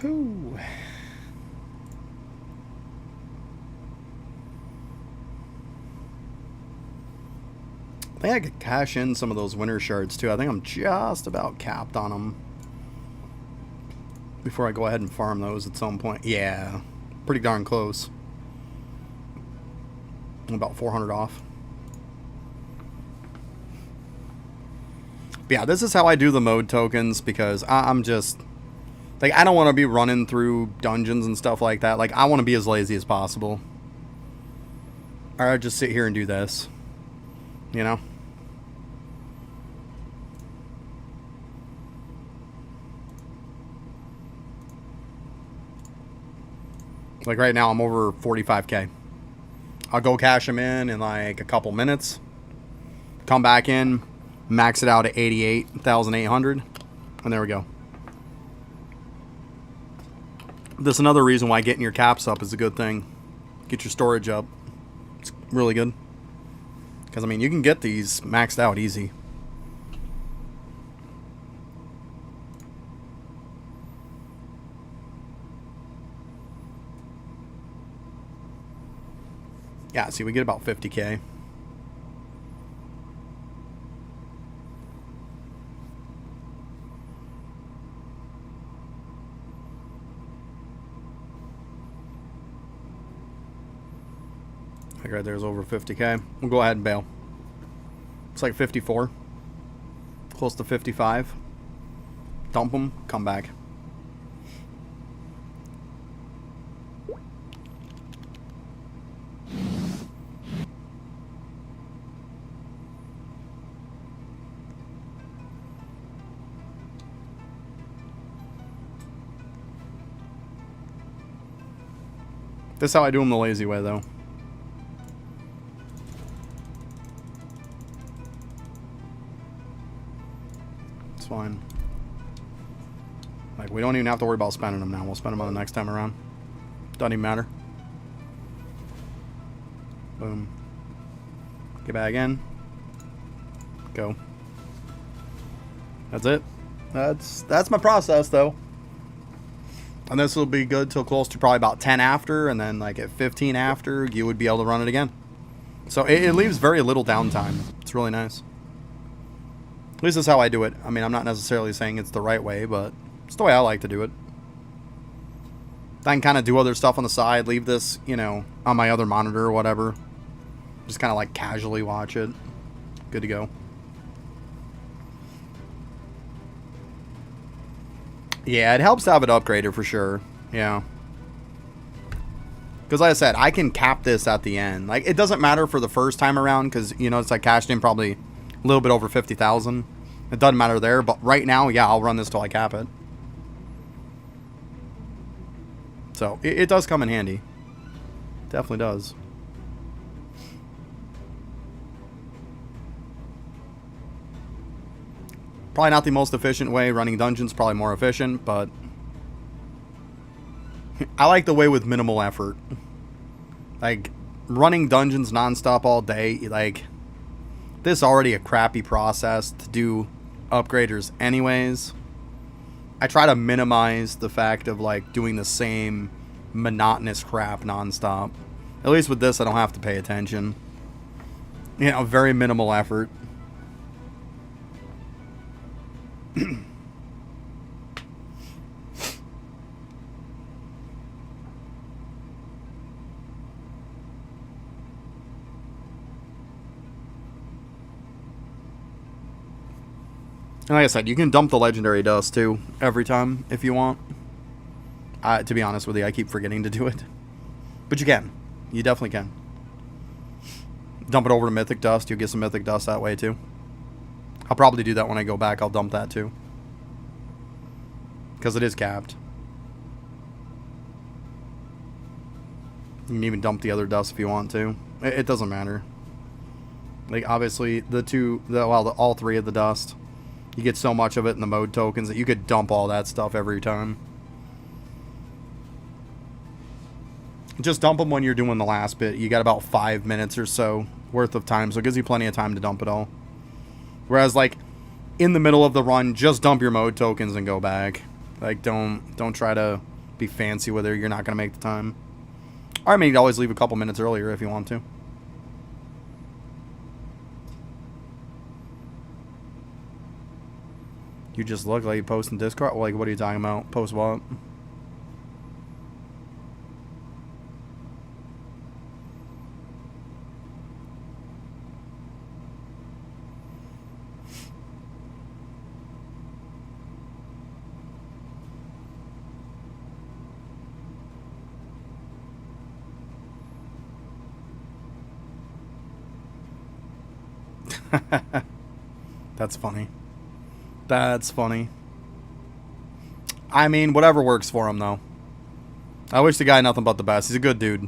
Whew. I think I could cash in some of those winter shards too. I think I'm just about capped on them before I go ahead and farm those at some point. Yeah, pretty darn close. I'm about 400 off. But yeah, this is how I do the mode tokens because I'm just like, I don't want to be running through dungeons and stuff like that. Like, I want to be as lazy as possible. Or I'd just sit here and do this, you know? Like right now I'm over 45k. I'll go cash them in like a couple minutes. Come back in, max it out at 88,800, and there we go. That's another reason why getting your caps up is a good thing. Get your storage up. It's really good. Because, I mean, you can get these maxed out easy. Yeah, see, we get about 50k. Like right there's over 50k. We'll go ahead and bail. It's like 54. Close to 55. Dump them, come back. This is how I do them the lazy way, though. It's fine. Like, we don't even have to worry about spending them now. We'll spend them on the next time around. Doesn't even matter. Boom. Get back in. Go. That's it. That's my process, though. And this will be good till close to probably about 10 after, and then like at 15 after, you would be able to run it again. So it leaves very little downtime. It's really nice. At least that's how I do it. I mean, I'm not necessarily saying it's the right way, but it's the way I like to do it. I can kind of do other stuff on the side, leave this, you know, on my other monitor or whatever. Just kind of like casually watch it. Good to go. Yeah, it helps to have it upgraded for sure. Yeah. Because like I said, I can cap this at the end. Like, it doesn't matter for the first time around because, you know, it's like cashed in probably a little bit over 50,000. It doesn't matter there. But right now, yeah, I'll run this till I cap it. So, it does come in handy. Definitely does. Probably not the most efficient way. Running dungeons probably more efficient, but I like the way with minimal effort. Like, running dungeons nonstop all day, like, this is already a crappy process to do upgraders anyways. I try to minimize the fact of, like, doing the same monotonous crap nonstop. At least with this, I don't have to pay attention. You know, very minimal effort. And like I said, you can dump the legendary dust too every time if you want. To be honest with you, I keep forgetting to do it. But you can. You definitely can. Dump it over to mythic dust. You'll get some mythic dust that way too. I'll probably do that when I go back. I'll dump that too. Because it is capped. You can even dump the other dust if you want to. It doesn't matter. Like, obviously, all three of the dust. You get so much of it in the mode tokens that you could dump all that stuff every time. Just dump them when you're doing the last bit. You got about 5 minutes or so worth of time, so it gives you plenty of time to dump it all. Whereas, like, in the middle of the run, just dump your mode tokens and go back. Like, don't try to be fancy with it. You're not going to make the time. Or, I mean, you'd always leave a couple minutes earlier if you want to. You just look like you post in Discord. Like, what are you talking about? Post what? That's funny. That's funny. I mean, whatever works for him, though. I wish the guy nothing but the best. He's a good dude.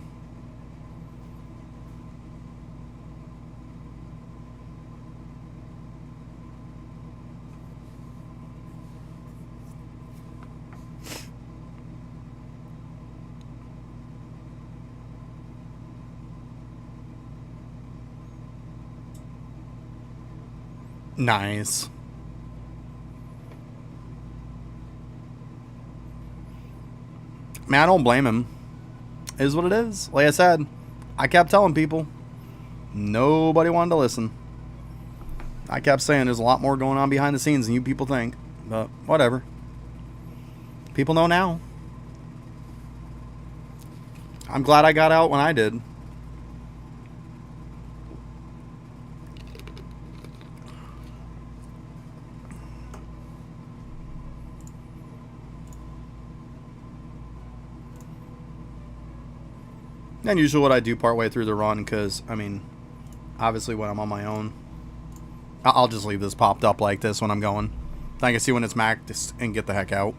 Nice. Man, I don't blame him. It is what it is. Like I said, I kept telling people. Nobody wanted to listen. I kept saying there's a lot more going on behind the scenes than you people think. But whatever. People know now. I'm glad I got out when I did. And usually what I do partway through the run, because, I mean, obviously when I'm on my own, I'll just leave this popped up like this when I'm going. I can see when it's maxed and get the heck out.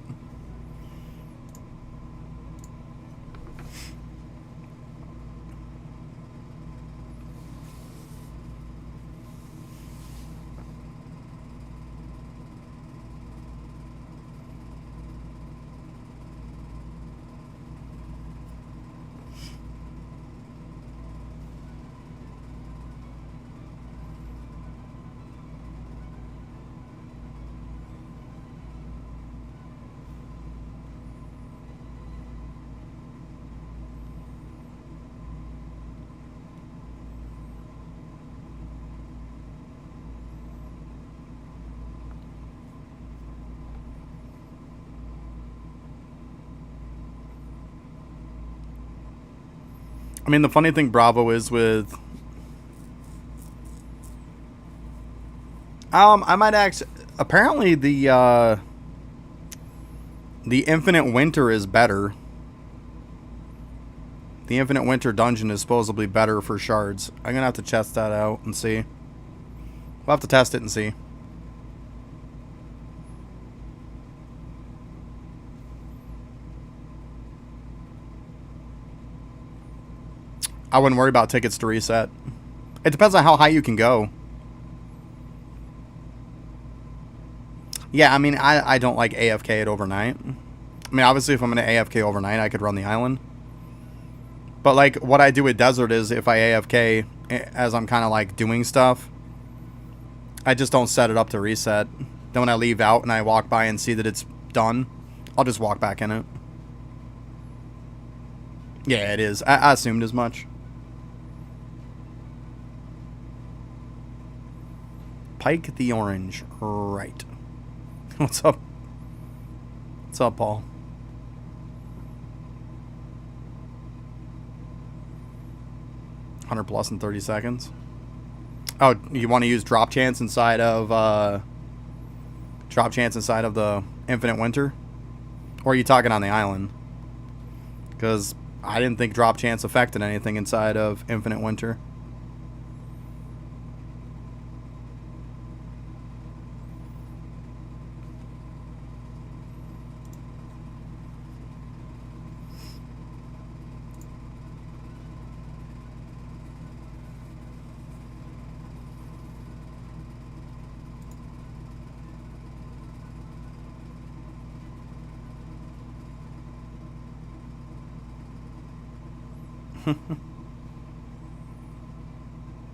I mean, the funny thing Bravo is with... I might actually... Apparently the Infinite Winter is better. The Infinite Winter dungeon is supposedly better for shards. I'm gonna have to test that out and see. We'll have to test it and see. I wouldn't worry about tickets to reset. It depends on how high you can go. Yeah, I mean, I don't like AFK it overnight. I mean, obviously, if I'm going to AFK overnight, I could run the island. But, like, what I do with Desert is if I AFK as I'm kind of, like, doing stuff, I just don't set it up to reset. Then when I leave out and I walk by and see that it's done, I'll just walk back in it. Yeah, it is. I assumed as much. Pike the Orange. Right. What's up? What's up, Paul? $100+ in 30 seconds. Oh, you want to use drop chance inside of the Infinite Winter? Or are you talking on the island? Because I didn't think drop chance affected anything inside of Infinite Winter.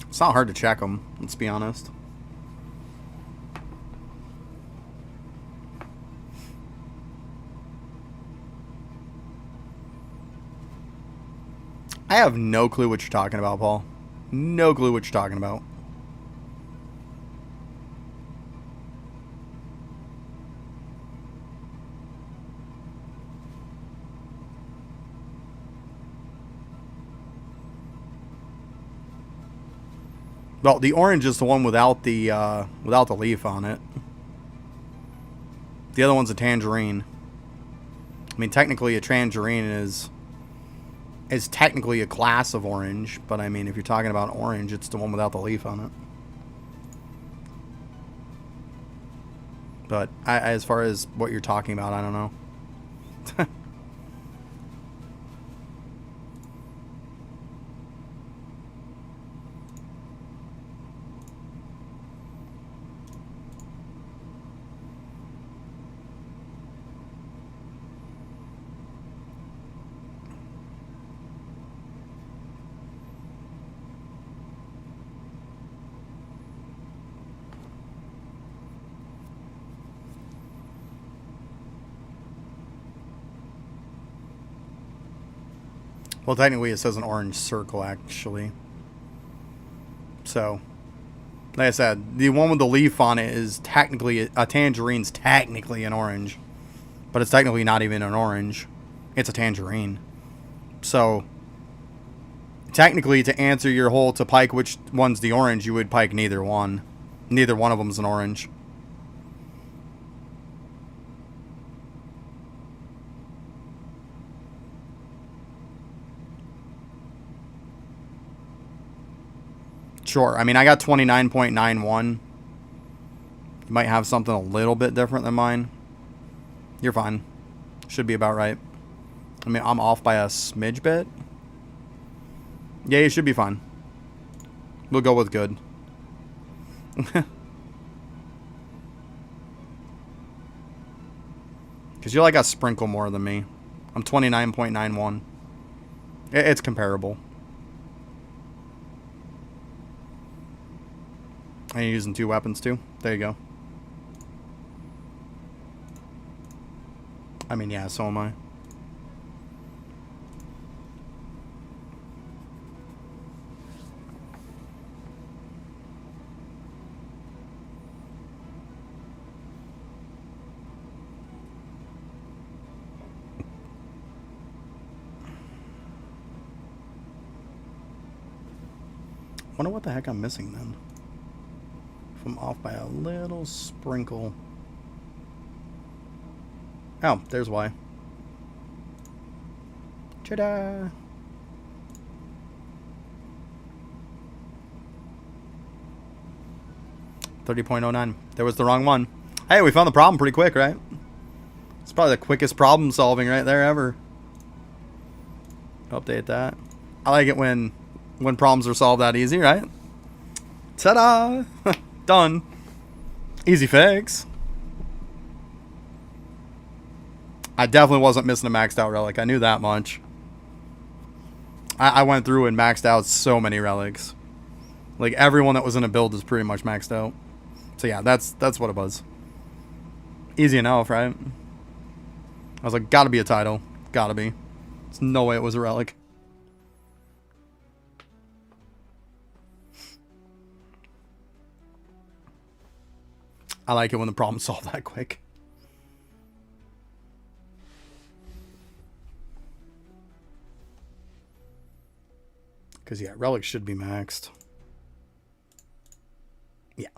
It's not hard to check them, let's be honest. I have no clue what you're talking about, Paul. No clue what you're talking about. Well, the orange is the one without the leaf on it. The other one's a tangerine. I mean, technically, a tangerine is technically a class of orange, but I mean, if you're talking about orange, it's the one without the leaf on it. But as far as what you're talking about, I don't know. Well, technically, it says an orange circle, actually. So, like I said, the one with the leaf on it is technically a tangerine's technically an orange, but it's technically not even an orange. It's a tangerine. So, technically, to answer your whole to pike which one's the orange, you would pike neither one. Neither one of them's an orange. Sure. I mean, I got 29.91. You might have something a little bit different than mine. You're fine. Should be about right. I mean, I'm off by a smidge bit. Yeah, you should be fine. We'll go with good. Because you're like a sprinkle more than me. I'm 29.91. It's comparable. And you're using 2 weapons too? There you go. I mean, yeah, so am I. Wonder what the heck I'm missing then. If I'm off by a little sprinkle. Oh, there's why. Ta-da! $30.09. There was the wrong one. Hey, we found the problem pretty quick, right? It's probably the quickest problem solving right there ever. Update that. I like it when problems are solved that easy, right? Ta-da! Done. Easy fix. I definitely wasn't missing a maxed out relic. I knew that much. I went through and maxed out so many relics. Like, everyone that was in a build is pretty much maxed out. So yeah, that's what it was. Easy enough, right? I was like, gotta be a title. Gotta be. There's no way it was a relic. I like it when the problem's solved that quick. Because, yeah, relics should be maxed. Yeah.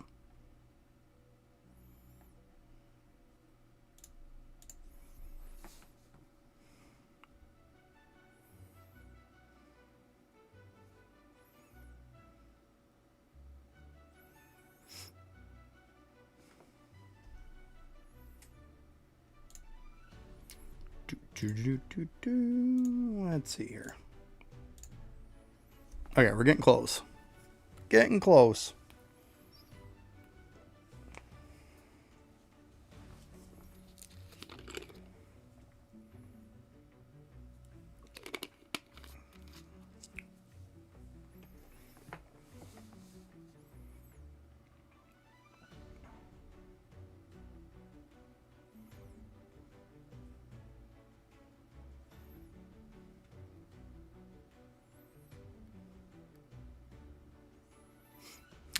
Let's see here. Okay, we're getting close. Getting close.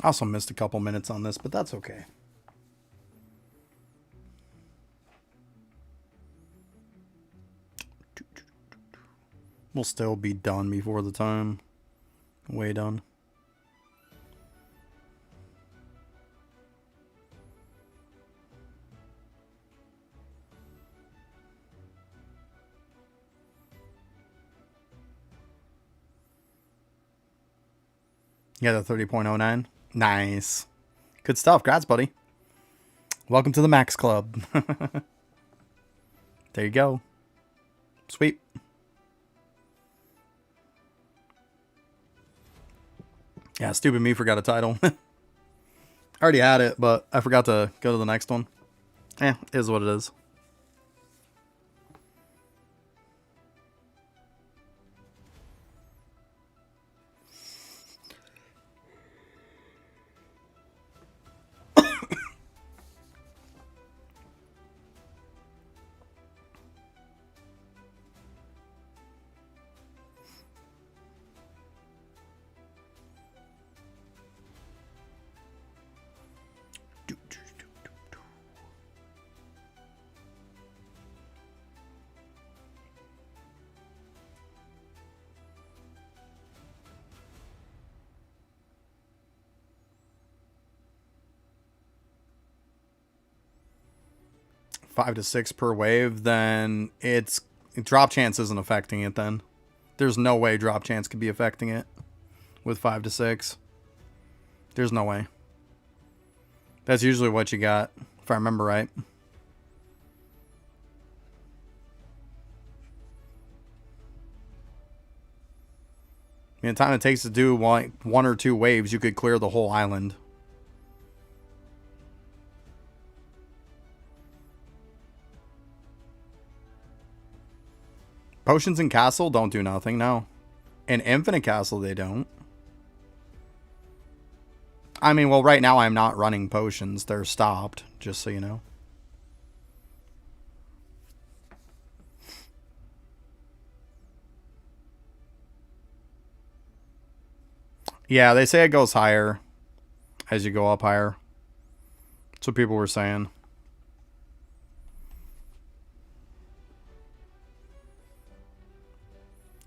Also missed a couple minutes on this, but that's okay. We'll still be done before the time. Way done. Yeah, the 30.09. Nice. Good stuff. Congrats, buddy. Welcome to the Max Club. There you go. Sweet. Yeah, stupid me forgot a title. I already had it, but I forgot to go to the next one. Is what it is. Five to six per wave, then it's drop chance isn't affecting it. Then there's no way drop chance could be affecting it with 5 to 6. There's no way. That's usually what you got, if I remember right. I mean, the time it takes to do one or two waves, you could clear the whole island. Potions in Castle don't do nothing, no. In Infinite Castle, they don't. I mean, well, right now I'm not running potions. They're stopped, just so you know. Yeah, they say it goes higher as you go up higher. That's what people were saying.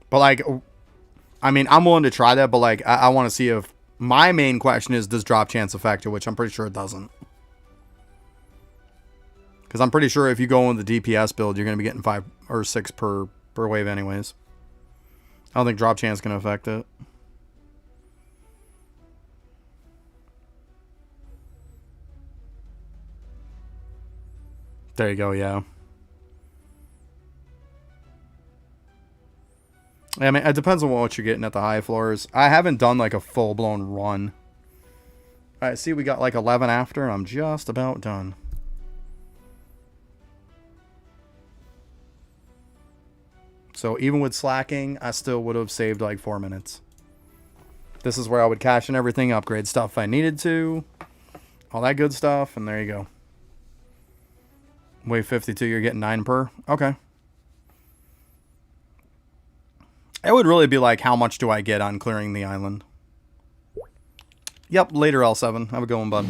But, like, I mean, I'm willing to try that, but, like, I want to see if... My main question is, does drop chance affect it? Which I'm pretty sure it doesn't. Because I'm pretty sure if you go in the DPS build, you're going to be getting 5 or 6 per wave anyways. I don't think drop chance can affect it. There you go, yeah. I mean, it depends on what you're getting at the high floors. I haven't done like a full-blown run. Alright, see, we got like 11 after, and I'm just about done. So even with slacking, I still would have saved like 4 minutes. This is where I would cash in everything, upgrade stuff if I needed to. All that good stuff, and there you go. Wave 52, you're getting 9 per. Okay. It would really be like, how much do I get on clearing the island? Yep, later L7. Have a good one, bud.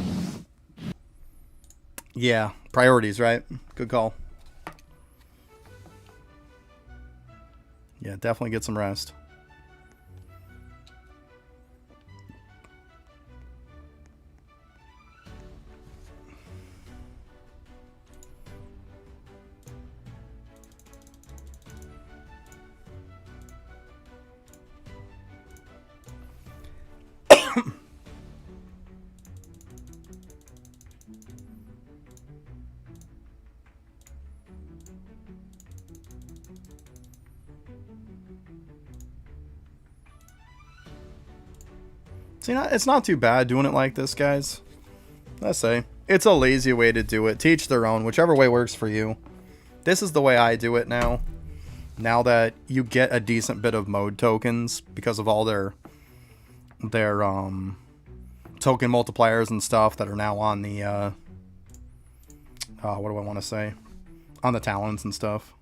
Yeah, priorities, right? Good call. Yeah, definitely get some rest. See, it's not too bad doing it like this, guys. I say. It's a lazy way to do it. Teach their own, whichever way works for you. This is the way I do it now. Now that you get a decent bit of mode tokens because of all their token multipliers and stuff that are now on the what do I want to say? On the talents and stuff.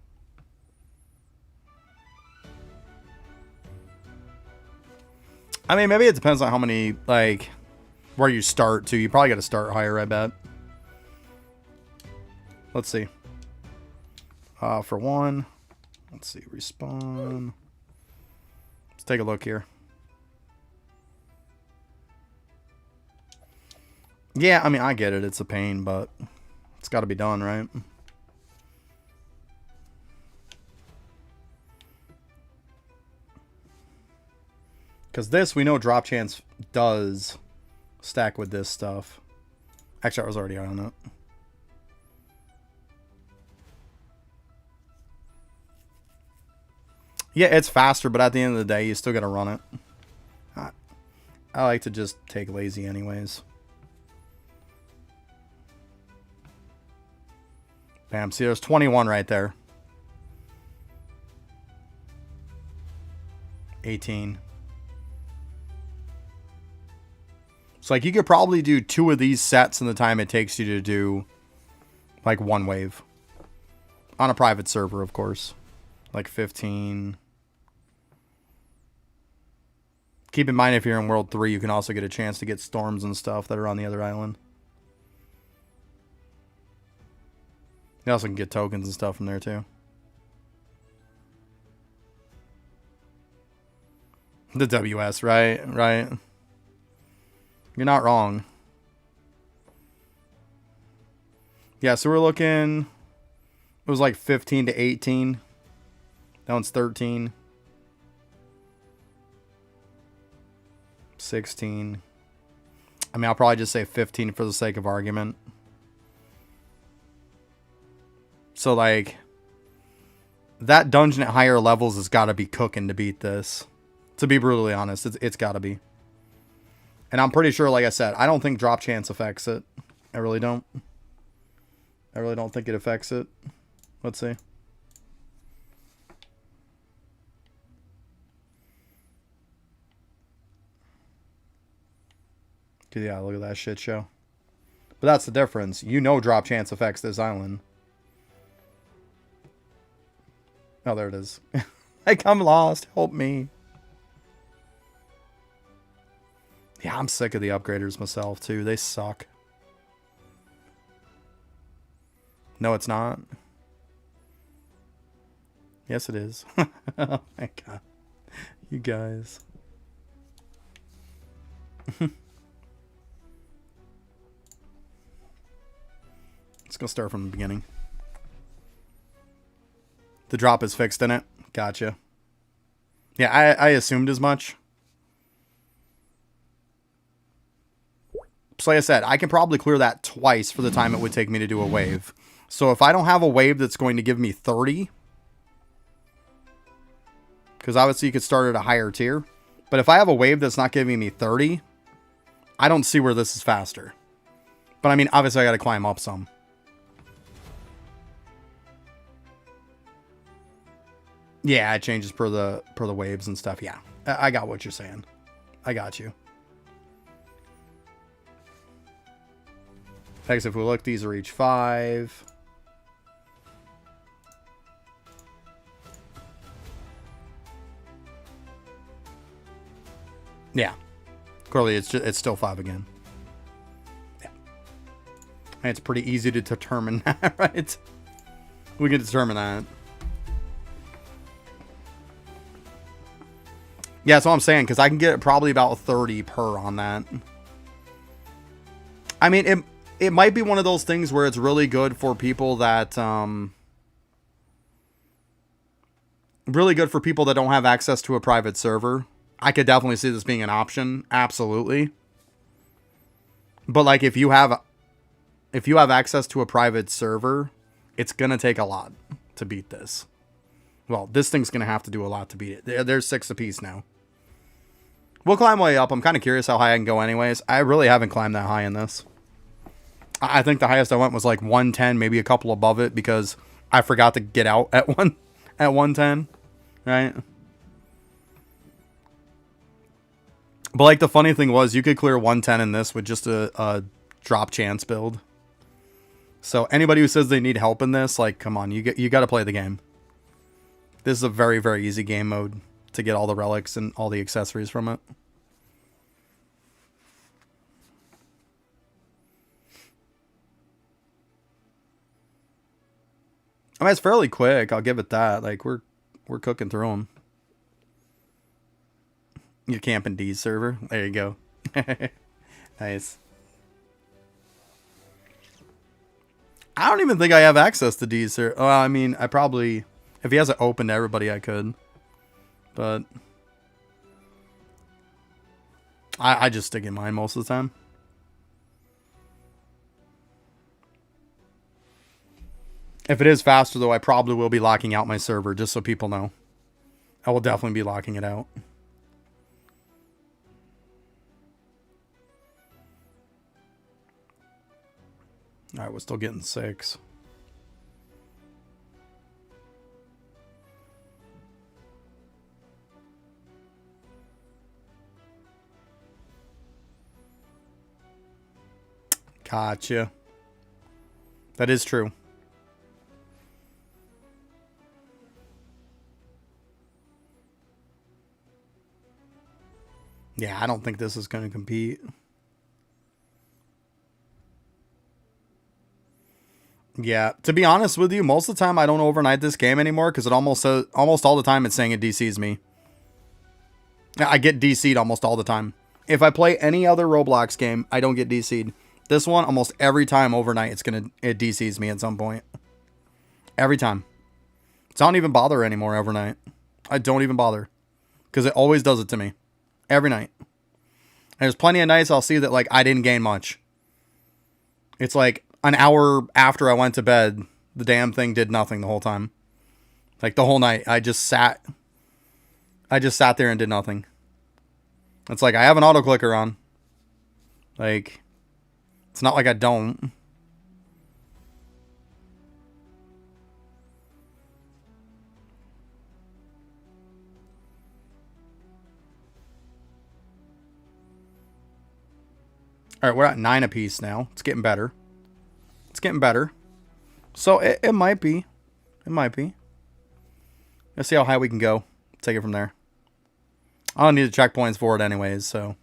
I mean, maybe it depends on how many, like, where you start too. You probably got to start higher, I bet. Let's see. For one, let's see, respawn. Let's take a look here. Yeah, I mean, I get it. It's a pain, but it's got to be done, right? Because this, we know drop chance does stack with this stuff. Actually, I was already on it. Yeah, it's faster, but at the end of the day, you still got to run it. I like to just take lazy anyways. Bam, see, there's 21 right there. 18. So, like, you could probably do 2 of these sets in the time it takes you to do, like, 1 wave. On a private server, of course. Like, 15. Keep in mind, if you're in World 3, you can also get a chance to get storms and stuff that are on the other island. You also can get tokens and stuff from there, too. The WS, right? Right. You're not wrong. Yeah, so we're looking... It was like 15 to 18. That one's 13. 16. I mean, I'll probably just say 15 for the sake of argument. So, like, that dungeon at higher levels has got to be cooking to beat this. To be brutally honest, it's got to be. And I'm pretty sure, like I said, I don't think drop chance affects it. I really don't. I really don't think it affects it. Let's see. Yeah, look at that shit show. But that's the difference. You know drop chance affects this island. Oh, there it is. Like, I'm lost. Help me. Yeah, I'm sick of the upgraders myself, too. They suck. No, it's not. Yes, it is. Oh, my God. You guys. Let's go start from the beginning. The drop is fixed in it. Gotcha. Yeah, I assumed as much. So like I said, I can probably clear that twice for the time it would take me to do a wave. So if I don't have a wave that's going to give me 30... Because obviously you could start at a higher tier. But if I have a wave that's not giving me 30... I don't see where this is faster. But I mean, obviously I got to climb up some. Yeah, it changes per the waves and stuff. Yeah, I got what you're saying. I got you. Thanks. If we look, these are each 5. Yeah, clearly it's still 5 again. Yeah, and it's pretty easy to determine that, right? We can determine that. Yeah, that's what I'm saying, because I can get probably about 30 per on that. I mean, it might be one of those things where it's really good for people that... really good for people that don't have access to a private server. I could definitely see this being an option. Absolutely. But, like, if you have access to a private server, it's going to take a lot to beat this. Well, this thing's going to have to do a lot to beat it. There's 6 apiece now. We'll climb way up. I'm kind of curious how high I can go anyways. I really haven't climbed that high in this. I think the highest I went was like 110, maybe a couple above it, because I forgot to get out at 110, right? But like the funny thing was, you could clear 110 in this with just a drop chance build. So anybody who says they need help in this, like, come on, you got to play the game. This is a very, very easy game mode to get all the relics and all the accessories from it. I mean, it's fairly quick. I'll give it that. Like we're cooking through them. You're camping D's server. There you go. Nice. I don't even think I have access to D's server. Well, I mean, I probably, if he has it open to everybody, I could. But I just stick in mine most of the time. If it is faster, though, I probably will be locking out my server, just so people know. I will definitely be locking it out. Alright, we're still getting 6. Gotcha. That is true. Yeah, I don't think this is going to compete. Yeah, to be honest with you, most of the time I don't overnight this game anymore because it almost all the time it's saying it DCs me. I get DC'd almost all the time. If I play any other Roblox game, I don't get DC'd. This one, almost every time overnight, it DCs me at some point. Every time. So I don't even bother anymore overnight. I don't even bother. Because it always does it to me. Every night. And there's plenty of nights I'll see that, like, I didn't gain much. It's like an hour after I went to bed, the damn thing did nothing the whole time. Like, the whole night, I just sat there and did nothing. It's like, I have an auto clicker on. Like, it's not like I don't. Alright, we're at 9 apiece now. It's getting better. It's getting better. So, it might be. It might be. Let's see how high we can go. Take it from there. I don't need the checkpoints for it anyways, so.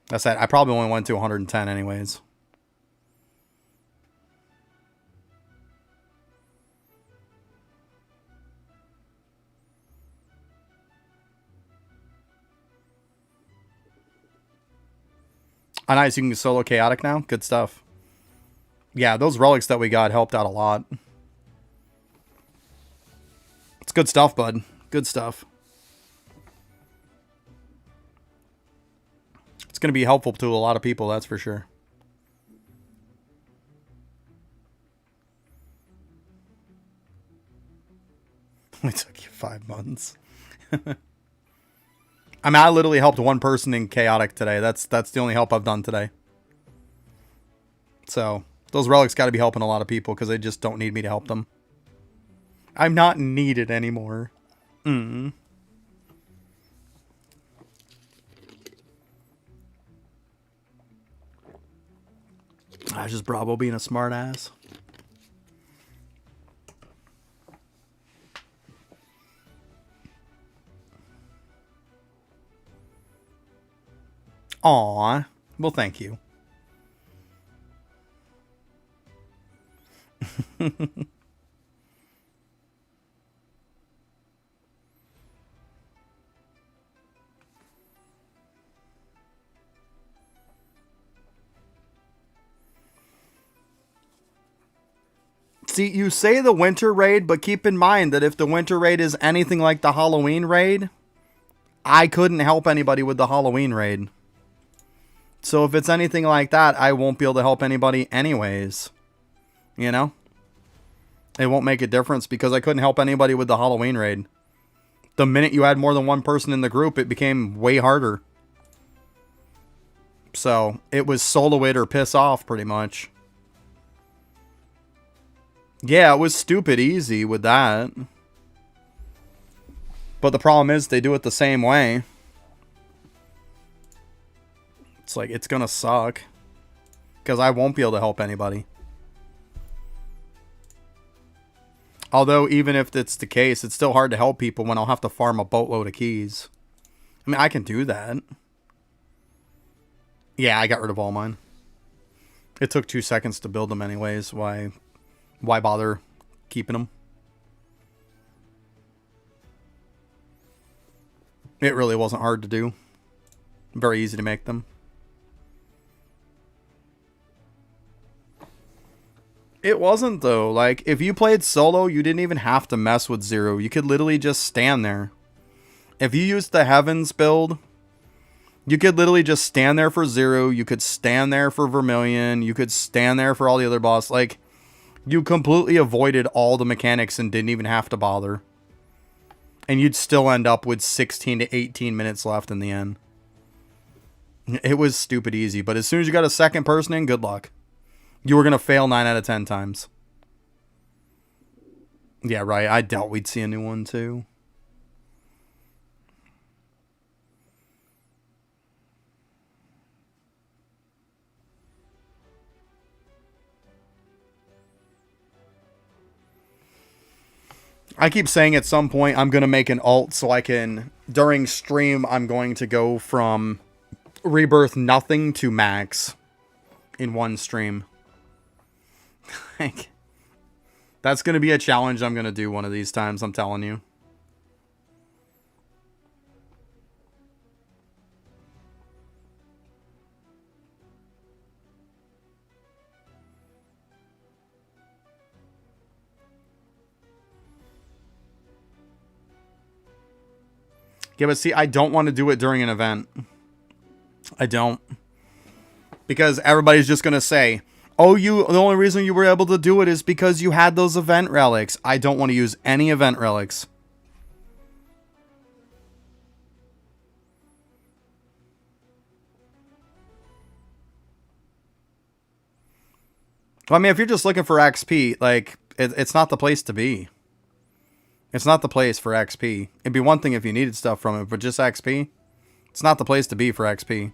That's that. I probably only went to 110 anyways. Oh, nice. You can solo chaotic now. Good stuff. Yeah, those relics that we got helped out a lot. It's good stuff, bud. Good stuff. It's going to be helpful to a lot of people, that's for sure. It took you 5 months. I mean, I literally helped one person in chaotic today. That's the only help I've done today. So, those relics got to be helping a lot of people because they just don't need me to help them. I'm not needed anymore. That's just Bravo being a smart ass. Aw. Well, thank you. See, you say the winter raid, but keep in mind that if the winter raid is anything like the Halloween raid, I couldn't help anybody with the Halloween raid. So if it's anything like that, I won't be able to help anybody anyways. You know? It won't make a difference because I couldn't help anybody with the Halloween raid. The minute you had more than one person in the group, it became way harder. So, it was solo it or piss off, pretty much. Yeah, it was stupid easy with that. But the problem is, they do it the same way. It's like, it's gonna suck. Because I won't be able to help anybody. Although, even if it's the case, it's still hard to help people when I'll have to farm a boatload of keys. I mean, I can do that. Yeah, I got rid of all mine. It took 2 seconds to build them anyways. Why bother keeping them. It really wasn't hard to do. Very easy to make them. It wasn't, though. Like, if you played solo, you didn't even have to mess with Zero. You could literally just stand there. If you used the Heavens build, you could literally just stand there for Zero. You could stand there for Vermilion. You could stand there for all the other boss. Like, you completely avoided all the mechanics and didn't even have to bother. And you'd still end up with 16 to 18 minutes left in the end. It was stupid easy, but as soon as you got a second person in, good luck. You were going to fail 9 out of 10 times. Yeah, right. I doubt we'd see a new one, too. I keep saying at some point I'm going to make an alt so I can, during stream, I'm going to go from Rebirth nothing to max in one stream. Like, that's going to be a challenge I'm going to do one of these times, I'm telling you. Yeah, but see, I don't want to do it during an event. I don't. Because everybody's just going to say, oh, the only reason you were able to do it is because you had those event relics. I don't want to use any event relics. Well, I mean, if you're just looking for XP, like, it's not the place to be. It's not the place for XP. It'd be one thing if you needed stuff from it, but just XP? It's not the place to be for XP.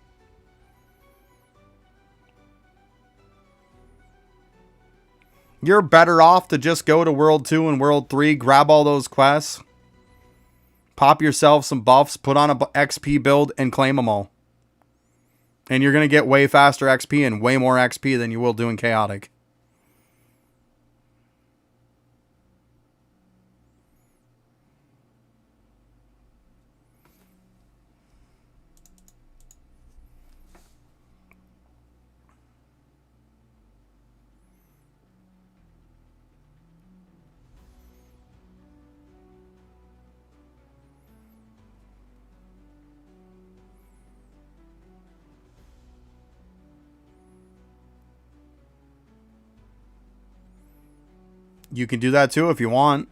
You're better off to just go to World 2 and World 3, grab all those quests, pop yourself some buffs, put on a XP build, and claim them all. And you're going to get way faster XP and way more XP than you will doing Chaotic. You can do that too if you want.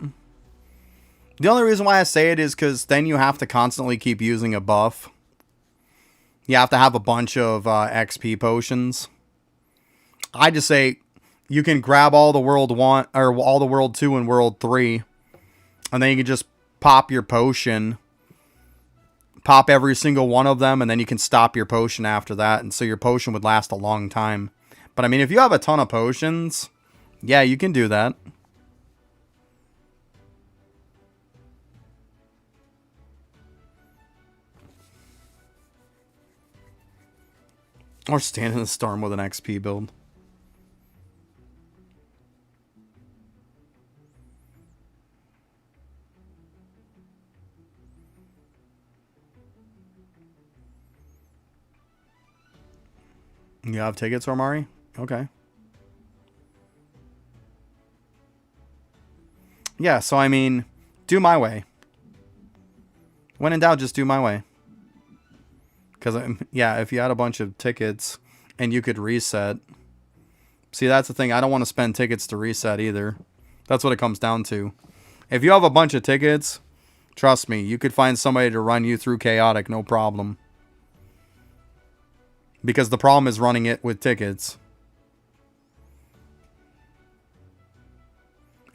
The only reason why I say it is because then you have to constantly keep using a buff. You have to have a bunch of XP potions. I just say you can grab all the World 1 or all the World 2 and World 3, and then you can just pop your potion. Pop every single one of them, and then you can stop your potion after that, and so your potion would last a long time. But I mean, if you have a ton of potions, yeah, you can do that. Or stand in the storm with an XP build. You have tickets, Ormari? Okay. Yeah, so I mean, do my way. When in doubt, just do my way. Because, yeah, if you had a bunch of tickets and you could reset. See, that's the thing. I don't want to spend tickets to reset either. That's what it comes down to. If you have a bunch of tickets, trust me, you could find somebody to run you through Chaotic, no problem. Because the problem is running it with tickets.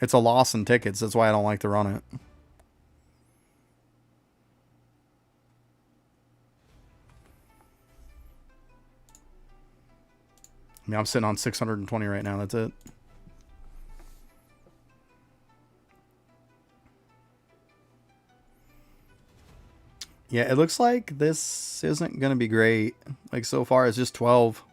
It's a loss in tickets. That's why I don't like to run it. I mean, I'm sitting on 620 right now. That's it. Yeah, it looks like this isn't going to be great. Like, so far, it's just 12.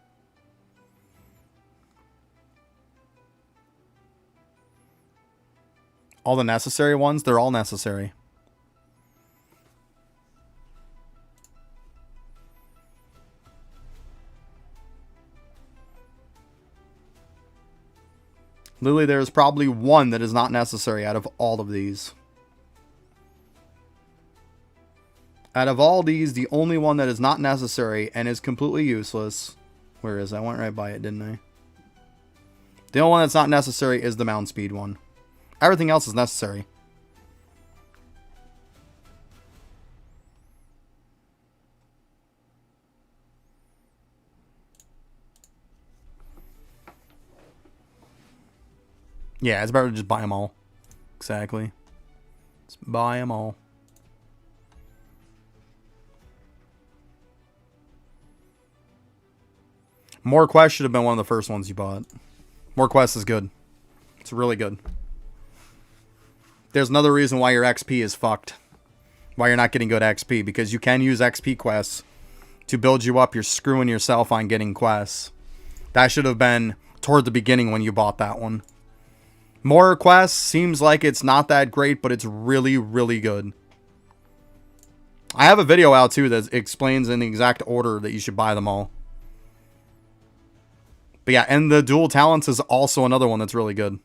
All the necessary ones, they're all necessary. Literally, there's probably one that is not necessary out of all of these. Out of all these, the only one that is not necessary and is completely useless. Where is it? I went right by it, didn't I? The only one that's not necessary is the mound speed one. Everything else is necessary. Yeah, it's better to just buy them all. Exactly. Let's buy them all. More Quest should have been one of the first ones you bought. More Quest is good. It's really good. There's another reason why your XP is fucked. Why you're not getting good XP. Because you can use XP quests to build you up. You're screwing yourself on getting quests. That should have been toward the beginning when you bought that one. More Quests seems like it's not that great, but it's really, really good. I have a video out too that explains in the exact order that you should buy them all. But yeah, and the Dual Talents is also another one that's really good.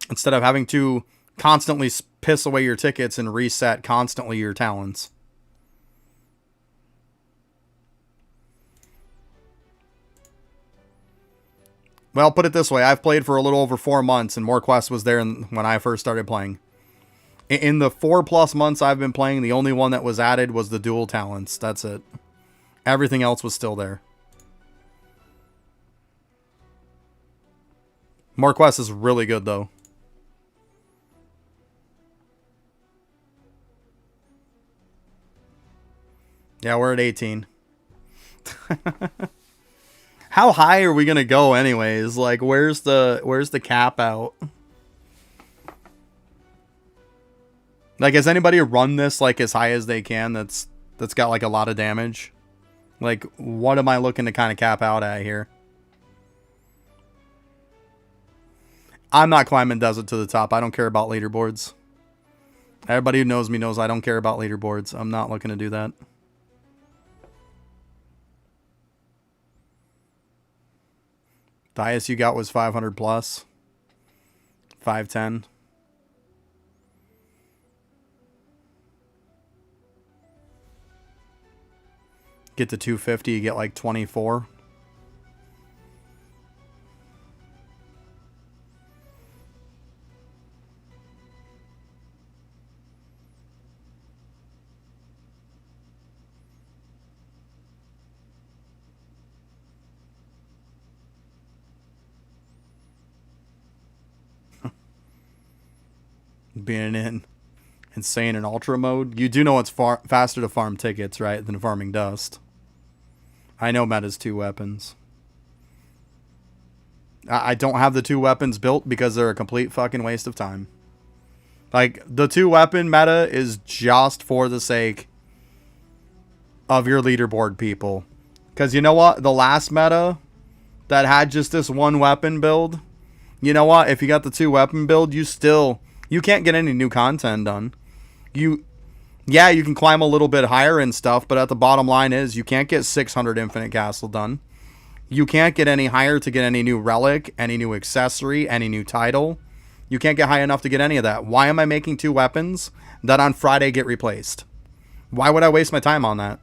Instead of having to constantly piss away your tickets and reset constantly your talents. Well, put it this way. I've played for a little over 4 months, and More Quest was there when I first started playing. In the 4+ months I've been playing, the only one that was added was the Dual Talents. That's it. Everything else was still there. More Quest is really good, though. Yeah, we're at 18. How high are we gonna go anyways? Like, where's the cap out? Like, has anybody run this like as high as they can that's got like a lot of damage? Like, what am I looking to kind of cap out at here? I'm not climbing Desert to the top. I don't care about leaderboards. Everybody who knows me knows I don't care about leaderboards. I'm not looking to do that. The highest you got was 500 plus. 510. Get to 250, you get like 24. Being in insane in ultra mode, you do know it's faster to farm tickets, right, than farming dust. I know meta's 2 weapons. I don't have the 2 weapons built because they're a complete fucking waste of time. Like, the 2 weapon meta is just for the sake of your leaderboard people. Because you know what? The last meta that had just this 1 weapon build, you know what? If you got the 2 weapon build, you can't get any new content done. Yeah, you can climb a little bit higher and stuff, but at the bottom line is you can't get 600 Infinite Castle done. You can't get any higher to get any new relic, any new accessory, any new title. You can't get high enough to get any of that. Why am I making 2 weapons that on Friday get replaced? Why would I waste my time on that?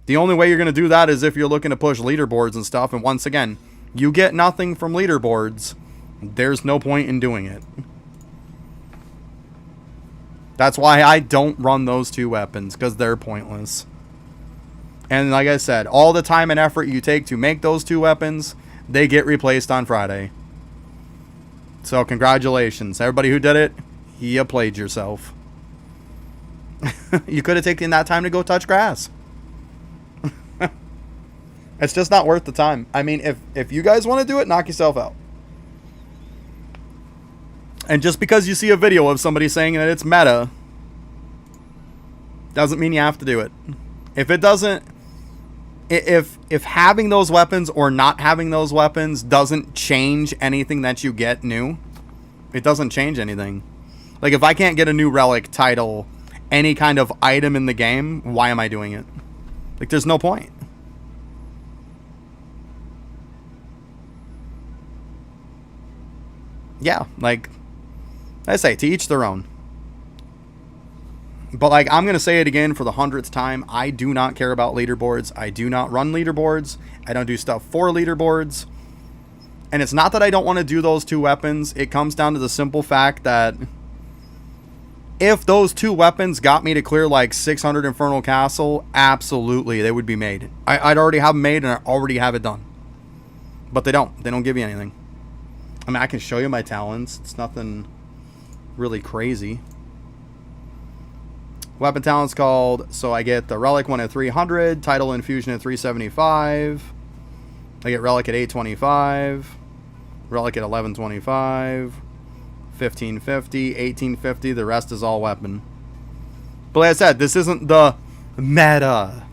The only way you're going to do that is if you're looking to push leaderboards and stuff, and once again, you get nothing from leaderboards. There's no point in doing it. That's why I don't run those 2 weapons, because they're pointless. And like I said, all the time and effort you take to make those 2 weapons, they get replaced on Friday. So congratulations. Everybody who did it, you played yourself. You could have taken that time to go touch grass. It's just not worth the time. I mean, if you guys want to do it, knock yourself out. And just because you see a video of somebody saying that it's meta, doesn't mean you have to do it. If it doesn't If having those weapons or not having those weapons doesn't change anything that you get new, it doesn't change anything. Like, if I can't get a new relic, title, any kind of item in the game, why am I doing it? Like, there's no point. Yeah, like I say, to each their own. But, like, I'm going to say it again for the 100th time. I do not care about leaderboards. I do not run leaderboards. I don't do stuff for leaderboards. And it's not that I don't want to do those two weapons. It comes down to the simple fact that if those two weapons got me to clear, like, 600 Infernal Castle, absolutely, they would be made. I'd already have them made, and I already have it done. But they don't. They don't give you anything. I mean, I can show you my talents. It's nothing really crazy. Weapon talent's called, so I get the Relic one at 300, Title Infusion at 375, I get Relic at 825, Relic at 1125, 1550, 1850, the rest is all weapon. But like I said, this isn't the meta,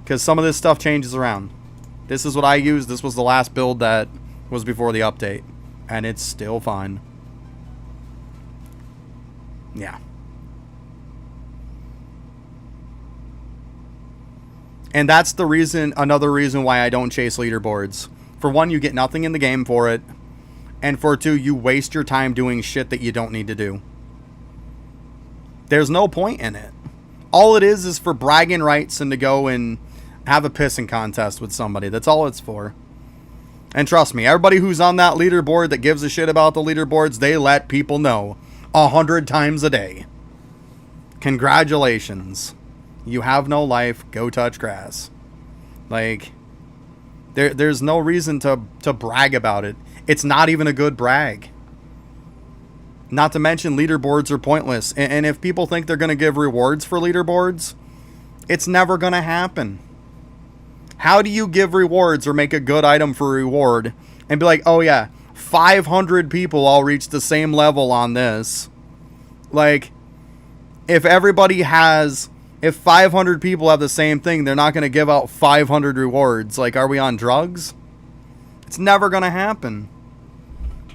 because some of this stuff changes around. This is what I use. This was the last build that was before the update, and it's still fine. Yeah. And that's the reason, another reason why I don't chase leaderboards. For one, you get nothing in the game for it. And for two, you waste your time doing shit that you don't need to do. There's no point in it. All it is for bragging rights and to go and have a pissing contest with somebody. That's all it's for. And trust me, everybody who's on that leaderboard that gives a shit about the leaderboards, they let people know 100 times a day. Congratulations. You have no life. Go touch grass. Like, there's no reason to brag about it. It's not even a good brag. Not to mention, leaderboards are pointless. And if people think they're going to give rewards for leaderboards, it's never going to happen. How do you give rewards or make a good item for a reward and be like, oh yeah, 500 people all reach the same level on this? Like, if 500 people have the same thing, they're not going to give out 500 rewards. Like, are we on drugs? It's never going to happen.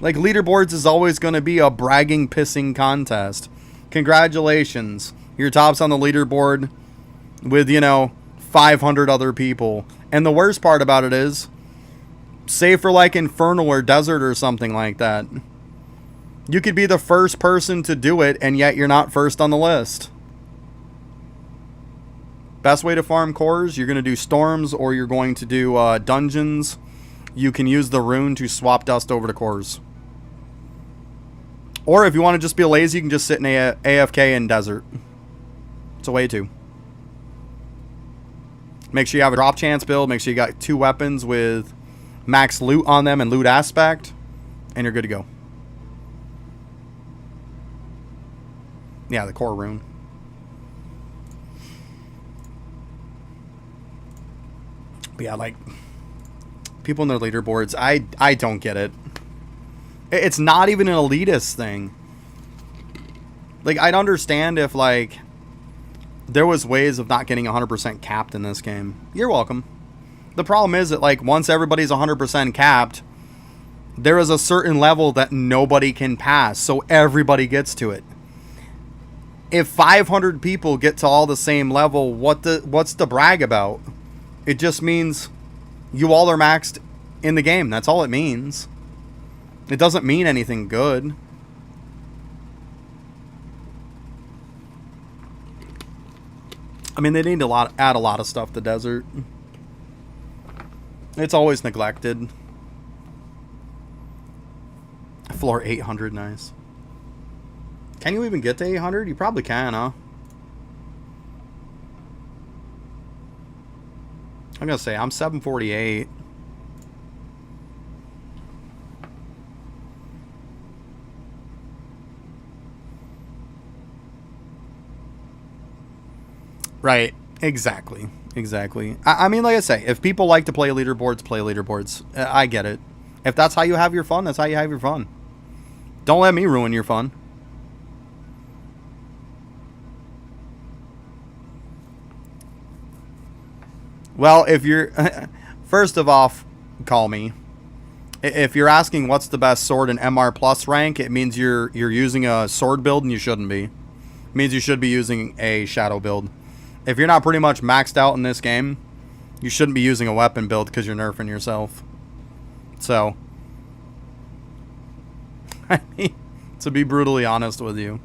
Like, leaderboards is always going to be a bragging, pissing contest. Congratulations. You're tops on the leaderboard with, 500 other people. And the worst part about it is, say for like Infernal or Desert or something like that, you could be the first person to do it, and yet you're not first on the list. Best way to farm cores, you're going to do storms or you're going to do dungeons. You can use the rune to swap dust over to cores. Or if you want to just be lazy, you can just sit in AFK in desert. It's a way to. Make sure you have a drop chance build. Make sure you got 2 weapons with max loot on them and loot aspect. And you're good to go. Yeah, the core rune. But yeah, like, people in their leaderboards, I don't get it. It's not even an elitist thing. Like, I'd understand if, like, there was ways of not getting 100% capped in this game. You're welcome. The problem is that, like, once everybody's 100% capped, there is a certain level that nobody can pass, so everybody gets to it. If 500 people get to all the same level, what's the brag about? It just means you all are maxed in the game. That's all it means. It doesn't mean anything good. I mean, they need to add a lot of stuff to Desert. It's always neglected. Floor 800, nice. Can you even get to 800? You probably can, huh? I'm gonna say I'm 748. Right. Exactly. I mean, like I say, if people like to play leaderboards, play leaderboards. I get it. If that's how you have your fun, that's how you have your fun. Don't let me ruin your fun. Well, if you're... First of all, call me. If you're asking what's the best sword in MR Plus rank, it means you're using a sword build and you shouldn't be. It means you should be using a shadow build. If you're not pretty much maxed out in this game, you shouldn't be using a weapon build because you're nerfing yourself. So, I mean, to be brutally honest with you.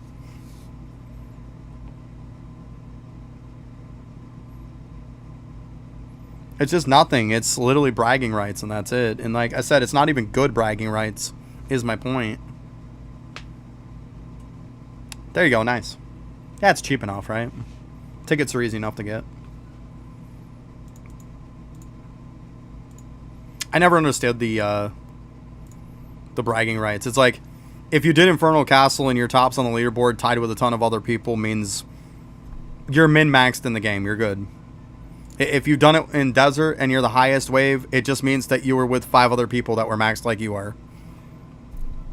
It's just nothing. It's literally bragging rights, and that's it. And like I said, it's not even good bragging rights, is my point. There you go, nice. Yeah, it's cheap enough, right? Tickets are easy enough to get. I never understood the bragging rights. It's like, if you did Infernal Castle and your top's on the leaderboard tied with a ton of other people means you're min-maxed in the game. You're good. If you've done it in Desert and you're the highest wave, it just means that you were with 5 other people that were maxed like you are.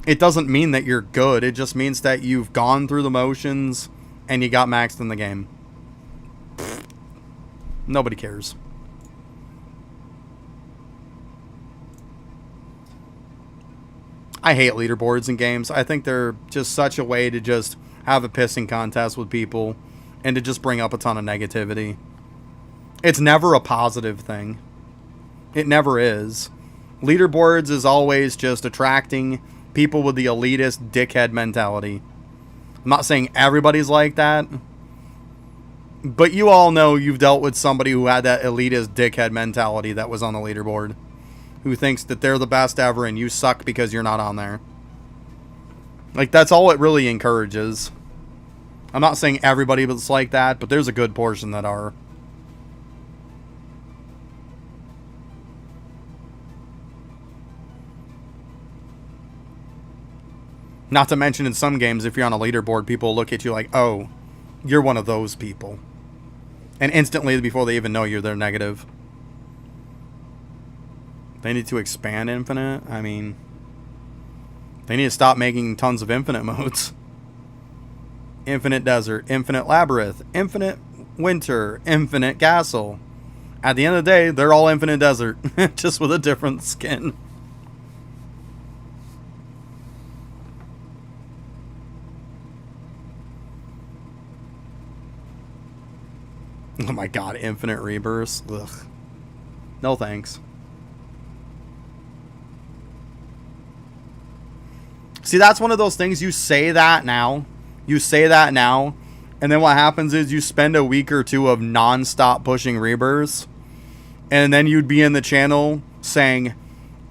It doesn't mean that you're good. It just means that you've gone through the motions and you got maxed in the game. Nobody cares. I hate leaderboards in games. I think they're just such a way to just have a pissing contest with people and to just bring up a ton of negativity. It's never a positive thing. It never is. Leaderboards is always just attracting people with the elitist dickhead mentality. I'm not saying everybody's like that, but you all know you've dealt with somebody who had that elitist dickhead mentality that was on the leaderboard, who thinks that they're the best ever and you suck because you're not on there. Like, that's all it really encourages. I'm not saying everybody was like that, but there's a good portion that are. Not to mention in some games, if you're on a leaderboard, people look at you like, oh, you're one of those people. And instantly, before they even know you, they're negative. They need to expand Infinite. I mean, they need to stop making tons of Infinite modes. Infinite Desert, Infinite Labyrinth, Infinite Winter, Infinite Castle. At the end of the day, they're all Infinite Desert, just with a different skin. Oh my god, Infinite Rebirths. Ugh. No thanks. See, that's one of those things, you say that now. You say that now. And then what happens is you spend a week or two of non-stop pushing Rebirths. And then you'd be in the channel saying,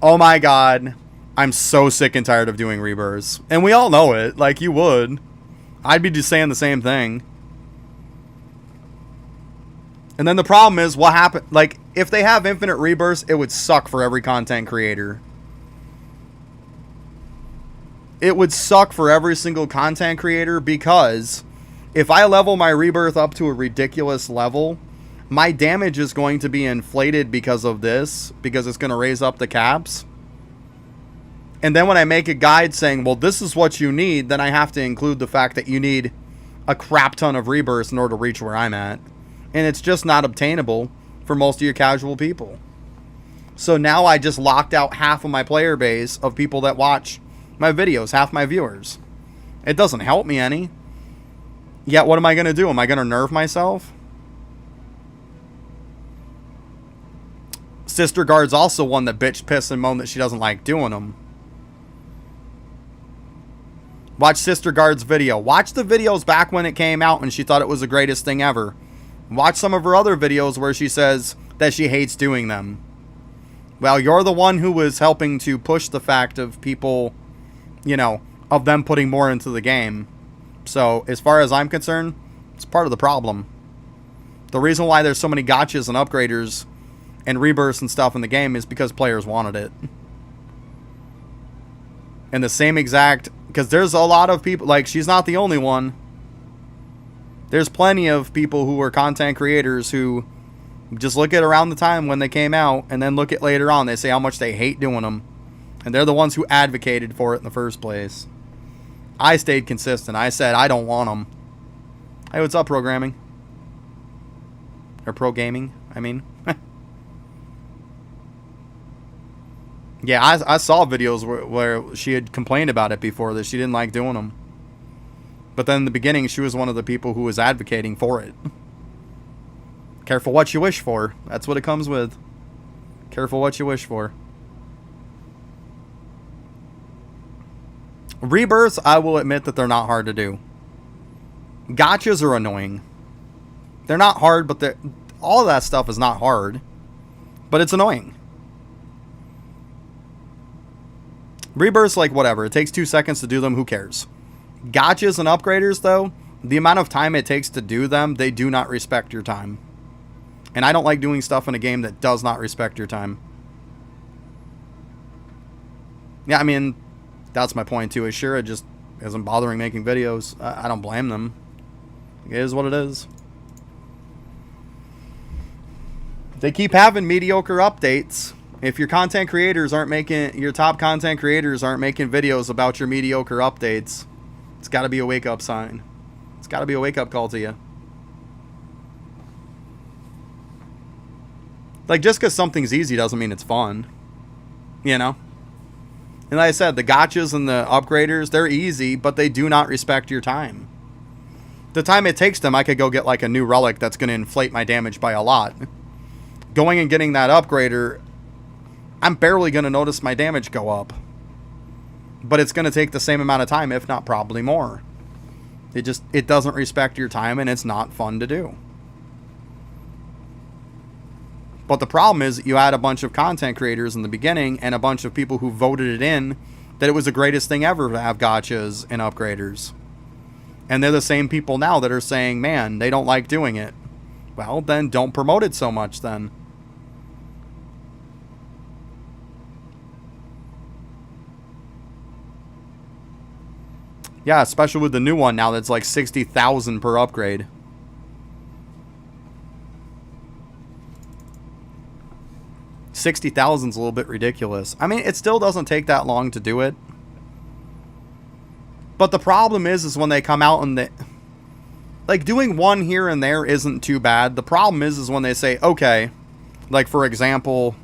oh my god, I'm so sick and tired of doing Rebirths. And we all know it. Like, you would. I'd be just saying the same thing. And then the problem is, what happened? Like, if they have Infinite Rebirths, it would suck for every content creator. It would suck for every single content creator, because if I level my Rebirth up to a ridiculous level, my damage is going to be inflated because of this, because it's going to raise up the caps. And then when I make a guide saying, well, this is what you need, then I have to include the fact that you need a crap ton of Rebirths in order to reach where I'm at. And it's just not obtainable for most of your casual people. So now I just locked out half of my player base of people that watch my videos, half my viewers. It doesn't help me any. Yet what am I going to do? Am I going to nerf myself? Sister Guard's also one that bitch, piss, and moan that she doesn't like doing them. Watch Sister Guard's video. Watch the videos back when it came out and she thought it was the greatest thing ever. Watch some of her other videos where she says that she hates doing them. Well, you're the one who was helping to push the fact of people, you know, of them putting more into the game. So, as far as I'm concerned, it's part of the problem. The reason why there's so many gotchas and upgraders and rebirths and stuff in the game is because players wanted it. And the same exact, because there's a lot of people, like, she's not the only one. There's plenty of people who are content creators who just look at around the time when they came out and then look at later on. They say how much they hate doing them. And they're the ones who advocated for it in the first place. I stayed consistent. I said I don't want them. Hey, what's up, programming? Or pro gaming, I mean. Yeah, I saw videos where she had complained about it before, that she didn't like doing them. But then in the beginning, she was one of the people who was advocating for it. Careful what you wish for. That's what it comes with. Careful what you wish for. Rebirths, I will admit that they're not hard to do. Gotchas are annoying. They're not hard, but all of that stuff is not hard. But it's annoying. Rebirths, like, whatever. It takes 2 seconds to do them. Who cares? Gotchas and upgraders, though, the amount of time it takes to do them, they do not respect your time. And I don't like doing stuff in a game that does not respect your time. Yeah, I mean, that's my point, too. Is sure, it just isn't bothering making videos. I don't blame them. It is what it is. They keep having mediocre updates. If your content creators aren't making, your top content creators aren't making videos about your mediocre updates, it's got to be a wake-up sign. It's got to be a wake-up call to you. Like, just because something's easy doesn't mean it's fun. You know? And like I said, the gotchas and the upgraders, they're easy, but they do not respect your time. The time it takes them, I could go get like a new relic that's going to inflate my damage by a lot. Going and getting that upgrader, I'm barely going to notice my damage go up. But it's going to take the same amount of time, if not probably more. It doesn't respect your time, and it's not fun to do. But the problem is you had a bunch of content creators in the beginning and a bunch of people who voted it in that it was the greatest thing ever to have gotchas and upgraders. And they're the same people now that are saying, man, they don't like doing it. Well, then don't promote it so much then. Yeah, especially with the new one now that's like 60,000 per upgrade. $60,000 is a little bit ridiculous. I mean, it still doesn't take that long to do it. But the problem is when they come out and like, doing one here and there isn't too bad. The problem is when they say, okay, like, for example,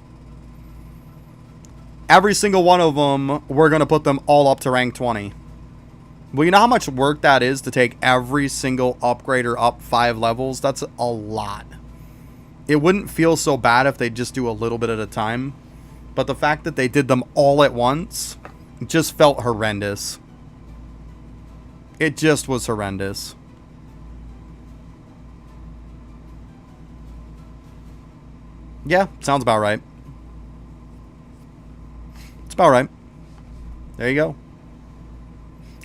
every single one of them, we're going to put them all up to rank 20. Well, you know how much work that is to take every single upgrader up 5 levels? That's a lot. It wouldn't feel so bad if they just do a little bit at a time. But the fact that they did them all at once just felt horrendous. It just was horrendous. Yeah, sounds about right. It's about right. There you go.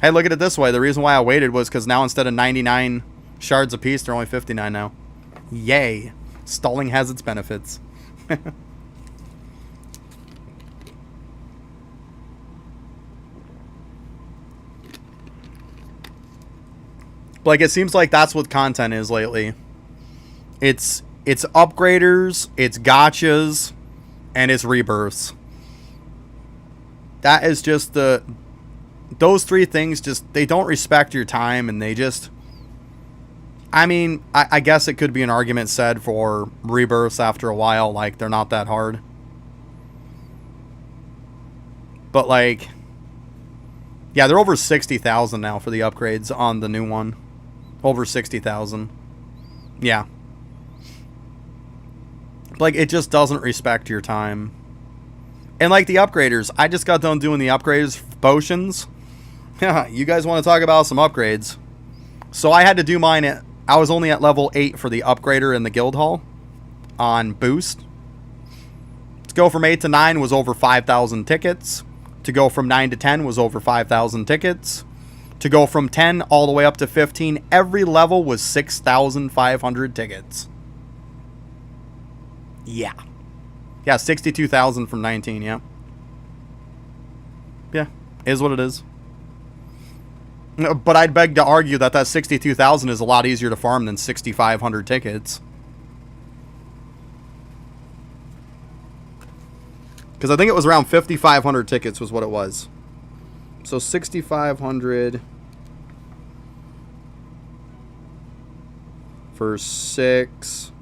Hey, look at it this way. The reason why I waited was because now instead of 99 shards apiece, they're only 59 now. Yay. Stalling has its benefits. Like, it seems like that's what content is lately. It's upgraders, it's gotchas, and it's rebirths. That is just those three things just, they don't respect your time, and they just, I mean, I guess it could be an argument said for rebirths after a while, like, they're not that hard. But, like, yeah, they're over 60,000 now for the upgrades on the new one. Over 60,000. Yeah. Like, it just doesn't respect your time. And like the upgraders, I just got done doing the upgrades for potions. Yeah, you guys want to talk about some upgrades? So I had to do mine I was only at level 8 for the upgrader in the guild hall on boost. To go from 8 to 9 was over 5,000 tickets. To go from 9 to 10 was over 5,000 tickets. To go from 10 all the way up to 15, every level was 6,500 tickets. Yeah. Yeah, 62,000 from 19, yeah. Yeah, is what it is. But I'd beg to argue that 62,000 is a lot easier to farm than 6,500 tickets. Because I think it was around 5,500 tickets was what it was. So 6,500 for 6.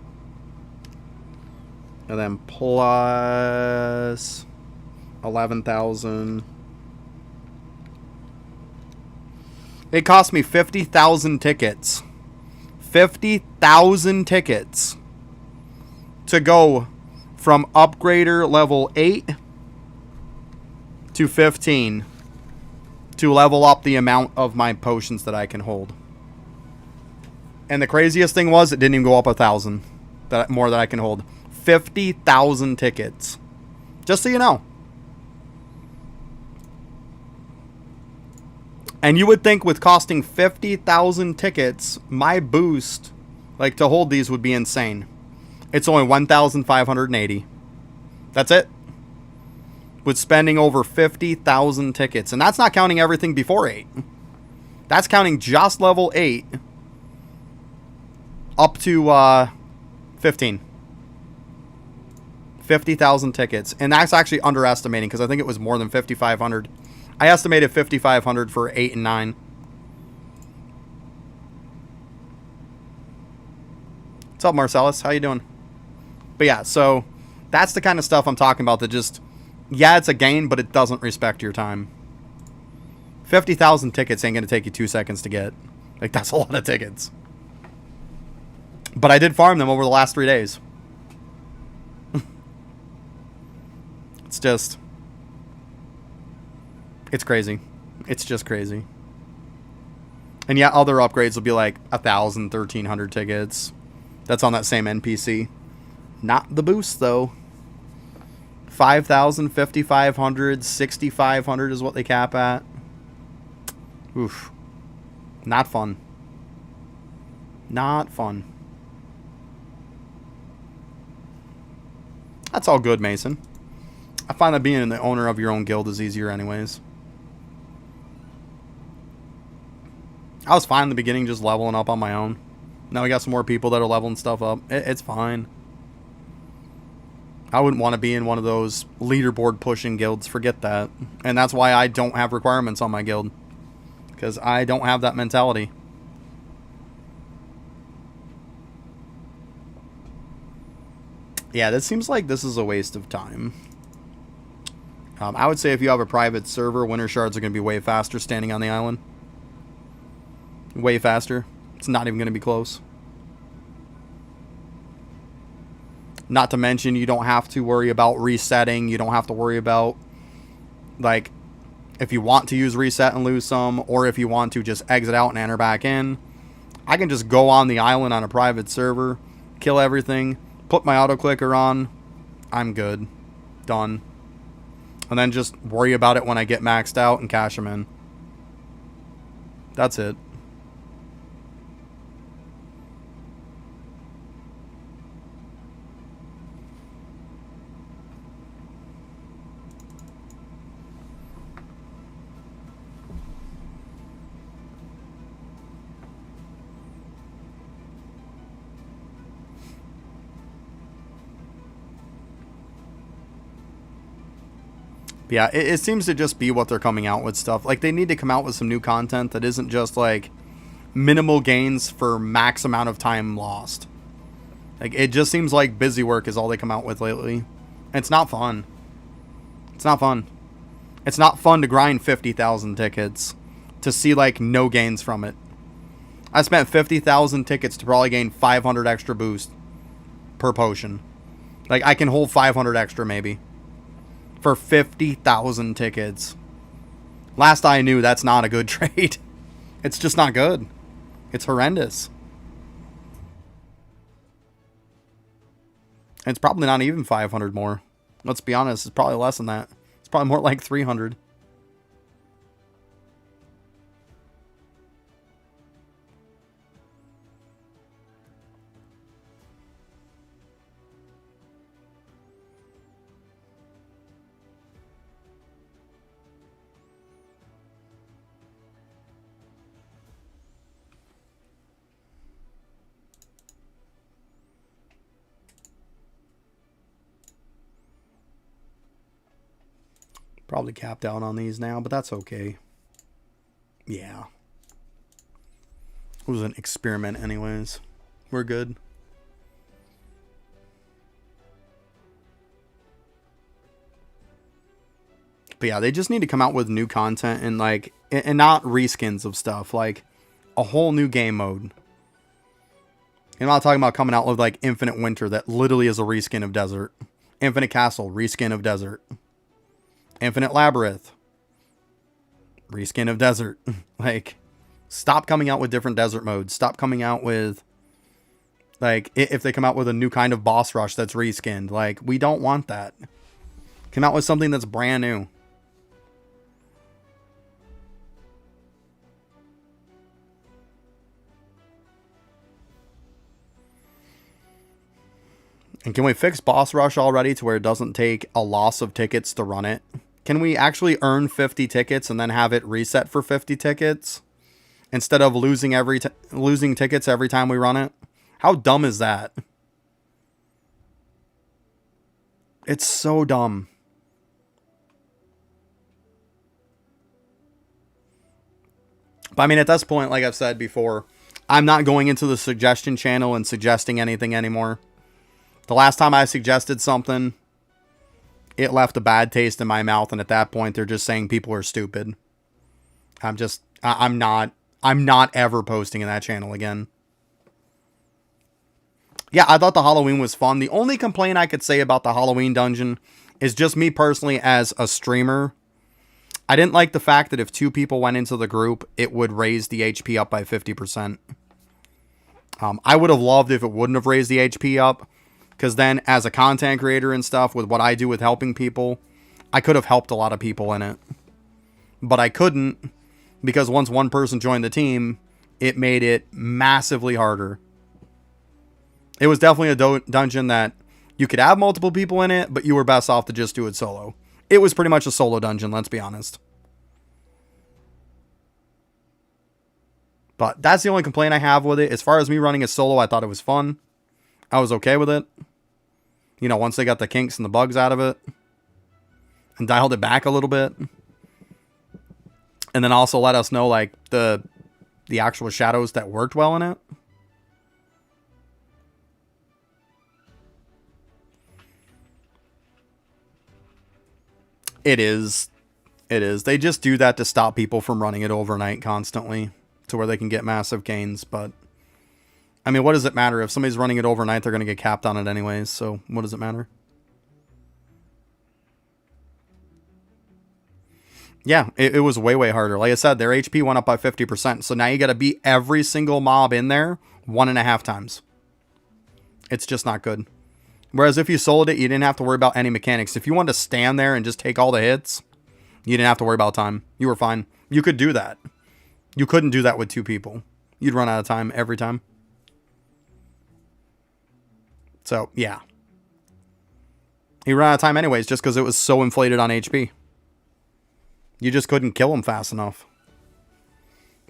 And then plus 11,000. It cost me 50,000 tickets. 50,000 tickets to go from upgrader level 8 to 15 to level up the amount of my potions that I can hold. And the craziest thing was, it didn't even go up 1,000 more that I can hold. 50,000 tickets. Just so you know. And you would think with costing 50,000 tickets, my boost, like to hold these, would be insane. It's only 1,580. That's it. With spending over 50,000 tickets. And that's not counting everything before 8. That's counting just level 8 up to 15. 50,000 tickets. And that's actually underestimating, because I think it was more than 5,500. I estimated 5,500 for 8 and 9. What's up, Marcellus? How you doing? But yeah, so that's the kind of stuff I'm talking about that just, yeah, it's a gain, but it doesn't respect your time. 50,000 tickets ain't going to take you 2 seconds to get. Like, that's a lot of tickets. But I did farm them over the last 3 days. It's just... It's crazy. It's just crazy. And yeah, other upgrades will be like 1,000, 1,300 tickets. That's on that same NPC. Not the boost, though. 5,000, 5,500, 6,500 is what they cap at. Oof. Not fun. Not fun. That's all good, Mason. I find that being the owner of your own guild is easier anyways. I was fine in the beginning just leveling up on my own. Now we got some more people that are leveling stuff up. It's fine. I wouldn't want to be in one of those leaderboard pushing guilds. Forget that. And that's why I don't have requirements on my guild. Because I don't have that mentality. Yeah, this seems like this is a waste of time. I would say if you have a private server, Winter Shards are going to be way faster standing on the island. Way faster. It's not even going to be close. Not to mention, you don't have to worry about resetting. You don't have to worry about, like, if you want to use reset and lose some, or if you want to just exit out and enter back in. I can just go on the island on a private server, kill everything, put my auto clicker on. I'm good. Done. And then just worry about it when I get maxed out and cash them in. That's it. Yeah, it seems to just be what they're coming out with stuff. Like, they need to come out with some new content that isn't just, like, minimal gains for max amount of time lost. Like, it just seems like busy work is all they come out with lately. And it's not fun. It's not fun. It's not fun to grind 50,000 tickets to see, like, no gains from it. I spent 50,000 tickets to probably gain 500 extra boost per potion. Like, I can hold 500 extra, maybe. For 50,000 tickets. Last I knew, that's not a good trade. It's just not good. It's horrendous. And it's probably not even 500 more. Let's be honest, it's probably less than that. It's probably more like 300. Probably capped out on these now, but that's okay. Yeah. It was an experiment anyways. We're good. But yeah, they just need to come out with new content and like, and not reskins of stuff, like a whole new game mode. I'm not talking about coming out with like Infinite Winter that literally is a reskin of Desert. Infinite Castle, reskin of Desert. Infinite Labyrinth, reskin of Desert. Like, stop coming out with different desert modes. Stop coming out with, like, if they come out with a new kind of boss rush that's reskinned. Like, we don't want that. Come out with something that's brand new. And can we fix boss rush already to where it doesn't take a loss of tickets to run it? Can we actually earn 50 tickets and then have it reset for 50 tickets instead of losing tickets every time we run it? How dumb is that? It's so dumb. But I mean, at this point, like I've said before, I'm not going into the suggestion channel and suggesting anything anymore. The last time I suggested something, it left a bad taste in my mouth, and at that point, they're just saying people are stupid. I'm not ever posting in that channel again. Yeah, I thought the Halloween was fun. The only complaint I could say about the Halloween dungeon is just me personally as a streamer. I didn't like the fact that if 2 people went into the group, it would raise the HP up by 50%. I would have loved if it wouldn't have raised the HP up. Because then, as a content creator and stuff, with what I do with helping people, I could have helped a lot of people in it. But I couldn't, because once one person joined the team, it made it massively harder. It was definitely a dungeon that you could have multiple people in it, but you were best off to just do it solo. It was pretty much a solo dungeon, let's be honest. But that's the only complaint I have with it. As far as me running a solo, I thought it was fun. I was okay with it. You know, once they got the kinks and the bugs out of it and dialed it back a little bit. And then also let us know, like, the actual shadows that worked well in it. It is. It is. They just do that to stop people from running it overnight constantly to where they can get massive gains, but I mean, what does it matter? If somebody's running it overnight, they're going to get capped on it anyways. So what does it matter? Yeah, it was way, way harder. Like I said, their HP went up by 50%. So now you got to beat every single mob in there 1.5 times. It's just not good. Whereas if you soloed it, you didn't have to worry about any mechanics. If you wanted to stand there and just take all the hits, you didn't have to worry about time. You were fine. You could do that. You couldn't do that with 2 people. You'd run out of time every time. So, yeah. He ran out of time anyways, just because it was so inflated on HP. You just couldn't kill him fast enough.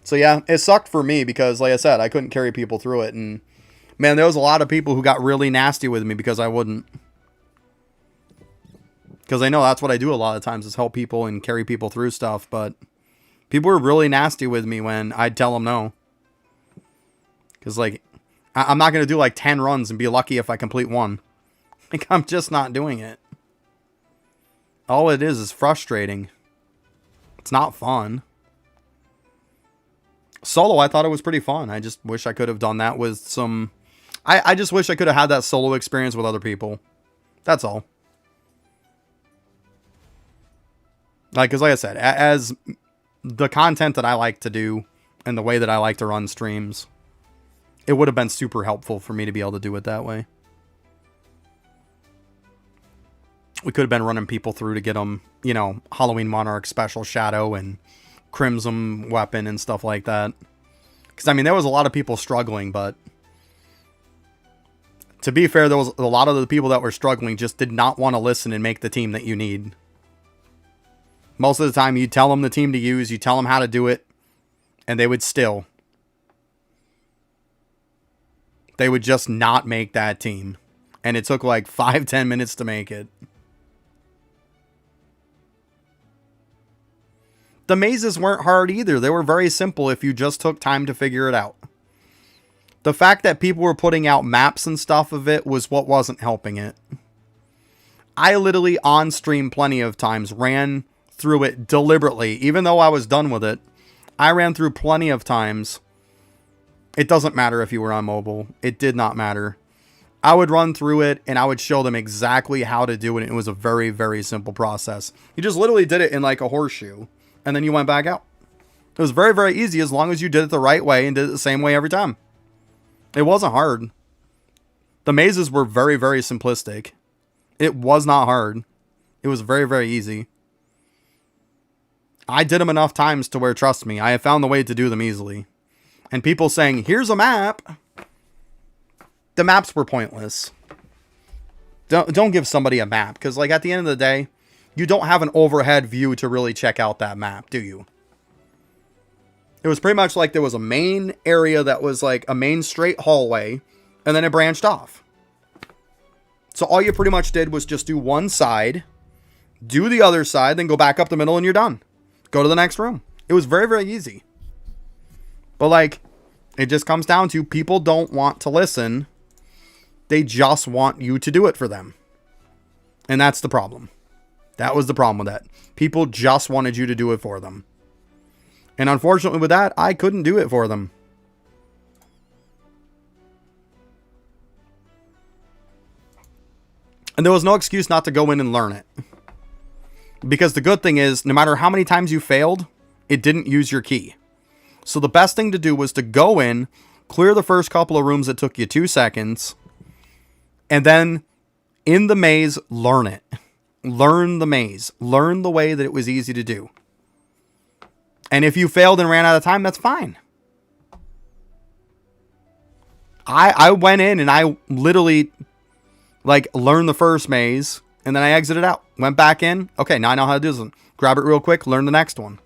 So, yeah, it sucked for me because, like I said, I couldn't carry people through it. And, man, there was a lot of people who got really nasty with me because I wouldn't. Because I know that's what I do a lot of times is help people and carry people through stuff. But people were really nasty with me when I'd tell them no. Because, like, I'm not going to do like 10 runs and be lucky if I complete 1. Like, I'm just not doing it. All it is frustrating. It's not fun. Solo, I thought it was pretty fun. I just wish I could have done that with some... I just wish I could have had that solo experience with other people. That's all. Like, because like I said, as the content that I like to do and the way that I like to run streams, it would have been super helpful for me to be able to do it that way. We could have been running people through to get them, you know, Halloween Monarch Special Shadow and Crimson Weapon and stuff like that. Because, I mean, there was a lot of people struggling, but to be fair, there was a lot of the people that were struggling just did not want to listen and make the team that you need. Most of the time, you tell them the team to use, you tell them how to do it, and they would still. They would just not make that team. And it took like 5-10 minutes to make it. The mazes weren't hard either. They were very simple if you just took time to figure it out. The fact that people were putting out maps and stuff of it was what wasn't helping it. I literally on stream plenty of times ran through it deliberately. Even though I was done with it, I ran through plenty of times. It doesn't matter if you were on mobile. It did not matter. I would run through it and I would show them exactly how to do it. It was a very, very simple process. You just literally did it in like a horseshoe and then you went back out. It was very, very easy as long as you did it the right way and did it the same way every time. It wasn't hard. The mazes were very, very simplistic. It was not hard. It was very, very easy. I did them enough times to where, trust me, I have found the way to do them easily. And people saying, here's a map. The maps were pointless. Don't give somebody a map. Because, like, at the end of the day, you don't have an overhead view to really check out that map, do you? It was pretty much like there was a main area that was like a main straight hallway. And then it branched off. So all you pretty much did was just do one side. Do the other side. Then go back up the middle and you're done. Go to the next room. It was very, very easy. But, like, it just comes down to people don't want to listen. They just want you to do it for them. And that's the problem. That was the problem with that. People just wanted you to do it for them. And unfortunately with that, I couldn't do it for them. And there was no excuse not to go in and learn it. Because the good thing is, no matter how many times you failed, it didn't use your key. So the best thing to do was to go in, clear the first couple of rooms that took you 2 seconds, and then in the maze, learn it. Learn the maze. Learn the way that it was easy to do. And if you failed and ran out of time, that's fine. I went in and I literally, like, learned the first maze, and then I exited out. Went back in. Okay, now I know how to do this. Grab it real quick, learn the next one.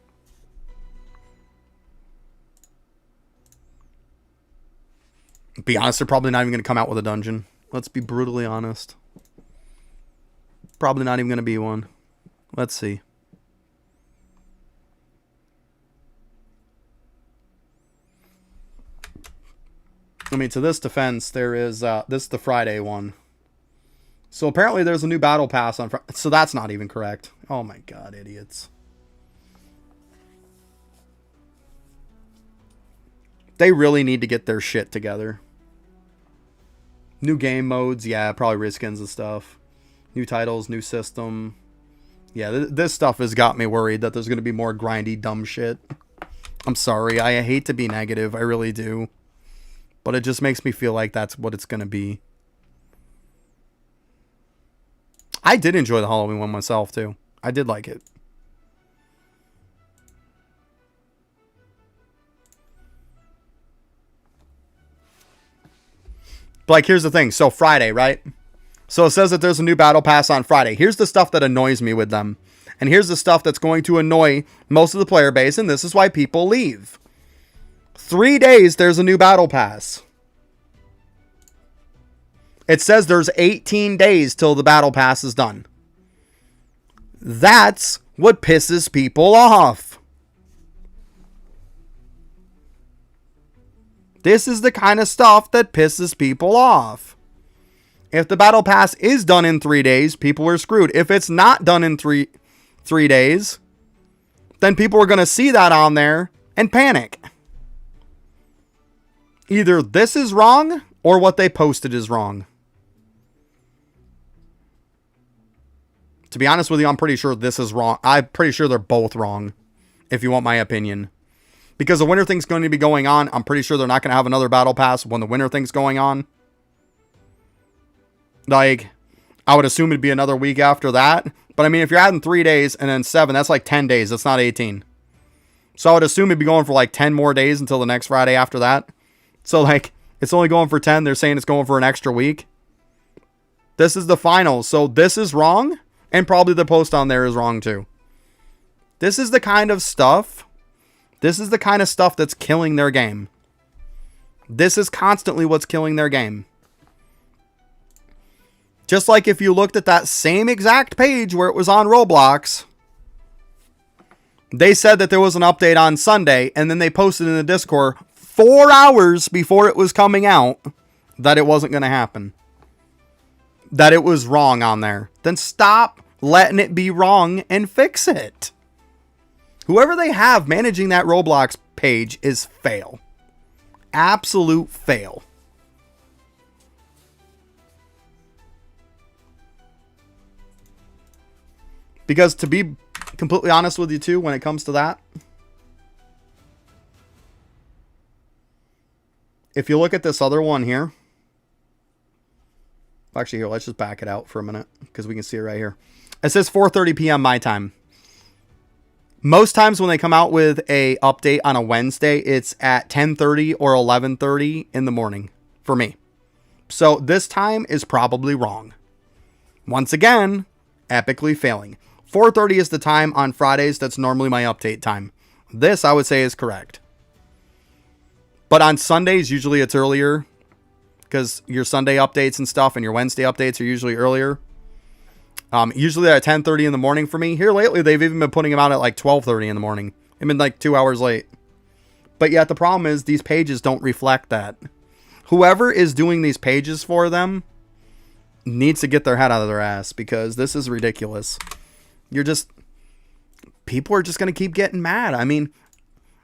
Be honest, they're probably not even going to come out with a dungeon. Let's be brutally honest. Probably not even going to be one. Let's see. I mean, to this defense, there is, this is the Friday one. So apparently there's a new battle pass on Friday. So that's not even correct. Oh my god, idiots. They really need to get their shit together. New game modes, yeah, probably reskins and stuff. New titles, new system. Yeah, this stuff has got me worried that there's going to be more grindy, dumb shit. I'm sorry, I hate to be negative, I really do. But it just makes me feel like that's what it's going to be. I did enjoy the Halloween one myself, too. I did like it. But, like, here's the thing. So, Friday, right? So, it says that there's a new battle pass on Friday. Here's the stuff that annoys me with them. And here's the stuff that's going to annoy most of the player base. And this is why people leave. 3 days, there's a new battle pass. It says there's 18 days till the battle pass is done. That's what pisses people off. This is the kind of stuff that pisses people off. If the battle pass is done in 3 days, people are screwed. If it's not done in three days, then people are going to see that on there and panic. Either this is wrong or what they posted is wrong. To be honest with you, I'm pretty sure this is wrong. I'm pretty sure they're both wrong, if you want my opinion. Because the winter thing's going to be going on. I'm pretty sure they're not going to have another battle pass when the winter thing's going on. Like, I would assume it'd be another week after that. But I mean, if you're adding 3 days and then 7, that's like 10 days. That's not 18. So I would assume it'd be going for like 10 more days until the next Friday after that. So, like, it's only going for 10. They're saying it's going for an extra week. This is the final. So this is wrong. And probably the post on there is wrong too. This is the kind of stuff. This is the kind of stuff that's killing their game. This is constantly what's killing their game. Just like if you looked at that same exact page where it was on Roblox. They said that there was an update on Sunday. And then they posted in the Discord 4 hours before it was coming out that it wasn't going to happen. That it was wrong on there. Then stop letting it be wrong and fix it. Whoever they have managing that Roblox page is fail. Absolute fail. Because to be completely honest with you too, when it comes to that, if you look at this other one here, actually here, let's just back it out for a minute because we can see it right here. It says 4:30 p.m. my time. Most times when they come out with a update on a Wednesday, it's at 10:30 or 11:30 in the morning for me. So this time is probably wrong. Once again, epically failing. 4:30 is the time on Fridays that's normally my update time. This, I would say, is correct. But on Sundays, usually it's earlier because your Sunday updates and stuff and your Wednesday updates are usually earlier. Usually they're at 10:30 in the morning for me. Here lately, they've even been putting them out at like 12:30 in the morning. They've been like 2 hours late. But yet the problem is these pages don't reflect that. Whoever is doing these pages for them needs to get their head out of their ass because this is ridiculous. People are just going to keep getting mad. I mean,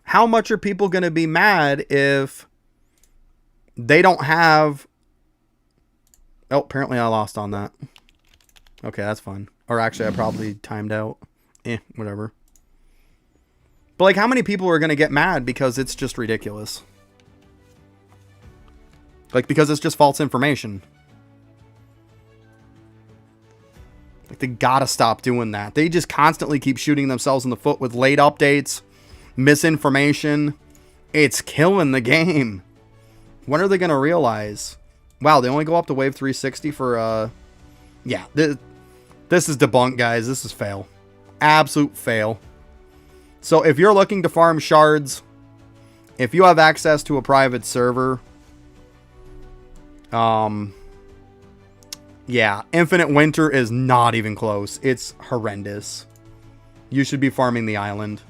how much are people going to be mad if they don't have... Oh, apparently I lost on that. Okay, that's fine. Or actually, I probably timed out. Whatever. But like, how many people are going to get mad because it's just ridiculous? Like, because it's just false information. Like, they gotta stop doing that. They just constantly keep shooting themselves in the foot with late updates, misinformation. It's killing the game. When are they going to realize? Wow, they only go up to wave 360 for, yeah, this is debunked, guys. This is fail. Absolute fail. So if you're looking to farm shards, if you have access to a private server, yeah, Infinite Winter is not even close. It's horrendous. You should be farming the island.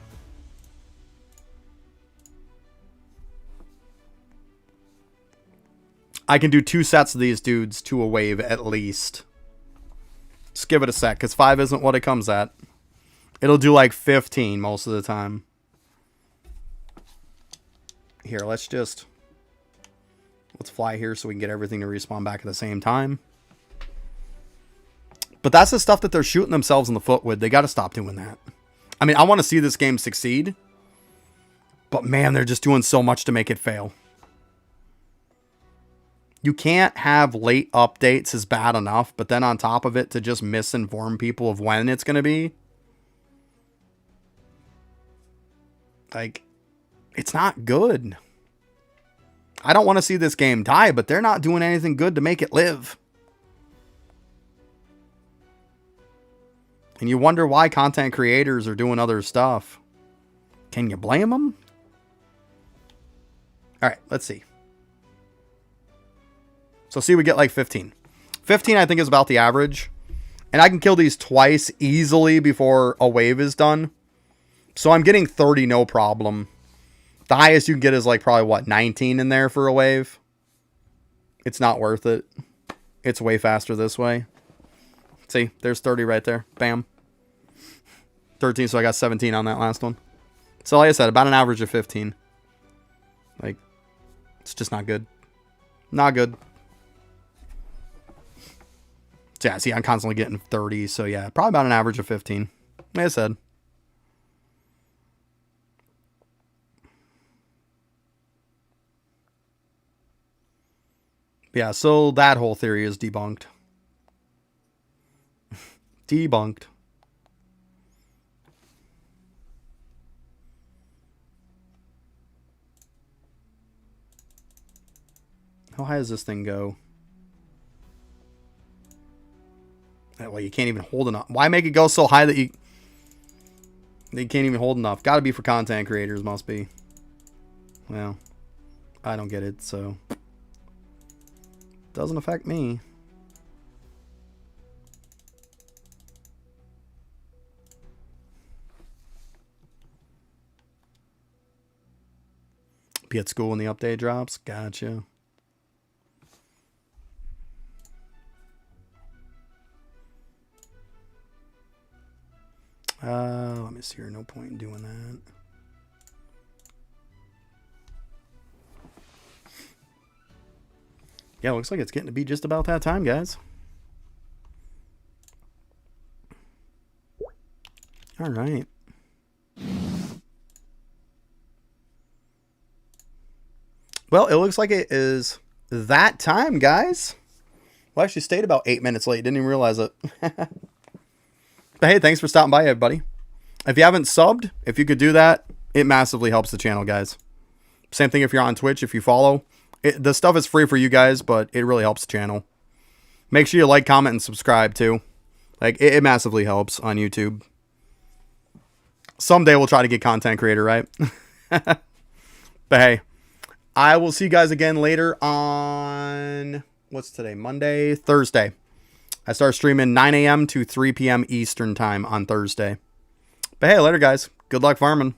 I can do 2 sets of these dudes to a wave at least. Just give it a sec, because 5 isn't what it comes at. It'll do like 15 most of the time. Here, let's fly here so we can get everything to respawn back at the same time. But that's the stuff that they're shooting themselves in the foot with. They got to stop doing that. I mean, I want to see this game succeed. But man, they're just doing so much to make it fail. You can't have late updates is bad enough, but then on top of it to just misinform people of when it's going to be. Like, it's not good. I don't want to see this game die, but they're not doing anything good to make it live. And you wonder why content creators are doing other stuff. Can you blame them? All right, let's see. So see, we get like 15. 15, I think, is about the average. And I can kill these twice easily before a wave is done. So I'm getting 30, no problem. The highest you can get is like probably, what, 19 in there for a wave? It's not worth it. It's way faster this way. See, there's 30 right there. Bam. 13, so I got 17 on that last one. So like I said, about an average of 15. Like, it's just not good. Not good. So yeah, see, I'm constantly getting 30, so yeah, probably about an average of 15. Like I said. Yeah, so that whole theory is debunked. Debunked. How high does this thing go? Well, you can't even hold enough. Why make it go so high that you can't even hold enough? Got to be for content creators, must be. Well, I don't get it, so doesn't affect me. Be at school when the update drops. Gotcha. Let me this here. No point in doing that. Yeah, looks like it's getting to be just about that time, guys. All right. Well, it looks like it is that time, guys. Well, actually stayed about 8 minutes late. Didn't even realize it. But hey, thanks for stopping by, everybody. If you haven't subbed, if you could do that, it massively helps the channel, guys. Same thing if you're on Twitch, if you follow. The stuff is free for you guys, but it really helps the channel. Make sure you like, comment, and subscribe, too. Like, it massively helps on YouTube. Someday we'll try to get content creator, right? But hey, I will see you guys again later on... What's today? Monday? Thursday. I start streaming 9 a.m. to 3 p.m. Eastern time on Thursday. But hey, later, guys. Good luck farming.